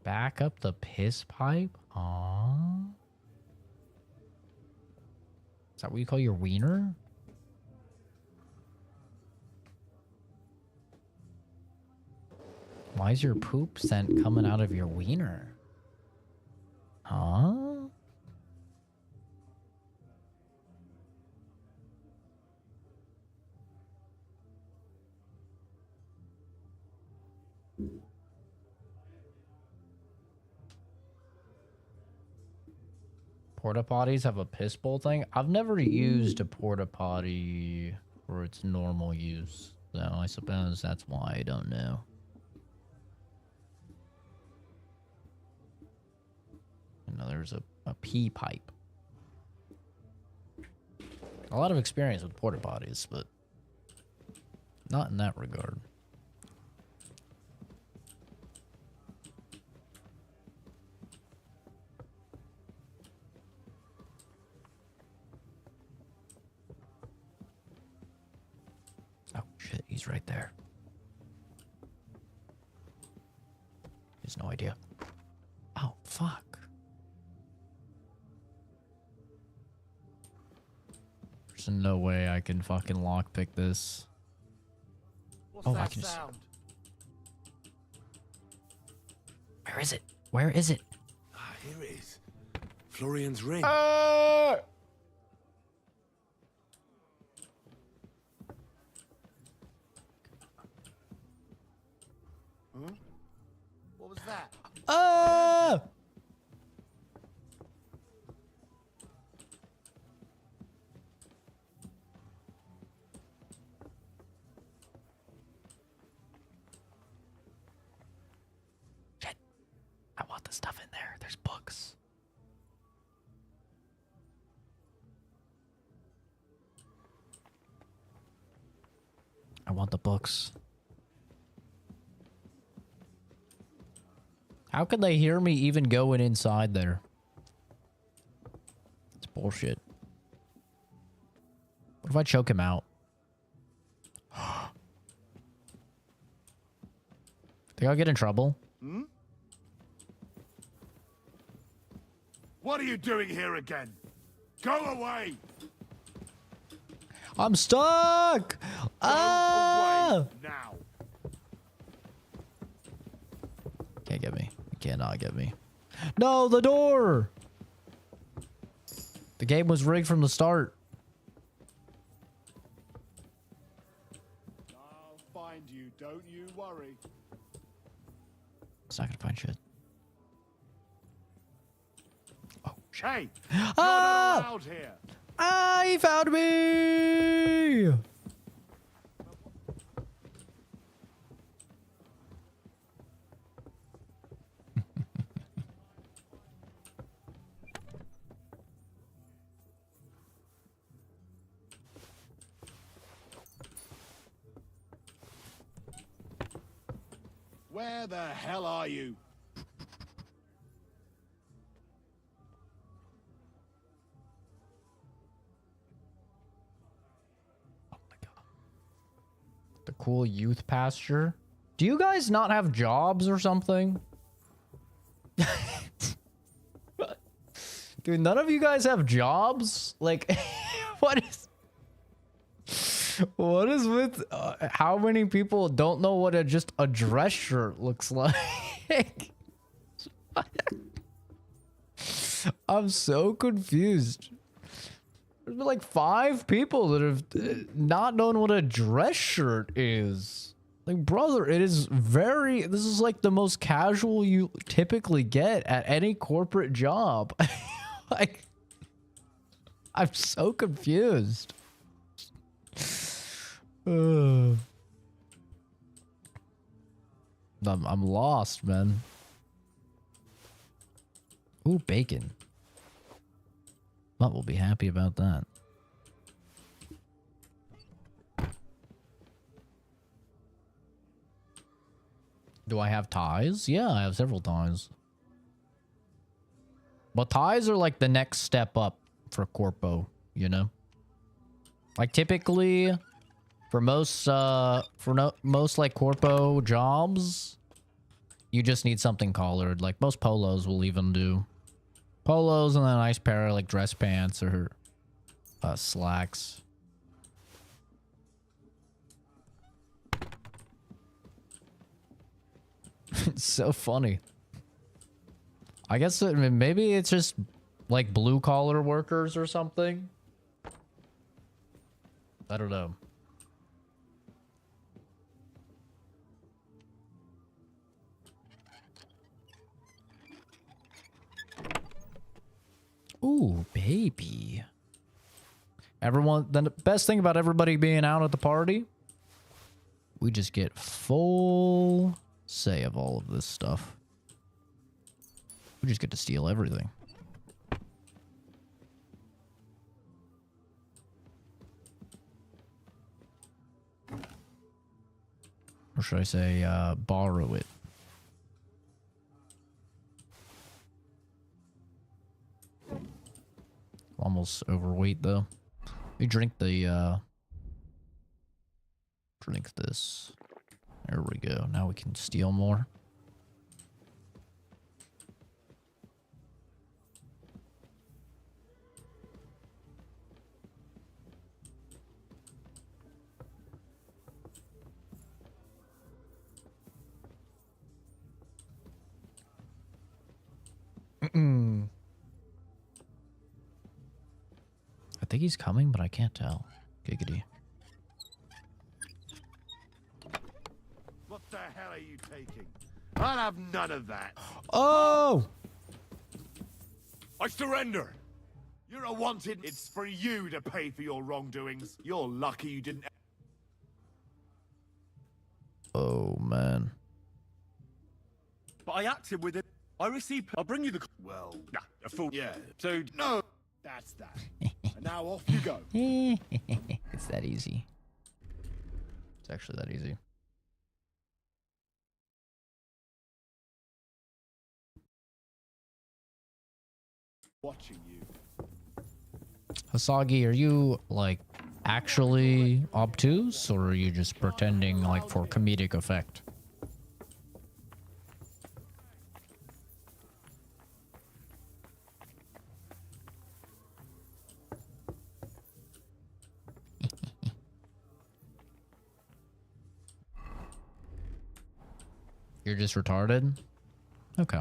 Back up the piss pipe? Aww. Is that what you call your wiener? Why is your poop scent coming out of your wiener? Huh? Porta potties have a piss bowl thing. I've never used a porta potty for its normal use, so I suppose that's why I don't know. You know, there's a pee pipe. A lot of experience with porta potties, but not in that regard. Oh shit, he's right there. He has no idea. Oh fuck. There's no way I can fucking lockpick this. What's Oh, that I can just... sound? Where is it? Where is it? Ah, here it is. Florian's ring. Huh? What was that? Shit. I want the stuff in there. There's books. I want the books. How could they hear me even going inside there? It's bullshit. What if I choke him out? Think I'll get in trouble? Hmm? What are you doing here again? Go away! I'm stuck! Ah! Away now! Can't get me. You cannot get me. No, the door! The game was rigged from the start. I'll find you, don't you worry. It's not gonna find shit. Hey! You're Ah! not allowed here! Ah, he found me! Where the hell are you? The cool youth pasture. Do you guys not have jobs or something? Dude, none of you guys have jobs? Like, what is with how many people don't know what just a dress shirt looks like? I'm so confused. There's been like 5 people that have not known what a dress shirt is. Like, brother, it is this is like the most casual you typically get at any corporate job. Like, I'm so confused. I'm lost, man. Ooh, bacon. Mutt will be happy about that. Do I have ties? Yeah, I have several ties. But ties are like the next step up for Corpo, you know? Like typically for most most like Corpo jobs, you just need something collared. Like most polos will even do polos and then a nice pair of like dress pants or slacks. It's so funny. I guess maybe it's just like blue collar workers or something. I don't know. Ooh, baby. Everyone, the best thing about everybody being out at the party, we just get full say of all of this stuff. We just get to steal everything. Or should I say, borrow it? Almost overweight though. We drink the drink this. There we go. Now we can steal more. I think he's coming, but I can't tell. Giggity. What the hell are you taking? I'll have none of that. Oh! I surrender. You're a wanted. It's for you to pay for your wrongdoings. You're lucky you didn't. Oh, man. But I acted with it. I received. I'll bring you the. Well, nah, a fool. Yeah. So no. That's that. And now off you go. It's that easy. It's actually that easy. Watching you. Hasagi, are you, like, actually obtuse, or are you just pretending, like, for comedic effect? You're just retarded? Okay.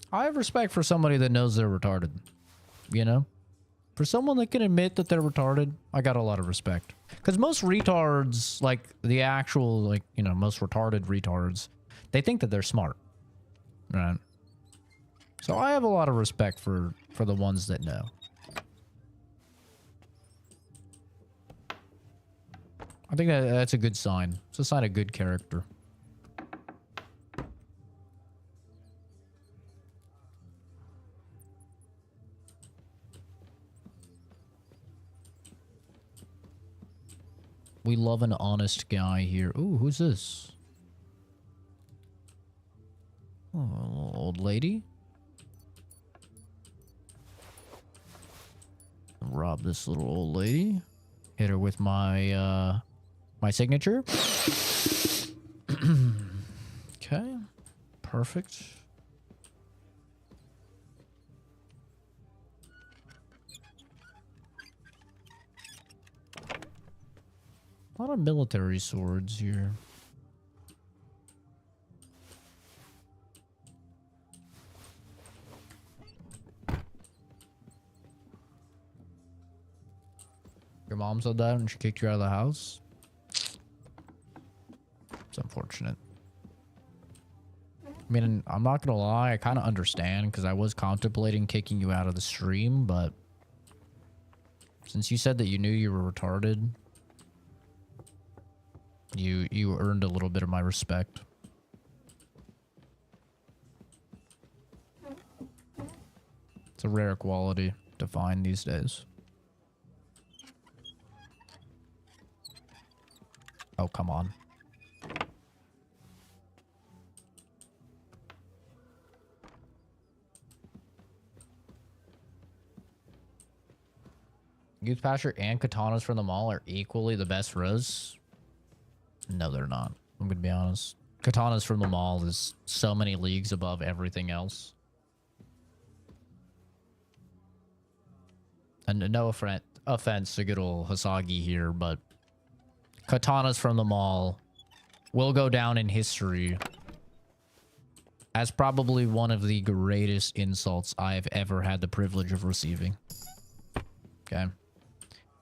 I have respect for somebody that knows they're retarded. You know? For someone that can admit that they're retarded, I got a lot of respect. Because most retards, like the actual, like, you know, most retarded retards, they think that they're smart. Right? So I have a lot of respect for the ones that know. I think that's a good sign. It's a sign of good character. We love an honest guy here. Ooh, who's this? Oh, old lady. Rob this little old lady. Hit her with my my signature. Okay. Perfect. A lot of military swords here. Your mom said that and she kicked you out of the house? It's unfortunate. I mean, I'm not gonna lie, I kind of understand because I was contemplating kicking you out of the stream, but since you said that you knew you were retarded, you earned a little bit of my respect. It's a rare quality to find these days. Oh, come on. Youth Pasture and Katanas from the mall are equally the best res? No, they're not. I'm gonna be honest. Katanas from the mall is so many leagues above everything else. And no offense to good old Hasagi here, but Katanas from the mall will go down in history as probably one of the greatest insults I've ever had the privilege of receiving. Okay.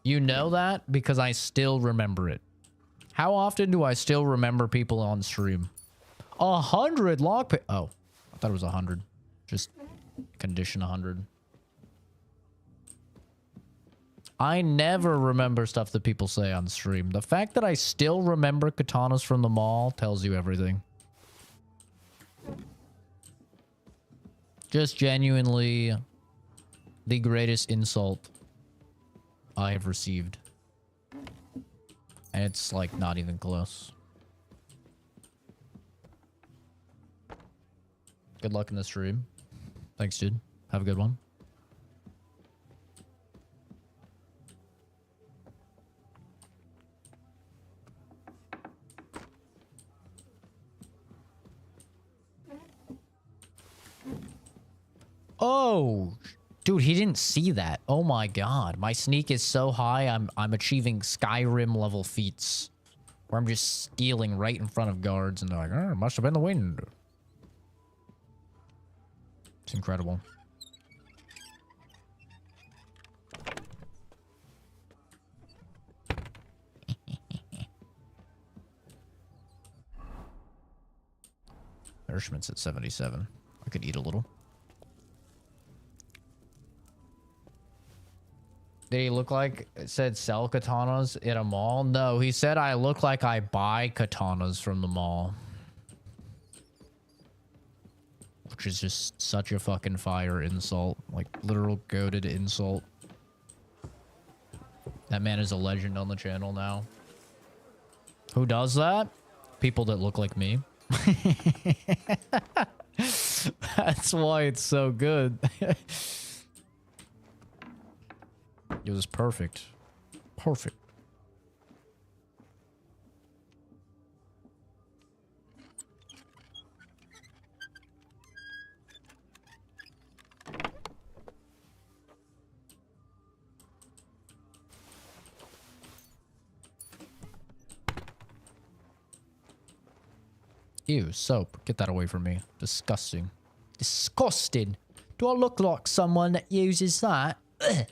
You know that because I still remember it. How often do I still remember people on stream? 100 lockpick. Oh, I thought it was 100. Just condition 100. I never remember stuff that people say on stream. The fact that I still remember Katanas from the mall tells you everything. Just genuinely the greatest insult I have received. And it's like not even close. Good luck in the stream. Thanks, dude. Have a good one. Oh, dude, he didn't see that. Oh my god. My sneak is so high, I'm achieving Skyrim level feats. Where I'm just stealing right in front of guards and they're like, oh, it must have been the wind. It's incredible. Nourishment's at 77. I could eat a little. Did he look like it said sell katanas in a mall? No, he said I look like I buy katanas from the mall. Which is just such a fucking fire insult. Like, literal goated insult. That man is a legend on the channel now. Who does that? People that look like me. That's why it's so good. It was perfect. Perfect. Ew, soap. Get that away from me. Disgusting. Disgusting. Do I look like someone that uses that? Ugh.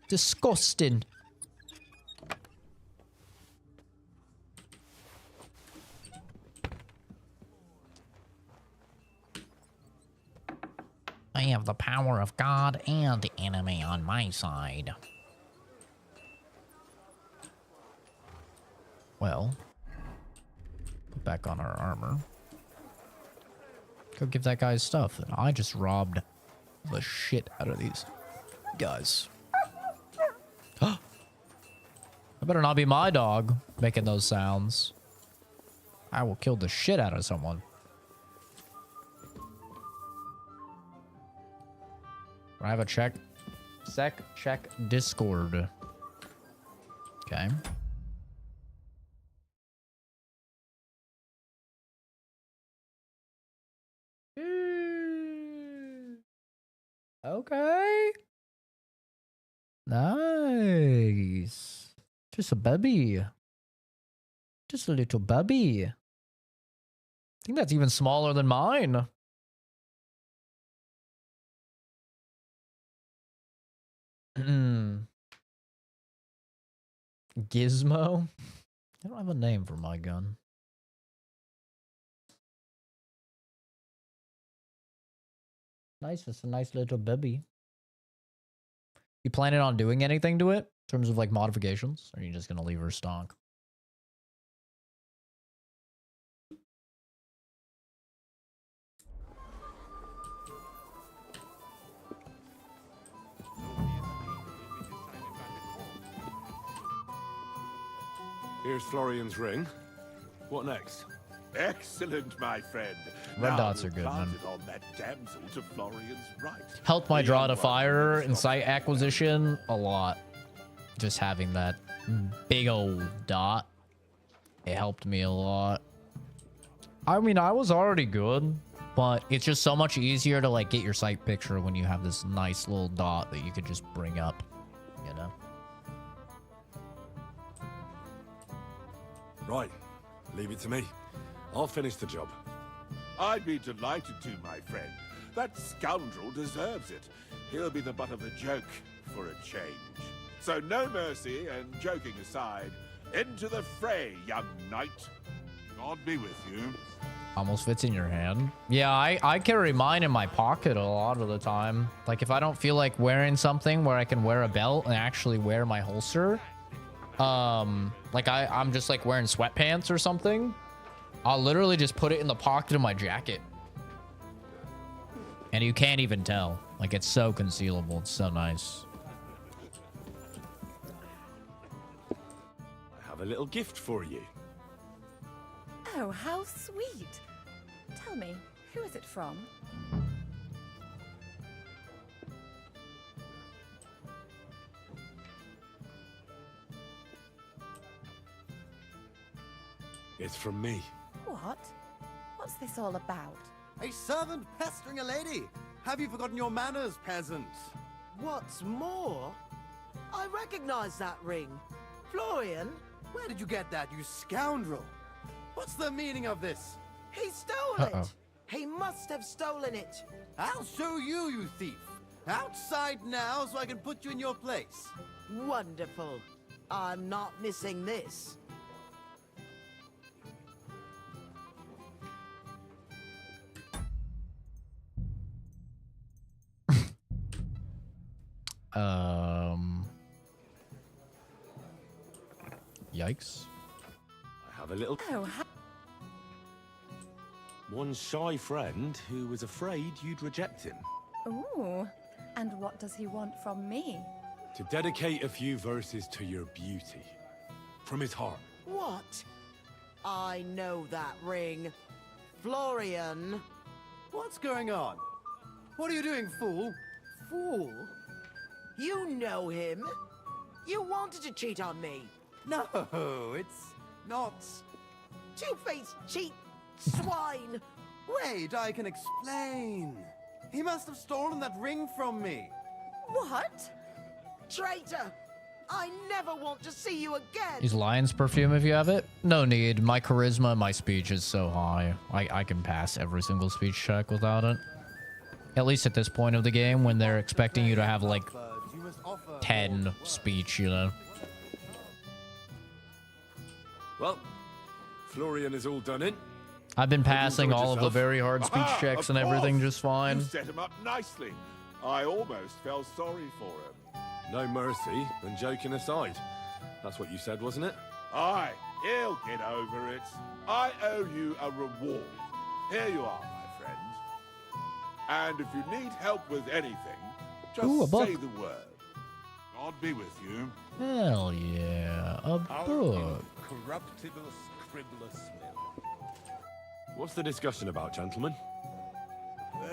Disgusting. I have the power of God and the enemy on my side. Well, put back on our armor. Go give that guy his stuff. And I just robbed the shit out of these guys. That better not be my dog making those sounds. I will kill the shit out of someone. I have a check Discord. Okay. Okay. Nice. Just a baby. Just a little baby. I think that's even smaller than mine. Gizmo? I don't have a name for my gun. Nice, it's a nice little baby. You planning on doing anything to it in terms of like modifications? Or are you just gonna leave her stock? Here's Florian's ring. What next? Excellent, my friend. Red Now dots are we'll good, plant man. it on that damsel to Florian's right. Helped my The draw young to one fire will and stop site acquisition a lot. Just having that big old dot. It helped me a lot. I mean, I was already good, but it's just so much easier to like get your sight picture when you have this nice little dot that you could just bring up, you know? Right. Leave it to me. I'll finish the job. I'd be delighted to, my friend. That scoundrel deserves it. He'll be the butt of a joke for a change. So no mercy, and joking aside, into the fray, young knight. God be with you. Almost fits in your hand. Yeah, I carry mine in my pocket a lot of the time. Like if I don't feel like wearing something where I can wear a belt and actually wear my holster, like I'm just like wearing sweatpants or something, I'll literally just put it in the pocket of my jacket. And you can't even tell. Like it's so concealable. It's so nice. I have a little gift for you. Oh, how sweet. Tell me, who is it from? It's from me. What? What's this all about? A servant pestering a lady! Have you forgotten your manners, peasant? What's more, I recognize that ring. Florian? Where did you get that, you scoundrel? What's the meaning of this? He stole it! He must have stolen it! I'll show you, you thief! Outside now so I can put you in your place. Wonderful. I'm not missing this. Yikes. I have a little... Oh, one shy friend who was afraid you'd reject him. ooh. And what does he want from me? To dedicate a few verses to your beauty. From his heart. What? I know that ring. Florian. What's going on? What are you doing, fool? Fool? You know him. You wanted to cheat on me. No, it's not. Two-faced cheat swine. Wait, I can explain. He must have stolen that ring from me. What? Traitor! I never want to see you again! Use lion's perfume if you have it. No need. My charisma, my speech is so high. I can pass every single speech check without it. At least at this point of the game when they're expecting you to have like 10 speech, you know. Well, Florian is all done in. I've been passing all of the yourself? very hard speech Aha, checks of and everything course. just fine. You set him up nicely. I almost felt sorry for him. No mercy, and joking aside. That's what you said, wasn't it? Aye, he'll get over it. I owe you a reward. Here you are, my friend. And if you need help with anything, just Ooh, a book. say the word. God be with you. Hell yeah, a book. Corruptible scribbler smell. What's the discussion about, gentlemen?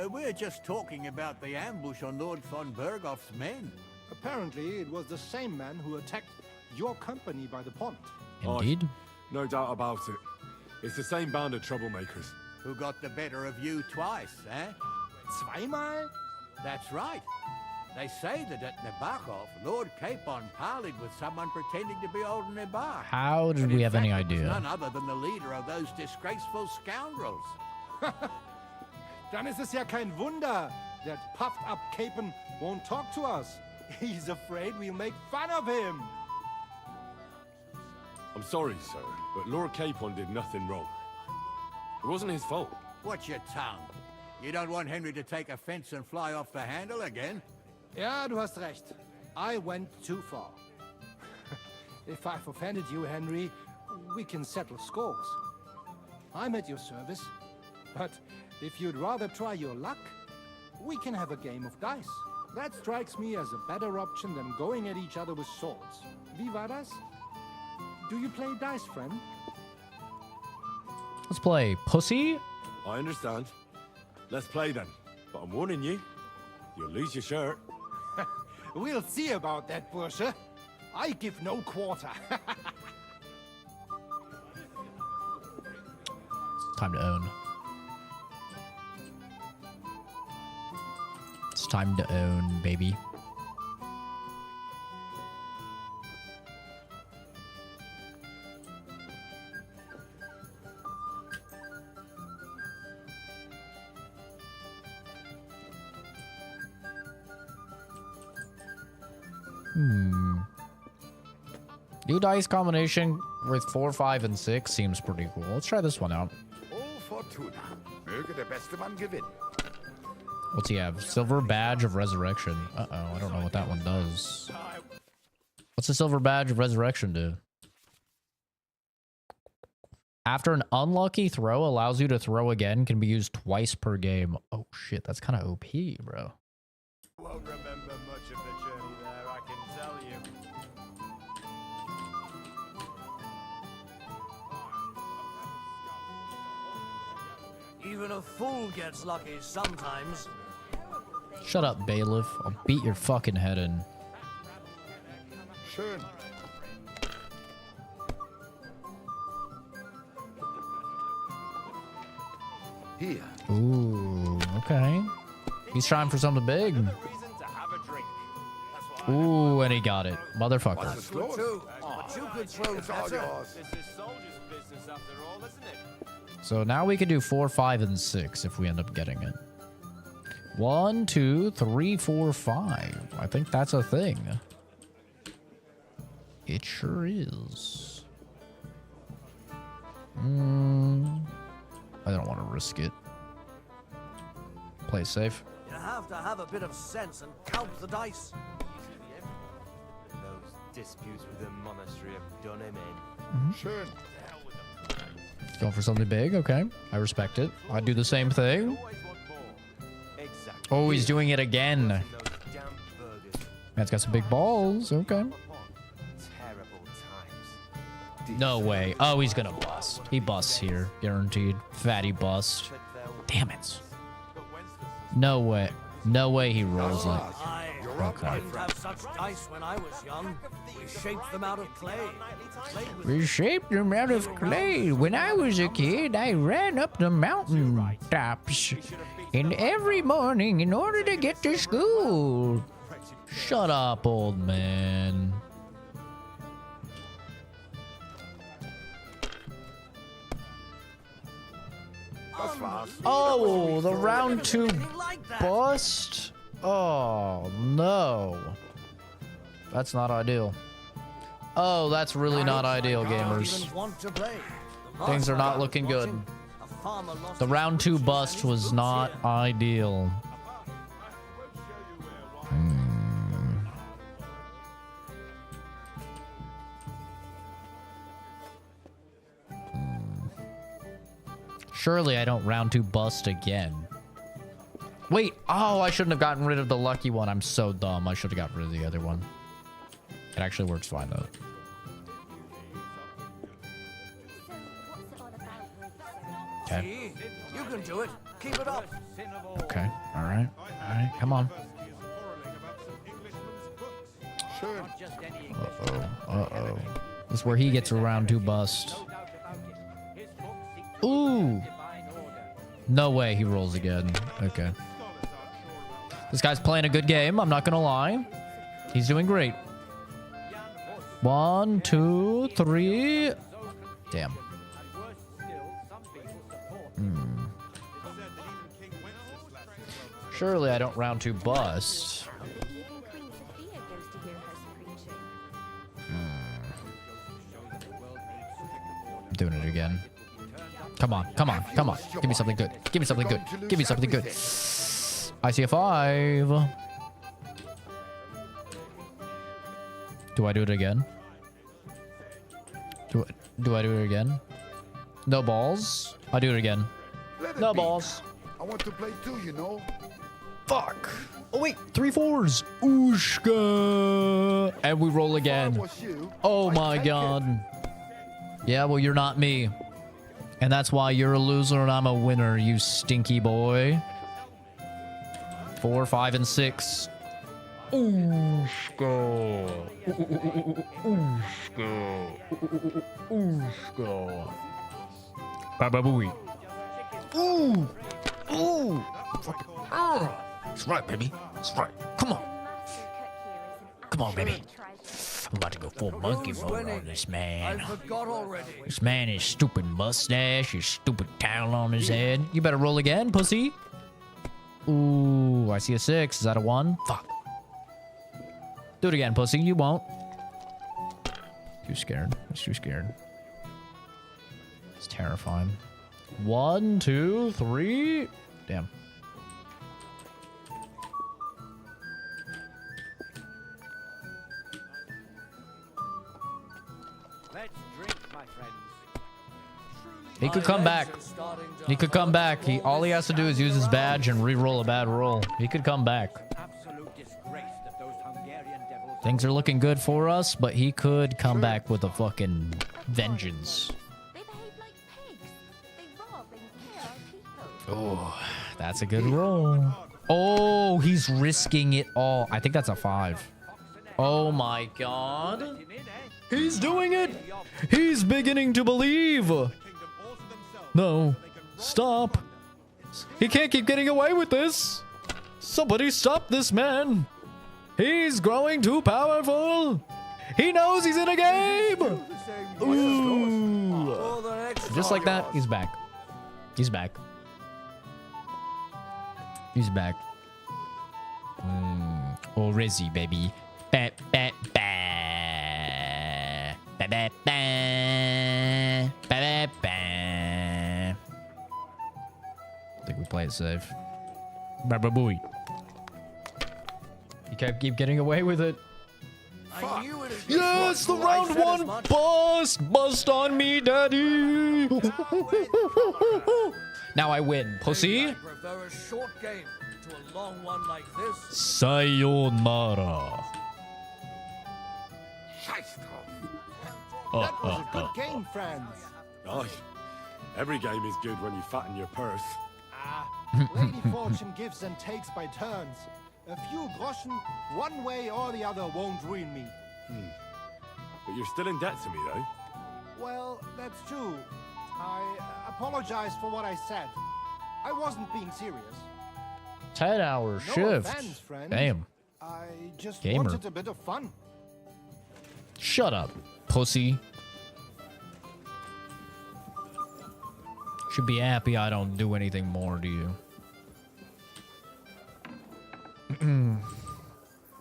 We're just talking about the ambush on Lord von Bergoff's men. Apparently, it was the same man who attacked your company by the pond. Indeed. No doubt about it. It's the same band of troublemakers. Who got the better of you twice, eh? Zweimal? That's right. They say that at Nabokov, Lord Capon parleyed with someone pretending to be old Nabar. How did But we in have any fact, it was idea? none other than the leader of those disgraceful scoundrels. Dann ist es ja kein Wunder that puffed-up Capon won't talk to us. He's afraid we'll make fun of him. I'm sorry, sir, but Lord Capon did nothing wrong. It wasn't his fault. Watch your tongue. You don't want Henry to take offense and fly off the handle again? Ja, du hast recht. I went too far. If I've offended you, Henry, we can settle scores. I'm at your service. But if you'd rather try your luck, we can have a game of dice. That strikes me as a better option than going at each other with swords. Wie war das? Do you play dice, friend? Let's play Pussy. I understand. Let's play then. But I'm warning you, you'll lose your shirt. We'll see about that, Bursche. I give no quarter. It's time to own. It's time to own, baby. New dice combination with 4, 5, and 6 seems pretty cool. Let's try this one out. Oh, Fortuna. Möge der beste Mann gewinnen. What's he have? Silver Badge of Resurrection. Uh-oh, I don't know what that one does. What's the Silver Badge of Resurrection do? After an unlucky throw allows you to throw again, can be used twice per game. Oh shit, that's kind of OP, bro. Won't remember much of the journey there, I can tell you. Even a fool gets lucky sometimes. Shut up, bailiff. I'll beat your fucking head in. Schön. Here. Ooh, okay. He's trying for something big. Ooh, and he got it. Motherfucker. But you could throw better. This is soldier's business after all, isn't it? So now we can do 4, 5, and 6 if we end up getting it. 1, 2, 3, 4, 5. I think that's a thing. It sure is. I don't want to risk it. Play safe. You have to have a bit of sense and count the dice. disputes with the monastery have done him in. Schön. Going for something big. Okay. I respect it. I'd do the same thing. Oh, he's doing it again. Man's got some big balls. Okay. No way. Oh, he's gonna bust. He busts here. Guaranteed. Fatty bust. Damn it. No way. No way he rolls it. Okay. Didn't have such dice when I was young. We shaped them out of clay. We shaped them out of clay. When I was a kid, I ran up the mountain tops. And every morning in order to get to school. Shut up, old man. Oh, the round 2 bust? Oh, no. That's not ideal. Oh, that's really not ideal, gamers. Things are not looking good. The round 2 bust was not ideal. Surely I don't round 2 bust again. Wait, oh, I shouldn't have gotten rid of the lucky one. I'm so dumb. I should have gotten rid of the other one. It actually works fine, though. Okay. You can do it. Keep it up. Okay. All right. All right. Come on. Uh-oh. Uh-oh. This is where he gets a round 2 bust. Ooh. No way he rolls again. Okay. This guy's playing a good game. I'm not going to lie. He's doing great. 1, 2, 3. Damn. Surely I don't round 2 bust. I'm doing it again. Come on, come on, come on. Give me something good. Give me something good. Give me something good. I see a 5. Do I do it again? Do I do it again? No balls? I do it again. No balls. I want to play too, you know. Fuck. Oh wait, 3 4s. Ooshka. And we roll again. Oh my god. Yeah, well, you're not me. And that's why you're a loser and I'm a winner, you stinky boy. 4, 5, and 6. Ooshka. Ooshka. Ooshka. Baba booey. Ooh. Ooh. That's right, baby. That's right. Come on. Come on, baby. I'm about to go full monkey mode on this man. This man is stupid mustache, his stupid towel on his head. You better roll again, pussy. Ooh, I see a 6. Is that a 1? Fuck. Do it again, pussy. You won't. Too scared. It's too scared. It's terrifying. 1, 2, 3. Damn. He could come back. He could come back. All he has to do is use his badge and re-roll a bad roll. He could come back. Things are looking good for us, but he could come back with a fucking vengeance. Oh, that's a good roll. Oh, he's risking it all. I think that's a 5. Oh my god. He's doing it. He's beginning to believe. No. Stop. He can't keep getting away with this. Somebody stop this man. He's growing too powerful. He knows he's in a game. Ooh. Just like that, he's back. He's back. He's back. Oh, Rizzy, baby. Ba, ba, ba. Ba, ba, ba. Ba, ba, ba. I think we play it safe. Ba, ba, booey. You can't keep getting away with it. I knew it. Yes, the round one bust! Bust on me, daddy! Now I win, pussy. I prefer a short game to a long one like this. Sayonara. That was a good game, friends. Aye. Every game is good when you fatten your purse. Lady Fortune gives and takes by turns. A few groschen, one way or the other, won't ruin me. But you're still in debt to me, though. Well, that's true. I apologize for what I said. I wasn't being serious. 10-hour No shift. offense, friend. Damn. I just Gamer. wanted a bit of fun. Shut up, pussy. Should be happy I don't do anything more to you.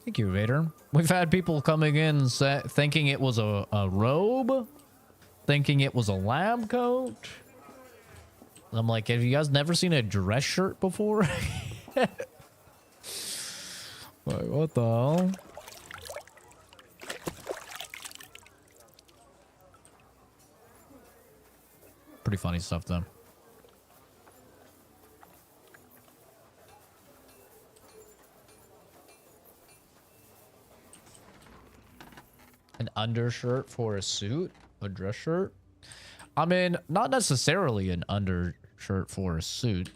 Thank you, Vader. We've had people coming in thinking it was a robe, thinking it was a lab coat. I'm like, have you guys never seen a dress shirt before? Like, what the hell? Pretty funny stuff, though. An undershirt for a suit? A dress shirt? I mean, not necessarily an undershirt for a suit.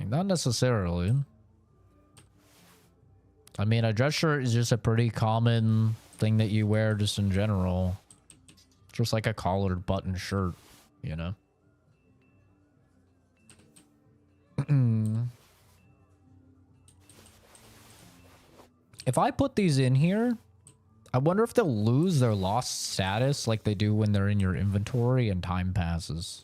Not necessarily. I mean, a dress shirt is just a pretty common thing that you wear just in general. Just like a collared button shirt, you know? If I put these in here, I wonder if they'll lose their lost status like they do when they're in your inventory and time passes.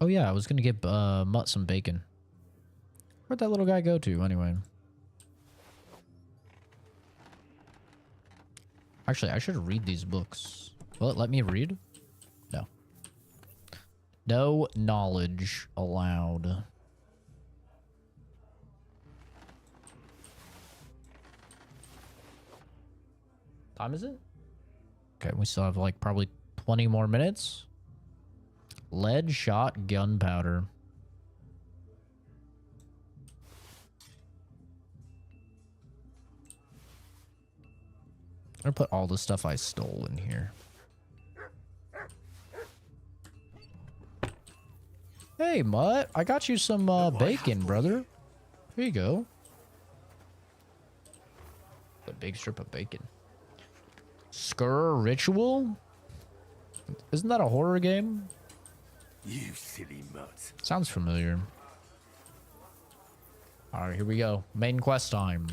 Oh yeah, I was gonna get Mutt some bacon. Where'd that little guy go to anyway? Actually, I should read these books. Will it let me read? No. No knowledge allowed. Time is it? Okay, we still have like probably 20 more minutes. Lead shot gunpowder. I'm gonna put all the stuff I stole in here. Hey, Mutt, I got you some bacon, brother. Here you go. A big strip of bacon. Skur Ritual? Isn't that a horror game? You silly mutt. Sounds familiar. Alright, here we go. Main quest time.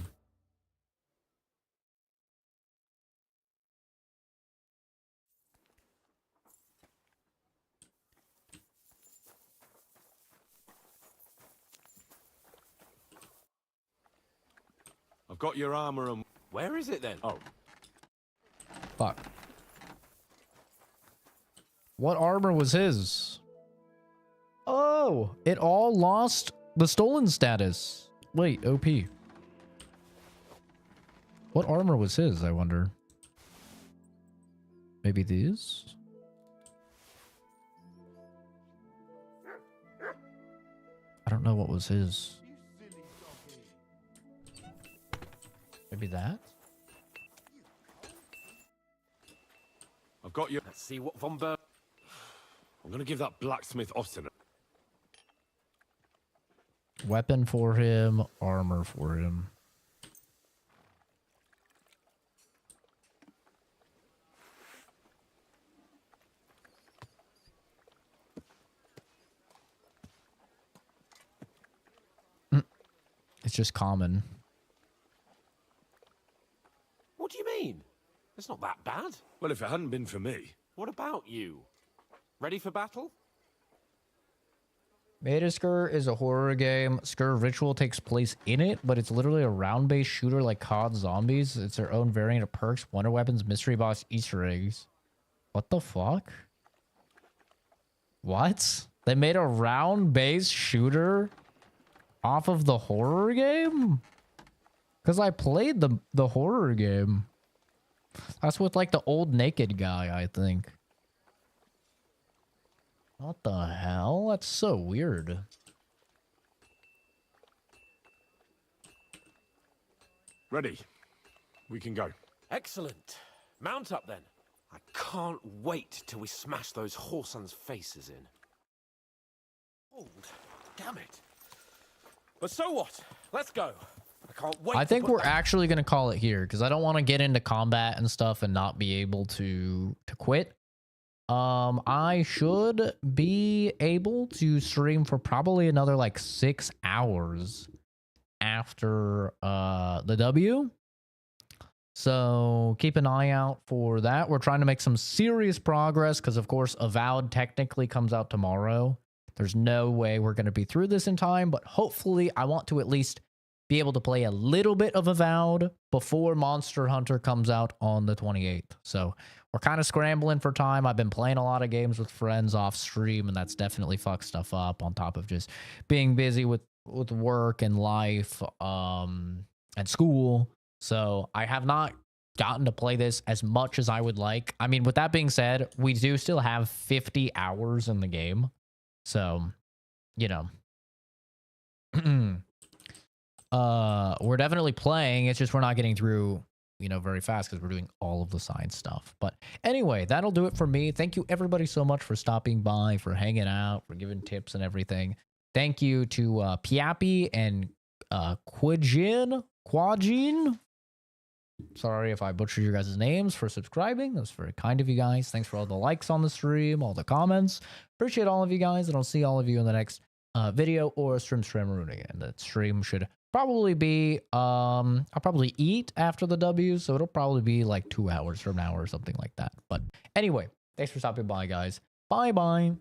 I've got your armor and... Where is it then? Oh. Fuck. What armor was his? Oh, it all lost the stolen status. Wait, OP. What armor was his, I wonder? Maybe these? I don't know what was his. Maybe that? I've got your... Let's see what Von Berg... I'm gonna give that blacksmith obstinate. Weapon for him, armor for him. It's just common. What do you mean? It's not that bad. Well, if it hadn't been for me. What about you? Ready for battle? Metaskr is a horror game. Skr Ritual takes place in it, but it's literally a round-based shooter like COD Zombies. It's their own variant of perks, wonder weapons, mystery box, Easter eggs. What the fuck? What? They made a round-based shooter off of the horror game? Because I played the horror game. That's with like the old naked guy, I think. What the hell? That's so weird. Ready. We can go. Excellent. Mount up then. I can't wait till we smash those whoresons' faces in. Old. Damn it. But so what? Let's go. I can't wait. I think we're actually going to call it here because I don't want to get into combat and stuff and not be able to quit. I should be able to stream for probably another like 6 hours after the W. So keep an eye out for that. We're trying to make some serious progress because of course Avowed technically comes out tomorrow. There's no way we're going to be through this in time, but hopefully I want to at least be able to play a little bit of Avowed before Monster Hunter comes out on the 28th. So we're kind of scrambling for time. I've been playing a lot of games with friends off stream, and that's definitely fucked stuff up on top of just being busy with work and life and school. So I have not gotten to play this as much as I would like. I mean, with that being said, we do still have 50 hours in the game. So, you know, we're definitely playing. It's just we're not getting through, you know, very fast because we're doing all of the side stuff. But anyway, that'll do it for me. Thank you everybody so much for stopping by, for hanging out, for giving tips and everything. Thank you to Piapi and Quajin. Sorry if I butchered your guys' names, for subscribing. That's very kind of you guys. Thanks for all the likes on the stream, all the comments. Appreciate all of you guys, and I'll see all of you in the next video or stream again. The stream should probably be I'll probably eat after the W, so it'll probably be like 2 hours from now or something like that. But anyway, thanks for stopping by, guys. Bye bye.